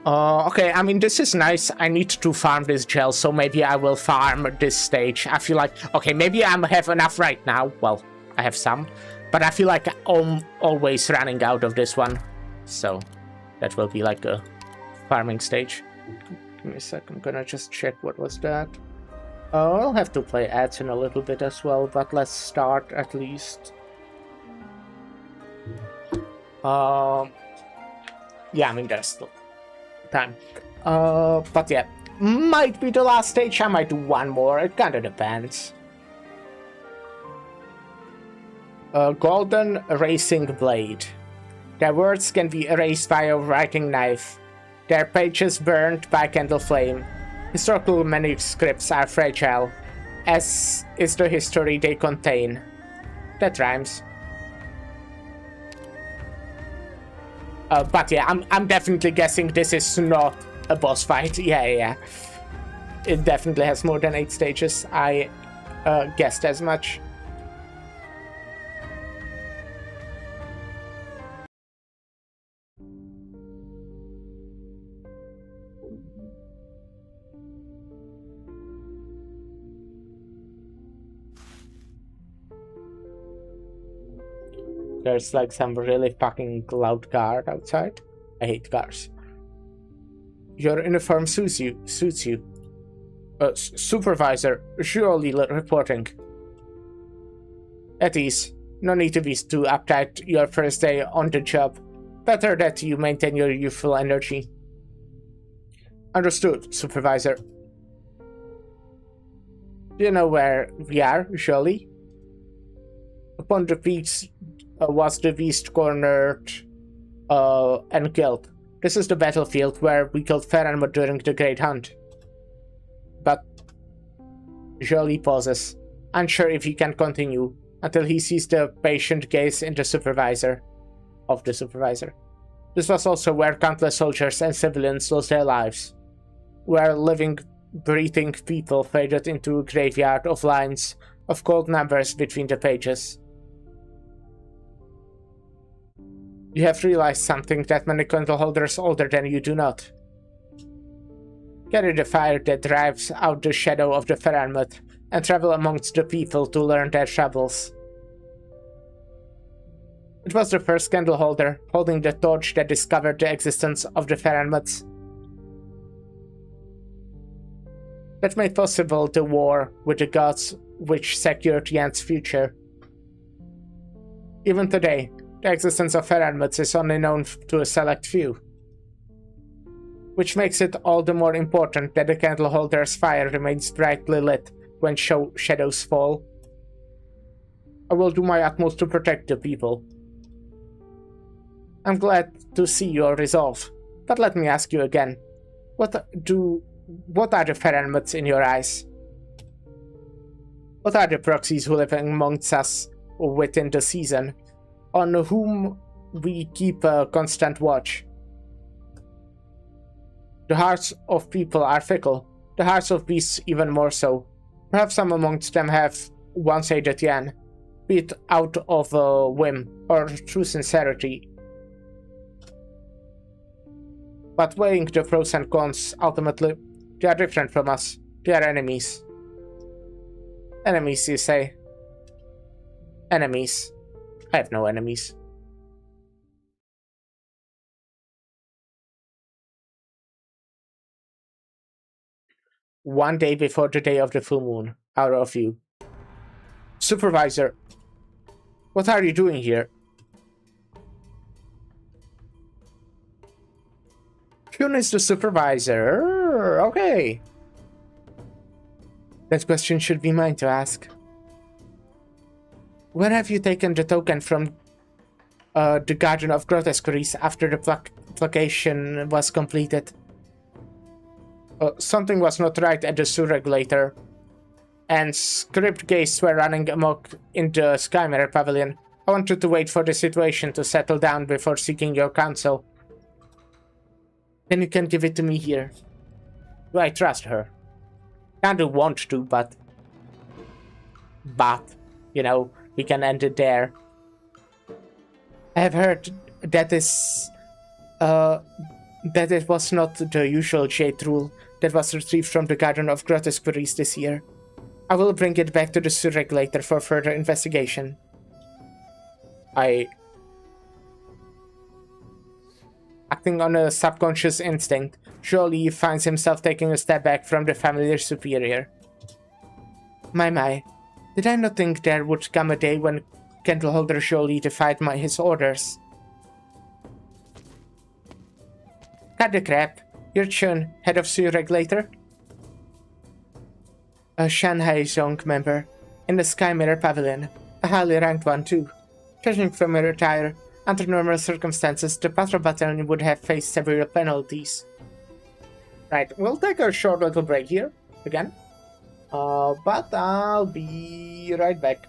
Okay, I mean, this is nice. I need to farm this gel, so maybe I will farm this stage. I feel like, okay, maybe I have enough right now. Well, I have some, but I feel like I'm always running out of this one. So, that will be like a farming stage. Give me a sec, I'm gonna just check what was that. I'll have to play ads in a little bit as well, but let's start at least. Yeah, I mean, there's still time. But yeah, might be the last stage. I might do one more. It kind of depends. Golden Erasing Blade. Their words can be erased by a writing knife. Their pages burned by candle flame. Historical manuscripts are fragile, as is the history they contain. That rhymes. But yeah, I'm definitely guessing this is not a boss fight. Yeah. It definitely has more than 8 stages. I guessed as much. There's like some really fucking loud car outside. I hate cars. Your uniform suits you. Supervisor, surely reporting. At ease. No need to be too uptight your first day on the job. Better that you maintain your youthful energy. Understood, Supervisor. Do you know where we are, surely? Upon the peaks was the beast cornered and killed. This is the battlefield where we killed Ferran during the Great Hunt. But Jolie pauses, unsure if he can continue, until he sees the patient gaze in the supervisor. of the supervisor. This was also where countless soldiers and civilians lost their lives, where living, breathing people faded into a graveyard of lines of cold numbers between the pages. You have realized something that many candle holders older than you do not. Carry the fire that drives out the shadow of the Feralmut and travel amongst the people to learn their troubles. It was the first candle holder holding the torch that discovered the existence of the Feralmuts. That made possible the war with the gods which secured Yan's future. Even today, the existence of Feralmuts is only known to a select few, which makes it all the more important that the candle holder's fire remains brightly lit when shadows fall. I will do my utmost to protect the people. I'm glad to see your resolve, but let me ask you again. What are the Feralmuts in your eyes? What are the proxies who live amongst us within the season, on whom we keep a constant watch? The hearts of people are fickle, the hearts of beasts even more so. Perhaps some amongst them have once aided Yan, be it out of a whim or true sincerity. But weighing the pros and cons, ultimately, they are different from us. They are enemies. Enemies, you say? Enemies. I have no enemies. One day before the day of the full moon, out of you. Supervisor, what are you doing here? Hyun is the supervisor. Okay. That question should be mine to ask. Where have you taken the token from the Garden of Grotesqueries after the placation was completed? Something was not right at the sewer regulator, and script ghasts were running amok in the Sky Mirror Pavilion. I wanted to wait for the situation to settle down before seeking your counsel. Then you can give it to me here. Do I trust her? Kinda want to, but, you know, we can end it there. I have heard that it was not the usual Jade rule that was retrieved from the Garden of Grotesqueries this year. I will bring it back to the sewer regulator for further investigation. Acting on a subconscious instinct, Jolie finds himself taking a step back from the familiar superior. My, did I not think there would come a day when Candleholder Jolie defied his orders? Cut the crap. You're Chun, head of sewer regulator? A Shanghai Zong member, in the Sky Mirror Pavilion, a highly ranked one too. Judging from your attire, under normal circumstances, the patrol battalion would have faced several penalties. Right, we'll take a short little break here, again. But I'll be right back.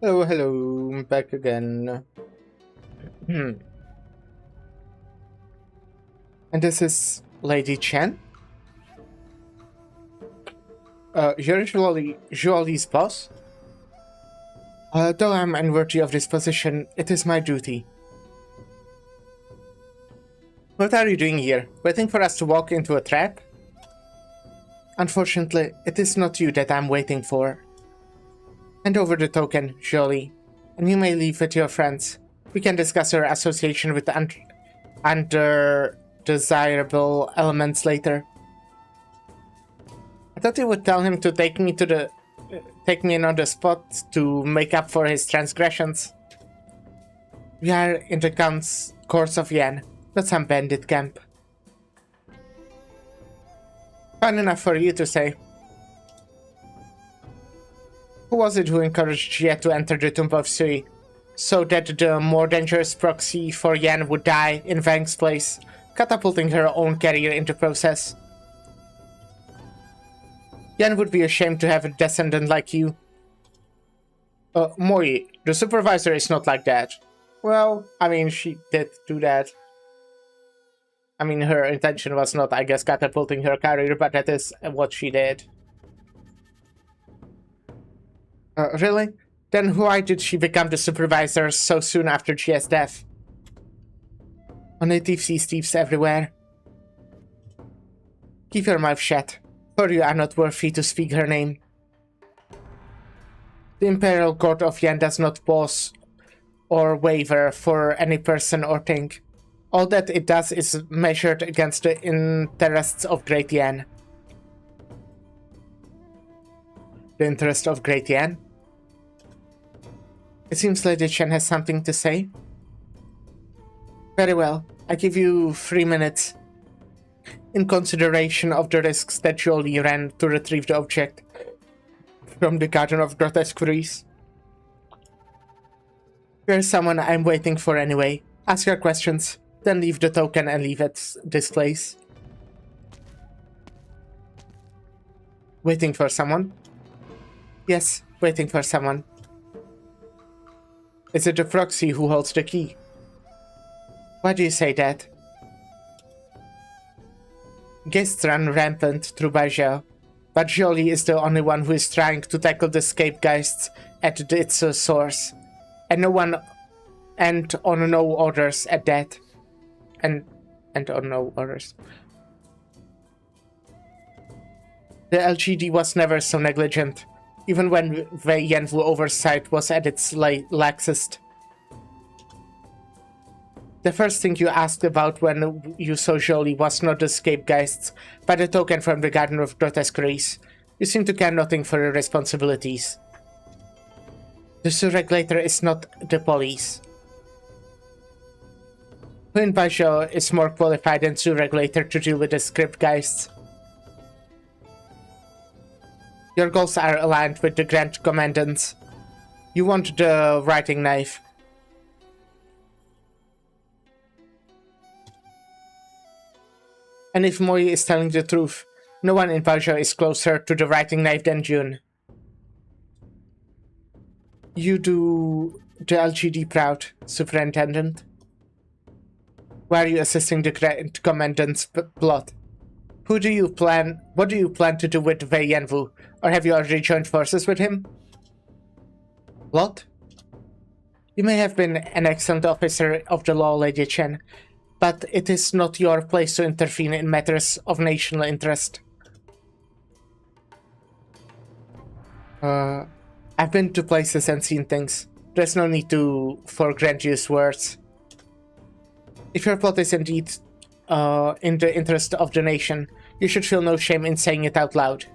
Oh, hello, I'm back again. And this is Lady Chen? You're Joalie's boss? Though I'm unworthy of this position, it is my duty. What are you doing here? Waiting for us to walk into a trap? Unfortunately, it is not you that I'm waiting for. Hand over the token, Jolie, and you may leave with your friends. We can discuss your association with undesirable elements later. I thought you would tell him to take me in on the spot to make up for his transgressions. We are in the Count's course of Yan, not some bandit camp. Fine enough for you to say. Who was it who encouraged Jie to enter the Tomb of Sui, so that the more dangerous proxy for Yan would die in Vang's place, catapulting her own career into process? Yan would be ashamed to have a descendant like you. Moi, the supervisor is not like that. Well, I mean, she did do that. I mean, her intention was not, I guess, catapulting her career, but that is what she did. Really? Then why did she become the supervisor so soon after Chia's death? Only thieves see thieves everywhere. Keep your mouth shut, for you are not worthy to speak her name. The Imperial Court of Yan does not pause or waver for any person or thing. All that it does is measured against the interests of Great Yan. The interest of Great Yan? It seems Lady Chen has something to say. Very well, I give you 3 minutes. In consideration of the risks that Jolie ran to retrieve the object from the Garden of Grotesqueries. There's someone I'm waiting for anyway. Ask your questions, then leave the token and leave this place. Waiting for someone? Yes, waiting for someone. Is it the proxy who holds the key? Why do you say that? Guests run rampant through Bajau, but Jolie is the only one who is trying to tackle the scapegoats at its source, and on no orders at that, and on no orders. The LGD was never so negligent, even when Wei Yanwu oversight was at its laxest. The first thing you asked about when you saw Jolie was not the scapegoats, but the token from the Garden of Grotesqueries. You seem to care nothing for your responsibilities. The Su Regulator is not the police. Who in Bajau is more qualified than Su Regulator to deal with the scapegoats? Your goals are aligned with the Grand Commandant's. You want the writing knife. And if Moi is telling the truth, no one in Bajau is closer to the writing knife than Jun. You do the LGD proud, Superintendent. Why are you assisting the Grand Commandant's plot? What do you plan to do with Wei Yanwu? Or have you already joined forces with him? What? You may have been an excellent officer of the law, Lady Chen, but it is not your place to intervene in matters of national interest. I've been to places and seen things. There's no need for grandiose words. If your plot is indeed in the interest of the nation, you should feel no shame in saying it out loud.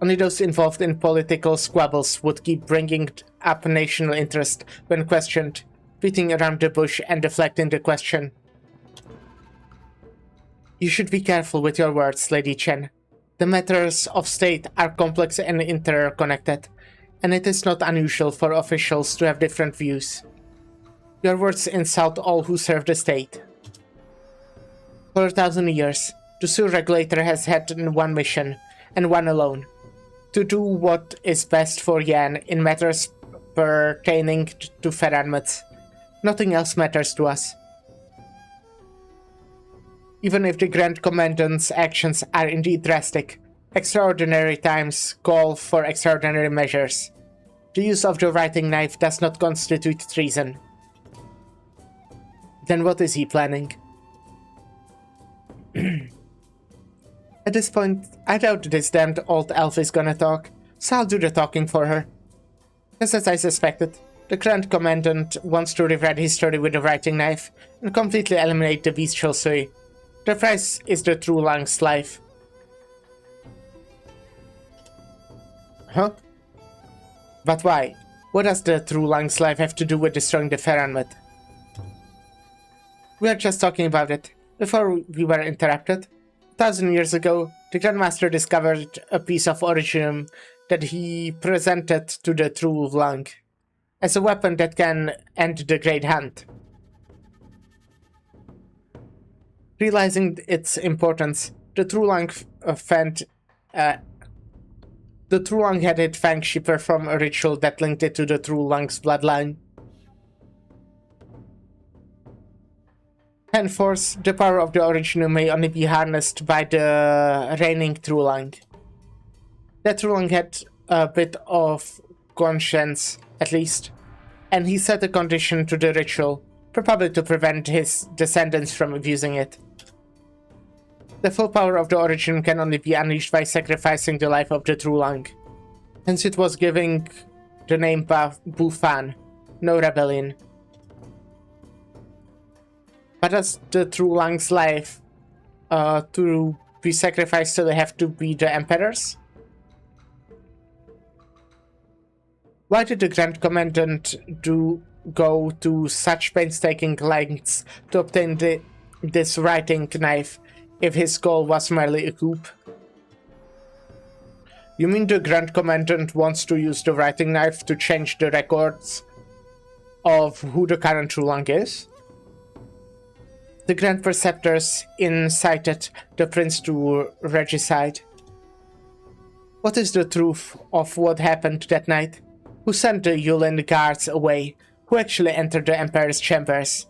Only those involved in political squabbles would keep bringing up national interest when questioned, beating around the bush and deflecting the question. You should be careful with your words, Lady Chen. The matters of state are complex and interconnected, and it is not unusual for officials to have different views. Your words insult all who serve the state. For 1,000 years, the Su Regulator has had one mission, and one alone: to do what is best for Yan in matters pertaining to Ferranmouth. Nothing else matters to us. Even if the Grand Commandant's actions are indeed drastic, extraordinary times call for extraordinary measures. The use of the writing knife does not constitute treason. Then what is he planning? At this point, I doubt this damned old elf is gonna talk, so I'll do the talking for her. Just as I suspected, the Grand Commandant wants to rewrite history with the writing knife and completely eliminate the bestial sway. The price is the true Lang's life. Huh? But why? What does the true Lang's life have to do with destroying the Ferranmouth? We are just talking about it, before we were interrupted. 1,000 years ago, the Grandmaster discovered a piece of Originium that he presented to the true Lang, as a weapon that can end the Great Hunt. Realizing its importance, the true Lang had it Fang Shi perform a ritual that linked it to the true Lang's bloodline. Henceforth, the power of the Originium may only be harnessed by the reigning true Lang. That true Lang had a bit of conscience, at least, and he set a condition to the ritual, probably to prevent his descendants from abusing it. The full power of the Originium can only be unleashed by sacrificing the life of the true Lang. Hence it was giving the name Bufan, no rebellion. But does the true Lang's life to be sacrificed still have to be the Emperor's? Why did the Grand Commandant go to such painstaking lengths to obtain this writing knife if his goal was merely a coup? You mean the Grand Commandant wants to use the writing knife to change the records of who the current true Lang is? The Grand Preceptors incited the Prince to regicide. What is the truth of what happened that night? Who sent the Yulin guards away? Who actually entered the Emperor's chambers?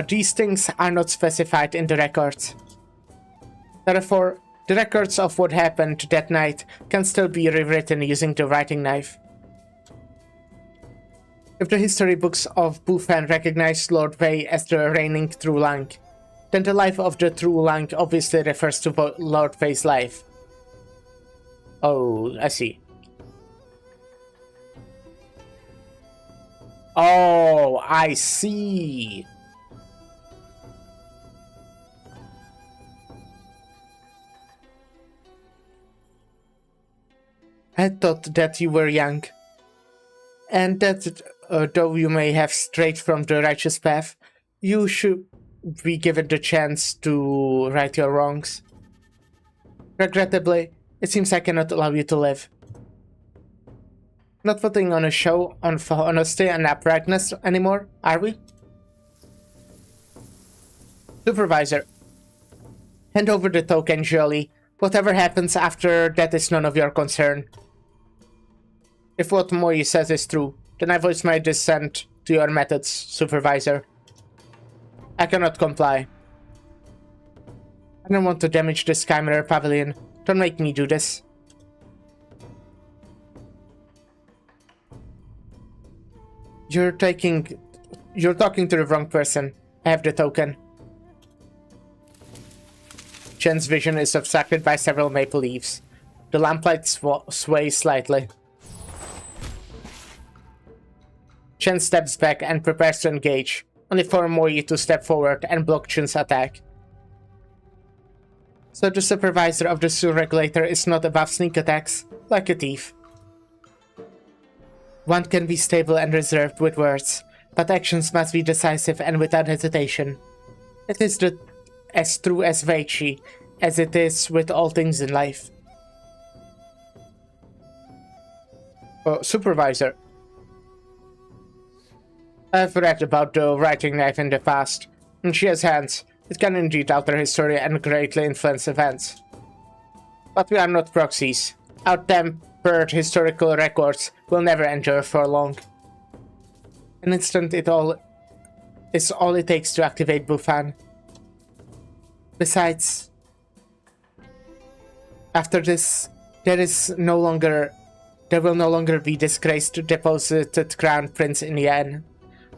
These things are not specified in the records. Therefore, the records of what happened that night can still be rewritten using the writing knife. If the history books of Bufan recognize Lord Wei as the reigning true Lang, then the life of the true Lang obviously refers to Lord Wei's life. Oh, I see. Oh, I see. I thought that you were young, and that though you may have strayed from the righteous path, you should be given the chance to right your wrongs. Regrettably, it seems I cannot allow you to live. Not putting on a show on honesty and uprightness anymore, are we? Supervisor, hand over the token, Jolie. Whatever happens after that is none of your concern. If what Mori says is true, then I voice my dissent to your methods, Supervisor. I cannot comply. I don't want to damage the Skymirror Pavilion. Don't make me do this. You're talking to the wrong person. I have the token. Chen's vision is obstructed by several maple leaves. The lamplight sways slightly. Chen steps back and prepares to engage, only for Mori to step forward and block Chen's attack. So the supervisor of the sewer regulator is not above sneak attacks, like a thief. One can be stable and reserved with words, but actions must be decisive and without hesitation. It is as true as Veichi as it is with all things in life. Supervisor. I've read about the writing knife in the past, and she has hands. It can indeed alter history and greatly influence events. But we are not proxies. out-tempered historical records will never endure for long. An instant is all it takes to activate Bufan. Besides, after this, there will no longer be disgraced deposited Crown Prince in Yen.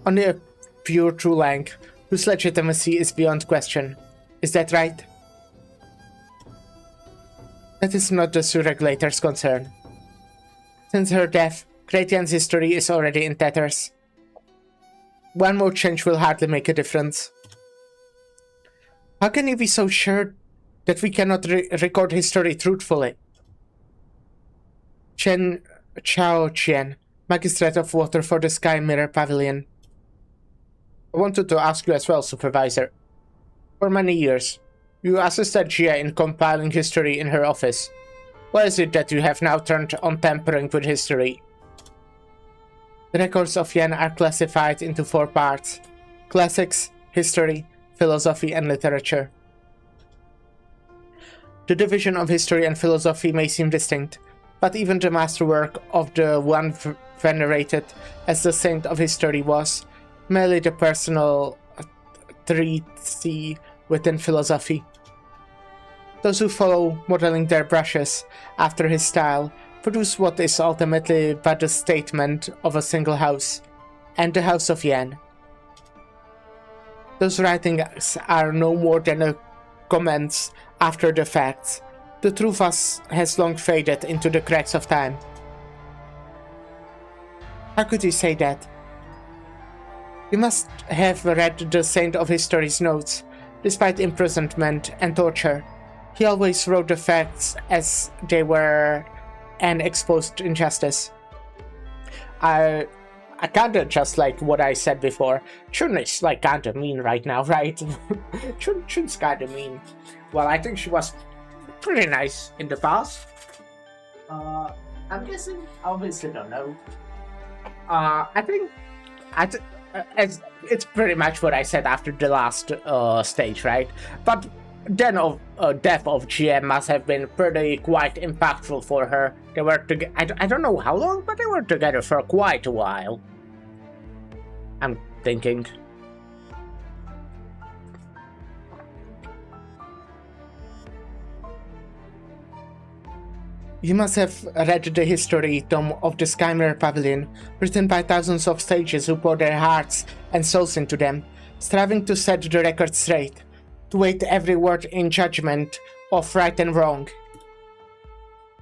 Only a pure true Lang, whose legitimacy is beyond question. Is that right? That is not the Su regulator's concern. Since her death, Great Yan's history is already in tatters. One more change will hardly make a difference. How can you be so sure that we cannot record history truthfully? Chao Chen, Magistrate of Water for the Sky Mirror Pavilion. I wanted to ask you as well, Supervisor. For many years, you assisted Jia in compiling history in her office. Why is it that you have now turned on tampering with history? The records of Yen are classified into 4 parts: classics, history, philosophy, and literature. The division of history and philosophy may seem distinct, but even the masterwork of the one venerated as the saint of history was merely the personal treatise within philosophy. Those who follow modeling their brushes after his style produce what is ultimately but a statement of a single house, and the House of Yen. Those writings are no more than comments after the fact. The truth has long faded into the cracks of time. How could you say that? You must have read the Saint of History's notes. Despite imprisonment and torture, he always wrote the facts as they were and exposed injustice. I kinda just like what I said before. Chun is like kinda mean right now, right? Chun's kinda mean. Well, I think she was pretty nice in the past. I'm guessing, obviously don't know. I think it's pretty much what I said after the last stage, right? But then death of GM must have been quite impactful for her. They were together. I don't know how long, but they were together for quite a while. I'm thinking. You must have read the history tome of the Sky Mirror Pavilion, written by thousands of sages who poured their hearts and souls into them, striving to set the record straight, to weigh every word in judgment of right and wrong.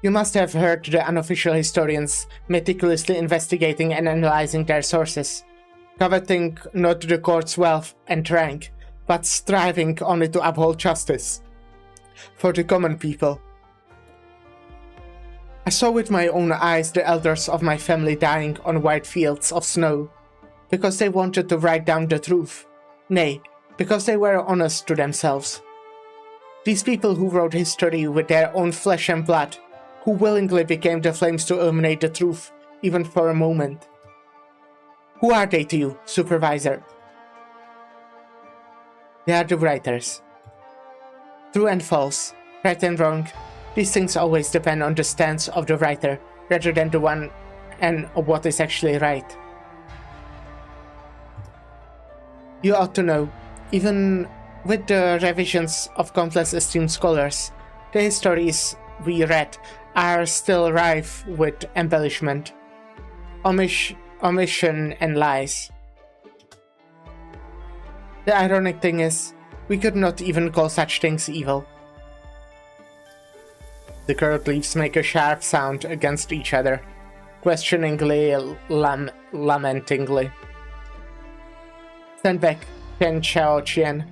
You must have heard the unofficial historians meticulously investigating and analyzing their sources, coveting not the court's wealth and rank, but striving only to uphold justice for the common people. I saw with my own eyes the elders of my family dying on white fields of snow, because they wanted to write down the truth. Nay, because they were honest to themselves. These people who wrote history with their own flesh and blood, who willingly became the flames to illuminate the truth, even for a moment. Who are they to you, Supervisor? They are the writers. True and false, right and wrong, these things always depend on the stance of the writer, rather than the one and of what is actually right. You ought to know, even with the revisions of countless esteemed scholars, the histories we read are still rife with embellishment, omission and lies. The ironic thing is, we could not even call such things evil. The curved leaves make a sharp sound against each other, questioningly, lamentingly. Stand back, Chen Chao Qian.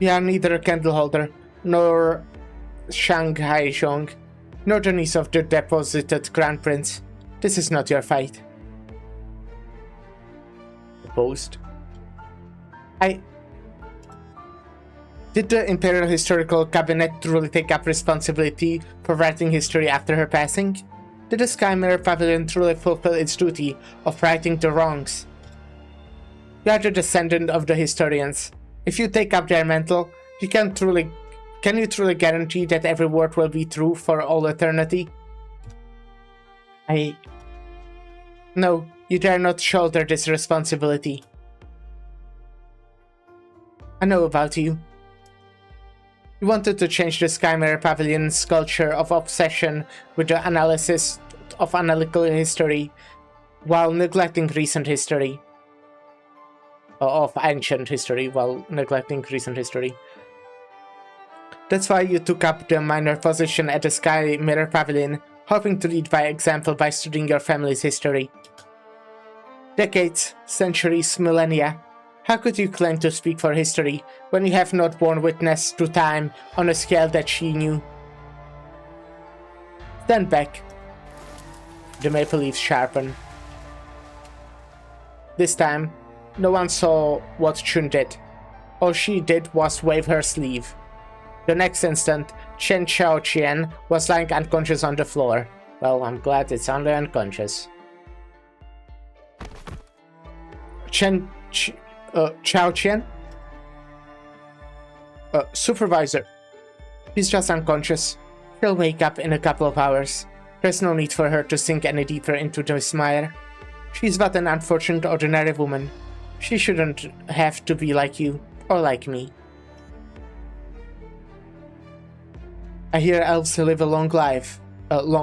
We are neither a candleholder, nor Shanghai Zhong, nor the niece of the deposited Crown Prince. This is not your fight. Opposed. Did the Imperial Historical Cabinet truly take up responsibility for writing history after her passing? Did the Sky Mirror Pavilion truly fulfill its duty of righting the wrongs? You are the descendant of the historians. If you take up their mantle, can you truly guarantee that every word will be true for all eternity? No, you dare not shoulder this responsibility. I know about you. You wanted to change the Skymare Pavilion's culture of obsession with the analysis of analytical history while neglecting recent history. Of ancient history while neglecting recent history. That's why you took up the minor position at the Skymare Pavilion, hoping to lead by example by studying your family's history. Decades, centuries, millennia. How could you claim to speak for history when you have not borne witness to time on a scale that she knew? Stand back. The maple leaves sharpen. This time, no one saw what Chun did. All she did was wave her sleeve. The next instant, Chen Xiaoqian was lying unconscious on the floor. Well, I'm glad it's only unconscious. Xiaoqian? Supervisor. He's just unconscious. He'll wake up in a couple of hours. There's no need for her to sink any deeper into this mire. She's but an unfortunate ordinary woman. She shouldn't have to be like you, or like me. I hear elves live a long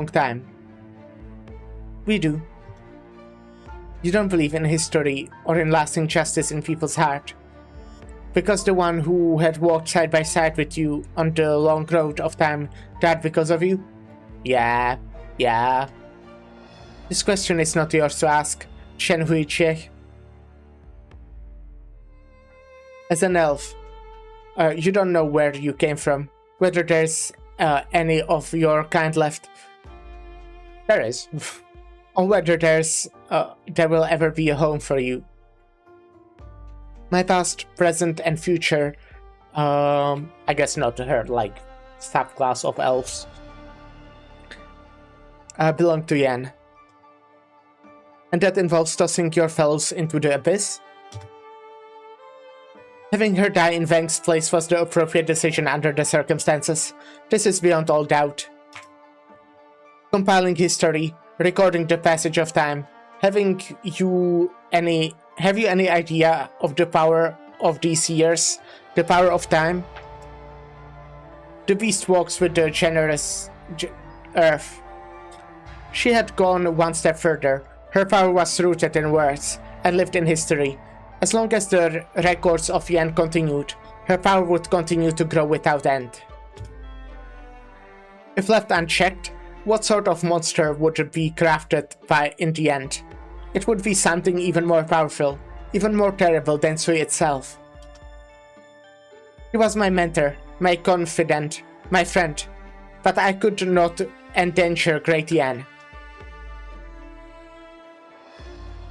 time. We do. You don't believe in history or in lasting justice in people's heart. Because the one who had walked side by side with you on the long road of time died because of you? Yeah. This question is not yours to ask, Shen Huichie. As an elf, you don't know where you came from, whether there's any of your kind left. There is. Or whether there will ever be a home for you. My past, present, and future, I guess not her, like, subclass of elves, belong to Yan. And that involves tossing your fellows into the abyss? Having her die in Wang's place was the appropriate decision under the circumstances. This is beyond all doubt. Compiling history, recording the passage of time, have you any idea of the power of these years? The power of time? The beast walks with the generous earth. She had gone one step further. Her power was rooted in words and lived in history. As long as the records of Yan continued, her power would continue to grow without end. If left unchecked, what sort of monster would it be crafted by in the end? It would be something even more powerful, even more terrible than Sui itself. He was my mentor, my confidant, my friend, but I could not endanger Great Yan.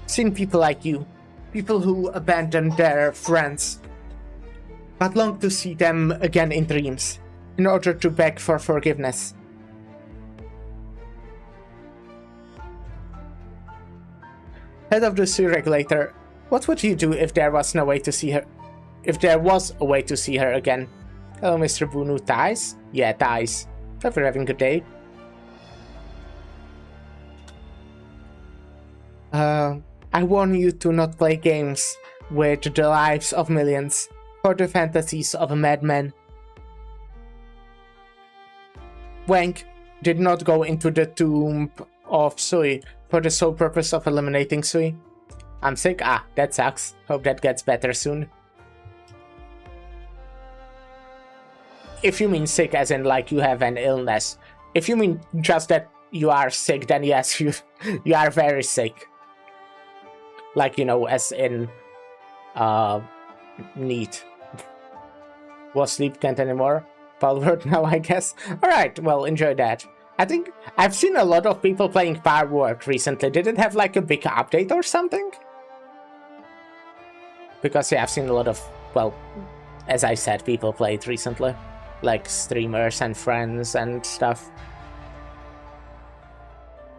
Seen people like you, people who abandon their friends, but long to see them again in dreams, in order to beg for forgiveness. Head of the Sui Regulator, what would you do if there was no way to see her? If there was a way to see her again? Hello, Mr. Bunu. Ties? Yeah, ties. Hope you're having a good day. I warn you to not play games with the lives of millions or the fantasies of a madman. Wang did not go into the tomb of Sui for the sole purpose of eliminating Sui. I'm sick? Ah, that sucks. Hope that gets better soon. If you mean sick as in like you have an illness. If you mean just that you are sick, then yes, you are very sick. Like, you know, as in neat. Was sleep can't anymore? Palward now, I guess. Alright, well, enjoy that. I think I've seen a lot of people playing Palward recently. Did it have like a big update or something? Because yeah, I've seen a lot of, well, as I said, people play it recently. Like streamers and friends and stuff.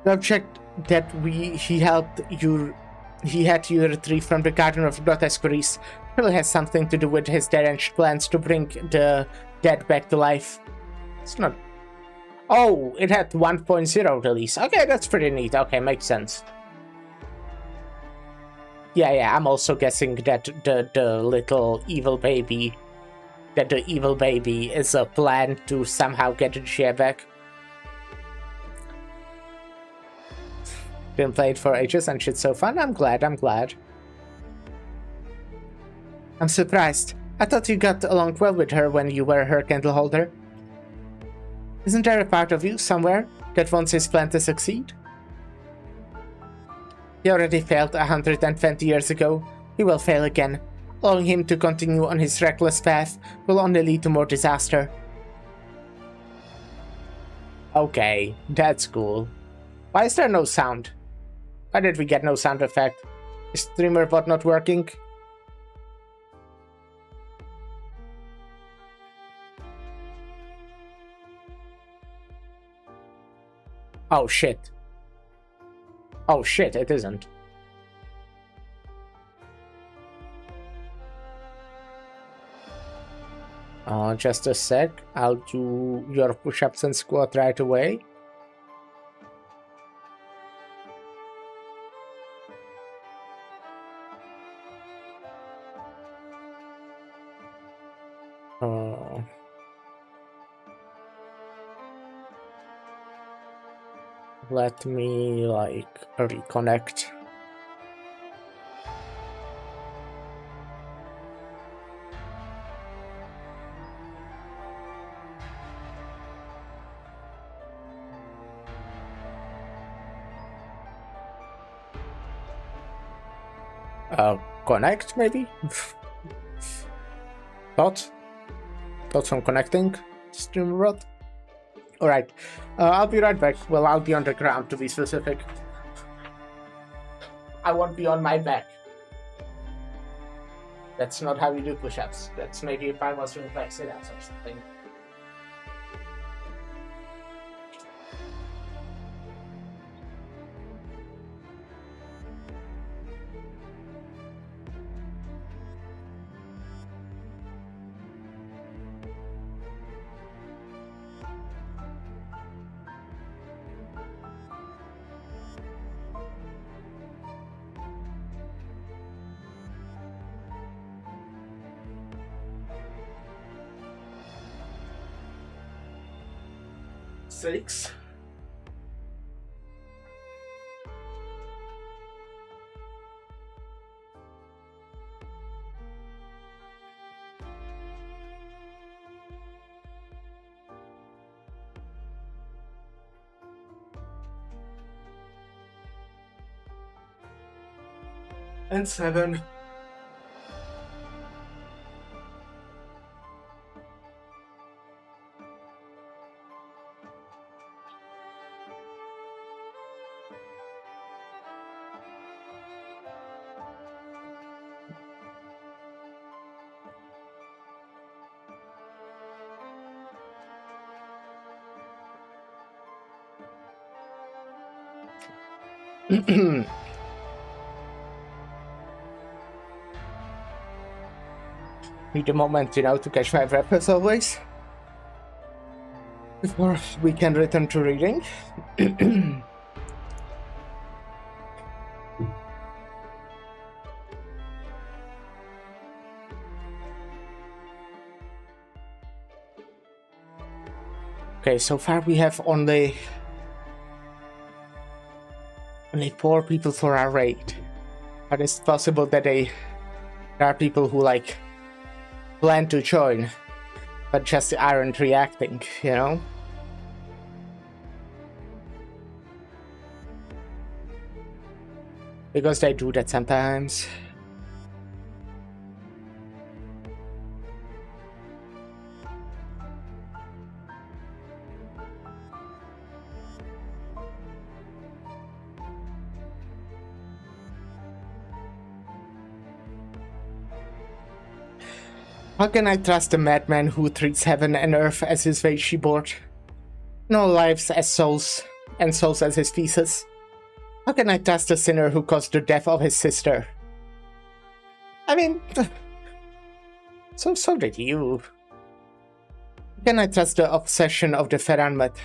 You have checked that he had you retrieve from the Garden of Grotesqueries. Really has something to do with his deranged plans to bring the dead back to life. It's not... Oh, it had 1.0 release. Okay, that's pretty neat. Okay, makes sense. Yeah, I'm also guessing that the little evil baby, that the evil baby is a plan to somehow get the share back. Been played for ages and shit's so fun. I'm glad. I'm surprised. I thought you got along well with her when you were her candle holder. Isn't there a part of you somewhere that wants his plan to succeed? He already failed 120 years ago. He will fail again. Allowing him to continue on his reckless path will only lead to more disaster. Okay, that's cool. Why is there no sound? Why did we get no sound effect? Is streamer bot not working? Oh shit. Oh shit, it isn't. Just a sec. I'll do your push-ups and squat right away. Let me, like, reconnect. Connect, maybe? Thoughts on connecting? StreamRod? Alright, I'll be right back. Well, I'll be on the ground, to be specific. I won't be on my back. That's not how you do push-ups. That's maybe if I was doing back sit-ups or something. Six. And 7. Need a moment, you know, to catch my breath as always. Before we can return to reading. Okay, so far we have only 4 people for our raid. But it's possible that there are people who like plan to join, but just aren't reacting, you know? Because they do that sometimes. How can I trust a madman who treats heaven and earth as his Veggie board? No lives as souls, and souls as his feces. How can I trust a sinner who caused the death of his sister? I mean, so did you. How can I trust the obsession of the Ferranmet?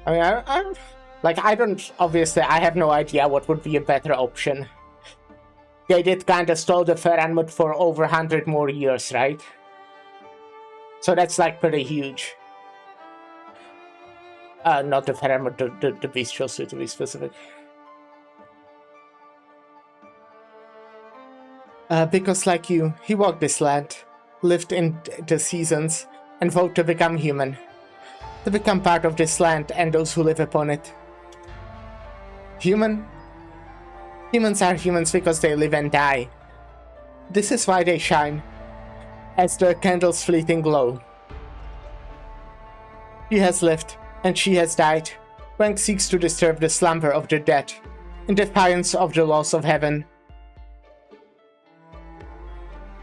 I mean, I don't, obviously, I have no idea what would be a better option. They did kind of stall the Faramut for over 100 more years, right? So that's like pretty huge. Not the Faramut, the bestial suit to be specific. Because like you, he walked this land, lived in the seasons, and vowed to become human. To become part of this land and those who live upon it. Human? Humans are humans because they live and die. This is why they shine, as the candle's fleeting glow. He has lived, and she has died. Wang seeks to disturb the slumber of the dead, in defiance of the laws of heaven.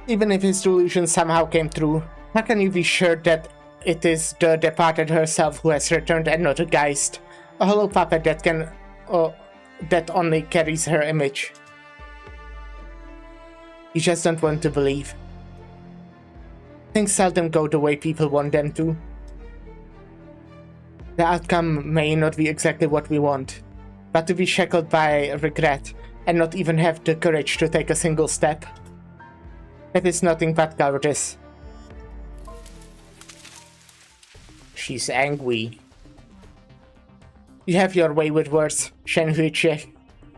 Even if his delusion somehow came true, how can you be sure that it is the departed herself who has returned and not a geist, a hollow puppet that can, that only carries her image? You just don't want to believe. Things seldom go the way people want them to. The outcome may not be exactly what we want, but to be shackled by regret and not even have the courage to take a single step, that is nothing but cowardice. She's angry. You have your way with words, Shen Huiche,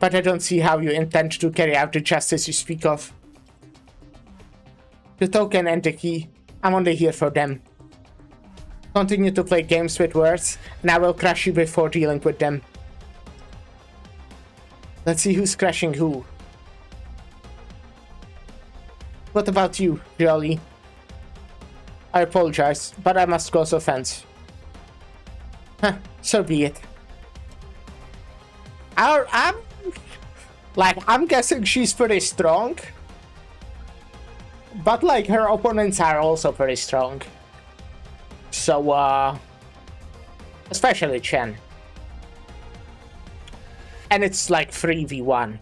but I don't see how you intend to carry out the justice you speak of. The token and the key, I'm only here for them. Continue to play games with words, and I will crush you before dealing with them. Let's see who's crushing who. What about you, Rioli? I apologize, but I must cause offense. Huh, so be it. I'm guessing she's pretty strong. But, like, her opponents are also pretty strong. So, especially Chen. And it's like 3v1.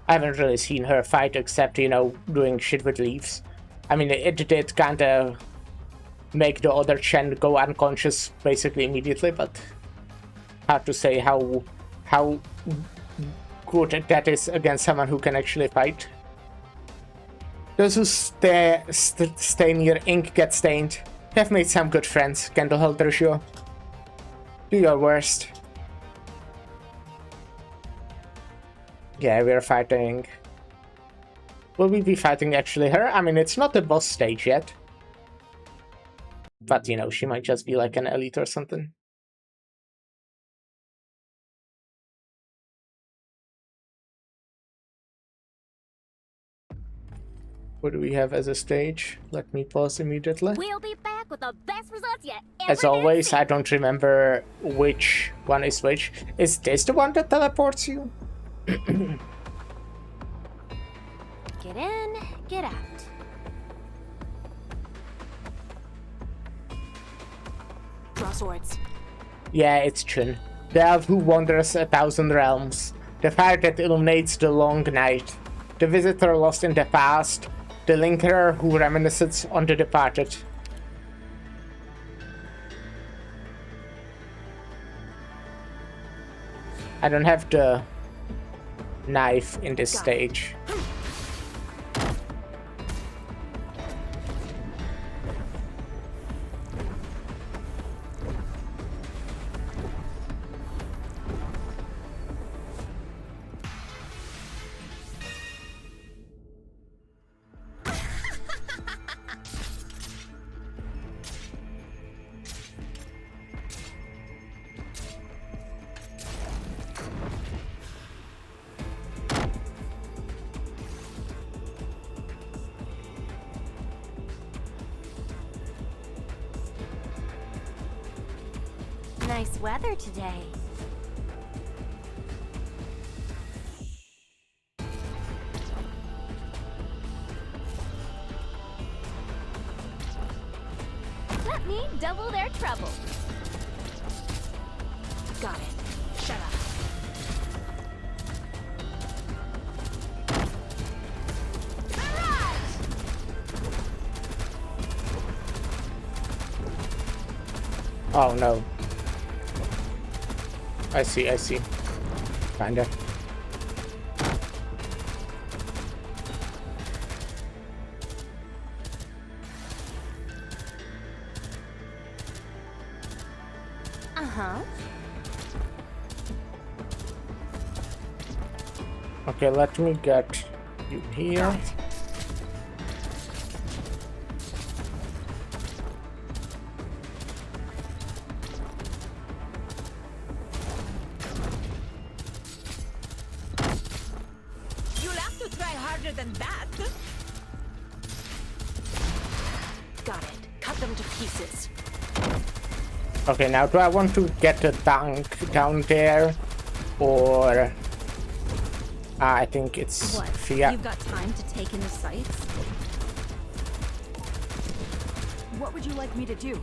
I haven't really seen her fight except, you know, doing shit with leaves. I mean, it did kind of make the other Chen go unconscious basically immediately, but hard to say how good that is against someone who can actually fight. Those who stay near ink get stained. Have made some good friends, Candleholder. Do your worst. Yeah, we're fighting. Will we be fighting actually her? I mean, it's not the boss stage yet. But, you know, she might just be like an elite or something. What do we have as a stage? Let me pause immediately. We'll be back with the best results yet. As always, I don't remember which one is which. Is this the one that teleports you? Get in, get out. Draw swords. Yeah, it's Chun. The elf who wanders 1,000 realms. The fire that illuminates the long night. The visitor lost in the past. The lingerer who reminisces on the departed. I don't have the knife in this stage. Nice weather today. Let me double their trouble. Got it. Shut up. Oh no. I see. Kinda. Okay, let me get you here. You'll have to try harder than that. Got it. Cut them to pieces. Okay, now do I want to get the tank down there, or I think it's What? Fia. You've got time to take in the sights? What would you like me to do?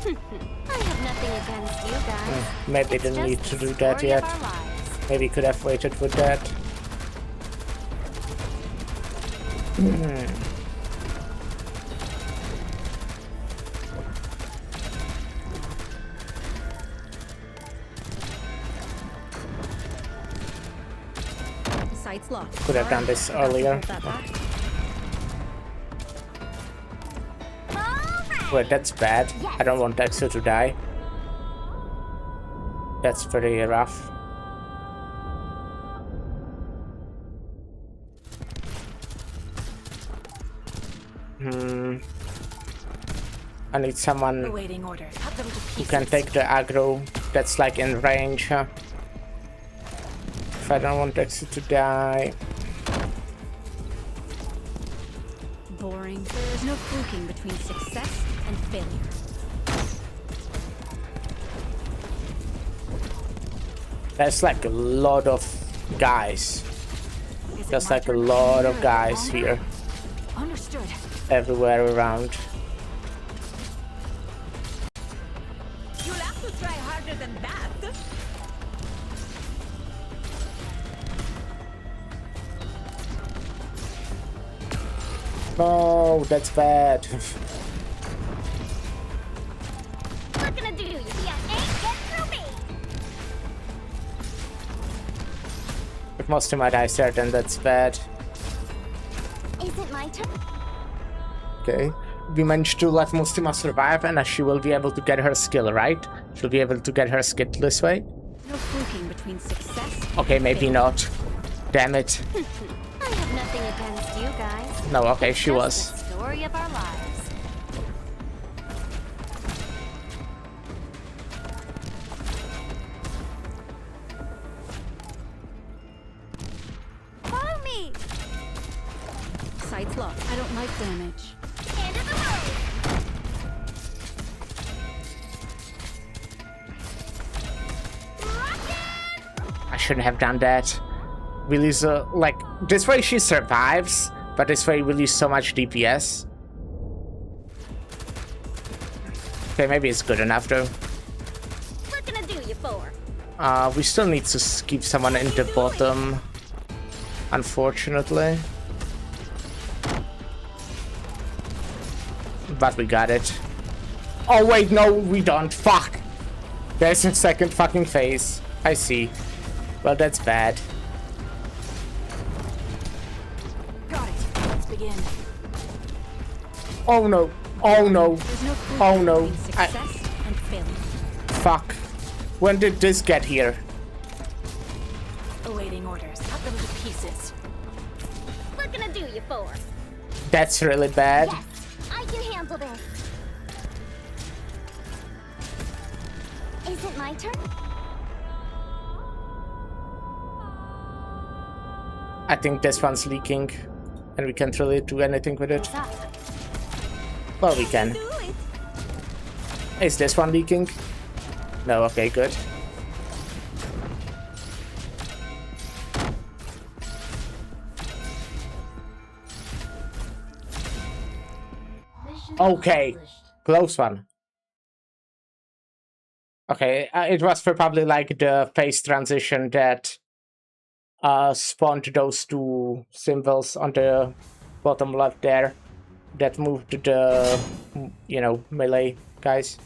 I have nothing against you guys. Maybe It's didn't need just to the do that story of yet. our lives. Maybe could have waited for that. Sights locked. Could have done this earlier. Wait, that's bad. I don't want Dexter to die. That's pretty rough. I need someone Awaiting orders. Cut them to who pieces. can take the aggro that's like in range. If I don't want Dexter to die. Boring. There's no fluking between success and failure. There's like a lot of guys. There's like a lot of guys here. Understood. Everywhere around. You'll have to try harder than that. No, that's bad. What gonna do? You ain't get through me. If most of my dice there, then that's bad. Is it my turn? Okay. We managed to let Mustima survive, and she will be able to get her skill, right? She'll be able to get her skill this way? No fluking between success. Okay, maybe not. Damn it. I have nothing against you guys. No, okay, she Just was. the story of our lives. Follow me. Sights locked. I don't like damage. End of the road. I shouldn't have done that. We lose, like, this way she survives, but this way we lose so much DPS. Okay, maybe it's good enough though. What can I do you for? We still need to keep someone in the bottom, unfortunately. But we got it. Oh wait, no, we don't. Fuck. There's a second fucking phase. I see. Well, that's bad. Got it. Let's begin. Oh no. Oh no. There's no fluking Oh no. between success and failure. Fuck. When did this get here? Awaiting orders. Cut them to pieces. What can I do you for? That's really bad. Yes, I can handle this. Is it my turn? I think this one's leaking, and we can't really do anything with it. What's up? Well, we can. Do it. Is this one leaking? No, okay, good. Okay, close one. Okay, it was probably like the phase transition that spawned those two symbols on the bottom left there that moved the, melee guys.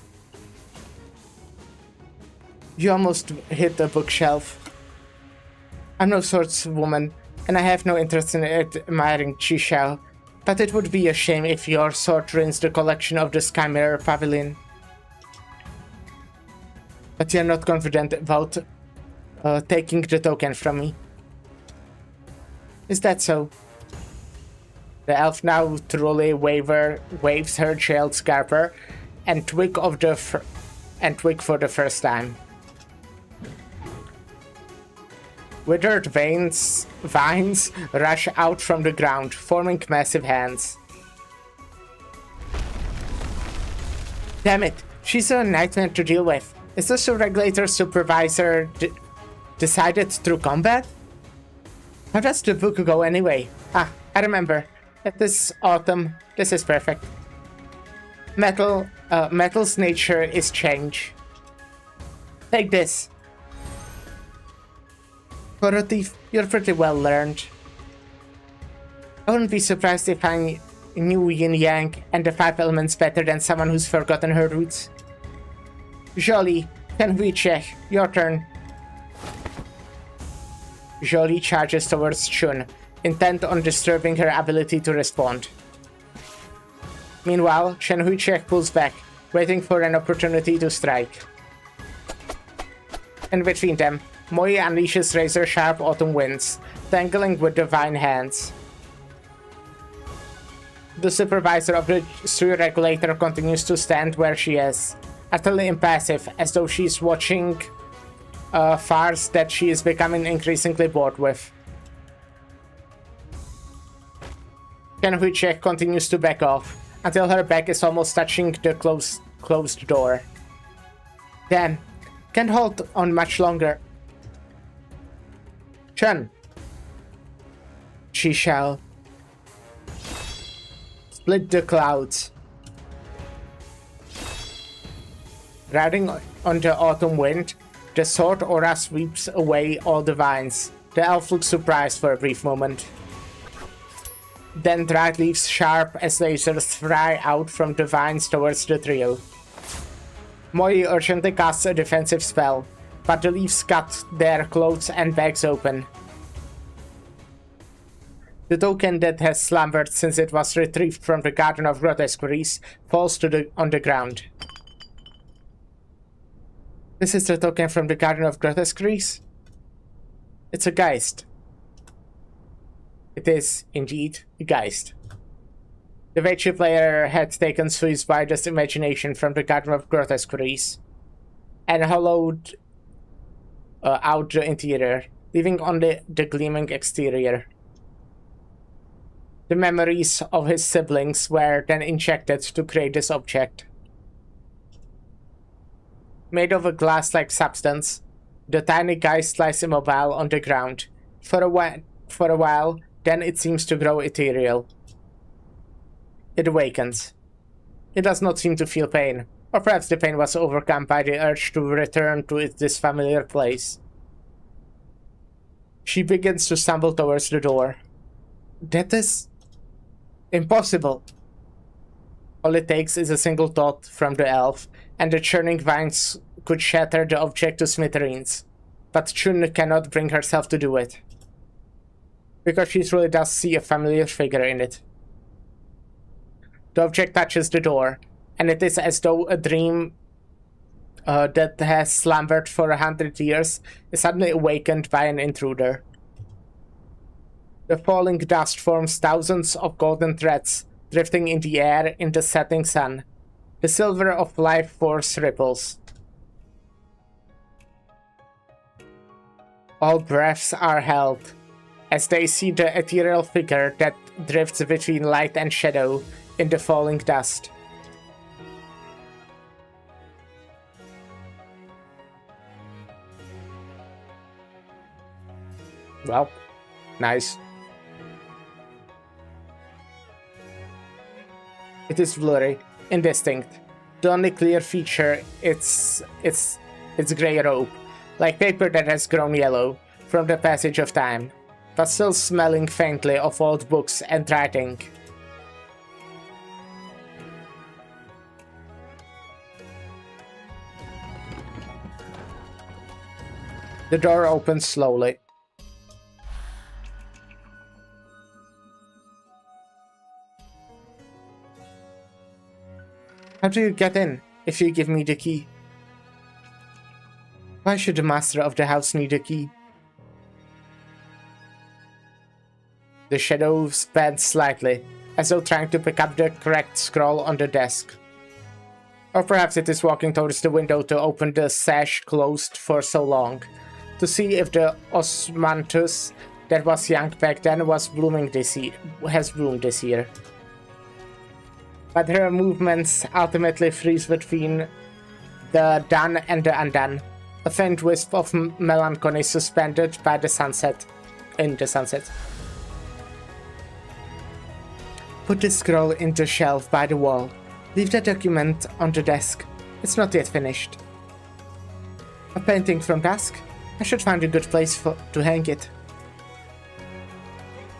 You almost hit the bookshelf. I'm no swordswoman, and I have no interest in admiring Chishao, but it would be a shame if your sword ruins the collection of the Sky Mirror Pavilion. But you're not confident about taking the token from me. Is that so? The elf now truly waves her shield scarper and twig for the first time. Withered vines rush out from the ground, forming massive hands. Damn it, she's a nightmare to deal with. Is this a regulator supervisor decided through combat? How does the book go anyway? Ah, I remember. This autumn, this is perfect. Metal's nature is change. Take this. For a thief, you're pretty well learned. I wouldn't be surprised if I knew Yin Yang and the 5 elements better than someone who's forgotten her roots. Jolie, can we check? Your turn. Jolie charges towards Chun, intent on disturbing her ability to respond. Meanwhile, Shen Huichek pulls back, waiting for an opportunity to strike. In between them, Moi unleashes razor-sharp autumn winds, tangling with divine hands. The supervisor of the sewer regulator continues to stand where she is, utterly impassive, as though she's watching a farce that she is becoming increasingly bored with. Ken Huichek continues to back off, until her back is almost touching the closed door. Damn, can't hold on much longer. Chun. She shall split the clouds. Riding on the autumn wind, the sword aura sweeps away all the vines. The elf looks surprised for a brief moment. Then dried leaves sharp as lasers fly out from the vines towards the trio. Moi urgently casts a defensive spell, but the leaves cut their clothes and bags open. The token that has slumbered since it was retrieved from the Garden of Grotesqueries falls on the ground. This is the token from the Garden of Grotesqueries? It's a Geist. It is, indeed, a Geist. The Veichi player had taken Sui's widest imagination from the Garden of Grotesqueries and hollowed out the interior, leaving only the gleaming exterior. The memories of his siblings were then injected to create this object. Made of a glass-like substance, the tiny Geist lies immobile on the ground. For a while, then it seems to grow ethereal. It awakens. It does not seem to feel pain, or perhaps the pain was overcome by the urge to return to this familiar place. She begins to stumble towards the door. That is impossible. All it takes is a single thought from the elf, and the churning vines could shatter the object to smithereens. But Chun cannot bring herself to do it, because she truly does see a familiar figure in it. The object touches the door, and it is as though a dream that has slumbered for 100 years is suddenly awakened by an intruder. The falling dust forms thousands of golden threads, drifting in the air in the setting sun. The silver of life force ripples. All breaths are held, as they see the ethereal figure that drifts between light and shadow in the falling dust. Well, nice. It is blurry, indistinct. The only clear feature is its grey robe, like paper that has grown yellow from the passage of time, but still smelling faintly of old books and writing. The door opens slowly. How do you get in, if you give me the key? Why should the master of the house need a key? The shadows bend slightly, as though trying to pick up the correct scroll on the desk. Or perhaps it is walking towards the window to open the sash closed for so long, to see if the osmanthus that was young back then has bloomed this year. But her movements ultimately freeze between the done and the undone, a faint wisp of melancholy suspended by the sunset. In the sunset. Put the scroll in the shelf by the wall. Leave the document on the desk. It's not yet finished. A painting from dusk? I should find a good place to hang it.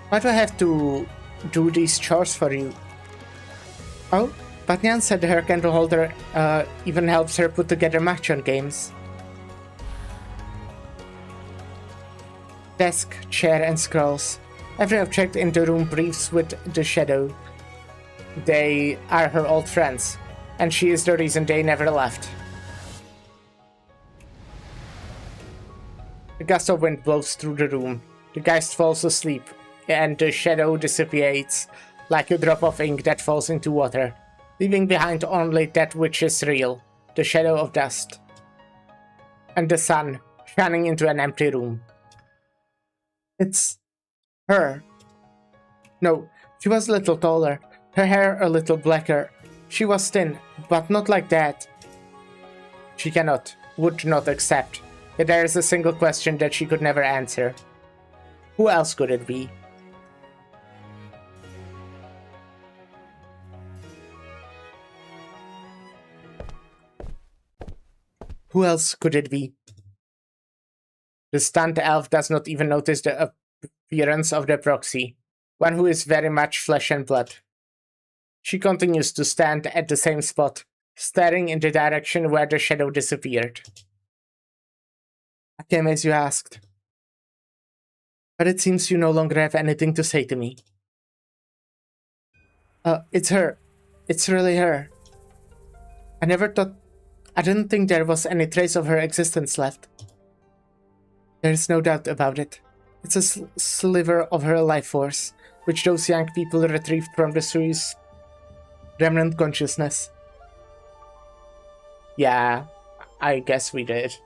Why do I have to do these chores for you? Oh, but Nyan said her candle holder even helps her put together Machon games. Desk, chair and scrolls. Every object in the room breathes with the shadow. They are her old friends, and she is the reason they never left. A gust of wind blows through the room. The Geist falls asleep, and the shadow dissipates like a drop of ink that falls into water, leaving behind only that which is real, the shadow of dust. And the sun, shining into an empty room. It's her. No, she was a little taller, her hair a little blacker. She was thin, but not like that. She would not accept, that there is a single question that she could never answer. Who else could it be? Who else could it be? The stunned elf does not even notice the appearance of the proxy, one who is very much flesh and blood. She continues to stand at the same spot, staring in the direction where the shadow disappeared. I came as you asked. But it seems you no longer have anything to say to me. It's her. It's really her. I didn't think there was any trace of her existence left. There is no doubt about it. It's a sliver of her life force, which those young people retrieved from the Sui's remnant consciousness. Yeah, I guess we did.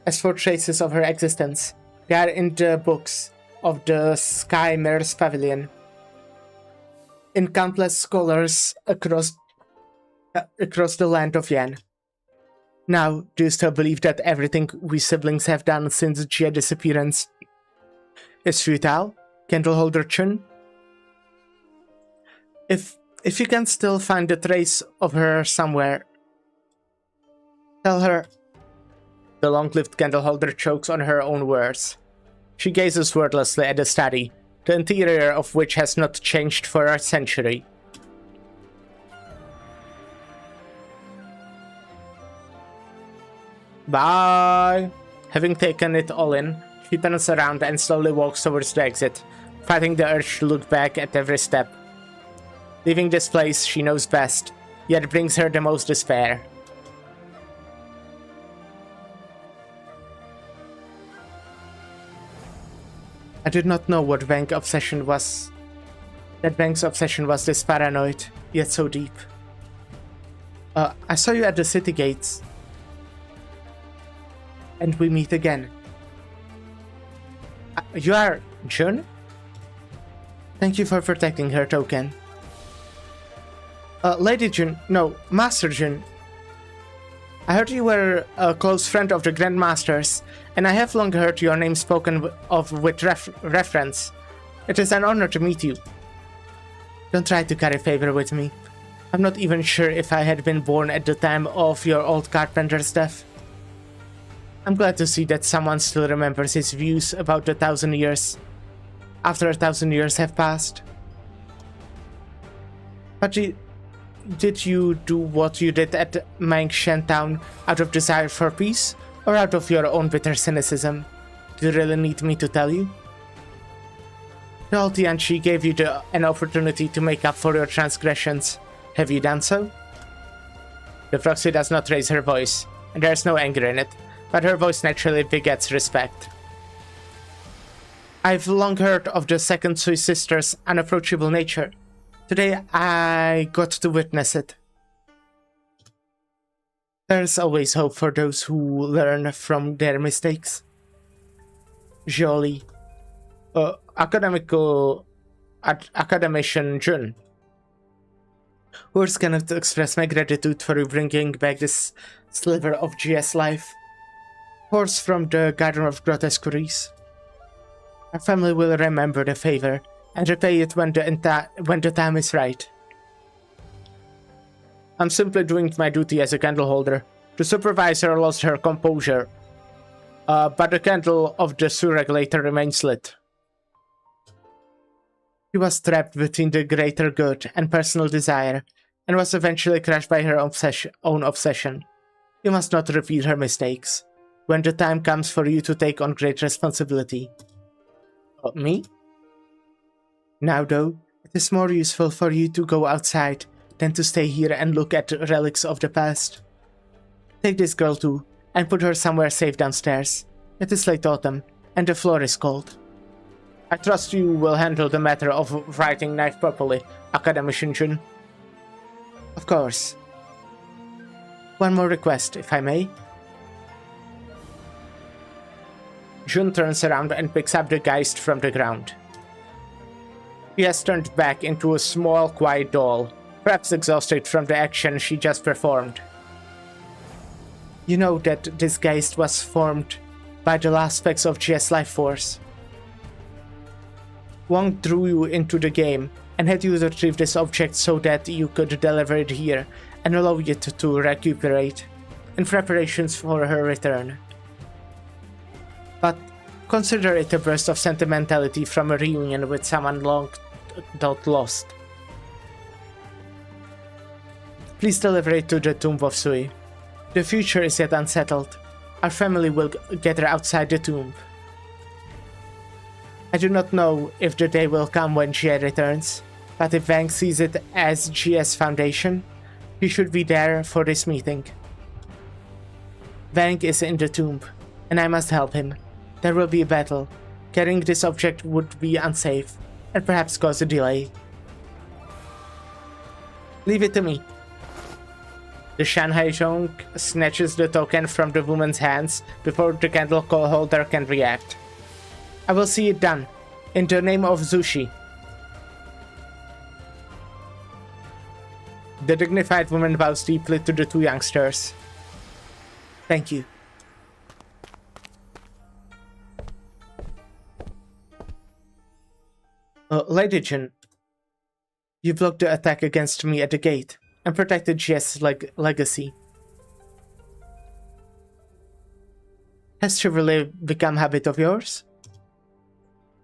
As for traces of her existence, they are in the books of the Sky Mare's Pavilion. In countless scholars across the land of Yan. Now, do you still believe that everything we siblings have done since Jia's disappearance is futile, Candleholder Chun? If you can still find a trace of her somewhere, tell her. The long-lived candleholder chokes on her own words. She gazes wordlessly at the study, the interior of which has not changed for a century. Bye! Having taken it all in, she turns around and slowly walks towards the exit, fighting the urge to look back at every step. Leaving this place she knows best, yet brings her the most despair. I did not know what Vang's obsession was. That Vang's obsession was this paranoid, yet so deep. I saw you at the city gates. And we meet again. You are Jun? Thank you for protecting her token. Lady Jun, no, Master Jun. I heard you were a close friend of the Grandmaster's, and I have long heard your name spoken of with reference. It is an honor to meet you. Don't try to curry favor with me. I'm not even sure if I had been born at the time of your old carpenter's death. I'm glad to see that someone still remembers his views about 1,000 years, after 1,000 years have passed. But did you do what you did at Mang Shen Town out of desire for peace, or out of your own bitter cynicism? Do you really need me to tell you? The old Tianchi gave you an opportunity to make up for your transgressions. Have you done so? The proxy does not raise her voice, and there is no anger in it, but her voice naturally begets respect. I've long heard of the second Sui sister's unapproachable nature. Today I got to witness it. There's always hope for those who learn from their mistakes. Jolie. Academician Jun. Words cannot express my gratitude for you bringing back this sliver of GS life. Horse from the Garden of Grotesqueries. Our family will remember the favor and repay it when the time is right. I'm simply doing my duty as a candle holder. The supervisor lost her composure, but the candle of the Su regulator remains lit. She was trapped between the greater good and personal desire, and was eventually crushed by her own obsession. You must not repeat her mistakes, when the time comes for you to take on great responsibility. Me? Now though, it is more useful for you to go outside than to stay here and look at relics of the past. Take this girl too, and put her somewhere safe downstairs. It is late autumn, and the floor is cold. I trust you will handle the matter of writing knife properly, Academician Jun. Of course. One more request, if I may. Jun turns around and picks up the Geist from the ground. She has turned back into a small, quiet doll, perhaps exhausted from the action she just performed. You know that this Geist was formed by the last specs of GS Life Force. Wong drew you into the game and had you retrieve this object so that you could deliver it here and allow it to recuperate in preparations for her return. But consider it a burst of sentimentality from a reunion with someone long thought lost. Please deliver it to the tomb of Sui. The future is yet unsettled. Our family will gather outside the tomb. I do not know if the day will come when Jie returns, but if Wang sees it as Jie's foundation, he should be there for this meeting. Wang is in the tomb, and I must help him. There will be a battle. Carrying this object would be unsafe, and perhaps cause a delay. Leave it to me. The Shanghai Zhong snatches the token from the woman's hands before the candle holder can react. I will see it done. In the name of Zushi. The dignified woman bows deeply to the two youngsters. Thank you. Lady Jin, you blocked the attack against me at the gate and protected Jia's legacy. Has chivalry become a habit of yours?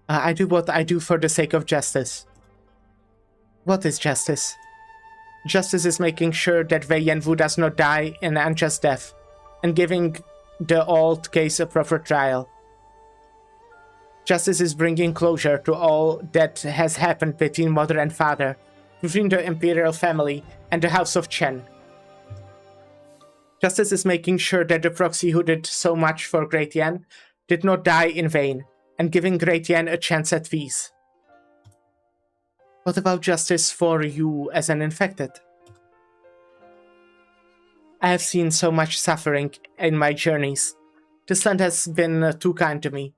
I do what I do for the sake of justice. What is justice? Justice is making sure that Wei Yanwu does not die an unjust death, and giving the old case a proper trial. Justice is bringing closure to all that has happened between mother and father, between the imperial family and the House of Chen. Justice is making sure that the proxy who did so much for Great Yan did not die in vain, and giving Great Yan a chance at peace. What about justice for you as an infected? I have seen so much suffering in my journeys. This land has been too kind to me.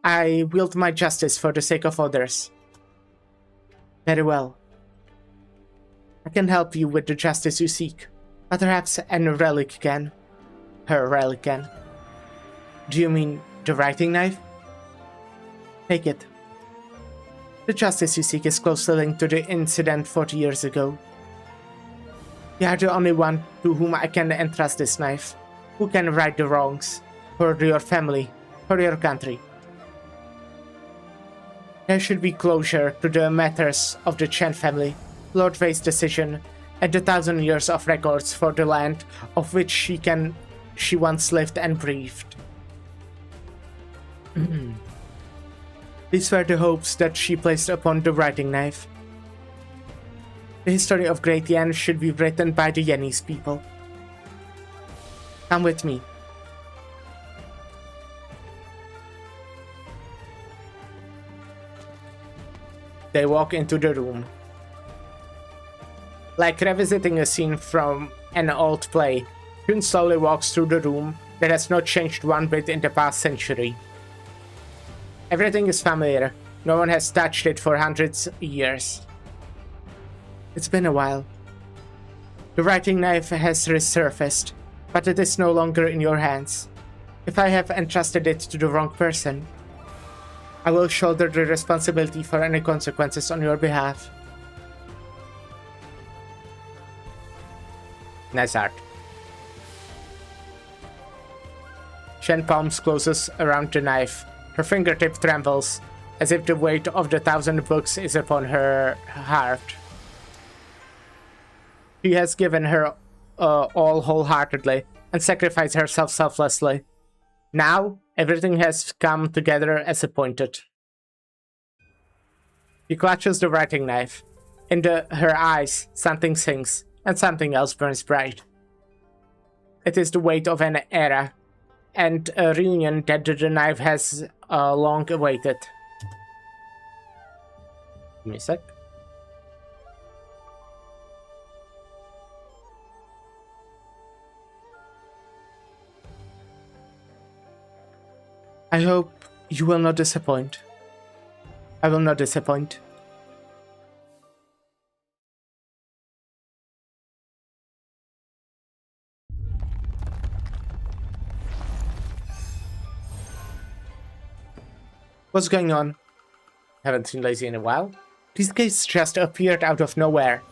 I wield my justice for the sake of others. Very well. I can help you with the justice you seek, but perhaps a relic can. Her relic can. Do you mean the writing knife? Take it. The justice you seek is closely linked to the incident 40 years ago. You are the only one to whom I can entrust this knife, who can right the wrongs, for your family, for your country. There should be closure to the matters of the Chen family, Lord Wei's decision, and the 1,000 years of records for the land of which she once lived and breathed. These were the hopes that she placed upon the writing knife. The history of Great Yan should be written by the Yanese people. Come with me. They walk into the room. Like revisiting a scene from an old play, Jun slowly walks through the room that has not changed one bit in the past century. Everything is familiar. No one has touched it for hundreds of years. It's been a while. The writing knife has resurfaced, but it is no longer in your hands. If I have entrusted it to the wrong person, I will shoulder the responsibility for any consequences on your behalf. Nice art. Shen palms closes around the knife. Her fingertip trembles, as if the weight of the 1,000 books is upon her heart. She has given her all wholeheartedly, and sacrificed herself selflessly. Now, everything has come together as appointed. She clutches the writing knife. In her eyes, something sings, and something else burns bright. It is the weight of an era, and a reunion that the knife has long awaited. Give me a sec. I hope you will not disappoint. I will not disappoint. What's going on? Haven't seen Lazy in a while. These guys just appeared out of nowhere.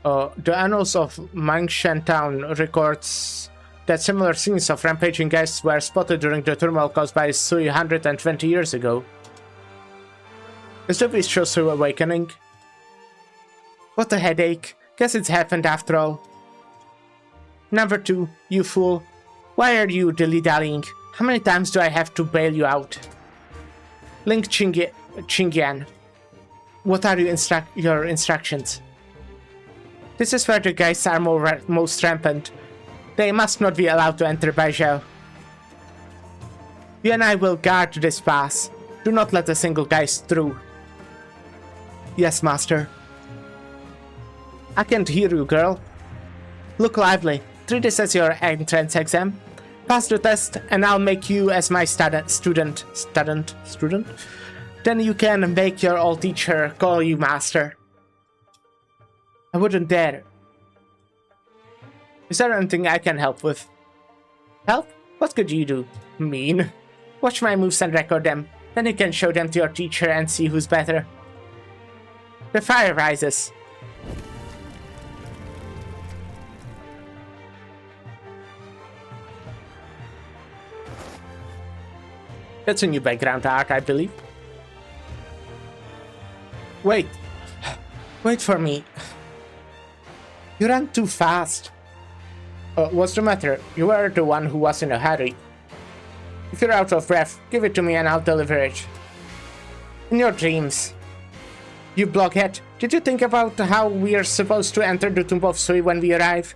The annals of Mangshan Town records that similar scenes of rampaging guests were spotted during the turmoil caused by Sui 120 years ago. Is the beast Shosu awakening? What a headache. Guess it's happened after all. Number 2, you fool. Why are you dilly-dallying? How many times do I have to bail you out? Link Qingyan. What are your instructions? This is where the guys are most rampant. They must not be allowed to enter Baijiao. You and I will guard this pass. Do not let a single geist through. Yes, master. I can't hear you, girl. Look lively. Treat this as your entrance exam. Pass the test, and I'll make you as my student. Then you can make your old teacher call you master. I wouldn't dare. Is there anything I can help with? Help? What could you do? Mean. Watch my moves and record them. Then you can show them to your teacher and see who's better. The fire rises. That's a new background art, I believe. Wait. Wait for me. You ran too fast. What's the matter? You were the one who was in a hurry. If you're out of breath, give it to me and I'll deliver it. In your dreams. You blockhead, did you think about how we're supposed to enter the Tomb of Sui when we arrive?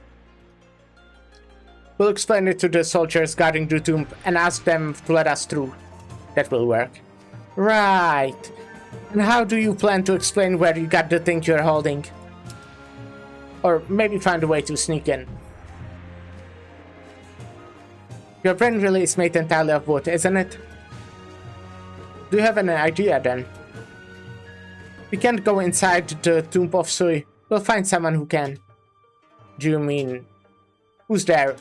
We'll explain it to the soldiers guarding the tomb and ask them to let us through. That will work. Right. And how do you plan to explain where you got the thing you're holding? Or maybe find a way to sneak in. Your brain really is made entirely of wood, isn't it? Do you have an idea then? We can't go inside the Tomb of Sui. We'll find someone who can. Do you mean... Who's there?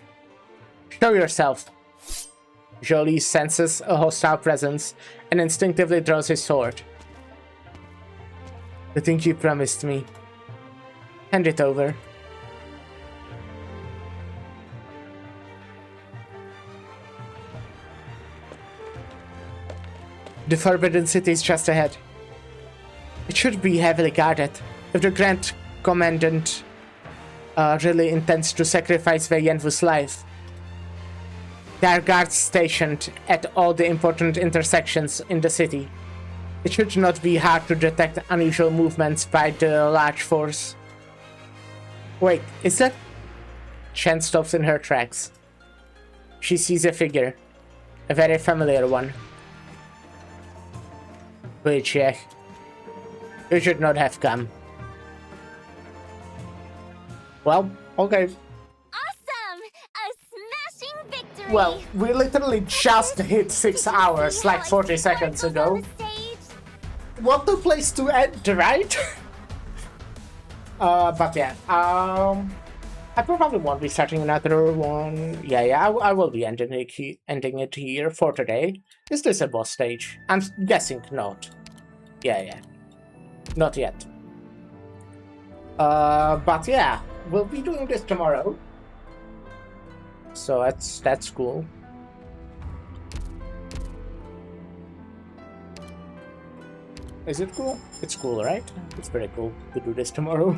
Show yourself. Jolie senses a hostile presence and instinctively draws his sword. The thing you promised me. Hand it over. The Forbidden City is just ahead. It should be heavily guarded. If the Grand Commandant really intends to sacrifice Wei Yanwu's life, there are guards stationed at all the important intersections in the city. It should not be hard to detect unusual movements by the large force. Wait, is that... Shen stops in her tracks. She sees a figure. A very familiar one. Wojciech. You should not have come. Well, okay. Awesome! A smashing victory! Well, we literally just hit 6 hours like 40 seconds ago. What a place to end, right? But yeah, I probably won't be starting another one. Yeah, I will be ending it here for today. Is this a boss stage? I'm guessing not. Yeah. Not yet. But yeah, we'll be doing this tomorrow. So that's cool. Is it cool? It's cool, right? It's pretty cool to do this tomorrow.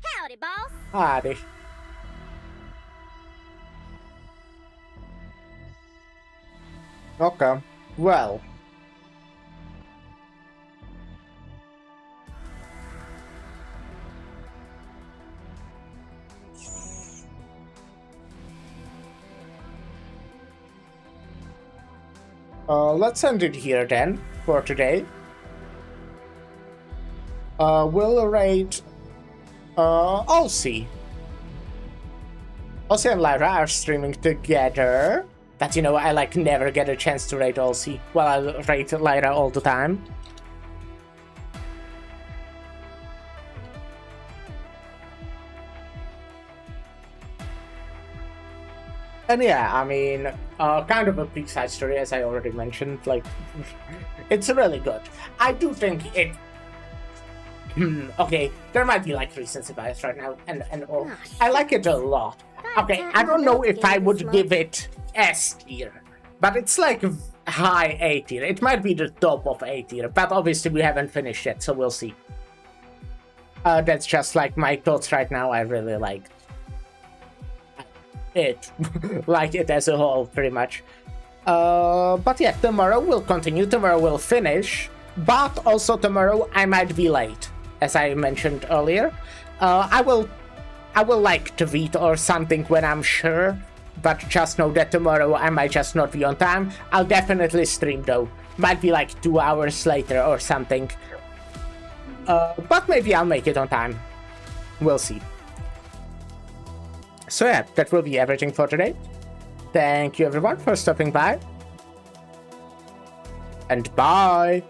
Howdy, boss. Howdy. Okay, well. Let's end it here then, for today. We'll rate Olsey. Olsey and Lyra are streaming together. But you know, I like never get a chance to rate Olsey. Well, I rate Lyra all the time. And yeah, I mean, kind of a big side story, as I already mentioned. Like, it's really good. I do think it... okay, there might be like recency bias right now, and all. I like it a lot. Okay, I don't know if I would give it S tier, but it's like high A tier. It might be the top of A tier, but obviously we haven't finished yet, so we'll see. That's just like my thoughts right now. I really like it. Like it as a whole, pretty much. But yeah, tomorrow we'll continue. Tomorrow we'll finish, but also tomorrow I might be late, as I mentioned earlier. I will like tweet or something when I'm sure, but just know that tomorrow I might just not be on time. I'll definitely stream though. Might be like 2 hours later or something. But maybe I'll make it on time. We'll see. So yeah, that will be everything for today. Thank you everyone for stopping by. And bye!